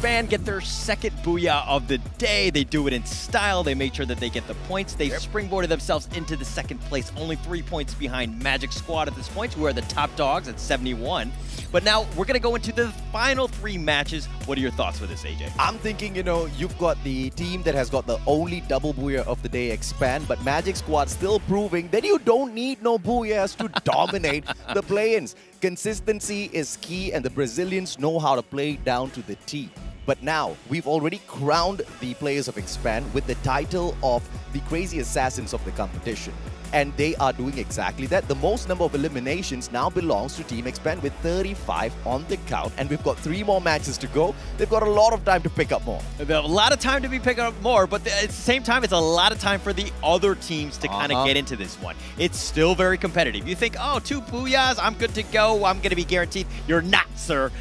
Expand get their second booyah of the day. They do it in style. They make sure that they get the points. They springboarded themselves into the second place, only 3 points behind Magic Squad at this point, who are the top dogs at 71. But now we're going to go into the final 3 matches. What are your thoughts for this, AJ? I'm thinking, you've got the team that has got the only double booyah of the day, Expand, but Magic Squad still proving that you don't need no booyahs to dominate the play-ins. Consistency is key, and the Brazilians know how to play down to the T. But now, we've already crowned the players of Expand with the title of the crazy assassins of the competition. And they are doing exactly that. The most number of eliminations now belongs to Team Expand with 35 on the count. And we've got 3 more matches to go. They've got a lot of time to pick up more. They have a lot of time to be picking up more, but at the same time, it's a lot of time for the other teams to kind of get into this one. It's still very competitive. You think, oh, 2 booyahs, I'm good to go, I'm going to be guaranteed. You're not, sir.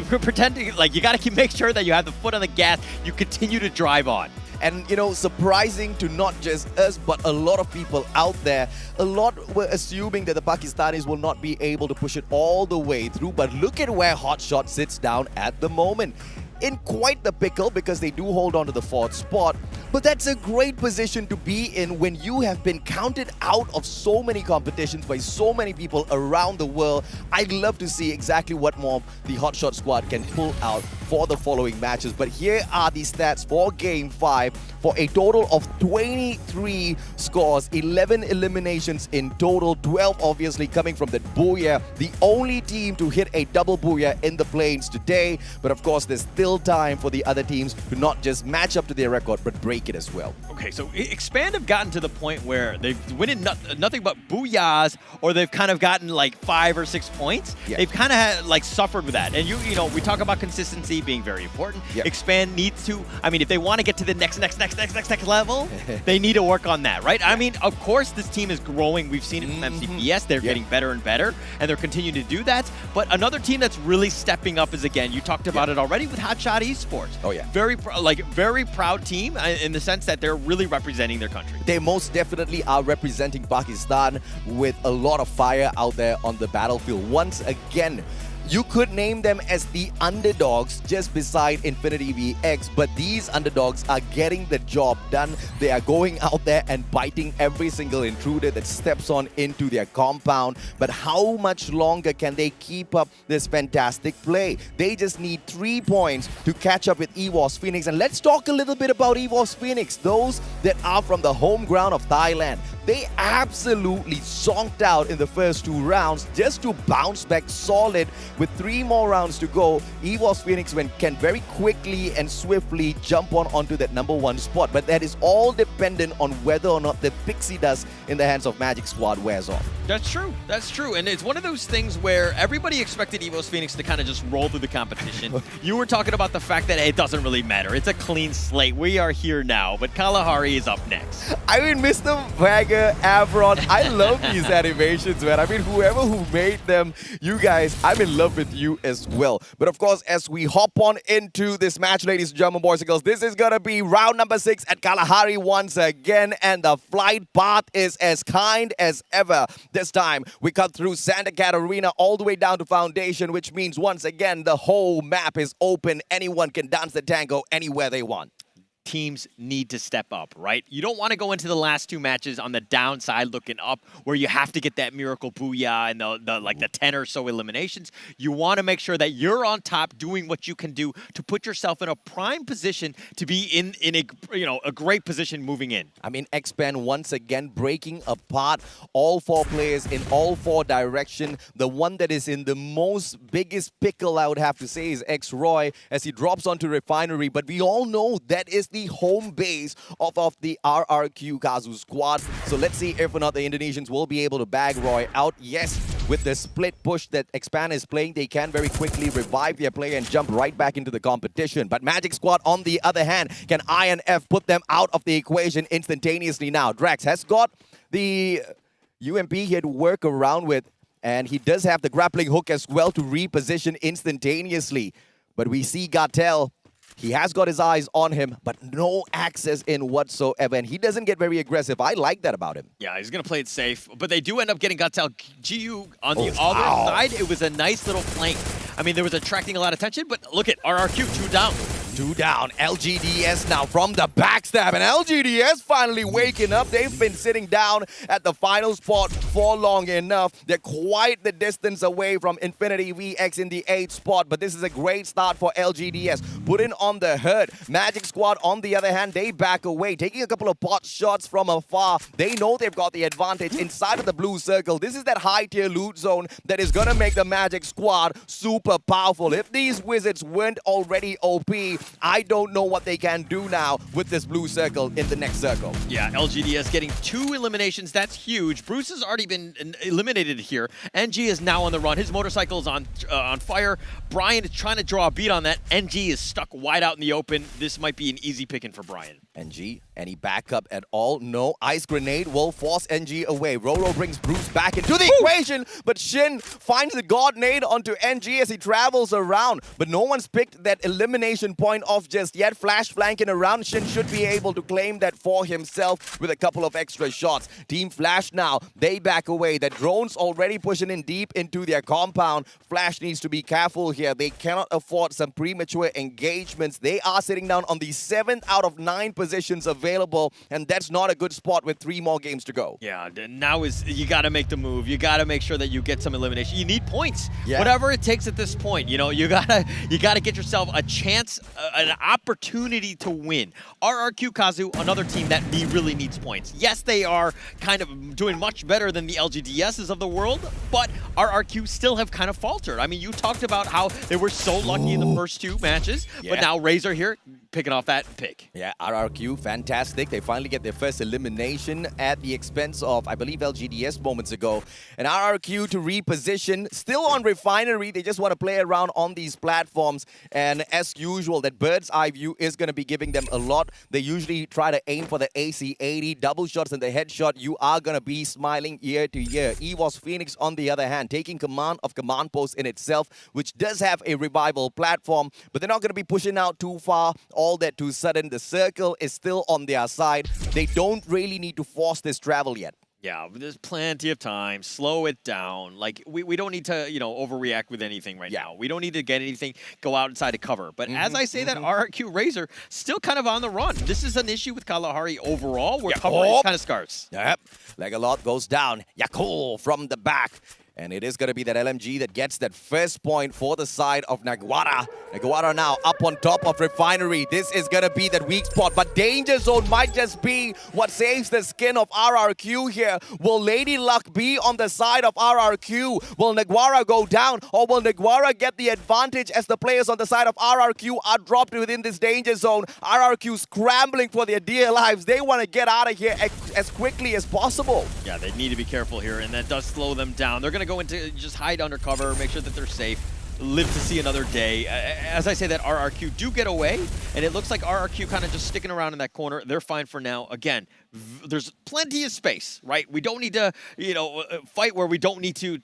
Pretending like you got to make sure that you have the foot on the gas. You continue to drive on. And, surprising to not just us, but a lot of people out there, a lot were assuming that the Pakistanis will not be able to push it all the way through. But look at where Hotshot sits down at the moment. In quite the pickle, because they do hold on to the 4th spot. But that's a great position to be in when you have been counted out of so many competitions by so many people around the world. I'd love to see exactly what more the Hotshot squad can pull out for the following matches. But here are the stats for Game 5 for a total of 23 scores, 11 eliminations in total, 12 obviously coming from the booyah. The only team to hit a double booyah in the plains today. But of course, there's still time for the other teams to not just match up to their record, but break it as well. Okay, so Expand have gotten to the point where they've winning nothing but booyahs, or they've kind of gotten like 5 or 6 points. Yeah. They've kind of had like suffered with that. And you know, we talk about consistency being very important. Yeah. Expand needs to, I mean, if they want to get to the next level, they need to work on that, right? I mean, of course, this team is growing. We've seen it from MCPS. They're getting better and better, and they're continuing to do that. But another team that's really stepping up is, again, you talked about it already with Hotshot Esports. Oh, yeah. Very proud team in the sense that they're really representing their country. They most definitely are representing Pakistan with a lot of fire out there on the battlefield. Once again, you could name them as the underdogs just beside Infinity VX, but these underdogs are getting the job done. They are going out there and biting every single intruder that steps on into their compound. But how much longer can they keep up this fantastic play? They just need 3 points to catch up with EVOS Phoenix. And let's talk a little bit about EVOS Phoenix, those that are from the home ground of Thailand. They absolutely zonked out in the first 2 rounds just to bounce back solid. With 3 more rounds to go, EVOS Phoenix can very quickly and swiftly jump onto that #1 spot. But that is all dependent on whether or not the pixie dust in the hands of Magic Squad wears off. That's true. That's true. And it's one of those things where everybody expected EVOS Phoenix to kind of just roll through the competition. You were talking about the fact that it doesn't really matter. It's a clean slate. We are here now, but Kalahari is up next. I mean, Mr. Wagger, Avron, I love these animations, man. I mean, whoever who made them, you guys, I'm in love with you as well. But of course, as we hop on into this match, ladies and gentlemen, boys and girls, this is gonna be round number 6 at Kalahari once again, and the flight path is as kind as ever. This time, we cut through Santa Catarina all the way down to Foundation, which means once again, the whole map is open. Anyone can dance the tango anywhere they want. Teams need to step up, right? You don't want to go into the last 2 matches on the downside looking up where you have to get that miracle booyah and the 10 or so eliminations. You want to make sure that you're on top doing what you can do to put yourself in a prime position to be in a great position moving in. I mean, Expand once again breaking apart all 4 players in all 4 directions. The one that is in the most biggest pickle, I would have to say, is X-Roy as he drops onto Refinery. But we all know that is the home base of the RRQ Kazu squad. So let's see if or not the Indonesians will be able to bag Roy out. Yes, with the split push that Expand is playing, they can very quickly revive their player and jump right back into the competition. But Magic Squad, on the other hand, can INF put them out of the equation instantaneously now? Drax has got the UMP here to work around with, and he does have the grappling hook as well to reposition instantaneously. But we see Gartel. He has got his eyes on him, but no access in whatsoever, and he doesn't get very aggressive. I like that about him. Yeah, he's going to play it safe, but they do end up getting Gartel. GU on the other side, it was a nice little flank. I mean, there was attracting a lot of attention, but look at RRQ, 2 down. 2 down. LGDS now from the backstab. And LGDS finally waking up. They've been sitting down at the final spot for long enough. They're quite the distance away from Infinity VX in the 8th spot. But this is a great start for LGDS. Putting on the hurt. Magic Squad, on the other hand, they back away. Taking a couple of pot shots from afar. They know they've got the advantage inside of the blue circle. This is that high tier loot zone that is going to make the Magic Squad super powerful. If these Wizards weren't already OP, I don't know what they can do now with this blue circle in the next circle. Yeah, LGDS getting 2 eliminations. That's huge. Bruce has already been eliminated here. NG is now on the run. His motorcycle is on fire. Brian is trying to draw a beat on that. NG is stuck wide out in the open. This might be an easy picking for Brian. NG, any backup at all? No. Ice Grenade will force NG away. Roro brings Bruce back into the equation, but Shin finds the God Nade onto NG as he travels around. But no one's picked that elimination point off just yet. Flash flanking around. Shin should be able to claim that for himself with a couple of extra shots. Team Flash now, they back away. The drone's already pushing in deep into their compound. Flash needs to be careful here. They cannot afford some premature engagements. They are sitting down on the 7th out of 9 positions available, and that's not a good spot with 3 more games to go. Yeah, now is you got to make the move. You got to make sure that you get some elimination. You need points, whatever it takes at this point. You know, you gotta get yourself a chance, an opportunity to win. RRQ Kazu, another team that really needs points. Yes, they are kind of doing much better than the LGDSs of the world, but RRQ still have kind of faltered. I mean, you talked about how they were so lucky in the first 2 matches, but now Razor here picking off that pick. Yeah, RRQ, fantastic. They finally get their first elimination at the expense of, I believe, LGDS moments ago. And RRQ to reposition, still on Refinery. They just want to play around on these platforms. And as usual, that bird's eye view is going to be giving them a lot. They usually try to aim for the AC-80, double shots and the headshot. You are going to be smiling year to year. EVOS Phoenix, on the other hand, taking command of Command Post in itself, which does have a revival platform, but they're not going to be pushing out too far. All that too sudden. The circle is still on their side. They don't really need to force this travel yet. Yeah, there's plenty of time. Slow it down. Like, we don't need to, overreact with anything right now. We don't need to get anything, go outside to cover. But as I say that, RRQ Razor still kind of on the run. This is an issue with Kalahari overall, where cover is kind of scarce. Yep. Legalot goes down. Yakul from the back. And it is going to be that LMG that gets that first point for the side of Naguara. Naguara now up on top of Refinery. This is going to be that weak spot. But Danger Zone might just be what saves the skin of RRQ here. Will Lady Luck be on the side of RRQ? Will Naguara go down? Or will Naguara get the advantage as the players on the side of RRQ are dropped within this Danger Zone? RRQ scrambling for their dear lives. They want to get out of here as quickly as possible. Yeah, they need to be careful here, and that does slow them down. They're going to go into just hide under cover, make sure that they're safe, live to see another day. As I say that, RRQ do get away, and it looks like RRQ kind of just sticking around in that corner. They're fine for now. Again, there's plenty of space, right? We don't need to, fight where we don't need to,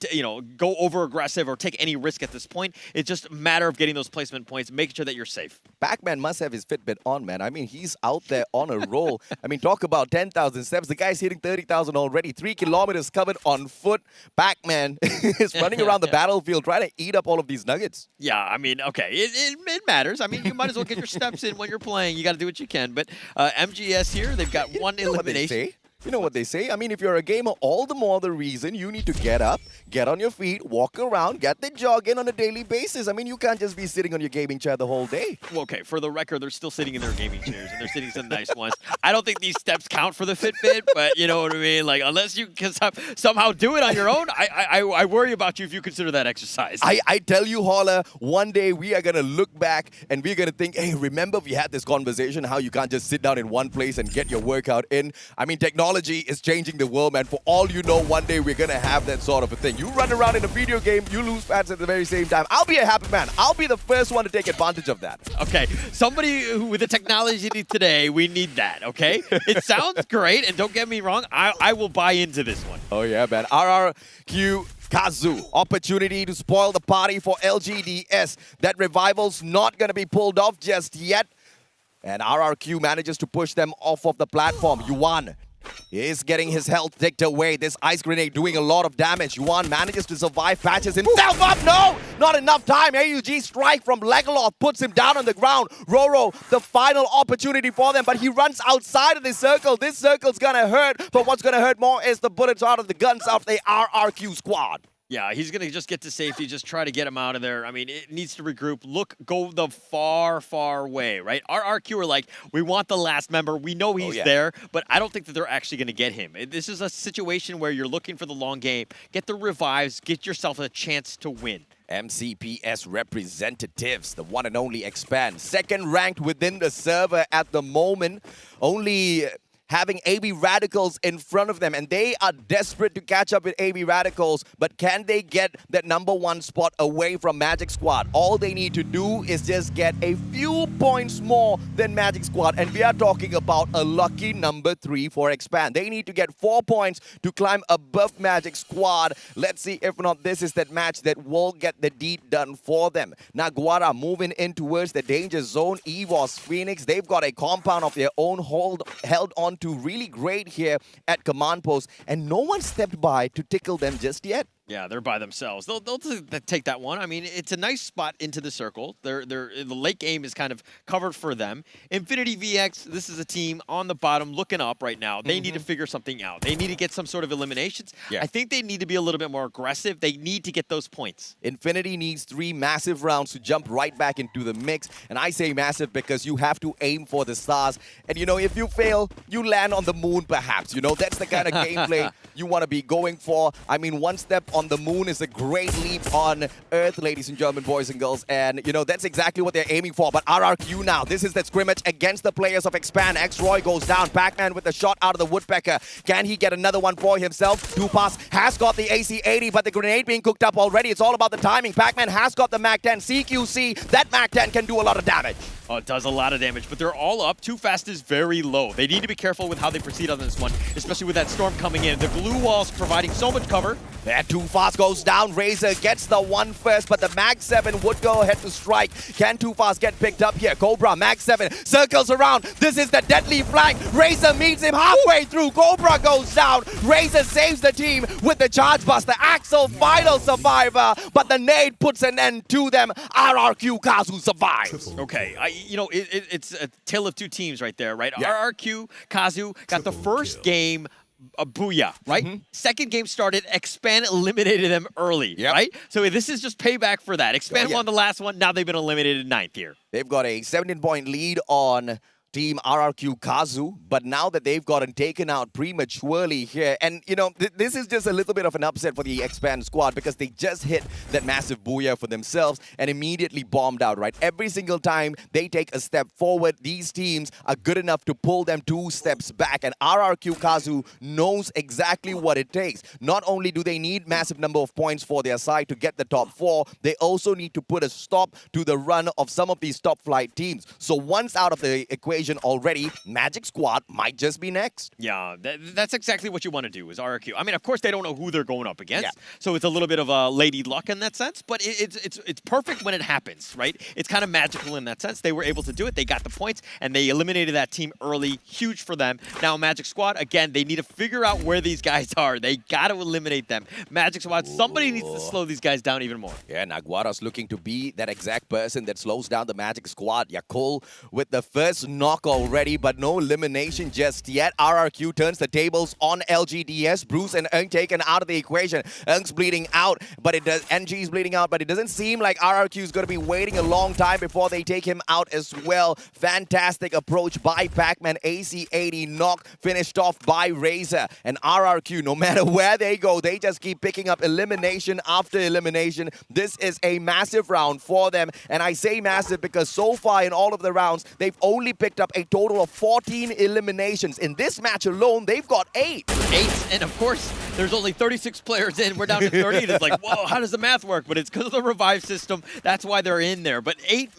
go over aggressive or take any risk at this point. It's just a matter of getting those placement points, making sure that you're safe. Pac-Man must have his Fitbit on, man. I mean, he's out there on a roll. I mean, talk about 10,000 steps. The guy's hitting 30,000 already. 3 kilometers covered on foot. Pac-Man is running around the battlefield trying to eat up all of these nuggets. Yeah, I mean, okay, it matters. I mean, you might as well get your steps in when you're playing. You got to do what you can. But MGS here, they've got one elimination. You know what they say? I mean, if you're a gamer, all the more the reason you need to get up, get on your feet, walk around, get the jog in on a daily basis. I mean, you can't just be sitting on your gaming chair the whole day. Well, okay, for the record, they're still sitting in their gaming chairs, and they're sitting some nice ones. I don't think these steps count for the Fitbit, but you know what I mean? Like, unless you can somehow do it on your own, I worry about you if you consider that exercise. I tell you, Holler, one day we are going to look back and we're going to think, hey, remember we had this conversation, how you can't just sit down in one place and get your workout in? I mean, technology is changing the world, man. For all you know, one day we're going to have that sort of a thing. You run around in a video game, you lose fans at the very same time. I'll be a happy man. I'll be the first one to take advantage of that. Okay, somebody who, with the technology today, we need that, okay? It sounds great, and don't get me wrong, I will buy into this one. Oh yeah, man. RRQ Kazu, opportunity to spoil the party for LGDS. That revival's not going to be pulled off just yet. And RRQ manages to push them off of the platform. Yuan He is getting his health ticked away. This ice grenade doing a lot of damage. Yuan manages to survive, patches himself up. No! Not enough time. AUG strike from Legolas puts him down on the ground. Roro, the final opportunity for them, but he runs outside of the circle. This circle's gonna hurt, but what's gonna hurt more is the bullets out of the guns of the RRQ squad. Yeah, he's going to just get to safety, just try to get him out of there. I mean, it needs to regroup. Look, go the far, far way, right? RRQ are like, we want the last member. We know he's there, but I don't think that they're actually going to get him. This is a situation where you're looking for the long game. Get the revives. Get yourself a chance to win. MCPS representatives, the one and only Expand. Second ranked within the server at the moment. Only having AB Radicals in front of them, and they are desperate to catch up with AB Radicals, but can they get that #1 spot away from Magic Squad? All they need to do is just get a few points more than Magic Squad, and we are talking about a lucky #3 for Expand. They need to get 4 points to climb above Magic Squad. Let's see if not this is that match that will get the deed done for them. Naguara moving in towards the danger zone. EVOS Phoenix, they've got a compound of their own held on to really great here at command post, and no one stepped by to tickle them just yet. Yeah, they're by themselves. They'll take that one. I mean, it's a nice spot into the circle. The late game is kind of covered for them. Infinity VX, this is a team on the bottom looking up right now. They need to figure something out. They need to get some sort of eliminations. I think they need to be a little bit more aggressive. They need to get those points. Infinity needs 3 massive rounds to jump right back into the mix. And I say massive because you have to aim for the stars. And, you know, if you fail, you land on the moon perhaps. You know, that's the kind of gameplay you want to be going for. I mean, one step on the moon is a great leap on Earth, ladies and gentlemen, boys and girls. And, you know, that's exactly what they're aiming for. But RRQ now, this is the scrimmage against the players of Expand. X-Roy goes down. Pac-Man with the shot out of the Woodpecker. Can he get another one for himself? Tupas has got the AC-80, but the grenade being cooked up already. It's all about the timing. Pac-Man has got the MAC-10. CQC, that MAC-10 can do a lot of damage. Oh, it does a lot of damage, but they're all up. Too Fast is very low. They need to be careful with how they proceed on this one, especially with that storm coming in. The glue wall's providing so much cover. And Too Fast goes down. Razor gets the one first, but the Mag 7 would go ahead to strike. Can Too Fast get picked up here? Cobra, Mag 7 circles around. This is the deadly flank. Razor meets him halfway through. Cobra goes down. Razor saves the team with the charge buster. Axel, final survivor, but the nade puts an end to them. RRQ Kazu survives. Okay, you know, it's a tale of two teams right there, right? RRQ, Kazu got the first game, booyah, right? Second game started, Expand eliminated them early, right? So this is just payback for that. Expand won the last one, now they've been eliminated 9th here. They've got a 17-point lead on Team RRQ Kazu, but now that they've gotten taken out prematurely here, and you know, this is just a little bit of an upset for the Expand squad because they just hit that massive booyah for themselves and immediately bombed out, right? Every single time they take a step forward, these teams are good enough to pull them 2 steps back, and RRQ Kazu knows exactly what it takes. Not only do they need massive number of points for their side to get the top 4, they also need to put a stop to the run of some of these top flight teams. So once out of the equation already, Magic Squad might just be next. Yeah, that's exactly what you want to do is RRQ. I mean, of course, they don't know who they're going up against, so it's a little bit of a lady luck in that sense, but it's perfect when it happens, right? It's kind of magical in that sense. They were able to do it. They got the points, and they eliminated that team early. Huge for them. Now, Magic Squad, again, they need to figure out where these guys are. They got to eliminate them. Magic Squad, somebody needs to slow these guys down even more. Yeah, Naguara's looking to be that exact person that slows down the Magic Squad. Yakul with the first knock already, but no elimination just yet. RRQ turns the tables on LGDS. Bruce and Eng taken out of the equation. Eng's bleeding out, but it does. NG's bleeding out, but it doesn't seem like RRQ is going to be waiting a long time before they take him out as well. Fantastic approach by Pac-Man. AC-80 knock finished off by Razor. And RRQ, no matter where they go, they just keep picking up elimination after elimination. This is a massive round for them, and I say massive because so far in all of the rounds, they've only picked up a total of 14 eliminations. In this match alone, they've got 8. 8, and of course, there's only 36 players in. We're down to 30. It's like, whoa, how does the math work? But it's because of the revive system. That's why they're in there. But 8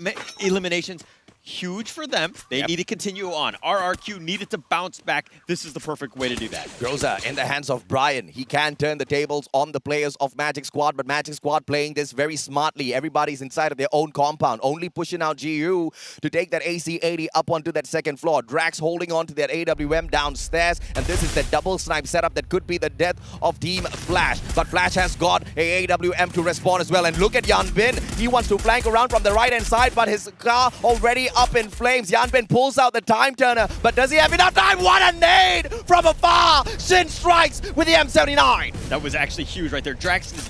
eliminations, huge for them. They need to continue on. RRQ needed to bounce back. This is the perfect way to do that. Groza in the hands of Brian. He can turn the tables on the players of Magic Squad, but Magic Squad playing this very smartly. Everybody's inside of their own compound, only pushing out GU to take that AC-80 up onto that second floor. Drax holding on to that AWM downstairs, and this is the double snipe setup that could be the death of Team Flash. But Flash has got a AWM to respond as well, and look at Yanbin. He wants to flank around from the right-hand side, but his car already up in flames. Yanbin pulls out the time turner, but does he have enough time? What a nade from afar! Shin strikes with the M79. That was actually huge right there. Drax has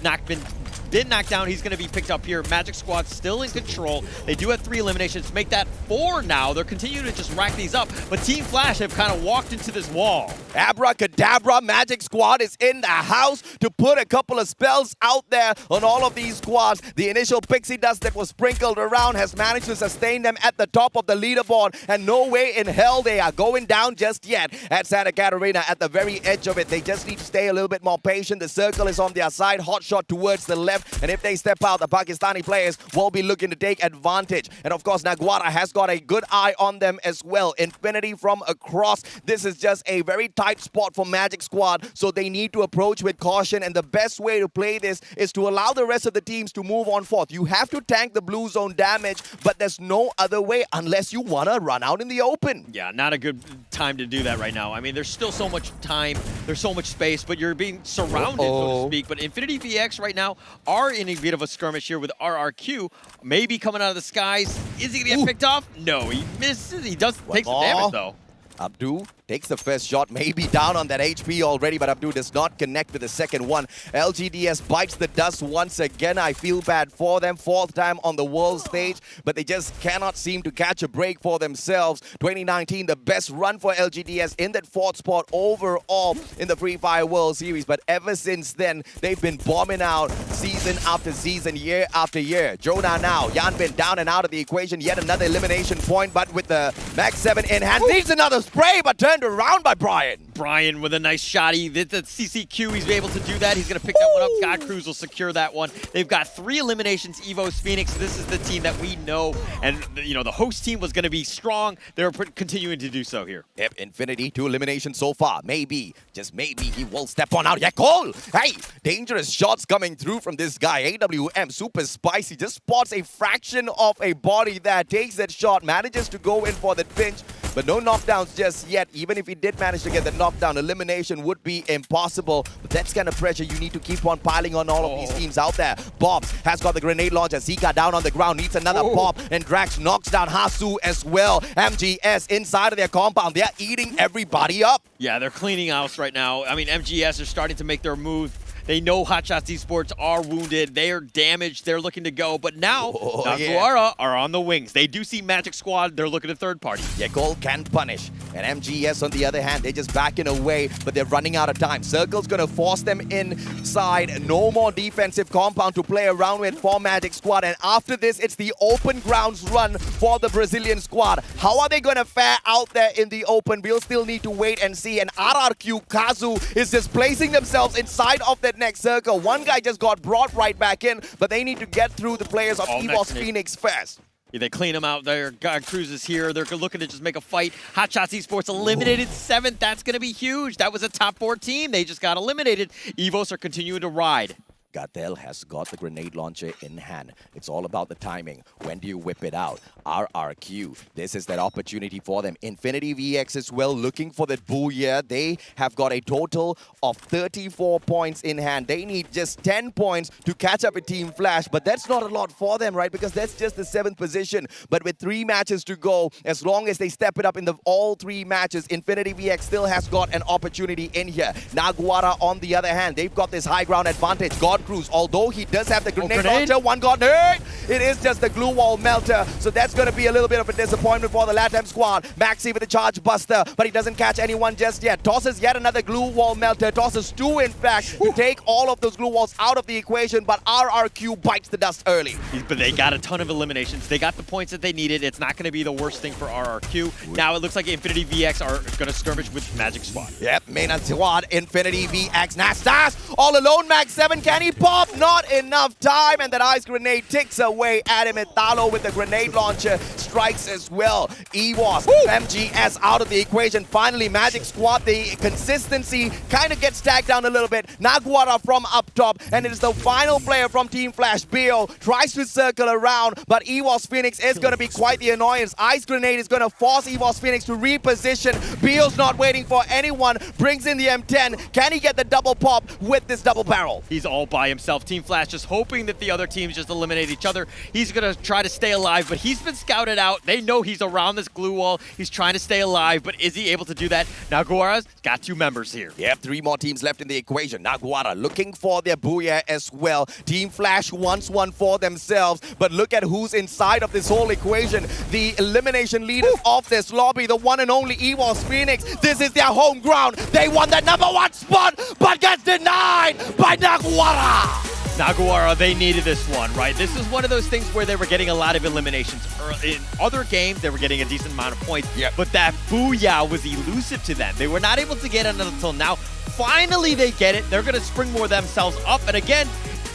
been knocked down. He's going to be picked up here. Magic Squad still in control. They do have 3 eliminations. Make that 4 now. They're continuing to just rack these up, but Team Flash have kind of walked into this wall. Abracadabra, Magic Squad is in the house to put a couple of spells out there on all of these squads. The initial pixie dust that was sprinkled around has managed to sustain them at the top of the leaderboard, and no way in hell they are going down just yet at Santa Catarina at the very edge of it. They just need to stay a little bit more patient. The circle is on their side, hot shot towards the left. And if they step out, the Pakistani players will be looking to take advantage. And of course, Naguara has got a good eye on them as well. Infinity from across. This is just a very tight spot for Magic Squad, so they need to approach with caution. And the best way to play this is to allow the rest of the teams to move on forth. You have to tank the blue zone damage, but there's no other way unless you want to run out in the open. Yeah, not a good time to do that right now. I mean, there's still so much time, there's so much space, but you're being surrounded, so to speak. But Infinity VX right now are in a bit of a skirmish here with RRQ. Maybe coming out of the skies. Is he going to get picked off? No, he misses. He does take some damage, though. Abdu takes the first shot, maybe down on that HP already, but Abdu does not connect with the second one. LGDS bites the dust once again. I feel bad for them. 4th time on the world stage, but they just cannot seem to catch a break for themselves. 2019, the best run for LGDS in that 4th spot overall in the Free Fire World Series, but ever since then, they've been bombing out season after season, year after year. Jonah now, Yanbin down and out of the equation, yet another elimination point, but with the Max 7 in hand, needs another spray, but turned around by Brian. Brian with a nice shot. He did the CCQ. He's able to do that. He's going to pick that one up. God Cruz will secure that one. They've got 3 eliminations. Evo's Phoenix. This is the team that we know. And, you know, the host team was going to be strong. They're continuing to do so here. Yep, Infinity, 2 eliminations so far. Maybe, just maybe, he will step on out. Yeah, goal! Hey, dangerous shots coming through from this guy. AWM, super spicy. Just spots a fraction of a body there. Takes that shot. Manages to go in for the pinch. But no knockdowns just yet. Even if he did manage to get the knockdown, elimination would be impossible. But that's kind of pressure you need to keep on piling on all of these teams out there. Bobs has got the grenade launcher. Zika down on the ground, needs another pop. And Drax knocks down Hasu as well. MGS inside of their compound. They're eating everybody up. Yeah, they're cleaning house right now. I mean, MGS are starting to make their move. They know Hotshots Esports are wounded. They are damaged. They're looking to go. But now, Naguara are on the wings. They do see Magic Squad. They're looking at third party. Yeah, goal can punish. And MGS, on the other hand, they're just backing away, but they're running out of time. Circle's going to force them inside. No more defensive compound to play around with for Magic Squad. And after this, it's the open grounds run for the Brazilian squad. How are they going to fare out there in the open? We'll still need to wait and see. And RRQ Kazu is just placing themselves inside of that next circle. One guy just got brought right back in, but they need to get through the players of EVOS Phoenix first. Yeah, they clean them out there. God Cruz is here. They're looking to just make a fight. Hotshots Esports eliminated 7th. That's going to be huge. That was a top 4 team. They just got eliminated. EVOS are continuing to ride. Gatel has got the grenade launcher in hand. It's all about the timing. When do you whip it out? RRQ, this is that opportunity for them. Infinity VX as well, looking for that booyah. They have got a total of 34 points in hand. They need just 10 points to catch up with Team Flash, but that's not a lot for them, right? Because that's just the 7th position. But with 3 matches to go, as long as they step it up in all 3 matches, Infinity VX still has got an opportunity in here. Naguara, on the other hand, they've got this high ground advantage. God Cruz, although he does have the grenade launcher, one got hurt. It is just the glue wall melter, so that's going to be a little bit of a disappointment for the LATAM squad. Maxi with the charge buster, but he doesn't catch anyone just yet. Tosses yet another glue wall melter. Tosses 2, in fact, to take all of those glue walls out of the equation, but RRQ bites the dust early. But they got a ton of eliminations. They got the points that they needed. It's not going to be the worst thing for RRQ. Now it looks like Infinity VX are going to skirmish with Magic Squad. Yep, main squad, Infinity VX. Nastas all alone, Max 7. Can he double pop, not enough time, and that ice grenade ticks away at him. Italo with the grenade launcher strikes as well. EWOS, MGS out of the equation. Finally, Magic Squad, the consistency kind of gets tagged down a little bit. Naguara from up top, and it is the final player from Team Flash. Bio tries to circle around, but EWOS Phoenix is going to be quite the annoyance. Ice grenade is going to force EWOS Phoenix to reposition. Bio's not waiting for anyone, brings in the M10. Can he get the double pop with this double barrel? He's all by himself. Team Flash just hoping that the other teams just eliminate each other. He's going to try to stay alive, but he's been scouted out. They know he's around this glue wall. He's trying to stay alive, but is he able to do that? Naguara's got 2 members here. Yep, 3 more teams left in the equation. Naguara looking for their booyah as well. Team Flash wants one for themselves, but look at who's inside of this whole equation. The elimination leaders of this lobby, the one and only EWOS Phoenix. This is their home ground. They won the #1 spot, but gets denied by Naguara. Naguara, they needed this one, right? This is one of those things where they were getting a lot of eliminations. In other games, they were getting a decent amount of points, but that booyah was elusive to them. They were not able to get it until now. Finally, they get it. They're going to springboard themselves up, and again,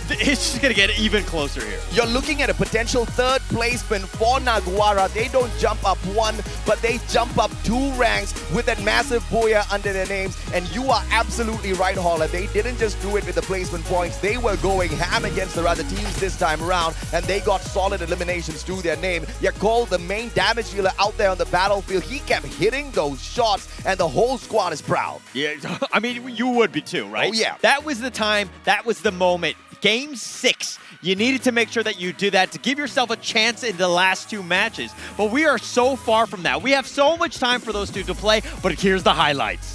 it's just going to get even closer here. You're looking at a potential 3rd placement for Naguara. They don't jump up 1, but they jump up 2 ranks with that massive booyah under their names. And you are absolutely right, Holler. They didn't just do it with the placement points. They were going ham against the other teams this time around, and they got solid eliminations to their name. Yakol, the main damage dealer out there on the battlefield, he kept hitting those shots, and the whole squad is proud. Yeah, I mean, you would be too, right? Oh, yeah. That was the time, that was the moment. Game 6, you needed to make sure that you do that to give yourself a chance in the last 2 matches. But we are so far from that. We have so much time for those 2 to play, but here's the highlights.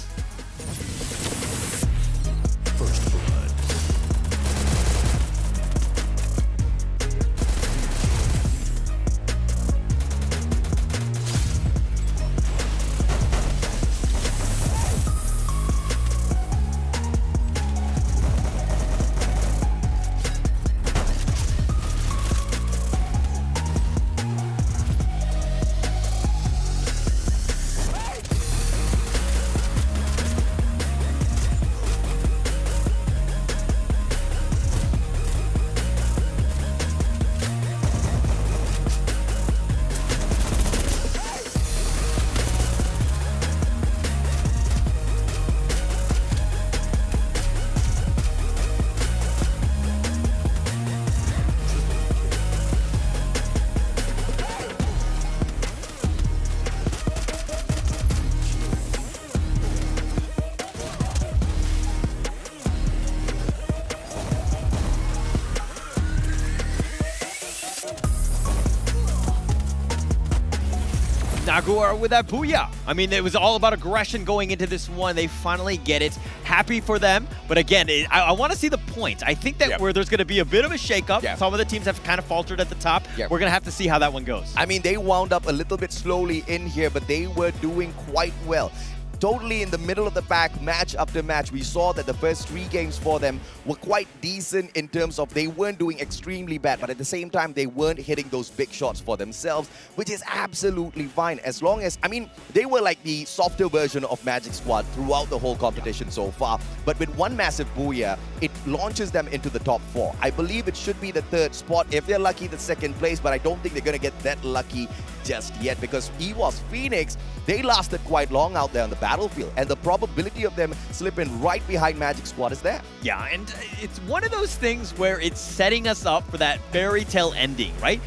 Naguara with that booyah. I mean, it was all about aggression going into this one. They finally get it. Happy for them. But again, I want to see the points. I think that where there's going to be a bit of a shakeup. Some of the teams have kind of faltered at the top. We're going to have to see how that one goes. I mean, they wound up a little bit slowly in here, but they were doing quite well. Totally in the middle of the pack, match after match. We saw that the first 3 games for them were quite decent in terms of they weren't doing extremely bad, but at the same time, they weren't hitting those big shots for themselves, which is absolutely fine. As long as, I mean, they were like the softer version of Magic Squad throughout the whole competition so far, but with one massive booyah, it launches them into the top 4. I believe it should be the 3rd spot. If they're lucky, the 2nd place, but I don't think they're going to get that lucky just yet because EWOS Phoenix, they lasted quite long out there on the battlefield, and the probability of them slipping right behind Magic Squad is there. Yeah, and it's one of those things where it's setting us up for that fairy tale ending, right?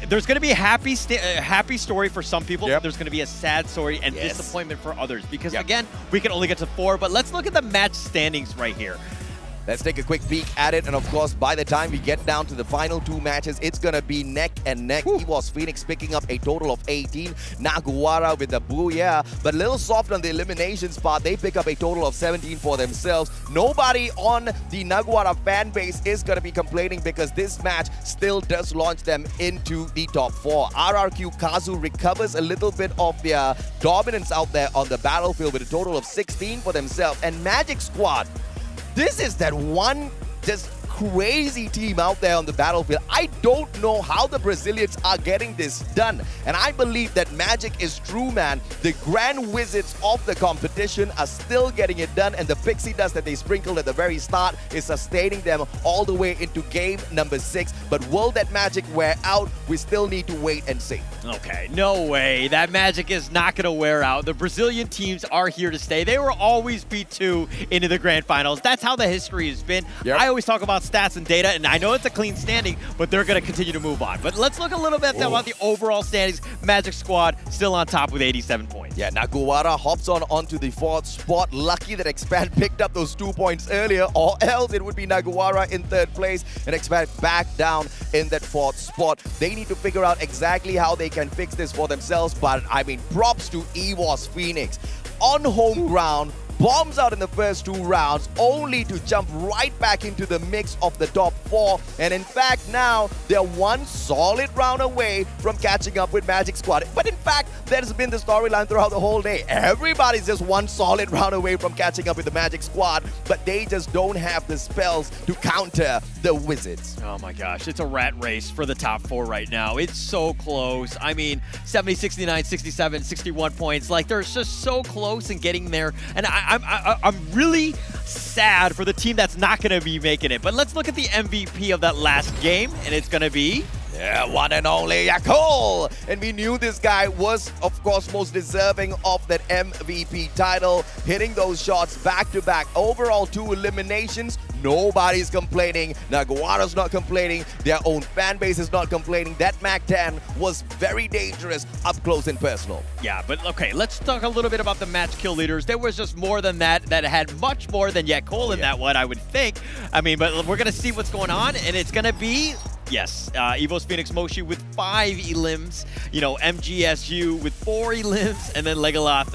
There's going to be a happy story for some people. There's going to be a sad story and disappointment for others because, again, we can only get to 4, but let's look at the match standings right here. Let's take a quick peek at it, and of course, by the time we get down to the final 2 matches, it's gonna be neck and neck. EWOS Phoenix picking up a total of 18. Naguara with the booyah, but a little soft on the eliminations part. They pick up a total of 17 for themselves. Nobody on the Naguara fan base is gonna be complaining because this match still does launch them into the top 4. RRQ Kazu recovers a little bit of their dominance out there on the battlefield with a total of 16 for themselves. And Magic Squad, this is that one just crazy team out there on the battlefield. I don't know how the Brazilians are getting this done. And I believe that magic is true, man. The grand wizards of the competition are still getting it done, and the pixie dust that they sprinkled at the very start is sustaining them all the way into game number 6. But will that magic wear out? We still need to wait and see. Okay, no way. That magic is not going to wear out. The Brazilian teams are here to stay. They will always be 2 into the grand finals. That's how the history has been. Yep. I always talk about stats and data, and I know it's a clean standing, but they're going to continue to move on. But let's look a little bit about the overall standings. Magic squad still on top with 87 points. Yeah, Naguara hops onto the 4th spot. Lucky that Expand picked up those 2 points earlier, or else it would be Naguara in 3rd place and Expand back down in that 4th spot. They need to figure out exactly how they can fix this for themselves, but I mean, props to EVOS Phoenix. On home ground, bombs out in the first 2 rounds, only to jump right back into the mix of the top 4. And in fact, now they're 1 solid round away from catching up with Magic Squad. But in fact, that has been the storyline throughout the whole day. Everybody's just 1 solid round away from catching up with the Magic Squad, but they just don't have the spells to counter the Wizards. Oh my gosh, it's a rat race for the top 4 right now. It's so close. I mean, 70, 69, 67, 61 points. Like, they're just so close in getting there. And I'm really sad for the team that's not going to be making it. But let's look at the MVP of that last game, and it's going to be... Yeah, one and only Yakul. And we knew this guy was, of course, most deserving of that MVP title. Hitting those shots back-to-back. Overall 2 eliminations. Nobody's complaining. Naguara's not complaining. Their own fan base is not complaining. That MAC-10 was very dangerous up close and personal. Yeah, but okay, let's talk a little bit about the match kill leaders. There was just more than that had much more than Yakul in that one, I would think. I mean, but we're going to see what's going on, and it's going to be... Yes, EVOS Phoenix Moshi with 5 elims, you know, MGSU with 4 elims, and then Legolas,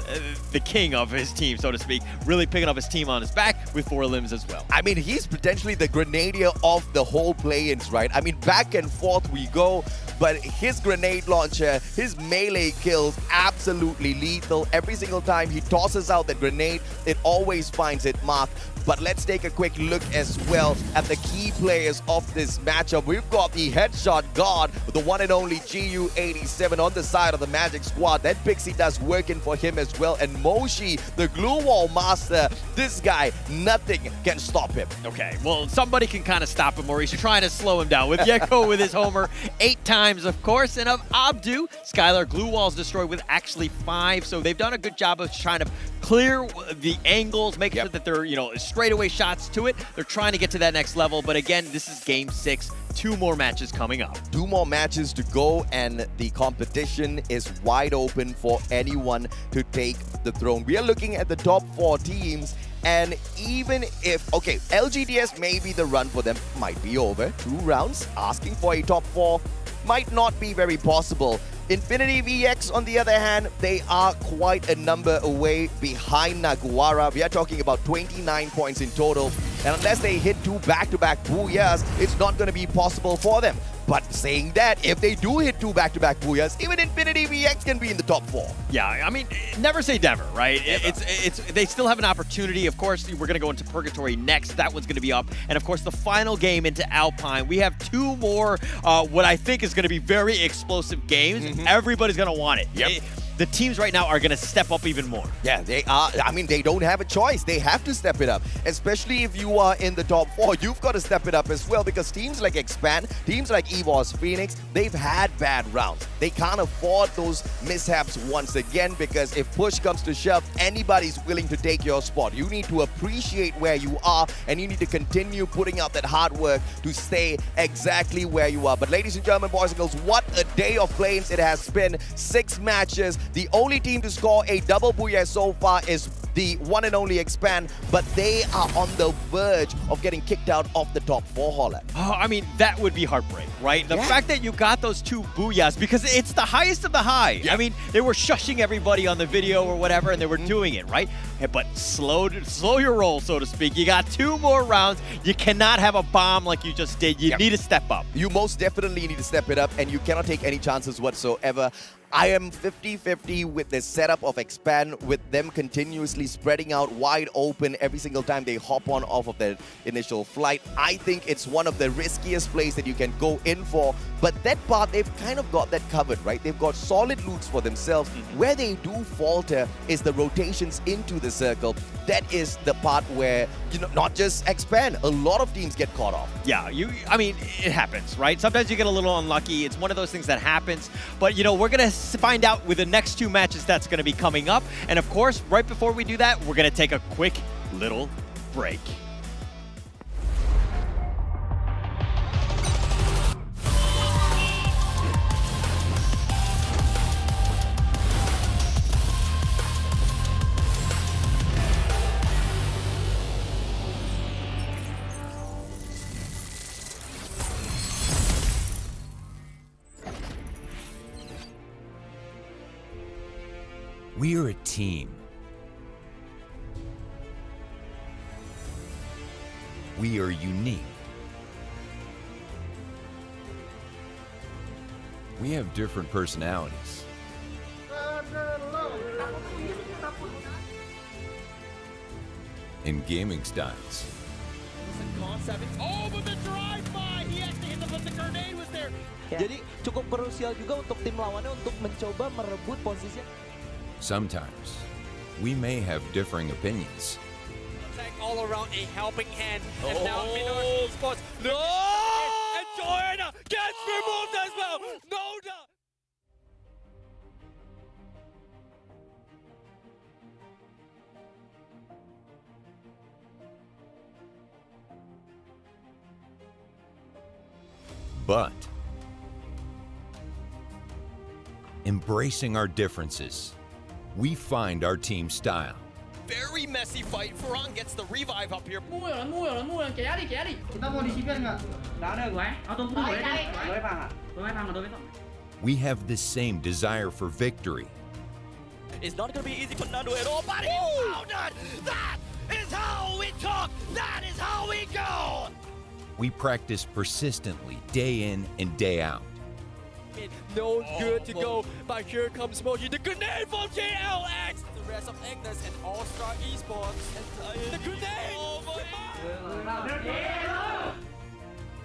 the king of his team, so to speak, really picking up his team on his back with 4 elims as well. I mean, he's potentially the grenadier of the whole play-ins, right? I mean, back and forth we go, but his grenade launcher, his melee kills, absolutely lethal. Every single time he tosses out that grenade, it always finds it marked. But let's take a quick look as well at the key players of this matchup. We've got the headshot god, the one and only GU87 on the side of the Magic Squad. That pixie dust working for him as well. And Moshi, the glue wall master, this guy, nothing can stop him. Okay, well, somebody can kind of stop him, or he's trying to slow him down. With Yeko with his homer 8 times, of course. And of Abdu, Skylar glue walls destroyed with actually 5. So they've done a good job of trying to clear the angles, make sure that they're, you know, straightaway shots to it. They're trying to get to that next level. But again, this is game 6. 2 more matches coming up. 2 more matches to go, and the competition is wide open for anyone to take the throne. We are looking at the top 4 teams, and even if, okay, LGDS may be the run for them, might be over. 2 rounds, asking for a top 4 might not be very possible. Infinity VX, on the other hand, they are quite a number away behind Naguara. We are talking about 29 points in total. And unless they hit 2 back-to-back Booyahs, it's not going to be possible for them. But saying that, if they do hit 2 back-to-back Booyahs, even Infinity VX can be in the top 4. Yeah, I mean, never say never, right? They still have an opportunity. Of course, we're going to go into Purgatory next. That one's going to be up. And of course, the final game into Alpine. We have 2 more, what I think is going to be very explosive games. Everybody's going to want it. Yep. The teams right now are going to step up even more. Yeah, they are. I mean, they don't have a choice. They have to step it up. Especially if you are in the top 4, you've got to step it up as well, because teams like Expand, teams like EVOS Phoenix, they've had bad rounds. They can't afford those mishaps once again, because if push comes to shove, anybody's willing to take your spot. You need to appreciate where you are, and you need to continue putting out that hard work to stay exactly where you are. But ladies and gentlemen, boys and girls, what a day of play-ins it has been. 6 matches. The only team to score a double booyah so far is the one and only Expand, but they are on the verge of getting kicked out of the top 4, Holland. Oh, I mean, that would be heartbreak, right? The fact that you got those 2 booyahs, because it's the highest of the high. I mean, they were shushing everybody on the video or whatever, and they were doing it, right? But slow your roll, so to speak. You got 2 more rounds. You cannot have a bomb like you just did. You need to step up. You most definitely need to step it up, and you cannot take any chances whatsoever. I am 50-50 with the setup of Expand, with them continuously spreading out wide open every single time they hop on off of their initial flight. I think it's one of the riskiest plays that you can go in for, but that part, they've kind of got that covered, right? They've got solid loots for themselves. Where they do falter is the rotations into the circle. That is the part where, not just Expand, a lot of teams get caught off. Yeah, I mean, it happens, right? Sometimes you get a little unlucky. It's one of those things that happens. But, we're going to find out with the next two matches that's going to be coming up. And, of course, right before we do that, we're going to take a quick little break. We are a team. We are unique. We have different personalities. And gaming styles. Oh, but the drive-by! He actually hit them, but the grenade was there. Jadi cukup krusial juga untuk tim lawannya untuk mencoba merebut posisi. Sometimes, we may have differing opinions. Attack all around, a helping hand. And now Minor spots. No! And Garena gets removed as well. No doubt. But embracing our differences, we find our team style. Very messy fight. Ferran gets the revive up here. Mua rồi, kéo đi. Kita mau di CPS nggak? Nggak ada gue. Tunggu dulu ya. Gue paham. We have the same desire for victory. It's not going to be easy for Nando at all, but he found it! That is how we talk! That is how we go! We practice persistently, day in and day out. No good to go, but here comes Moji. The grenade from JLX! The rest of Agnes and All-Star Esports. The grenade!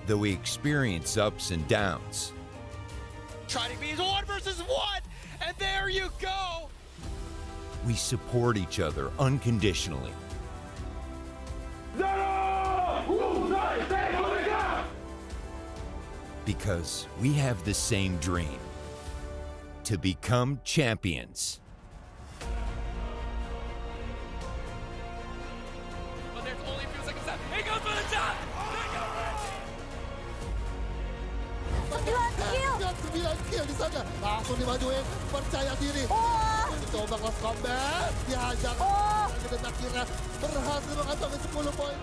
Though we experience ups and downs, Trying to be 1 versus 1, and there you go! we support each other unconditionally. Because we have the same dream, to become champions. But there's only a few seconds left. He goes for the shot! Sembilan kill di sana. Langsung dimajuin, percaya diri. Coba close combat, dihajar. Dan akhirnya berhasil mengantongi 10 poin.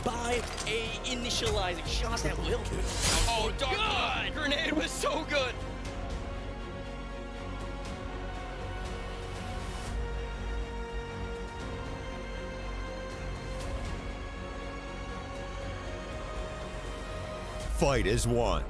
By a initializing shot that will. Oh, God! Grenade was so good. Fight as one.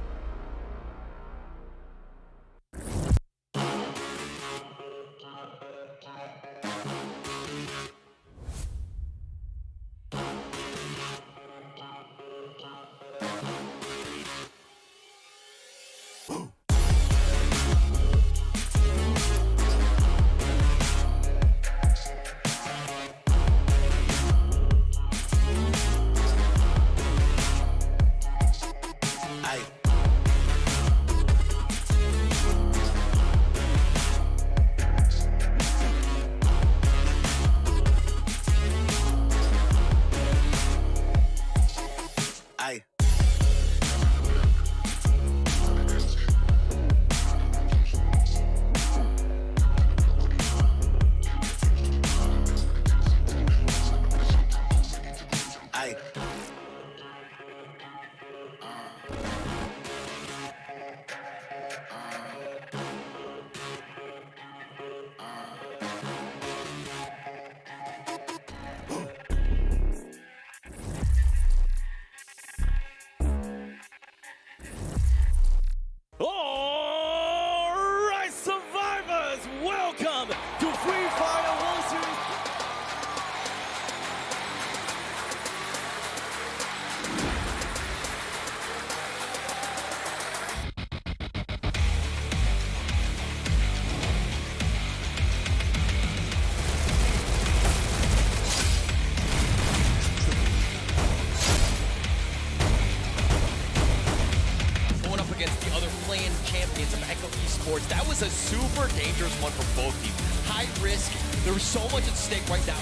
was a super dangerous one for both teams. High risk. There was so much at stake right now.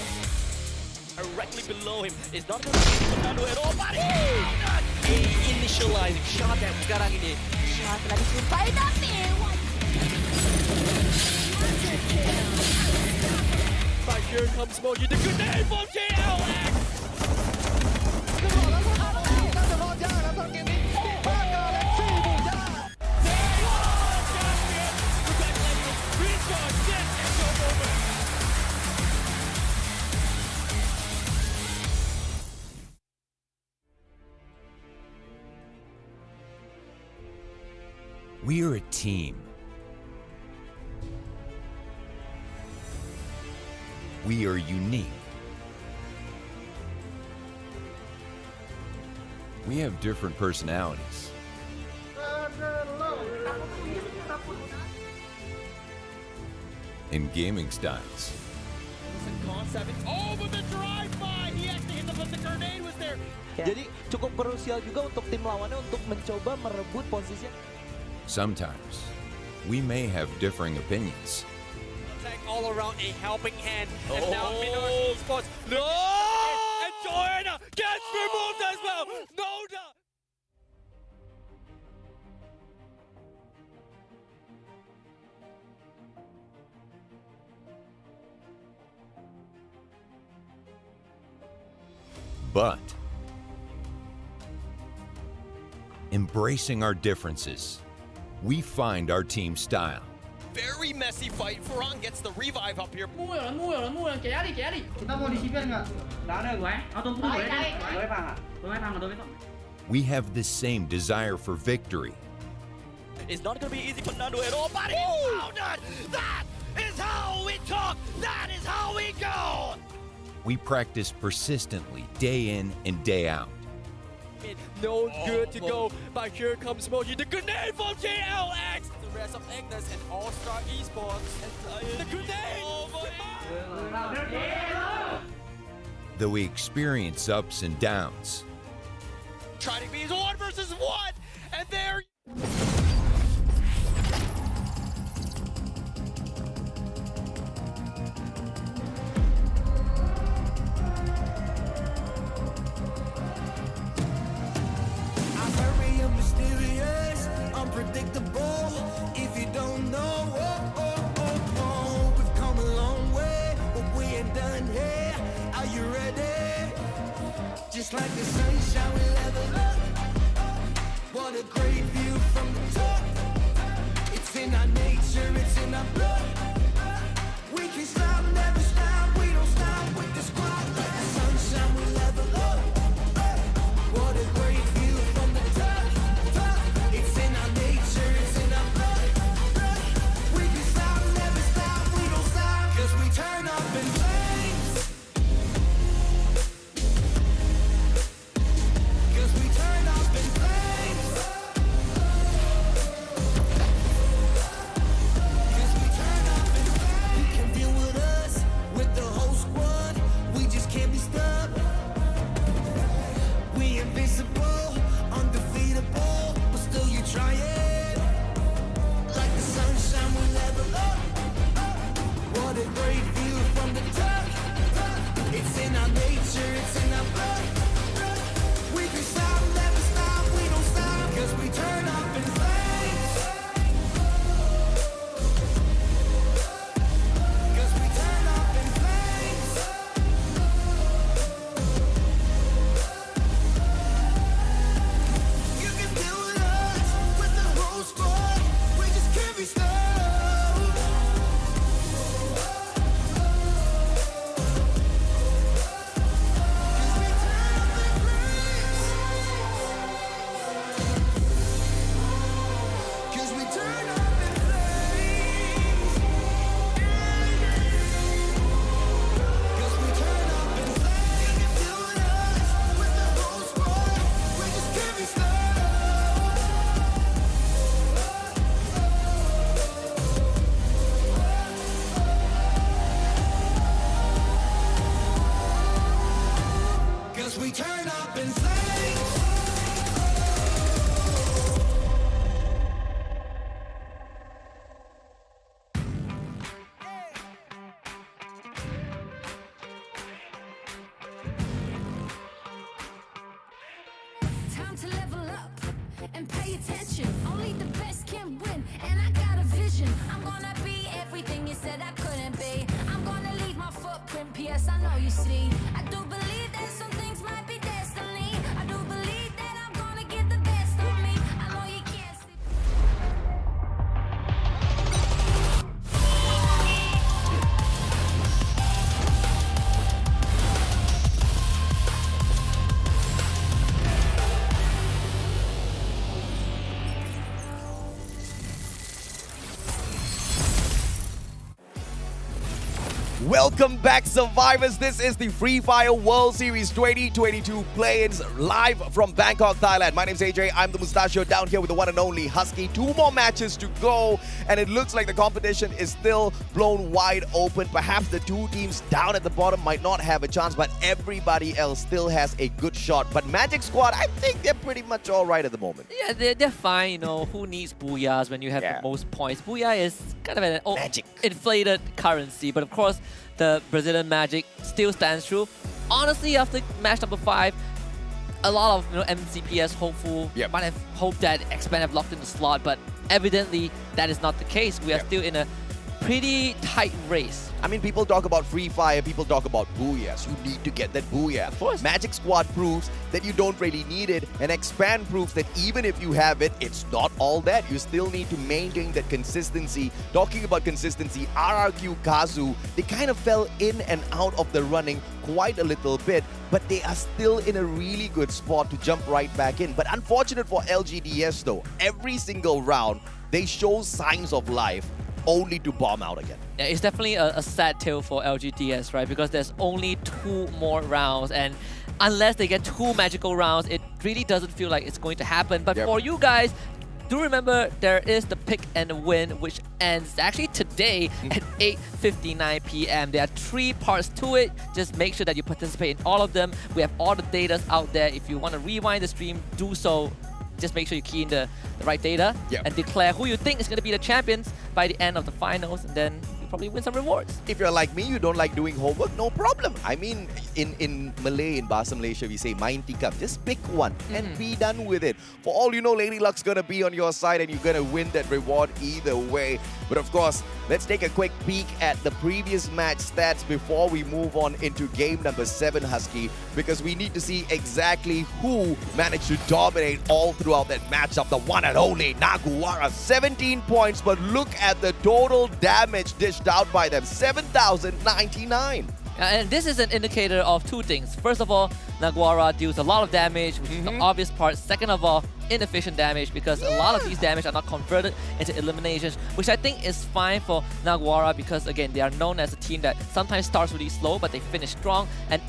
Directly below him is not going to be Fernando at all. But initializing shot that sekarang ini. Shot telah dijumpai tapi But here comes Moji, the grenade from JLX. We are a team. We are unique. We have different personalities. And gaming styles. Concept. Oh, but the drive-by! He actually hit the grenade was there. Jadi cukup krusial juga untuk tim lawannya untuk mencoba merebut posisi. Sometimes, we may have differing opinions. All around a helping hand. And now Minoru spots. No! And Garena gets removed as well. No doubt. But embracing our differences, we find our team style. Very messy fight. Ferran gets the revive up here. Mua rồi, kẻ đi. Kita mau di CPS nggak? Nggak ada gue. Tunggu dulu ya. Gue paham. We have the same desire for victory. It's not going to be easy for Fernando at all, but he found it! That is how we talk! That is how we go! We practice persistently, day in and day out. No good to go, but here comes Moji, the grenade from JLX! The rest of Agnes and All-Star Esports. The grenade! Though we experience ups and downs, Trying to be 1 versus 1, and there... I'm very mysterious, unpredictable. If you don't know, we've come a long way, but we ain't done here. Are you ready? Just like the sunshine, we level up. What a great view from the top. It's in our nature, it's in our blood. We can stop, never stop. We don't stop with the squad. Like the sunshine, we level up. What a great view from the top. It's in our nature, it's in our blood. We can stop, never stop. We don't stop. 'Cause we turn up in flames. 'Cause we turn up in flames. 'Cause we turn and pay attention. Only the best can win, and I got a vision. I'm gonna be everything you said I couldn't be. I'm gonna leave my footprint, P.S. I know you see. I do believe that some things might be destiny. I do believe that I'm gonna give the best of me. I know you can't see. Welcome back, survivors. This is the Free Fire World Series 2022 play-ins live from Bangkok, Thailand. My name's AJ. I'm the Mustachio down here with the one and only Husky. 2 more matches to go, and it looks like the competition is still blown wide open. Perhaps the 2 teams down at the bottom might not have a chance, but everybody else still has a good shot. But Magic Squad, I think they're pretty much all right at the moment. Yeah, they're fine. You know, who needs booyahs when you have the most points? Booyah is kind of an inflated currency, but of course, the Brazilian Magic still stands true. Honestly, after match number 5, a lot of MCPS hopeful might have hoped that X-Men have locked in the slot, but evidently that is not the case. We are still in a pretty tight race. I mean, people talk about Free Fire, people talk about booyahs. You need to get that booyah. Of course. Magic Squad proves that you don't really need it, and Expand proves that even if you have it, it's not all that. You still need to maintain that consistency. Talking about consistency, RRQ Kazu, they kind of fell in and out of the running quite a little bit, but they are still in a really good spot to jump right back in. But unfortunate for LGDS though, every single round, they show signs of life, only to bomb out again. Yeah, it's definitely a sad tale for LGDS, right? Because there's only 2 more rounds, and unless they get 2 magical rounds, it really doesn't feel like it's going to happen. But for you guys, do remember there is the pick and win, which ends actually today at 8:59 p.m. There are 3 parts to it. Just make sure that you participate in all of them. We have all the data out there. If you want to rewind the stream, do so. Just make sure you key in the right data and declare who you think is going to be the champions by the end of the finals, and then you probably win some rewards. If you're like me, you don't like doing homework, no problem. I mean, in Malay, in Bahasa Malaysia, we say main tikam. Just pick one and be done with it. For all you know, Lady Luck's going to be on your side and you're going to win that reward either way. But of course, let's take a quick peek at the previous match stats before we move on into game number 7, Husky, because we need to see exactly who managed to dominate all throughout that matchup. The one and only Naguara, 17 points, but look at the total damage dished out by them, 7,099. And this is an indicator of 2 things. First of all, Naguara deals a lot of damage, which is the obvious part. Second of all, inefficient damage, because a lot of these damage are not converted into eliminations, which I think is fine for Naguara, because again, they are known as a team that sometimes starts really slow, but they finish strong. And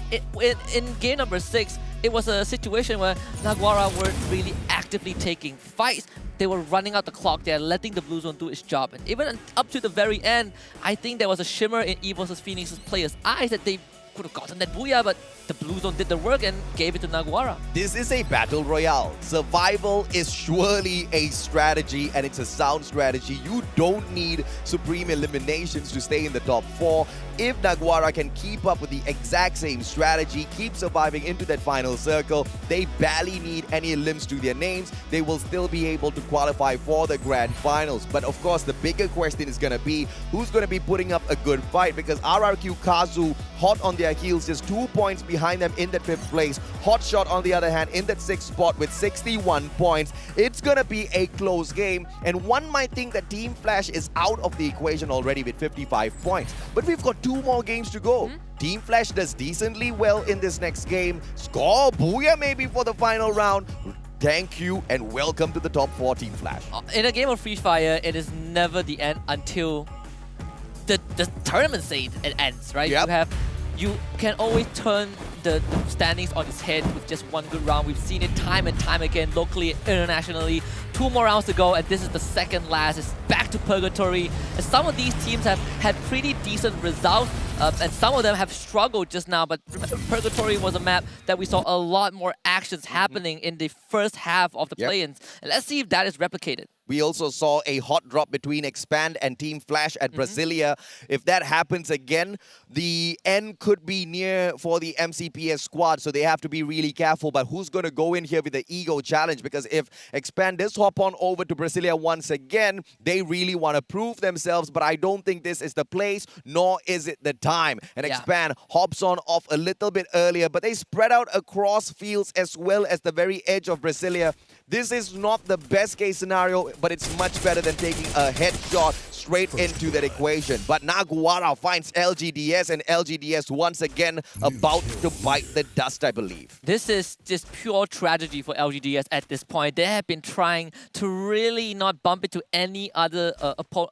in game number 6, it was a situation where Naguara weren't really actively taking fights. They were running out the clock. They're letting the Blue Zone do its job. And even up to the very end, I think there was a shimmer in Evo vs Phoenix's players' eyes that they could have gotten that booyah, but the Blue Zone did the work and gave it to Naguara. This is a battle royale. Survival is surely a strategy, and it's a sound strategy. You don't need supreme eliminations to stay in the top 4. If Naguara can keep up with the exact same strategy, keep surviving into that final circle, they barely need any elims to their names. They will still be able to qualify for the grand finals. But of course, the bigger question is going to be, who's going to be putting up a good fight? Because RRQ Kazu, hot on their heels, just 2 points behind them in that 5th place. Hotshot, on the other hand, in that 6th spot with 61 points. It's going to be a close game, and one might think that Team Flash is out of the equation already with 55 points. But we've got 2 more games to go. Team Flash does decently well in this next game. Score booyah maybe for the final round. Thank you and welcome to the top 4, Team Flash. In a game of Free Fire, it is never the end until the tournament says it ends, right? You can always turn the standings on its head with just 1 good round. We've seen it time and time again, locally, internationally. 2 more rounds to go, and this is the second last. It's back to Purgatory. And some of these teams have had pretty decent results, and some of them have struggled just now. But remember, Purgatory was a map that we saw a lot more actions happening in the first half of the play-ins. And let's see if that is replicated. We also saw a hot drop between Expand and Team Flash at Brasilia. If that happens again, the end could be near for the MCPS squad, so they have to be really careful. But who's going to go in here with the ego challenge? Because if Expand does hop on over to Brasilia once again, they really want to prove themselves, but I don't think this is the place, nor is it the time. And Expand hops on off a little bit earlier, but they spread out across fields as well as the very edge of Brasilia. This is not the best case scenario, but it's much better than taking a headshot straight into that equation. But Naguara finds LGDS, and LGDS once again about to bite the dust, I believe. This is just pure tragedy for LGDS at this point. They have been trying to really not bump into any other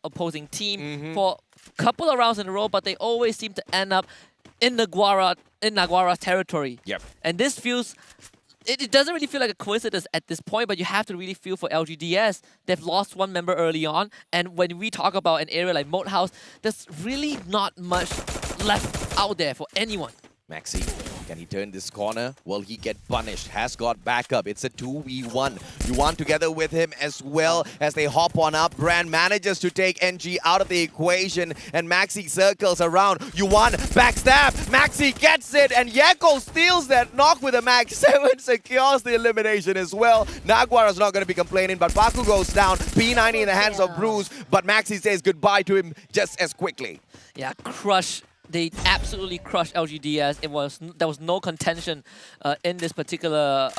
opposing team for a couple of rounds in a row, but they always seem to end up in Naguara's territory. Yep. And this feels... It doesn't really feel like a coincidence at this point, but you have to really feel for LGDS. They've lost one member early on, and when we talk about an area like Moat House, there's really not much left out there for anyone. Maxi, can he turn this corner? Will he get punished? Has got backup. It's a 2v1. Yuan together with him as well as they hop on up. Brand manages to take NG out of the equation, and Maxi circles around. Yuan backstab. Maxi gets it, and Yeko steals that knock with a Max 7, secures the elimination as well. Naguara's not going to be complaining, but Baku goes down. P90 in the hands of Bruce, but Maxi says goodbye to him just as quickly. Yeah, crush. They absolutely crushed LGDS. There was no contention in this particular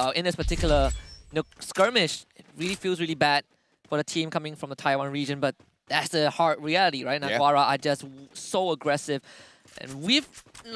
skirmish. It really feels really bad for the team coming from the Taiwan region, but that's the hard reality, right? Naguara are just so aggressive, and we've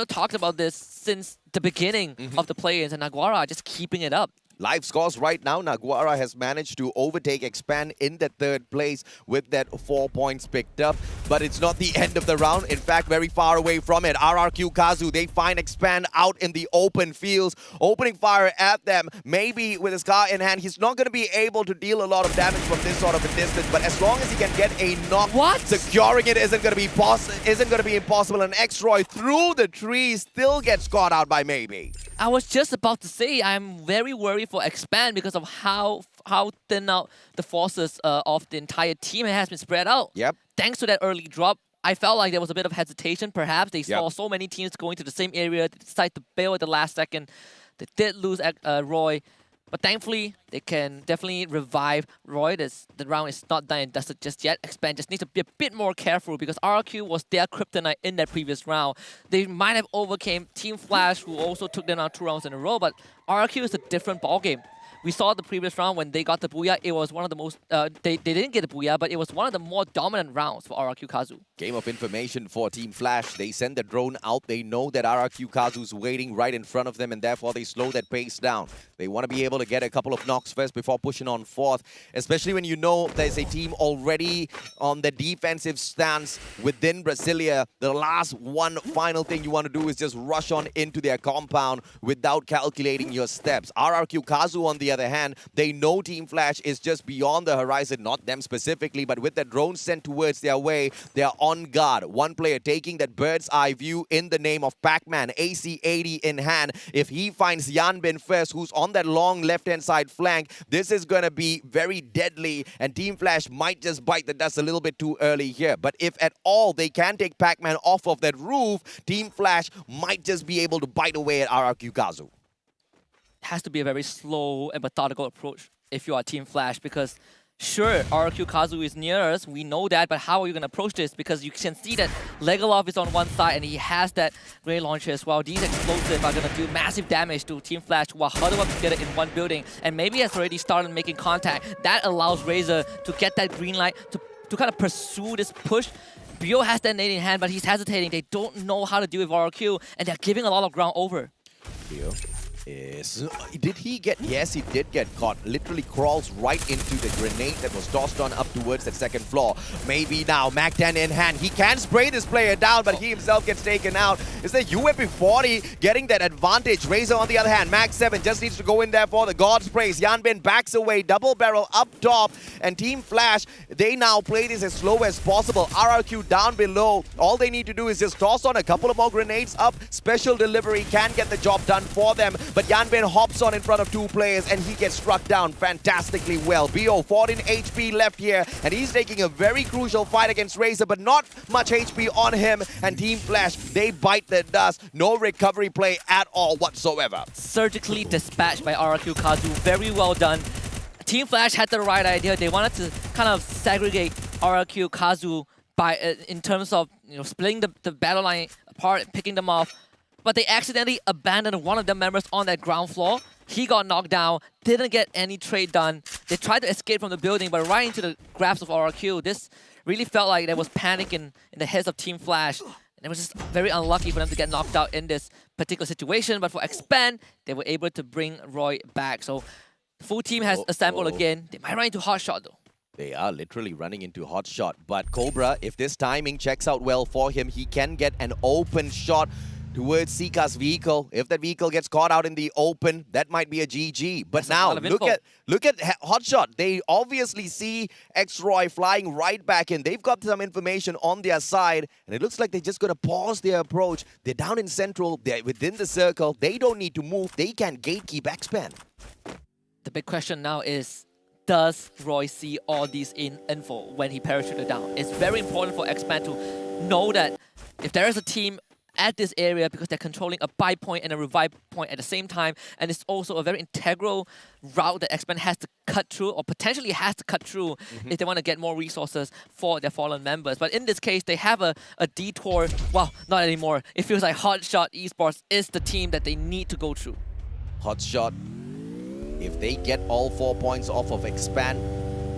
talked about this since the beginning of the play-ins, and Naguara are just keeping it up. Live scores right now, Naguara has managed to overtake Expand in the 3rd place with that 4 points picked up. But it's not the end of the round. In fact, very far away from it. RRQ Kazu, they find Expand out in the open fields, opening fire at them. Maybe with his car in hand, he's not going to be able to deal a lot of damage from this sort of a distance. But as long as he can get a knock, securing it isn't going to be impossible. And X-Roy through the trees still gets caught out by Maybe. I was just about to say I'm very worried for Expand because of how thin out the forces of the entire team has been spread out. Yep. Thanks to that early drop, I felt like there was a bit of hesitation. Perhaps they saw so many teams going to the same area. They decided to bail at the last second. They did lose Roy, but thankfully they can definitely revive Roy. The round is not done and dusted just yet. Expand just needs to be a bit more careful because RRQ was their kryptonite in that previous round. They might have overcame Team Flash, who also took them out 2 rounds in a row, but RRQ is a different ballgame. We saw the previous round when they got the Booyah, it was one of the most... they didn't get the Booyah, but it was one of the more dominant rounds for RRQ Kazu. Game of information for Team Flash. They send the drone out. They know that RRQ Kazu's waiting right in front of them, and therefore they slow that pace down. They want to be able to get a couple of knocks first before pushing on 4th, especially when you know there's a team already on the defensive stance within Brasilia. The last one final thing you want to do is just rush on into their compound without calculating your steps. RRQ Kazu, on the other hand, they know Team Flash is just beyond the horizon, not them specifically, but with the drone sent towards their way, they are on guard. One player taking that bird's eye view in the name of Pac-Man, AC-80 in hand. If he finds Yanbin first, who's on that long left-hand side flank, this is going to be very deadly, and Team Flash might just bite the dust a little bit too early here. But if at all they can take Pac-Man off of that roof, Team Flash might just be able to bite away at RRQ Kazu. Has to be a very slow and methodical approach if you are Team Flash, because sure, RRQ Kazu is near us, we know that, but how are you going to approach this? Because you can see that Legolas is on one side and he has that grenade launcher as well. These explosives are going to do massive damage to Team Flash, who are huddled up together in one building, and maybe has already started making contact. That allows Razor to get that green light to kind of pursue this push. Bio has that nade in hand, but he's hesitating. They don't know how to deal with RRQ, and they're giving a lot of ground over. Bio did he get... Yes, he did get caught. Literally crawls right into the grenade that was tossed on up towards that 2nd floor. Maybe now, Mac 10 in hand. He can spray this player down, but he himself gets taken out. Is the UMP 40 getting that advantage? Razor, on the other hand, Mac 7 just needs to go in there for the God sprays. Yanbin backs away, double barrel up top, and Team Flash, they now play this as slow as possible. RRQ down below. All they need to do is just toss on a couple of more grenades up. Special delivery can get the job done for them. but Yanbin hops on in front of two players and he gets struck down fantastically well. BO 14 HP left here, and he's taking a very crucial fight against Razor, but not much HP on him. And Team Flash, they bite the dust. No recovery play at all whatsoever. Surgically dispatched by RRQ Kazu. Very well done. Team Flash had the right idea. They wanted to kind of segregate RRQ Kazu by in terms of splitting the battle line apart, picking them off. But they accidentally abandoned one of the members on that ground floor. He got knocked down, didn't get any trade done. They tried to escape from the building, but right into the grasp of RRQ. This really felt like there was panic in the heads of Team Flash. And it was just very unlucky for them to get knocked out in this particular situation. But for Expand, they were able to bring Roy back. So the full team has assembled again. They might run into Hot Shot though. They are literally running into Hot Shot. But Cobra, if this timing checks out well for him, he can get an open shot towards Sika's vehicle. If that vehicle gets caught out in the open, that might be a GG. But now, look at Hotshot. They obviously see X-Roy flying right back in. They've got some information on their side, and it looks like they're just going to pause their approach. They're down in central. They're within the circle. They don't need to move. They can gatekeep Expand. The big question now is, does Roy see all these info when he parachuted down? It's very important for Expand to know that if there is a team at this area, because they're controlling a buy point and a revive point at the same time, and it's also a very integral route that Expand has to cut through, or potentially has to cut through if they want to get more resources for their fallen members. But in this case, they have a detour. Well, not anymore. It feels like Hotshot Esports is the team that they need to go through. Hotshot, if they get all 4 points off of Expand,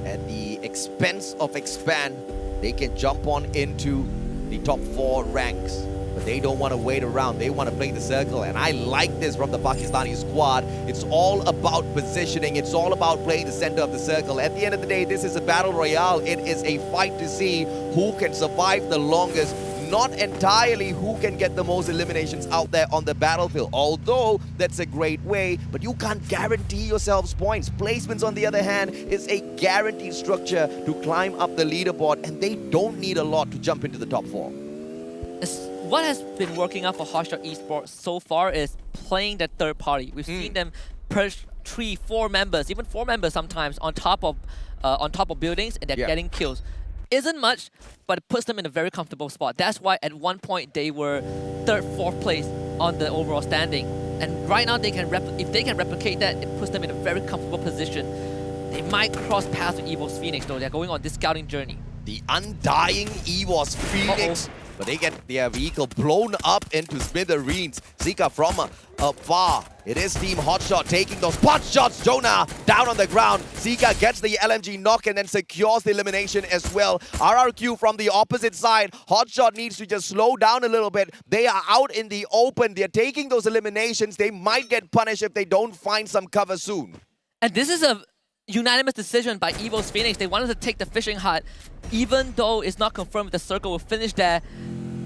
at the expense of Expand, they can jump on into the top 4 ranks. But they don't want to wait around. They want to play the circle. And I like this from the Pakistani squad. It's all about positioning. It's all about playing the center of the circle. At the end of the day, this is a battle royale. It is a fight to see who can survive the longest. Not entirely who can get the most eliminations out there on the battlefield. Although that's a great way, but you can't guarantee yourselves points. Placements, on the other hand, is a guaranteed structure to climb up the leaderboard, and they don't need a lot to jump into the top 4. What has been working out for Hotshot Esports so far is playing that third party. We've seen them perch 3, 4 members, even 4 members sometimes on top of buildings, and they're getting kills. Isn't much, but it puts them in a very comfortable spot. That's why at one point they were 3rd, 4th place on the overall standing. And right now, if they can replicate that, it puts them in a very comfortable position. They might cross paths with EVO's Phoenix, though. They're going on this scouting journey. The undying EVO's Phoenix. But they get their vehicle blown up into smithereens. Zika from afar. It is Team Hotshot taking those pot shots. Jonah down on the ground. Zika gets the LMG knock and then secures the elimination as well. RRQ from the opposite side. Hotshot needs to just slow down a little bit. They are out in the open. They're taking those eliminations. They might get punished if they don't find some cover soon. And this is a unanimous decision by EVO's Phoenix. They wanted to take the fishing hut, even though it's not confirmed the circle will finish there.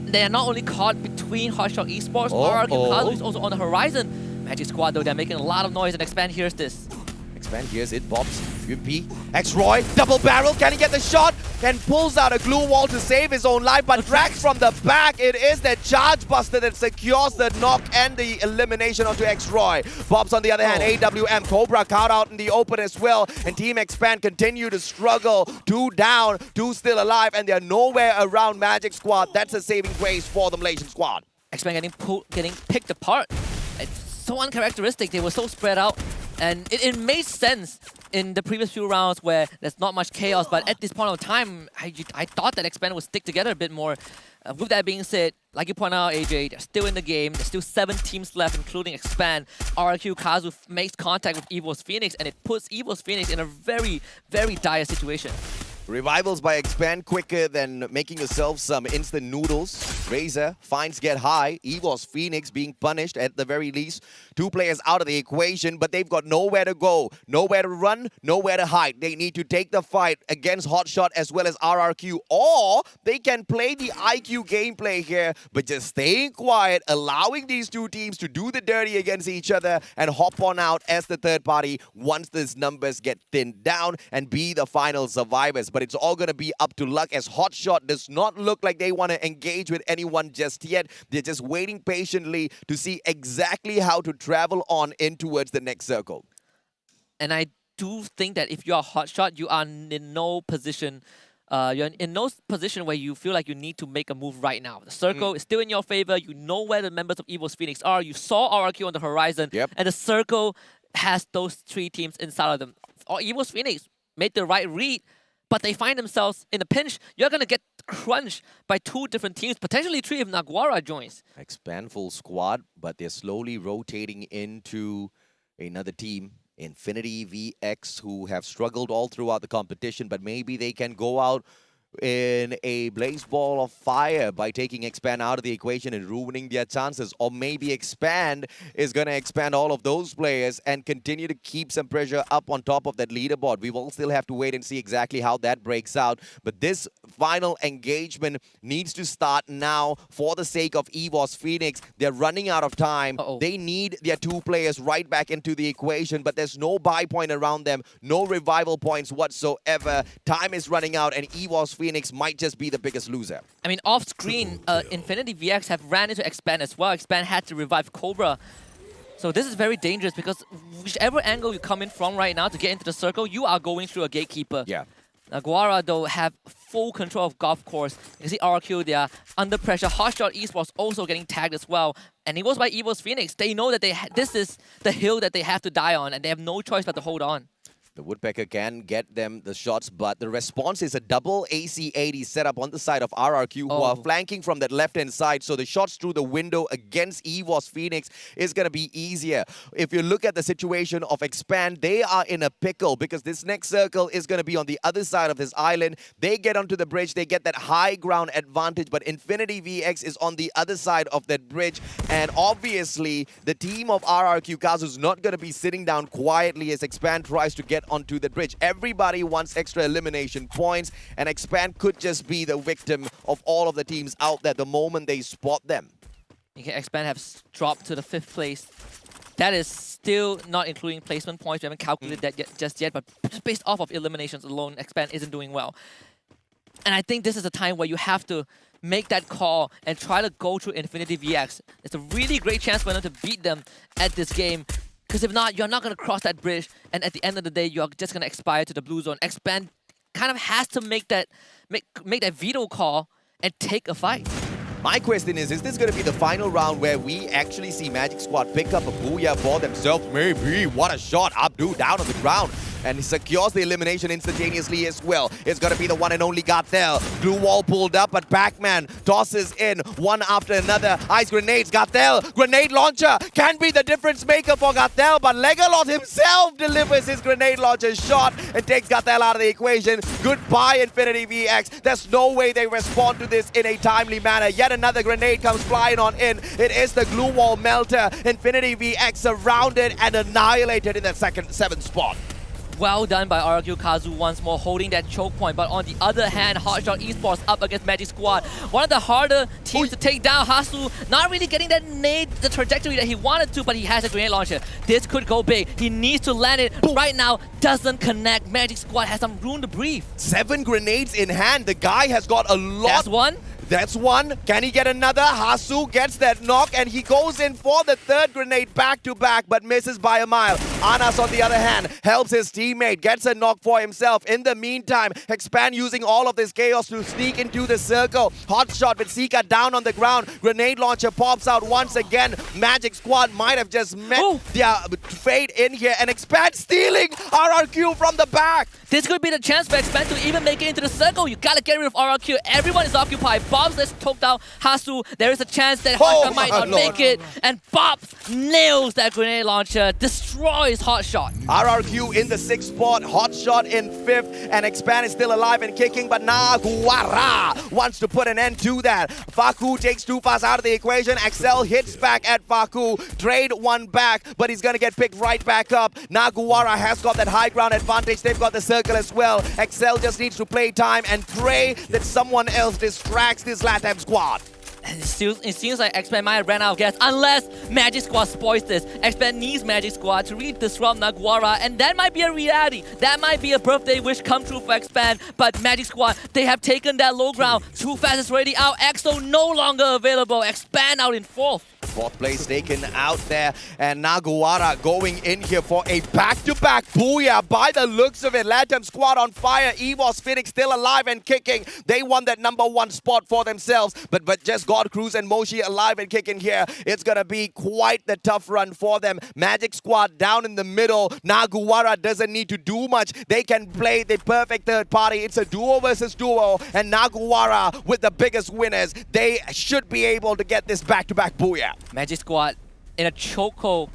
They are not only caught between Hotshot Esports, RRQ Kazu is also on the horizon. Magic Squad, though, they're making a lot of noise, and Expand hears this. Expand hears it, Bobs, UMP, X-Roy, double barrel, can he get the shot? And pulls out a glue wall to save his own life, but Drax from the back, it is the charge buster that secures the knock and the elimination onto X-Roy. Bobs on the other hand, AWM, Cobra caught out in the open as well, and Team Expand continue to struggle. 2 down, 2 still alive, and they're nowhere around Magic Squad. That's a saving grace for the Malaysian squad. Expand getting picked apart. It's so uncharacteristic. They were so spread out. And it made sense in the previous few rounds where there's not much chaos, but at this point of time, I thought that Expand would stick together a bit more. With that being said, like you point out, AJ, they're still in the game. There's still 7 teams left, including Expand. RRQ Kazu makes contact with EVO's Phoenix, and it puts EVO's Phoenix in a very, very dire situation. Revivals by Expand quicker than making yourself some instant noodles. Razor finds get high. EVO's Phoenix being punished at the very least. 2 players out of the equation, but they've got nowhere to go, nowhere to run, nowhere to hide. They need to take the fight against Hotshot as well as RRQ, or they can play the IQ gameplay here, but just staying quiet, allowing these 2 teams to do the dirty against each other and hop on out as the third party once these numbers get thinned down and be the final survivors. but it's all going to be up to luck as Hotshot does not look like they want to engage with anyone just yet. They're just waiting patiently to see exactly how to travel on in towards the next circle. And I do think that if you are Hotshot, you are in no position. You're in no position where you feel like you need to make a move right now. The circle is still in your favor. You know where the members of Evil's Phoenix are. You saw RRQ on the horizon. And the circle has those 3 teams inside of them. Evil's Phoenix made the right read, but they find themselves in a pinch. You're going to get crunched by 2 different teams, potentially 3 if Naguara joins. Expand full squad, but they're slowly rotating into another team. Infinity VX, who have struggled all throughout the competition, but maybe they can go out in a blaze ball of fire by taking Expand out of the equation and ruining their chances. Or maybe Expand is going to expand all of those players and continue to keep some pressure up on top of that leaderboard. We will still have to wait and see exactly how that breaks out. But this final engagement needs to start now for the sake of EVOS Phoenix. They're running out of time. They need their 2 players right back into the equation, but there's no buy point around them, no revival points whatsoever. Time is running out, and EVOS Phoenix might just be the biggest loser. I mean, off-screen, Infinity VX have ran into Expand as well. Expand had to revive Cobra. So this is very dangerous because whichever angle you come in from right now to get into the circle, you are going through a gatekeeper. Yeah. Naguara, though, have full control of golf course. You can see RQ, they are under pressure. Hotshot Esports also getting tagged as well. And it was by Evil's Phoenix. They know that this is the hill that they have to die on, and they have no choice but to hold on. The Woodpecker can get them the shots, but the response is a double AC-80 setup on the side of RRQ, who are flanking from that left-hand side. So the shots through the window against EVOS Phoenix is going to be easier. If you look at the situation of Expand, they are in a pickle because this next circle is going to be on the other side of this island. They get onto the bridge, they get that high ground advantage, but Infinity VX is on the other side of that bridge. And obviously, the team of RRQ Kazu is not going to be sitting down quietly as Expand tries to get onto the bridge. Everybody wants extra elimination points, and Expand could just be the victim of all of the teams out there the moment they spot them. Expand have dropped to the 5th place. That is still not including placement points. We haven't calculated that just yet, but just based off of eliminations alone, Expand isn't doing well. And I think this is a time where you have to make that call and try to go through Infinity VX. It's a really great chance for them to beat them at this game. Because if not, you're not going to cross that bridge, and at the end of the day, you're just going to expire to the blue zone. Expand kind of has to make that veto call and take a fight. My question is this going to be the final round where we actually see Magic Squad pick up a booyah for themselves? Maybe. What a shot. Abdu down on the ground. And he secures the elimination instantaneously as well. It's going to be the one and only Gartel. Glue wall pulled up, but Pac-Man tosses in one after another. Ice grenades. Gartel, grenade launcher, can be the difference maker for Gartel, but Legalot himself delivers his grenade launcher shot and takes Gartel out of the equation. Goodbye, Infinity VX. There's no way they respond to this in a timely manner. Yet another grenade comes flying on in. It is the glue wall melter. Infinity VX surrounded and annihilated in that 7th spot. Well done by RRQ Kazu once more, holding that choke point. But on the other hand, Hotshot Esports up against Magic Squad. One of the harder teams to take down. Hasu not really getting that nade, the trajectory that he wanted to, but he has a grenade launcher. This could go big. He needs to land it right now. Doesn't connect. Magic Squad has some room to breathe. 7 grenades in hand. The guy has got a lot. That's one. That's one. Can he get another? Hasu gets that knock, and he goes in for the 3rd grenade back-to-back, but misses by a mile. Anas, on the other hand, helps his teammate, gets a knock for himself. In the meantime, Expand using all of this chaos to sneak into the circle. Hotshot with Sika down on the ground. Grenade launcher pops out once again. Magic Squad might have just met their fate in here, and Expand stealing RRQ from the back. This could be the chance for Expand to even make it into the circle. You gotta get rid of RRQ. Everyone is occupied. Bobs let's choke down Hasu. There is a chance that Hotshot might not make it. And Bobs nails that grenade launcher, destroys Hotshot. RRQ in the 6th spot, Hotshot in 5th, and Expand is still alive and kicking, but Naguara wants to put an end to that. Faku takes too fast out of the equation. Axel hits back at Faku, trade one back, but he's gonna get picked right back up. Naguara has got that high ground advantage. They've got the circle as well. Axel just needs to play time and pray that someone else distracts this LATAM squad. It seems like Xpand might have ran out of gas unless Magic Squad spoils this. Xpand needs Magic Squad to really disrupt Naguara, and that might be a reality. That might be a birthday wish come true for Xpand, but Magic Squad, they have taken that low ground. Too Fast is already out. EXO no longer available. Xpand out in 4th. 4th place taken out there, and Naguara going in here for a back-to-back booyah. By the looks of it, Latam squad on fire. EVOS Phoenix still alive and kicking. They won that #1 spot for themselves, but just God Cruz and Moshi alive and kicking here. It's gonna be quite the tough run for them. Magic Squad down in the middle. Naguara doesn't need to do much. They can play the perfect third party. It's a duo versus duo, and Naguara with the biggest winners. They should be able to get this back-to-back booyah. Magic Squad in a chokehold,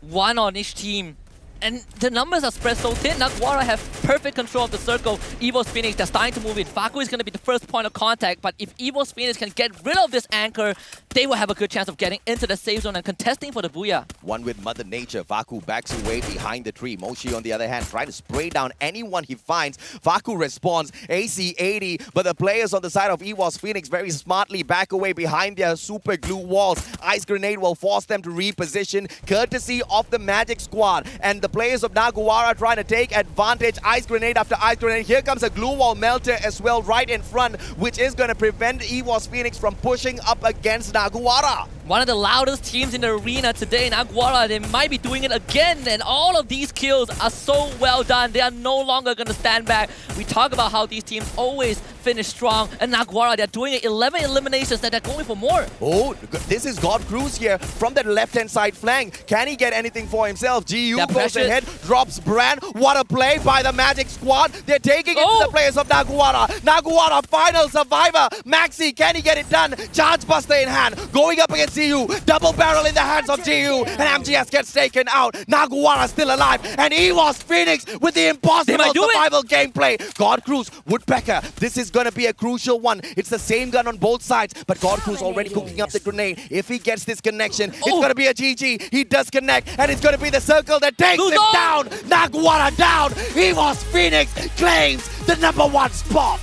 1 on each team. And the numbers are spread so thin. Naguara have perfect control of the circle. EVOS Phoenix, they're starting to move in. Faku is going to be the first point of contact, but if EVOS Phoenix can get rid of this anchor, they will have a good chance of getting into the safe zone and contesting for the booyah. One with Mother Nature. Faku backs away behind the tree. Moshi, on the other hand, trying to spray down anyone he finds. Faku responds, AC-80, but the players on the side of EVOS Phoenix very smartly back away behind their super glue walls. Ice Grenade will force them to reposition, courtesy of the Magic Squad. And the players of Naguara trying to take advantage. Ice Grenade after Ice Grenade. Here comes a glue wall melter as well right in front, which is going to prevent EVOS Phoenix from pushing up against Naguara. One of the loudest teams in the arena today, Naguara, they might be doing it again, and all of these kills are so well done. They are no longer going to stand back. We talk about how these teams always finish strong, and Naguara, they're doing it 11 eliminations, and they're going for more. Oh, this is God Cruz here from that left-hand side flank. Can he get anything for himself? GU goes ahead, drops Brand. What a play by the Magic Squad. They're taking it to the players of Naguara. Naguara, final survivor. Maxi, can he get it done? Charge Buster in hand, going up against GU. Double barrel in the hands of GU, and MGS gets taken out. Naguara still alive, and EVOS Phoenix with the impossible survival gameplay. God Cruz, Woodpecker, this is going to be a crucial one. It's the same gun on both sides, but God Cruz already cooking up the grenade. If he gets this connection, it's going to be a GG. He does connect, and it's going to be the circle that takes him down. Naguara down. EVOS Phoenix claims the #1 spot.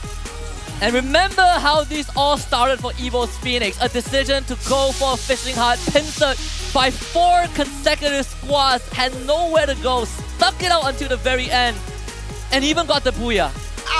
And remember how this all started for EVOS Phoenix. A decision to go for a fishing hut, pincered by 4 consecutive squads, had nowhere to go, stuck it out until the very end, and even got the booyah.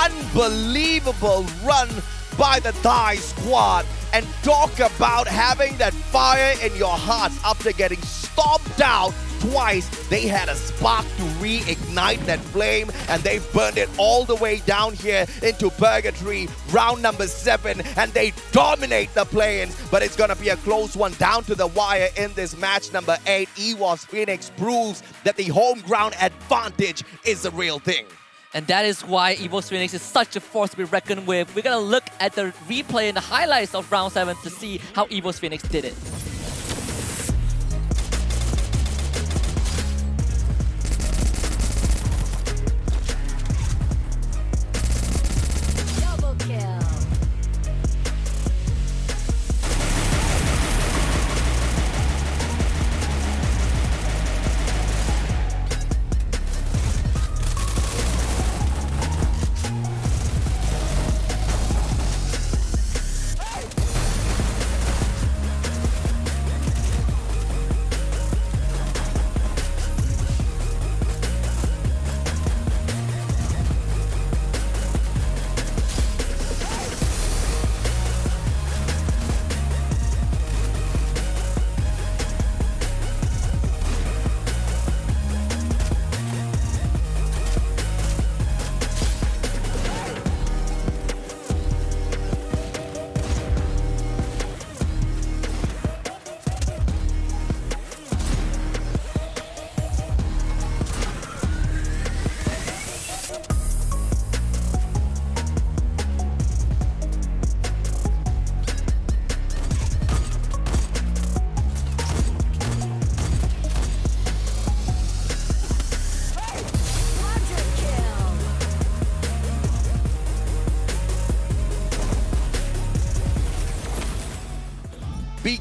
Unbelievable run by the Thai squad. And talk about having that fire in your hearts after getting stomped out twice. They had a spark to reignite that flame, and they burned it all the way down here into Purgatory, round number 7, and they dominate the play-ins. But it's gonna be a close one down to the wire in this match number 8. EVOS Phoenix proves that the home ground advantage is a real thing. And that is why EVOS Phoenix is such a force to be reckoned with. We're gonna look at the replay and the highlights of round 7 to see how EVOS Phoenix did it. Double kill.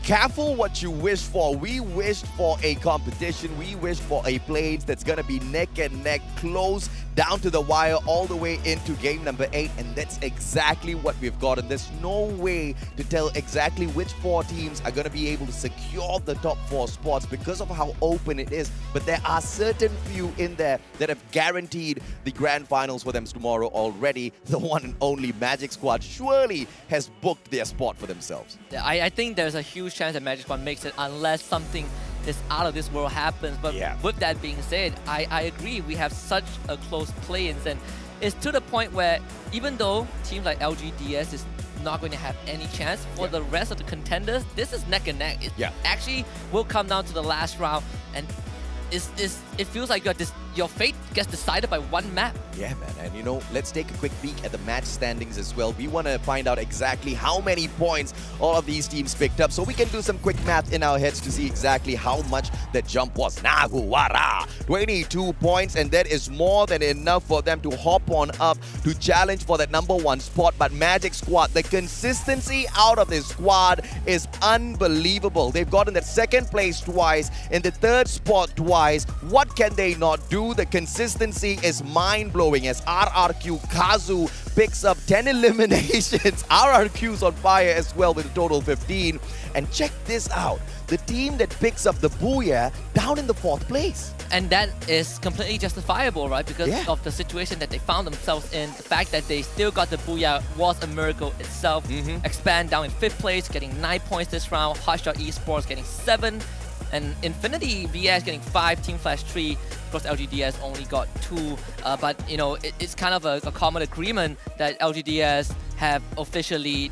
careful what you wish for. We wished for a competition. We wished for a play that's going to be neck and neck, close down to the wire all the way into game number 8. And that's exactly what we've gotten. There's no way to tell exactly which 4 teams are going to be able to secure the top 4 spots because of how open it is. But there are certain few in there that have guaranteed the grand finals for them tomorrow already. The one and only Magic Squad surely has booked their spot for themselves. Yeah, I think there's a huge chance that Magic Squad makes it unless something this out of this world happens. But with that being said, I agree, we have such a close play-ins, and it's to the point where even though teams like LGDS is not going to have any chance, for the rest of the contenders, this is neck and neck. It actually will come down to the last round, and it feels like your fate gets decided by one map. Yeah, man. And you know, let's take a quick peek at the match standings as well. We want to find out exactly how many points all of these teams picked up, so we can do some quick math in our heads to see exactly how much that jump was. Naguwara, 22 points, and that is more than enough for them to hop on up to challenge for that #1 spot. But Magic Squad, the consistency out of this squad is unbelievable. They've gotten that 2nd place twice, in the 3rd spot twice. What can they not do? The consistency is mind-blowing as RRQ Kazu picks up 10 eliminations. RRQ's on fire as well with a total 15. And check this out. The team that picks up the Booyah down in the 4th place. And that is completely justifiable, right? Because of the situation that they found themselves in. The fact that they still got the Booyah was a miracle itself. Expand down in 5th place, getting 9 points this round. Hotshot Esports getting 7. And Infinity VS getting 5, Team Flash 3. Of course, LGDS only got 2. But, you know, it's kind of a common agreement that LGDS have officially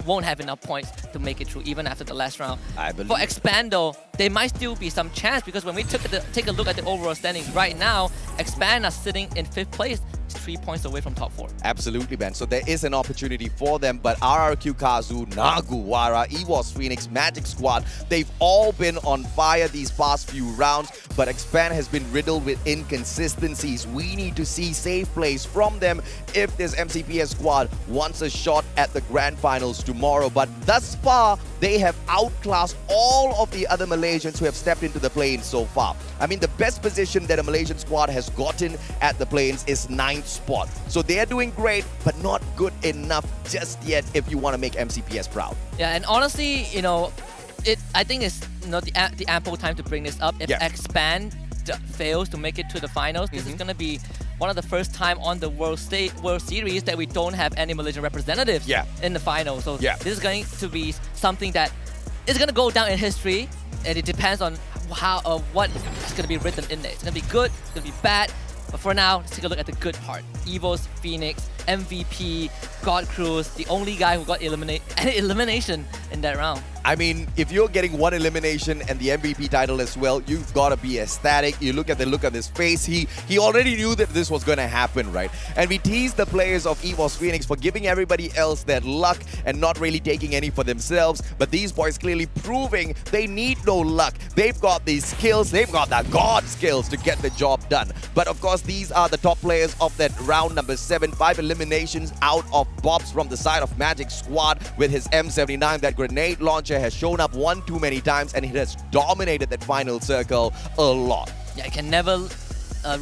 won't have enough points to make it through, even after the last round. I believe. For Expand, though, there might still be some chance, because when we take a look at the overall standings right now, Expand are sitting in 5th place, 3 points away from top 4. Absolutely, man. So there is an opportunity for them, but RRQ Kazu, Naguwara, EWOS Phoenix, Magic Squad, they've all been on fire these past few rounds, but Expand has been riddled with inconsistencies. We need to see safe plays from them if this MCPS squad wants a shot at the grand finals tomorrow. But thus far, they have outclassed all of the other Malaysians who have stepped into the play-ins so far. I mean, the best position that a Malaysian squad has gotten at the play-ins is 9th spot. So they are doing great, but not good enough just yet if you want to make MCPS proud. Yeah, and honestly, you know, I think it's the ample time to bring this up. If Expand fails to make it to the finals, this is going to be one of the first time on the World Series that we don't have any Malaysian representatives in the finals. So this is going to be something that is going to go down in history, and it depends on what is going to be written in there. It's going to be good, it's going to be bad. But for now, let's take a look at the good part. EVOS, Phoenix, MVP, God Cruz, the only guy who got elimination in that round. I mean, if you're getting 1 elimination and the MVP title as well, you've got to be ecstatic. You look at the look on his face. He already knew that this was going to happen, right? And we teased the players of EVOS Phoenix for giving everybody else that luck and not really taking any for themselves. But these boys clearly proving they need no luck. They've got these skills. They've got the God skills to get the job done. But of course, these are the top players of that round number 7. 5 eliminations out of Bobs from the side of Magic Squad with his M79. That grenade launcher has shown up one too many times, and it has dominated that final circle a lot. Yeah, I can never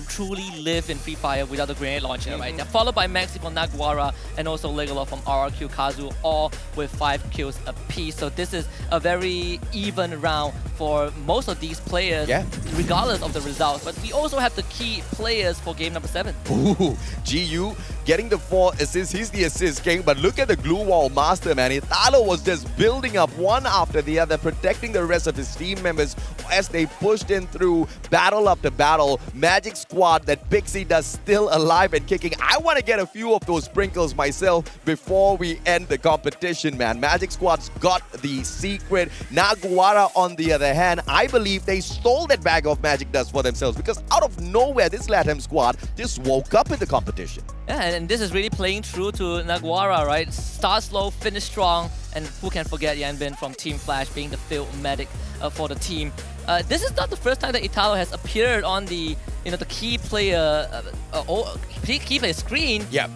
truly live in Free Fire without the grenade launcher, right? They're followed by Maxi from Naguwara and also Legolas from RRQ Kazu, all with 5 kills apiece. So this is a very even round for most of these players, regardless of the results. But we also have the key players for game number 7. Ooh, GU getting the 4 assists. He's the assist king, but look at the glue wall master, man. Italo was just building up one after the other, protecting the rest of his team members as they pushed in through battle after battle. Magic Squad, that Pixie does still alive and kicking. I want to get a few of those sprinkles myself before we end the competition, man. Magic Squad's got the secret. Naguwara, on the other hand, I believe they stole that bag of magic dust for themselves, because out of nowhere, this LATAM squad just woke up in the competition. Yeah, and this is really playing true to Naguwara, right? Start slow, finish strong, and who can forget Yanbin from Team Flash being the field medic for the team. This is not the first time that Italo has appeared on the the key player screen. Yeah.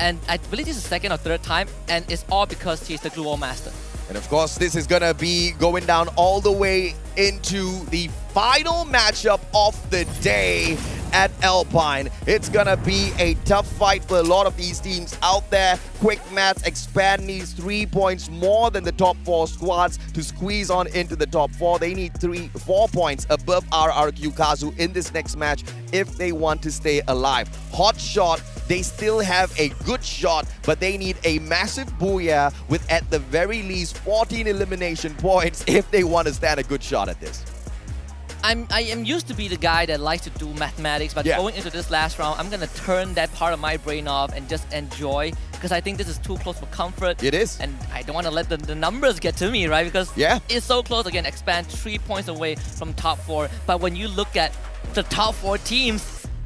And I believe this is the 2nd or 3rd time, and it's all because he's the glue wall master. And of course, this is gonna be going down all the way into the final matchup of the day at Alpine. It's gonna be a tough fight for a lot of these teams out there. Quick maths, Expand needs 3 points more than the top 4 squads to squeeze on into the top 4. They need 4 points above RRQ Kazu in this next match if they want to stay alive. Hot shot, they still have a good shot, but they need a massive booyah with at the very least 14 elimination points if they want to stand a good shot at this. I am used to be the guy that likes to do mathematics, but going into this last round, I'm gonna turn that part of my brain off and just enjoy, because I think this is too close for comfort. It is. And I don't want to let the numbers get to me, right? Because it's so close. Again, Expand 3 points away from top 4. But when you look at the top 4 teams,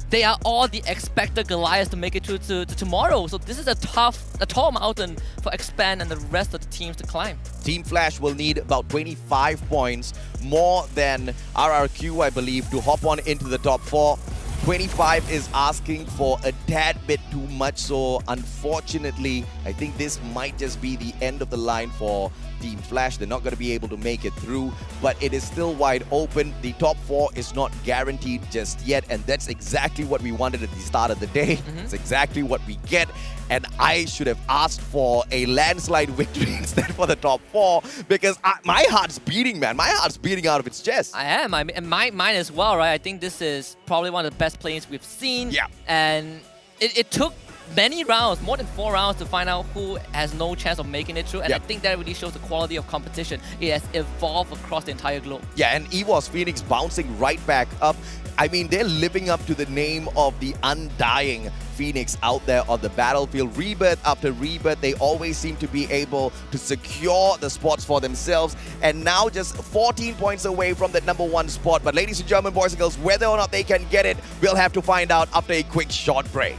they are all the expected Goliaths to make it to tomorrow. So this is a tall mountain for Expand and the rest of the teams to climb. Team Flash will need about 25 points more than RRQ, I believe, to hop on into the top 4. 25 is asking for a tad bit too much, so unfortunately, I think this might just be the end of the line for Team Flash. They're not going to be able to make it through, but it is still wide open. The top 4 is not guaranteed just yet, and that's exactly what we wanted at the start of the day. It's exactly what we get, and I should have asked for a landslide victory instead for the top 4, because my heart's beating, man. My heart's beating out of its chest. I am. I mean, and mine as well, right? I think this is probably one of the best plays we've seen. Yeah. And it took many rounds, more than 4 rounds, to find out who has no chance of making it through. And I think that really shows the quality of competition. It has evolved across the entire globe. Yeah, and EVOS Phoenix bouncing right back up. I mean, they're living up to the name of the undying Phoenix out there on the battlefield. Rebirth after rebirth, they always seem to be able to secure the spots for themselves. And now just 14 points away from that #1 spot. But ladies and gentlemen, boys and girls, whether or not they can get it, we'll have to find out after a quick short break.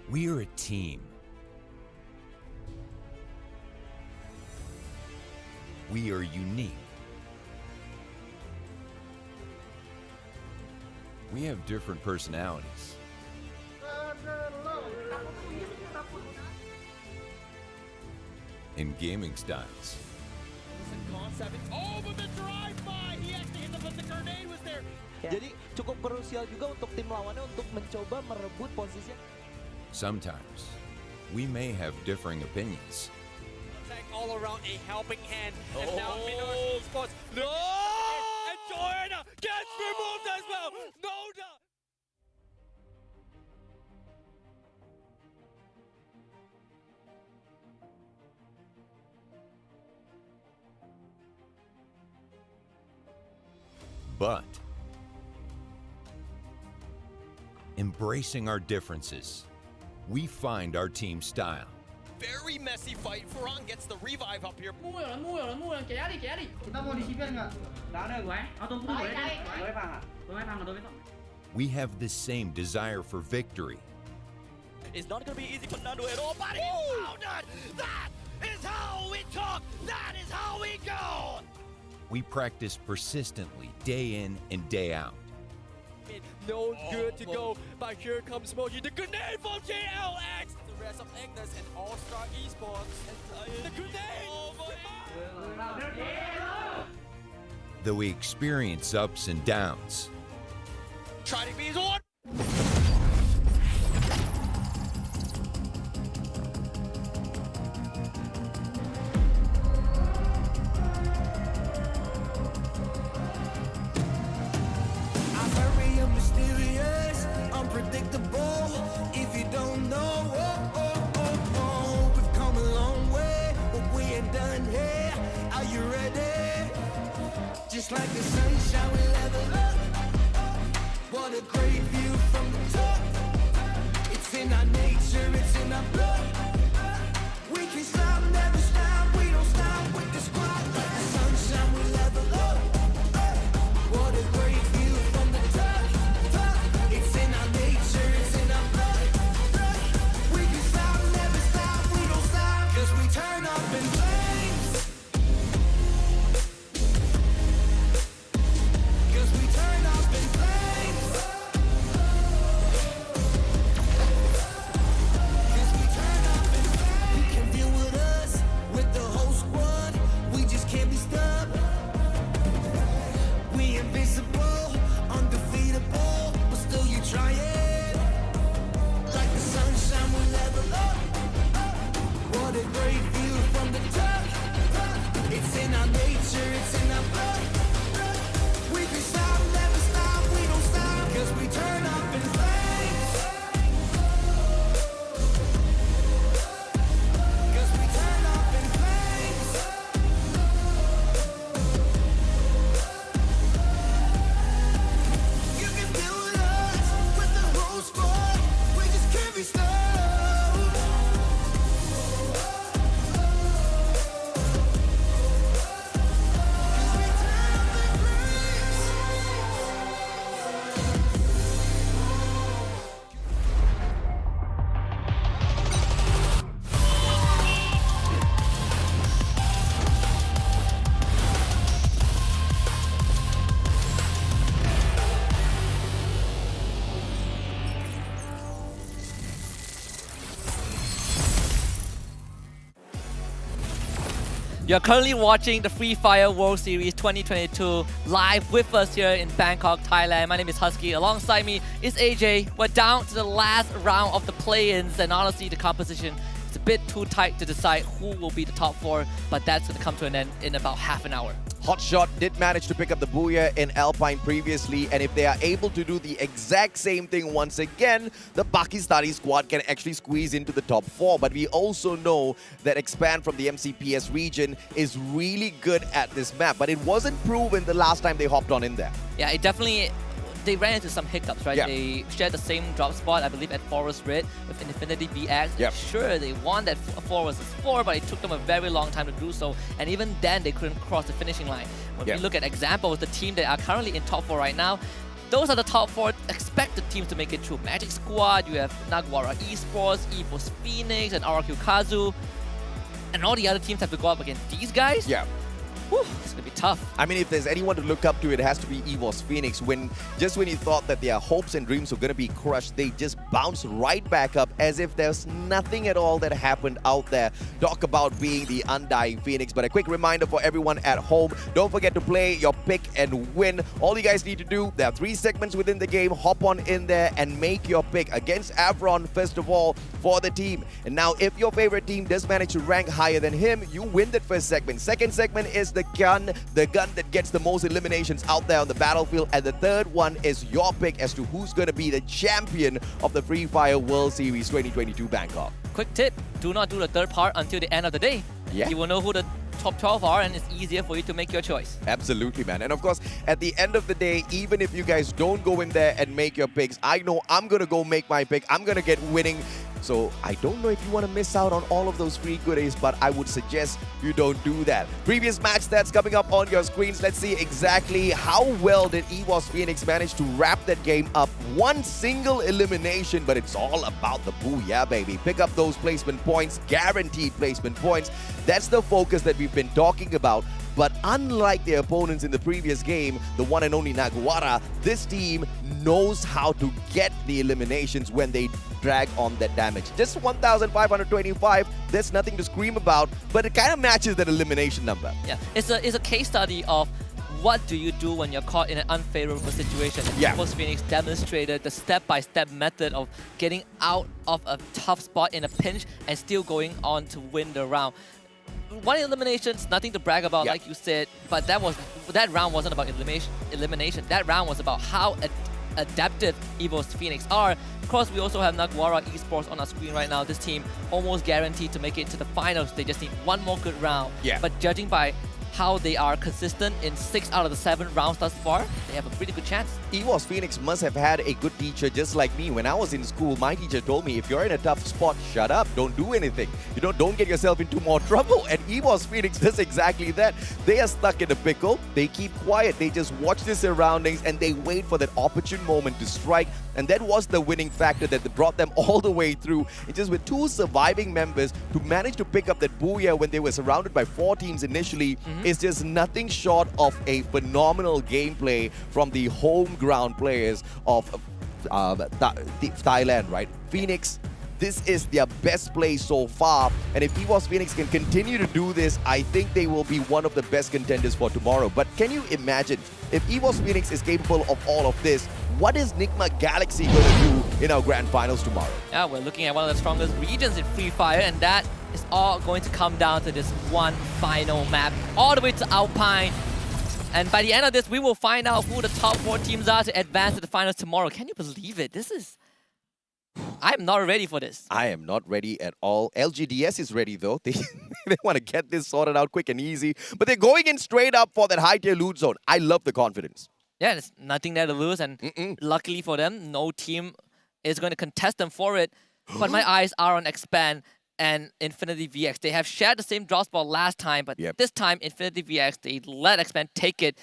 We are a team. We are unique. We have different personalities. And gaming styles. Oh, but the drive-by! He actually hit them, but the grenade was there. Jadi cukup krusial juga untuk tim lawannya untuk mencoba merebut posisi. Sometimes, we may have differing opinions. All around a helping hand, and now Minoru spots. No! And Garena gets removed as well. No doubt. But embracing our differences, we find our team style. Very messy fight. Ferran gets the revive up here. Mua rồi, kéo đi. Chúng ta mua đi shipper nggak? Nggak ada gue. Atau tunggu gue. Gue paham. Gue paham, gue paham. we have the same desire for victory. It's not going to be easy for Nando at all, but he found it! That is how we talk! That is how we go! We practice persistently, day in and day out. No good to go, but here comes Moji, the grenade from JLX! The rest of Agnes and All-Star Esports. The grenade! Though we experience ups and downs, Try to be on! I'm very mysterious, unpredictable. If you don't know, we've come a long way, but we ain't done here. Are you ready? Just like the sunshine, we level up. What a great view from the top. It's in our nature, it's in our blood. We can stop, never stop. We don't stop with the squad. Like the sunshine, we level up. What a great view from the top. It's in our nature, it's in our blood. We can stop, never stop. We don't stop. 'Cause we turn up in flames. 'Cause we turn up in flames. 'Cause we turn up in flames. You can deal with us, with the whole squad. We just can't be stopped. We invincible, undefeatable, but still you try it. Like the sunshine, we level up. What a great view from the top. It's in our nature, it's in our blood. We can stop, never stop, we don't stop. 'Cause we turn up in flames. 'Cause we turn up in flames. You can deal with us, with the whole squad. We just can't be stopped. You're currently watching the Free Fire World Series 2022 live with us here in Bangkok, Thailand. My name is Husky. Alongside me is AJ. We're down to the last round of the play-ins, and honestly, the composition is a bit too tight to decide who will be the top 4, but that's going to come to an end in about half an hour. Hotshot did manage to pick up the Booyah in Alpine previously, and if they are able to do the exact same thing once again, the Pakistani squad can actually squeeze into the top 4. But we also know that Expand from the MCPS region is really good at this map, but it wasn't proven the last time they hopped on in there. Yeah, it definitely... They ran into some hiccups, right? Yeah. They shared the same drop spot, I believe, at Forest Red with Infinity VX. Yep. Sure, they won that 4 vs 4, but it took them a very long time to do so. And even then, they couldn't cross the finishing line. When we look at examples, the team that are currently in top 4 right now, those are the top 4 expected teams to make it through. Magic Squad, you have Nagwara Esports, EVOS Phoenix, and RQ Kazu. And all the other teams have to go up against these guys? Yeah. Whew, it's going to be tough. I mean, if there's anyone to look up to, it has to be EVOS Phoenix. Just when you thought that their hopes and dreams were going to be crushed, they just bounce right back up as if there's nothing at all that happened out there. Talk about being the undying Phoenix. But a quick reminder for everyone at home, don't forget to play your pick and win. All you guys need to do, there are 3 segments within the game. Hop on in there and make your pick against Avron, first of all, for the team. And now, if your favorite team does manage to rank higher than him, you win that first segment. Second segment is the gun that gets the most eliminations out there on the battlefield. And the third one is your pick as to who's going to be the champion of the Free Fire World Series 2022 Bangkok. Quick tip, do not do the third part until the end of the day. Yeah. You will know who the top 12 are, and it's easier for you to make your choice. Absolutely, man. And of course, at the end of the day, even if you guys don't go in there and make your picks, I know I'm going to go make my pick. I'm going to get winning So I don't know if you want to miss out on all of those free goodies, but I would suggest you don't do that. Previous match stats coming up on your screens. Let's see exactly how well did EVOS Phoenix manage to wrap that game up. One single elimination, but it's all about the booyah, baby. Pick up those placement points, guaranteed placement points. That's the focus that we've been talking about. But unlike their opponents in the previous game, the one and only Naguara, this team knows how to get the eliminations when they drag on that damage. Just 1,525, there's nothing to scream about, but it kind of matches that elimination number. Yeah, it's a case study of what do you do when you're caught in an unfavorable situation. Yeah. EVOS Phoenix demonstrated the step-by-step method of getting out of a tough spot in a pinch and still going on to win the round. One elimination's nothing to brag about, like you said, but that round wasn't about elimination. That round was about how adaptive EVOS Phoenix are. Of course, we also have Naguara Esports on our screen right now. This team almost guaranteed to make it into the finals. They just need one more good round. Yeah. But judging by how they are consistent in 6 out of the 7 rounds thus far, they have a pretty good chance. EVOS Phoenix must have had a good teacher just like me. When I was in school, my teacher told me, if you're in a tough spot, shut up, don't do anything. You know, don't get yourself into more trouble. And EVOS Phoenix does exactly that. They are stuck in a pickle. They keep quiet. They just watch their surroundings and they wait for that opportune moment to strike. And that was the winning factor that brought them all the way through. It's just with 2 surviving members to manage to pick up that booyah when they were surrounded by 4 teams initially is just nothing short of a phenomenal gameplay from the home ground players of Thailand, right? Phoenix, this is their best play so far. And if EVOS Phoenix can continue to do this, I think they will be one of the best contenders for tomorrow. But can you imagine, if EVOS Phoenix is capable of all of this, what is Nigma Galaxy going to do in our grand finals tomorrow? Yeah, we're looking at one of the strongest regions in Free Fire, and that is all going to come down to this one final map, all the way to Alpine. And by the end of this, we will find out who the top 4 teams are to advance to the finals tomorrow. Can you believe it? This is... I'm not ready for this. I am not ready at all. LGDS is ready though. They want to get this sorted out quick and easy. But they're going in straight up for that high tier loot zone. I love the confidence. Yeah, there's nothing there to lose. And luckily for them, no team is going to contest them for it. But my eyes are on Expand and Infinity VX. They have shared the same draw spot last time, but this time Infinity VX, they let Expand take it.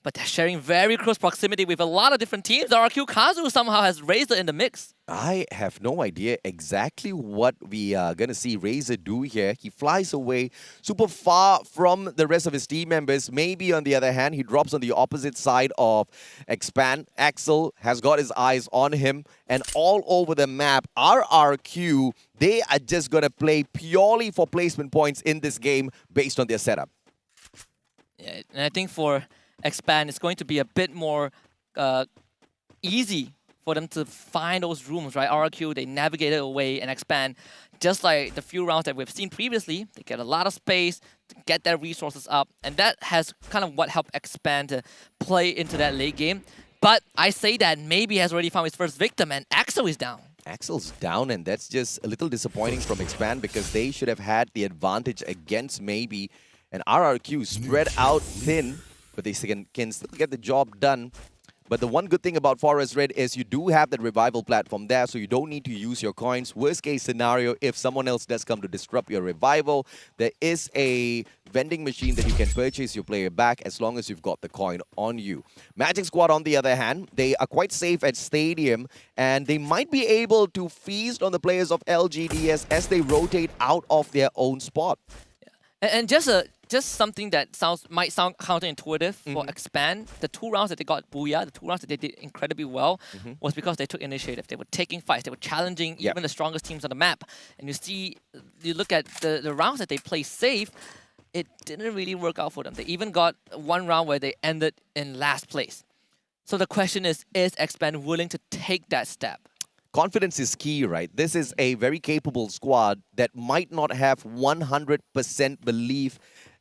But they're sharing very close proximity with a lot of different teams. RQ Kazu somehow has Razor in the mix. I have no idea exactly what we are going to see Razor do here. He flies away super far from the rest of his team members. Maybe on the other hand, he drops on the opposite side of Expand. Axel has got his eyes on him. And all over the map, RRQ, they are just going to play purely for placement points in this game based on their setup. Yeah, and I think for Expand, it's going to be a bit more easy for them to find those rooms, right? RRQ, they navigate it away and Expand. Just like the few rounds that we've seen previously, they get a lot of space to get their resources up. And that has kind of what helped Expand to play into that late game. But I say that maybe has already found his first victim and Axel is down. Axel's down, and that's just a little disappointing from Expand because they should have had the advantage against maybe an RRQ spread out thin, but they can still get the job done. But the one good thing about Forest Red is you do have that revival platform there, so you don't need to use your coins. Worst case scenario, if someone else does come to disrupt your revival, there is a vending machine that you can purchase your player back as long as you've got the coin on you. Magic Squad, on the other hand, they are quite safe at Stadium, and they might be able to feast on the players of LGDS as they rotate out of their own spot. And just something that might sound counterintuitive for Expand. The 2 rounds that they got Booyah, the 2 rounds that they did incredibly well, was because they took initiative. They were taking fights. They were challenging even the strongest teams on the map. And you look at the rounds that they played safe, it didn't really work out for them. They even got 1 round where they ended in last place. So the question is Expand willing to take that step? Confidence is key, right? This is a very capable squad that might not have 100% belief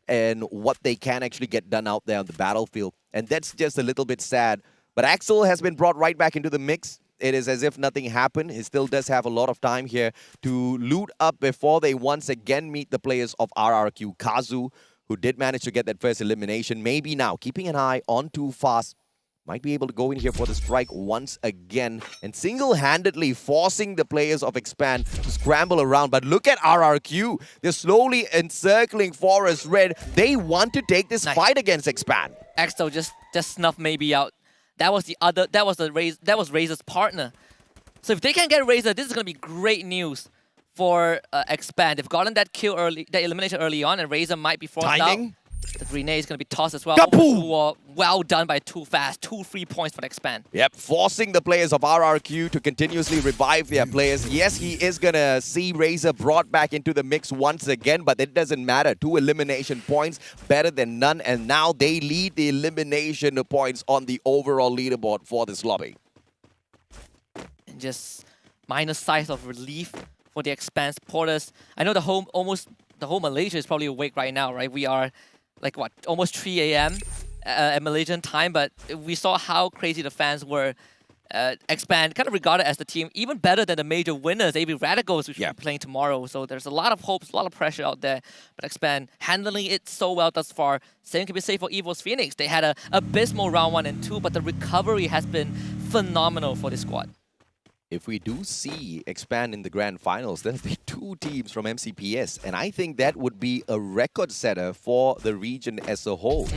in what they can actually get done out there on the battlefield. And that's just a little bit sad. But Axel has been brought right back into the mix. It is as if nothing happened. He still does have a lot of time here to loot up before they once again meet the players of RRQ. Kazu, who did manage to get that first elimination. Maybe now, keeping an eye on Too Fast. might be able to go in here for the strike once again and single-handedly forcing the players of Expand to scramble around. But look at RRQ. They're slowly encircling Forest Red. They want to take this fight against Expand. Exo just snuffed maybe out. That was Razor's partner. So if they can get Razor, this is going to be great news for Expand. They've gotten that kill early, that elimination early on, and Razor might be forced out. The grenade is going to be tossed as well. Well done by Too Fast. 2 free points for Expand. Yep, forcing the players of RRQ to continuously revive their players. Yes, he is going to see Razor brought back into the mix once again, but it doesn't matter. 2 elimination points, better than none. And now they lead the elimination points on the overall leaderboard for this lobby. And just minor sighs of relief for the Expand supporters. I know the whole Malaysia is probably awake right now, right? We are like what, almost 3 a.m. At Malaysian time, but we saw how crazy the fans were. Expand kind of regarded as the team even better than the major winners, AB Radicals, which we're playing tomorrow. So there's a lot of hopes, a lot of pressure out there. But Expand handling it so well thus far. Same can be said for EVO's Phoenix. They had a abysmal round 1 and 2, but the recovery has been phenomenal for this squad. If we do see Expand in the grand finals, there'll be 2 teams from MCPS, and I think that would be a record setter for the region as a whole.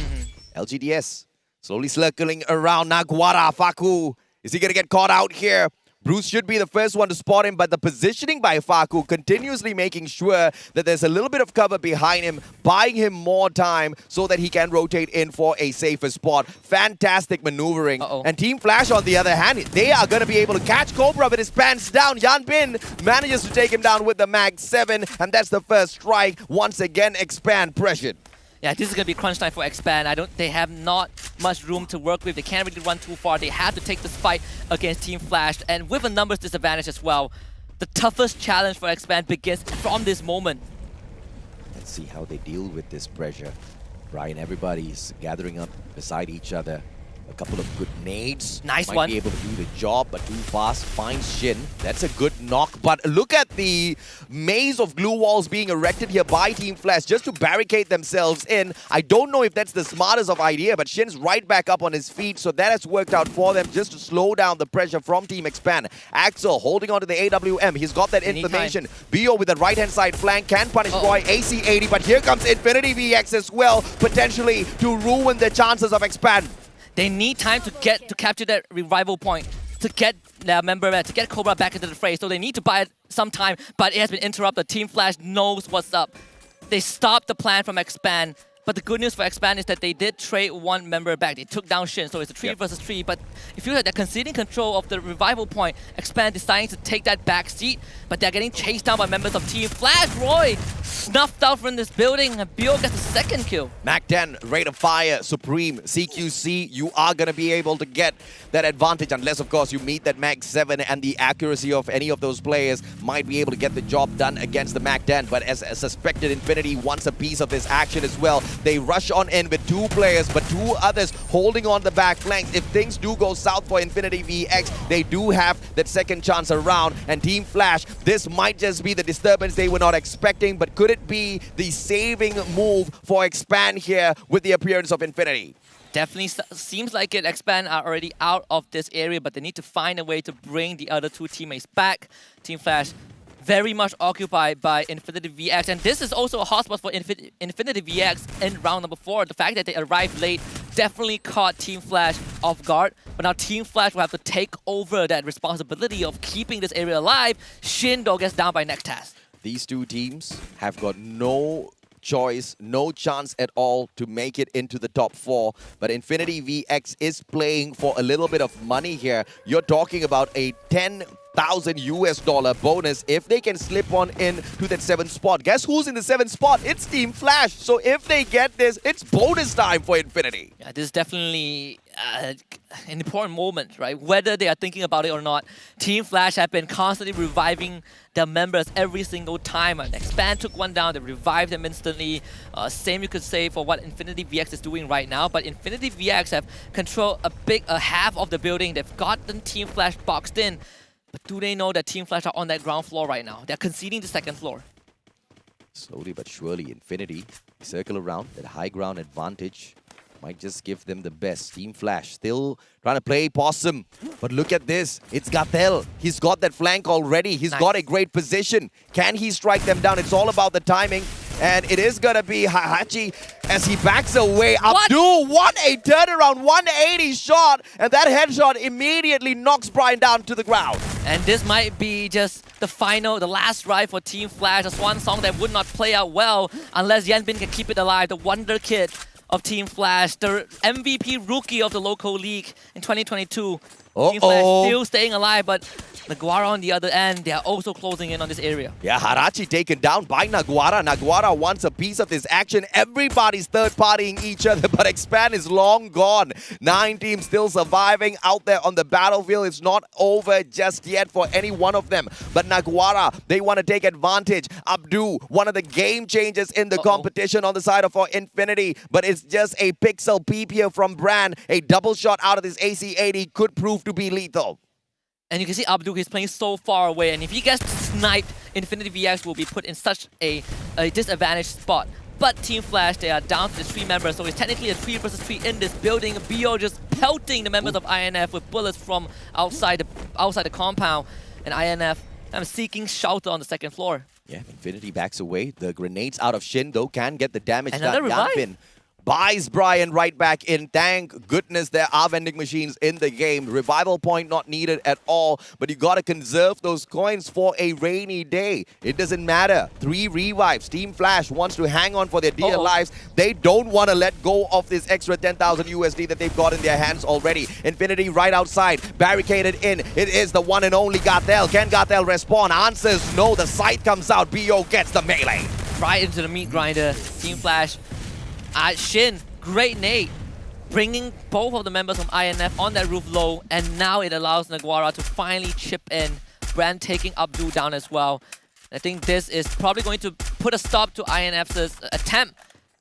LGDS slowly circling around Naguara. Faku, is he going to get caught out here? Bruce should be the first one to spot him, but the positioning by Faku continuously making sure that there's a little bit of cover behind him, buying him more time so that he can rotate in for a safer spot. Fantastic maneuvering. And Team Flash, on the other hand, they are going to be able to catch Cobra with his pants down. Yan Bin manages to take him down with the Mag 7, and that's the first strike. Once again, Expand pressured. Yeah, this is going to be crunch time for Expand. They have not much room to work with. They can't really run too far. They have to take this fight against Team Flash, and with a numbers disadvantage as well. The toughest challenge for Expand begins from this moment. Let's see how they deal with this pressure. Brian, everybody's gathering up beside each other. A couple of good nades. Nice Might one. be able to do the job, but Too Fast finds Shin. That's a good knock. But look at the maze of glue walls being erected here by Team Flash just to barricade themselves in. I don't know if that's the smartest of idea, but Shin's right back up on his feet, so that has worked out for them just to slow down the pressure from Team Expand. Axel holding on to the AWM. He's got that information. Bio with the right-hand side flank can punish Roy. AC-80, but here comes Infinity VX as well, potentially to ruin the chances of Expand. They need time to capture that revival point, to get their member back, to get Cobra back into the fray. So they need to buy some time, but it has been interrupted. Team Flash knows what's up. They stopped the plan from Expand. But the good news for Expand is that they did trade 1 member back. They took down Shin, so it's a 3 versus 3. But if you look at they're conceding control of the revival point, Expand deciding to take that back seat, but they're getting chased down by members of Team Flash. Roy snuffed out from this building, and Bio gets the 2nd kill. Mac 10, rate of fire, supreme, CQC, you are going to be able to get that advantage unless, of course, you meet that Mag 7 and the accuracy of any of those players might be able to get the job done against the Mac 10. But as suspected, Infinity wants a piece of this action as well. They rush on in with 2 players, but 2 others holding on the back flanks. If things do go south for Infinity VX, they do have that 2nd chance around. And Team Flash, this might just be the disturbance they were not expecting, but could it be the saving move for Expand here with the appearance of Infinity? Definitely seems like it. Expand are already out of this area, but they need to find a way to bring the other 2 teammates back. Team Flash very much occupied by Infinity VX, and this is also a hotspot for Infinity VX in round number 4. The fact that they arrived late definitely caught Team Flash off guard, but now Team Flash will have to take over that responsibility of keeping this area alive. Shin, though, gets down by next task. These 2 teams have got no choice, no chance at all to make it into the top 4. But Infinity VX is playing for a little bit of money here. You're talking about a $10,000 bonus if they can slip on in to that 7th spot. Guess who's in the 7th spot? It's Team Flash. So if they get this, it's bonus time for Infinity. Yeah, this is definitely an important moment, right? Whether they are thinking about it or not, Team Flash have been constantly reviving their members every single time. And Expand took 1 down, they revived them instantly. Same you could say for what Infinity VX is doing right now, but Infinity VX have controlled a half of the building. They've gotten Team Flash boxed in. But do they know that Team Flash are on that ground floor right now? They're conceding the 2nd floor. Slowly but surely, Infinity circle around that high ground advantage. might just give them the best. Team Flash still trying to play possum. But look at this. It's Gatel. He's got that flank already. He's got a great position. Can he strike them down? It's all about the timing. And it is going to be Hachi as he backs away. Abdul, a turnaround, 180 shot. And that headshot immediately knocks Brian down to the ground. And this might be just the last ride for Team Flash. That's one song that would not play out well unless Yanbin can keep it alive. The wonder kid of Team Flash, the MVP rookie of the local league in 2022. Team Flash still staying alive, but Naguara on the other end, they are also closing in on this area. Yeah, Harachi taken down by Naguara. Naguara wants a piece of this action. Everybody's third-partying each other, but Expand is long gone. 9 teams still surviving out there on the battlefield. It's not over just yet for any one of them. But Naguara, they want to take advantage. Abdu, one of the game changers in the competition on the side of Infinity. But it's just a pixel peep here from Bran. A double shot out of this AC-80 could prove to be lethal. And you can see Abdul, he's playing so far away, and if he gets sniped, Infinity VX will be put in such a disadvantaged spot. But Team Flash, they are down to the 3 members, so it's technically a 3 versus 3 in this building. BO just pelting the members of INF with bullets from outside the compound, and INF seeking shelter on the 2nd floor. Yeah, Infinity backs away. The grenades out of Shin, though, can get the damage done. Another revive. Buys Brian right back in. Thank goodness there are vending machines in the game. Revival point not needed at all, but you gotta conserve those coins for a rainy day. It doesn't matter. 3 revives. Team Flash wants to hang on for their dear lives. They don't want to let go of this extra 10,000 USD that they've got in their hands already. Infinity right outside, barricaded in. It is the one and only Gatel. Can Gatel respawn? Answers no. The sight comes out. BO gets the melee. Right into the meat grinder. Team Flash. Shin, great nade, bringing both of the members from INF on that roof low, and now it allows Naguara to finally chip in. Brand taking Abdul down as well. I think this is probably going to put a stop to INF's attempt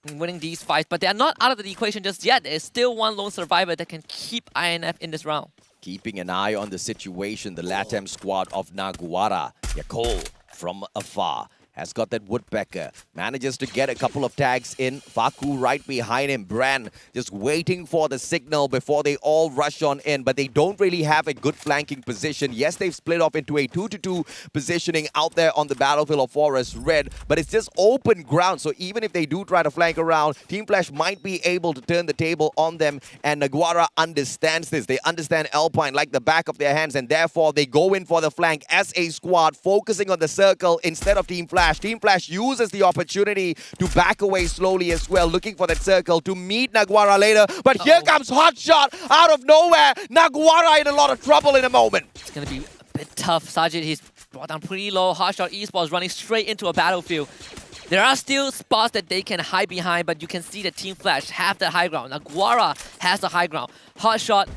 in winning these fights, but they are not out of the equation just yet. There's still one lone survivor that can keep INF in this round. Keeping an eye on the situation, the LATAM squad of Naguara. Yakol from afar has got that woodpecker, manages to get a couple of tags in. Faku right behind him. Bran just waiting for the signal before they all rush on in, but they don't really have a good flanking position. Yes, they've split off into a 2-2 positioning out there on the battlefield of Forest Red, but it's just open ground, so even if they do try to flank around, Team Flash might be able to turn the table on them, and Naguara understands this. They understand Alpine like the back of their hands, and therefore they go in for the flank as a squad, focusing on the circle instead of Team Flash. Team Flash uses the opportunity to back away slowly as well, looking for that circle to meet Naguara later. But here comes Hotshot out of nowhere. Naguara in a lot of trouble in a moment. It's going to be a bit tough. Sajid, he's brought down pretty low. Hotshot Esports running straight into a battlefield. There are still spots that they can hide behind, but you can see that Team Flash have the high ground. Naguara has the high ground. Hotshot,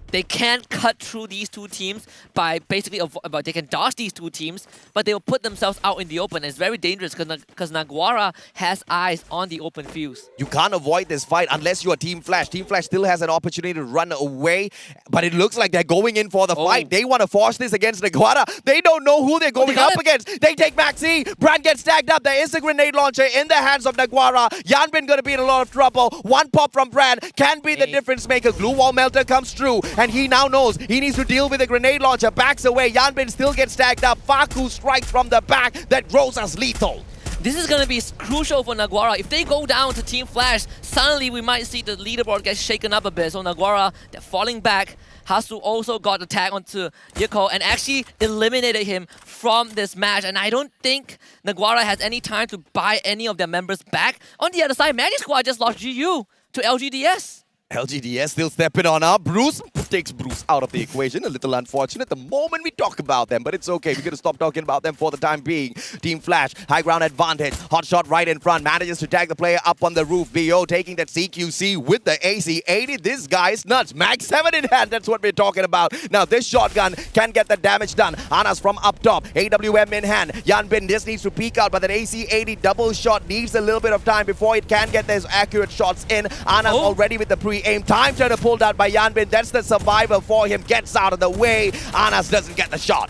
they can't cut through these 2 teams by basically, they can dodge these 2 teams, but they will put themselves out in the open. It's very dangerous because Naguara has eyes on the open fields. You can't avoid this fight unless you are Team Flash. Team Flash still has an opportunity to run away, but it looks like they're going in for the fight. They want to force this against Naguara. They don't know who they're going up against. They take Maxi. Brand gets tagged up. There is a grenade launcher in the hands of Naguara. Yanbin going to be in a lot of trouble. One pop from Brand can be the difference maker. Glue wall melter comes through, and he now knows he needs to deal with a grenade launcher. Backs away. Yanbin still gets tagged up. Faku strikes from the back that grows as lethal. This is going to be crucial for Naguara. If they go down to Team Flash, suddenly we might see the leaderboard get shaken up a bit. So Naguara, they're falling back. Hasu also got the tag onto Yako and actually eliminated him from this match. And I don't think Naguara has any time to buy any of their members back. On the other side, Magic Squad just lost GU to LGDS. LGDS still stepping on up. Bruce takes Bruce out of the equation. A little unfortunate the moment we talk about them, but it's okay. We're going to stop talking about them for the time being. Team Flash, high ground advantage. Hotshot right in front. Manages to tag the player up on the roof. BO taking that CQC with the AC-80. This guy is nuts. Max 7 in hand. That's what we're talking about. Now, this shotgun can get the damage done. Anas from up top. AWM in hand. Yanbin just needs to peek out, but that AC-80 double shot needs a little bit of time before it can get those accurate shots in. Anas already with the pre-aim. Time turner pulled out by Yanbin. That's the survivor for him. Gets out of the way. Anas doesn't get the shot.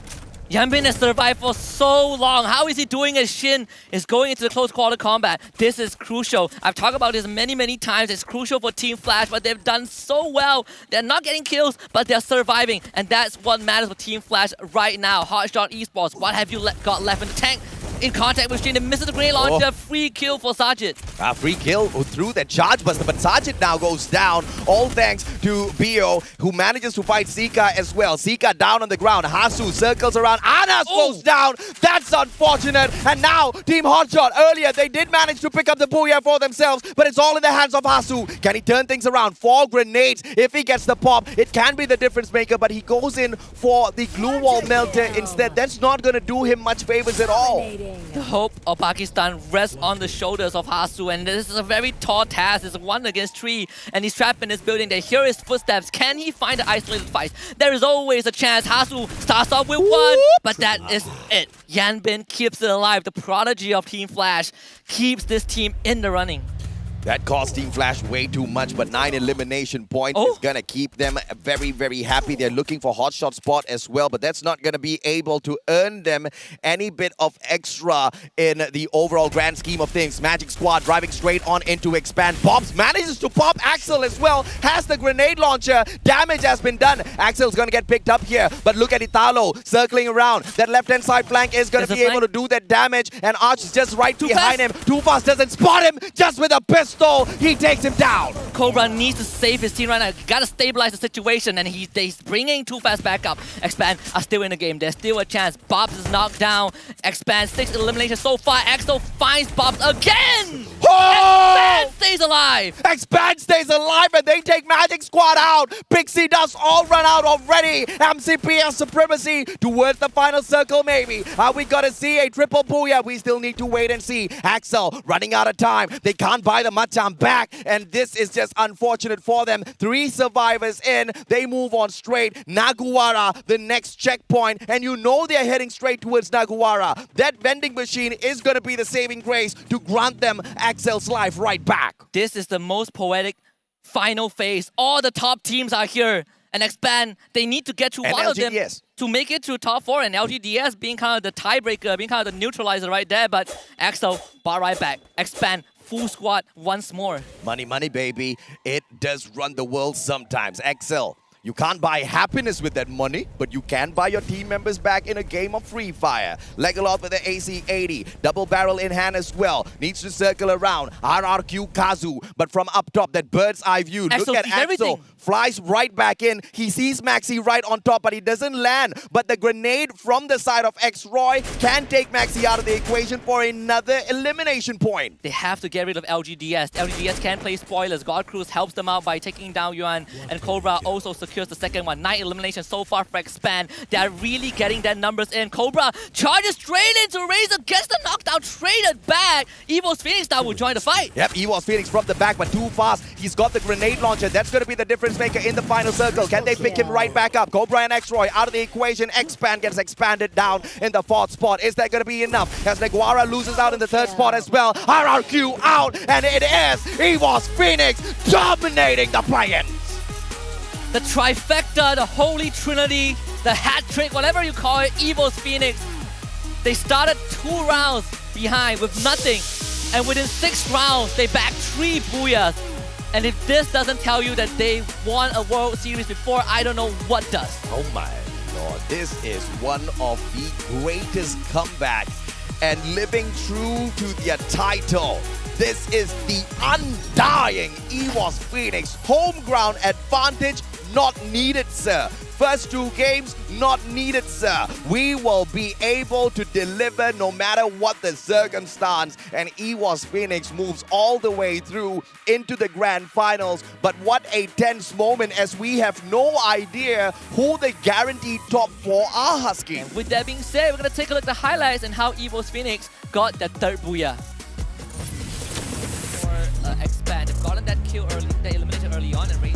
Yanbin has survived for so long. How is he doing it? Shin is going into the close quarter combat. This is crucial. I've talked about this many times. It's crucial for Team Flash, but they've done so well. They're not getting kills, but they're surviving. And that's what matters for Team Flash right now. Hotshot Esports, what have you got left in the tank? In contact with Shin, they misses the grenade launcher. Free kill for Sajid. Free kill through that charge buster, but Sajid now goes down. All thanks to Bio, who manages to fight Sika as well. Sika down on the ground. Hasu circles around. Anas goes down. That's unfortunate. And now Team Hotshot, earlier they did manage to pick up the Booyah for themselves, but it's all in the hands of Hasu. Can he turn things around? 4 grenades. If he gets the pop, it can be the difference maker, but he goes in for the glue wall melter instead. That's not going to do him much favors at all. The hope of Pakistan rests on the shoulders of Hasu, and this is a very tall task. It's 1 against 3, and he's trapped in this building. They hear his footsteps. Can he find the isolated fight? There is always a chance. Hasu starts off with 1, but that is it. Yanbin keeps it alive. The prodigy of Team Flash keeps this team in the running. That cost Team Flash way too much, but 9 elimination points is going to keep them very happy. They're looking for Hotshot spot as well, but that's not going to be able to earn them any bit of extra in the overall grand scheme of things. Magic Squad driving straight on into Expand. Bobs manages to pop Axel as well. Has the grenade launcher. Damage has been done. Axel's going to get picked up here, but look at Italo circling around. That left-hand side flank is going to be able to do that damage, and Arch is just right behind him. Too Fast doesn't spot him, just with a pistol. He takes him down. Cobra needs to save his team right now. Gotta stabilize the situation, and he's bringing Too Fast back up. Expand are still in the game. There's still a chance. Bobs is knocked down. Expand 6 eliminations so far. Axel finds Bobs again. Expand stays alive. Expand stays alive, and they take Magic Squad out. Pixie Dust all run out already. MCPS supremacy towards the final circle, maybe. Are we gonna see a triple booyah? We still need to wait and see. Axel running out of time. They can't buy the Macam back, and this is just unfortunate for them. 3 survivors in. They move on straight. Naguara, the next checkpoint, and you know they're heading straight towards Naguara. That vending machine is going to be the saving grace to grant them Axel's life right back. This is the most poetic final phase. All the top teams are here. And Expand, they need to get through one of them to make it to top 4. And LGDS being kind of the tiebreaker, being kind of the neutralizer right there. But Axel, bar right back. Expand, full squad once more. Money, money, baby. It does run the world sometimes. Axel, you can't buy happiness with that money, but you can buy your team members back in a game of Free Fire. Legolas with the AC-80, double barrel in hand as well. Needs to circle around. RRQ Kazu, but from up top, that bird's eye view. Look at Axel. Flies right back in. He sees Maxi right on top, but he doesn't land. But the grenade from the side of X-Roy can take Maxi out of the equation for another elimination point. They have to get rid of LGDS. LGDS can play spoilers. God Cruise helps them out by taking down Yuan, and Cobra also secures the second one. 9 eliminations so far for Expand. They're really getting their numbers in. Cobra charges straight into Razor, gets the knockdown, traded back. Evo's Phoenix now will join the fight. Yep, Evo's Phoenix from the back, but Too Fast. He's got the grenade launcher. That's going to be the difference maker in the final circle. Can they pick him right back up? Cobra and X-Roy out of the equation. Expand gets expanded down in the 4th spot. Is that going to be enough? As Naguara loses out in the 3rd spot as well. RRQ out, and it is Evo's Phoenix dominating the play-in. The trifecta, the holy trinity, the hat trick, whatever you call it, Evo's Phoenix. They started 2 rounds behind with nothing, and within 6 rounds, they backed 3 booyahs. And if this doesn't tell you that they won a World Series before, I don't know what does. Oh my Lord, this is one of the greatest comebacks and living true to their title. This is the undying Evo's Phoenix. Home ground advantage not needed, sir. First 2 games, not needed, sir. We will be able to deliver no matter what the circumstance. And Evo's Phoenix moves all the way through into the grand finals. But what a tense moment, as we have no idea who the guaranteed top 4 are, Husky. And with that being said, we're going to take a look at the highlights and how Evo's Phoenix got the 3rd booyah. For Expand, they've gotten that kill early, that elimination early on, and Ray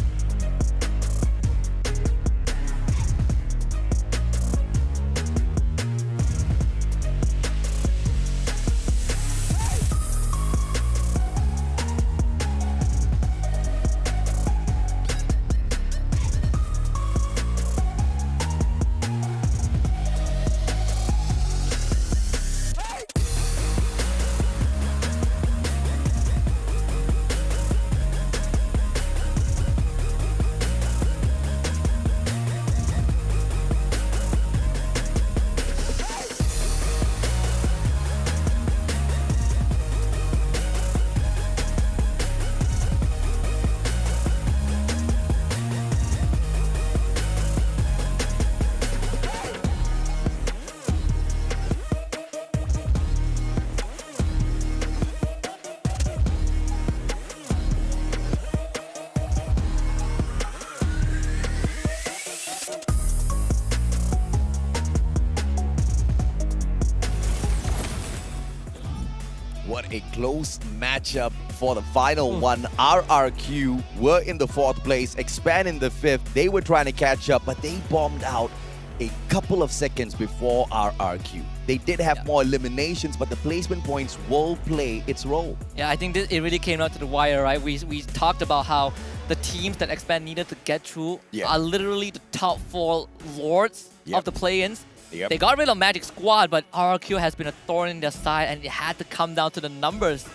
a close matchup for the final one. RRQ were in the 4th place, Expand in the 5th. They were trying to catch up, but they bombed out a couple of seconds before RRQ. They did have more eliminations, but the placement points will play its role. Yeah, I think it really came out to the wire, right? We talked about how the teams that Expand needed to get through are literally the top 4 lords of the play-ins. They got rid of Magic Squad, but RRQ has been a thorn in their side, and it had to come down to the numbers.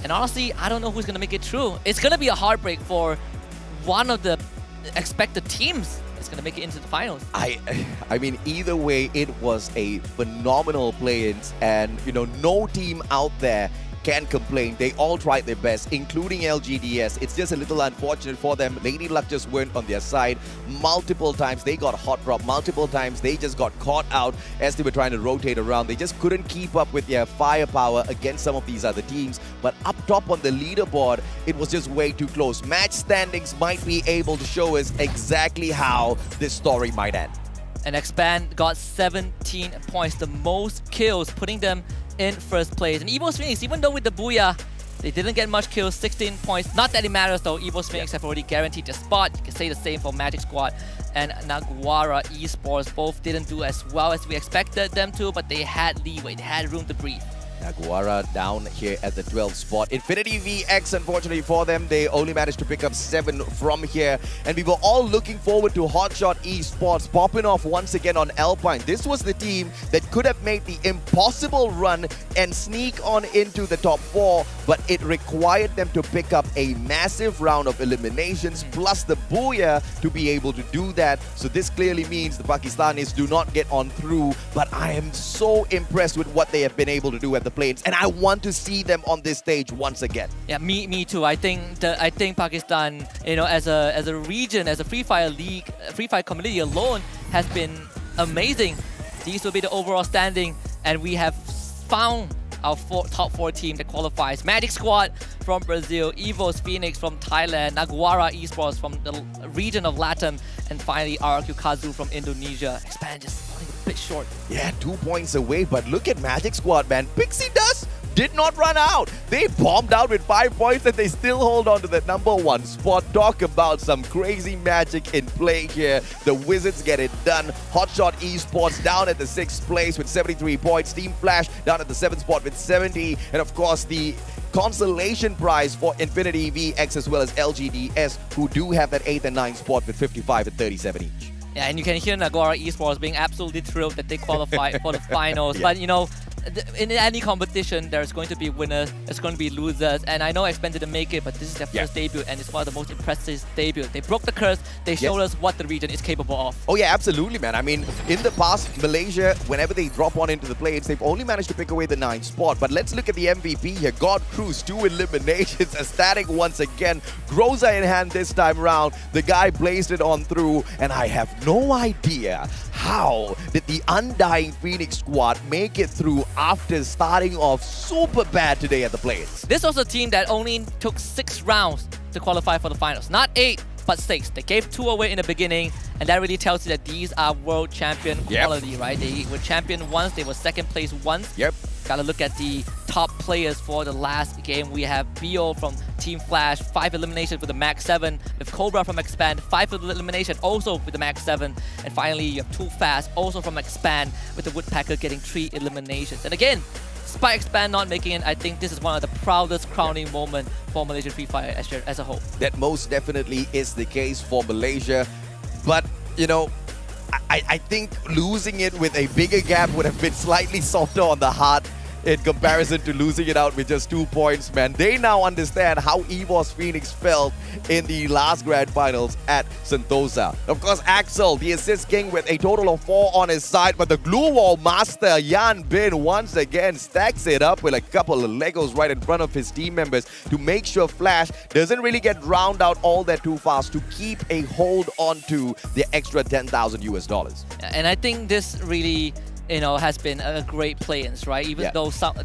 And honestly, I don't know who's going to make it through. It's going to be a heartbreak for one of the expected teams that's going to make it into the finals. I mean, either way, it was a phenomenal play-ins, and no team out there can complain. They all tried their best, including LGDS. It's just a little unfortunate for them. Lady Luck just weren't on their side. Multiple times they got hot drop. Multiple times they just got caught out as they were trying to rotate around. They just couldn't keep up with their firepower against some of these other teams. But up top on the leaderboard, it was just way too close. Match standings might be able to show us exactly how this story might end. And Expand got 17 points, the most kills, putting them in 1st place. And EVO's Phoenix, even though with the Booyah, they didn't get much kills, 16 points. Not that it matters though, EVO's Phoenix have already guaranteed their spot. You can say the same for Magic Squad and Naguara Esports. Both didn't do as well as we expected them to, but they had leeway, they had room to breathe. Naguara down here at the 12th spot. Infinity VX, unfortunately for them, they only managed to pick up 7 from here. And we were all looking forward to Hotshot Esports popping off once again on Alpine. This was the team that could have made the impossible run and sneak on into the top 4, but it required them to pick up a massive round of eliminations plus the Booyah to be able to do that. So this clearly means the Pakistanis do not get on through, but I am so impressed with what they have been able to do at the plains, and I want to see them on this stage once again. Yeah, me too. I think Pakistan, as a region, as a Free Fire league, Free Fire community alone has been amazing. These will be the overall standing, and we have found our top 4 team that qualifies. Magic Squad from Brazil, EVO's Phoenix from Thailand, Naguara Esports from the region of Latam, and finally RRQ Kazu from Indonesia. Expand just falling a bit short. Yeah, 2 points away, but look at Magic Squad, man. Pixie Dust did not run out. They bombed out with 5 points and they still hold on to the number 1 spot. Talk about some crazy magic in play here. The Wizards get it done. Hotshot Esports down at the 6th place with 73 points. Team Flash down at the 7th spot with 70. And of course, the consolation prize for Infinity VX as well as LGDS, who do have that 8th and 9th spot with 55 and 37 each. Yeah, and you can hear Naguara Esports being absolutely thrilled that they qualified for the finals. But in any competition, there's going to be winners, there's going to be losers, and I know Expand didn't make it, but this is their first debut, and it's one of the most impressive debuts. They broke the curse, they showed us what the region is capable of. Oh yeah, absolutely, man. I mean, in the past, Malaysia, whenever they drop one into the plains, they've only managed to pick away the 9th spot. But let's look at the MVP here. God Cruz, 2 eliminations, ecstatic once again. Groza in hand this time round. The guy blazed it on through, and I have no idea how did the Undying Phoenix squad make it through after starting off super bad today at the plains. This was a team that only took 6 rounds to qualify for the finals. Not 8, but 6. They gave 2 away in the beginning, and that really tells you that these are world champion quality, right? They were champion once, they were 2nd place once. Gotta look at the top players for the last game. We have Bio from Team Flash, 5 eliminations with the Max 7. With Cobra from Expand, 5 eliminations also with the Max 7. And finally, you have Too Fast also from Expand with the Woodpecker getting 3 eliminations. And again, despite Expand not making it, I think this is one of the proudest crowning moments for Malaysian Free Fire as a whole. That most definitely is the case for Malaysia. But, I think losing it with a bigger gap would have been slightly softer on the heart in comparison to losing it out with just 2 points, man. They now understand how EVO's Phoenix felt in the last grand finals at Sentosa. Of course, Axel, the assist king with a total of 4 on his side, but the glue wall master, Yan Bin, once again stacks it up with a couple of Legos right in front of his team members to make sure Flash doesn't really get drowned out all that too fast to keep a hold on to the extra $10,000 US. And I think this really has been a great play-ins, right? Even though some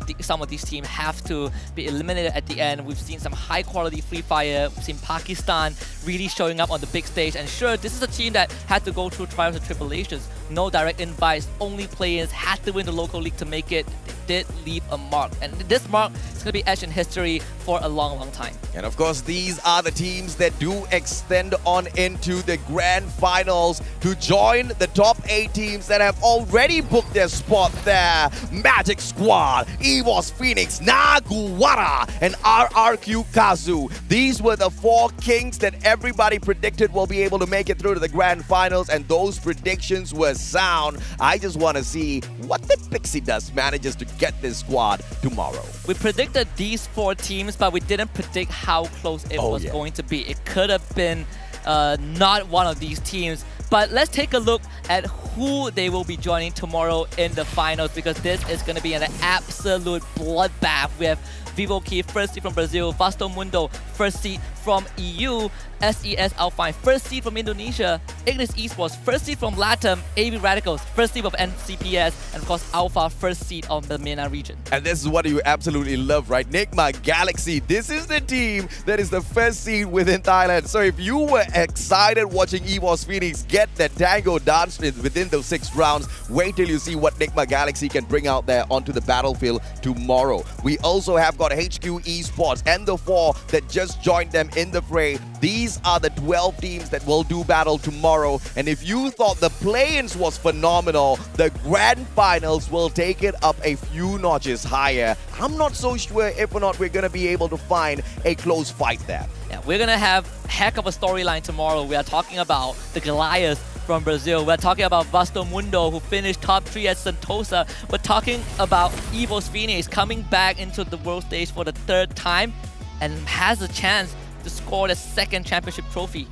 of these teams have to be eliminated at the end, we've seen some high-quality Free Fire. We've seen Pakistan really showing up on the big stage. And sure, this is a team that had to go through trials and tribulations. No direct invites, only play-ins, had to win the local league to make it. did leave a mark. And this mark is going to be etched in history for a long, long time. And of course, these are the teams that do extend on into the grand finals to join the top 8 teams that have already booked their spot there. Magic Squad, EVOS Phoenix, Naguwara, and RRQ Kazu. These were the 4 kings that everybody predicted will be able to make it through to the grand finals, and those predictions were sound. I just want to see what the Pixie Dust manages to get this squad tomorrow. We predicted these 4 teams, but we didn't predict how close it was going to be. It could have been not one of these teams. But let's take a look at who they will be joining tomorrow in the finals, because this is going to be an absolute bloodbath. We have Vivo Key, first seed from Brazil, Vasto Mundo, first seed from EU, SES Alpine, first seed from Indonesia, Ignis Esports, first seed from LATAM, AV Radicals, first seed of MCPS, and of course Alpha, first seed of the MENA region. And this is what you absolutely love, right? Nigma Galaxy, this is the team that is the first seed within Thailand. So if you were excited watching EVOS Phoenix get that tango dance within those 6 rounds, wait till you see what Nigma Galaxy can bring out there onto the battlefield tomorrow. We also have got HQ Esports and the 4 that just joined them in the fray. These are the 12 teams that will do battle tomorrow. And if you thought the play-ins was phenomenal, the grand finals will take it up a few notches higher. I'm not so sure if or not we're going to be able to find a close fight there. Yeah, we're going to have heck of a storyline tomorrow. We are talking about the Goliath from Brazil. We're talking about Vasto Mundo, who finished top 3 at Sentosa. We're talking about EVOS Phoenix coming back into the world stage for the 3rd time and has a chance to score the 2nd championship trophy.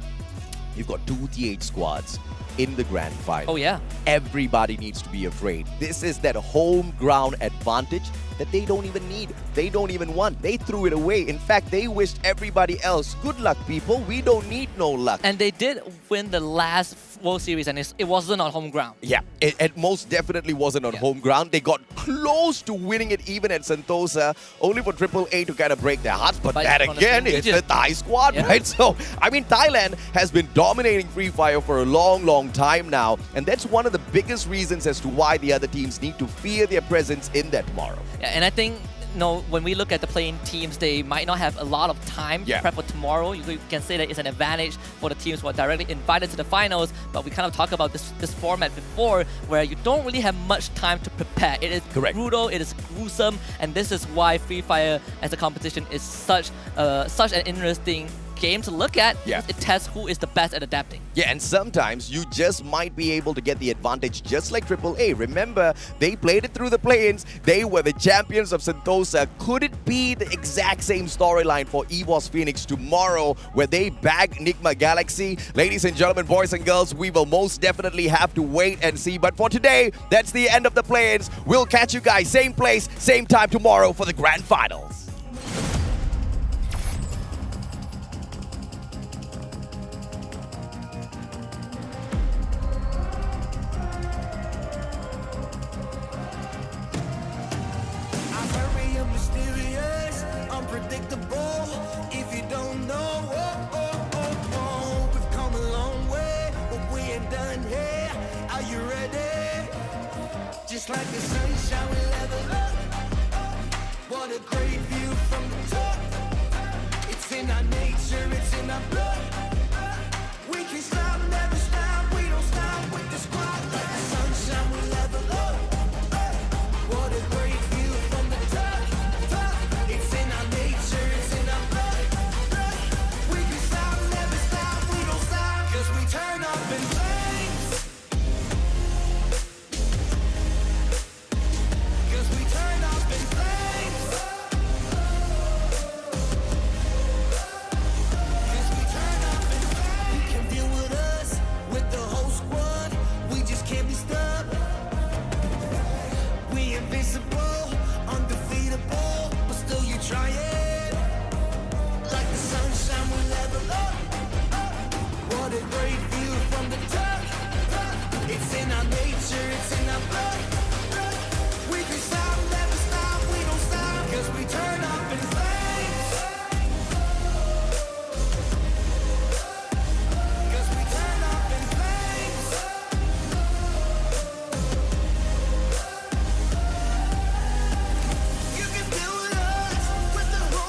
You've got 2 TH squads in the grand final. Oh yeah. Everybody needs to be afraid. This is that home ground advantage that they don't even need. They don't even want. They threw it away. In fact, they wished everybody else, good luck, people. We don't need no luck. And they did win the last World Series, and it wasn't on home ground. Yeah, it most definitely wasn't on home ground. They got close to winning it even at Sentosa, only for AAA to kind of break their hearts. But that again is the Thai squad, right? So, I mean, Thailand has been dominating Free Fire for a long, long time now. And that's one of the biggest reasons as to why the other teams need to fear their presence in there tomorrow. Yeah, and I think, you know, when we look at the playing teams, they might not have a lot of time to prep for tomorrow. You can say that it's an advantage for the teams who are directly invited to the finals, but we kind of talked about this format before, where you don't really have much time to prepare. It is brutal, it is gruesome, and this is why Free Fire as a competition is such an interesting game to look at. Yeah. It tests who is the best at adapting. Yeah, and sometimes you just might be able to get the advantage just like AAA. Remember, they played it through the play-ins. They were the champions of Sentosa. Could it be the exact same storyline for EVOS Phoenix tomorrow, where they bag Nigma Galaxy? Ladies and gentlemen, boys and girls, we will most definitely have to wait and see. But for today, that's the end of the play-ins. We'll catch you guys same place, same time tomorrow for the grand finals. Unpredictable, if you don't know, we've come a long way, but we ain't done here. Are you ready? Just like the sunshine.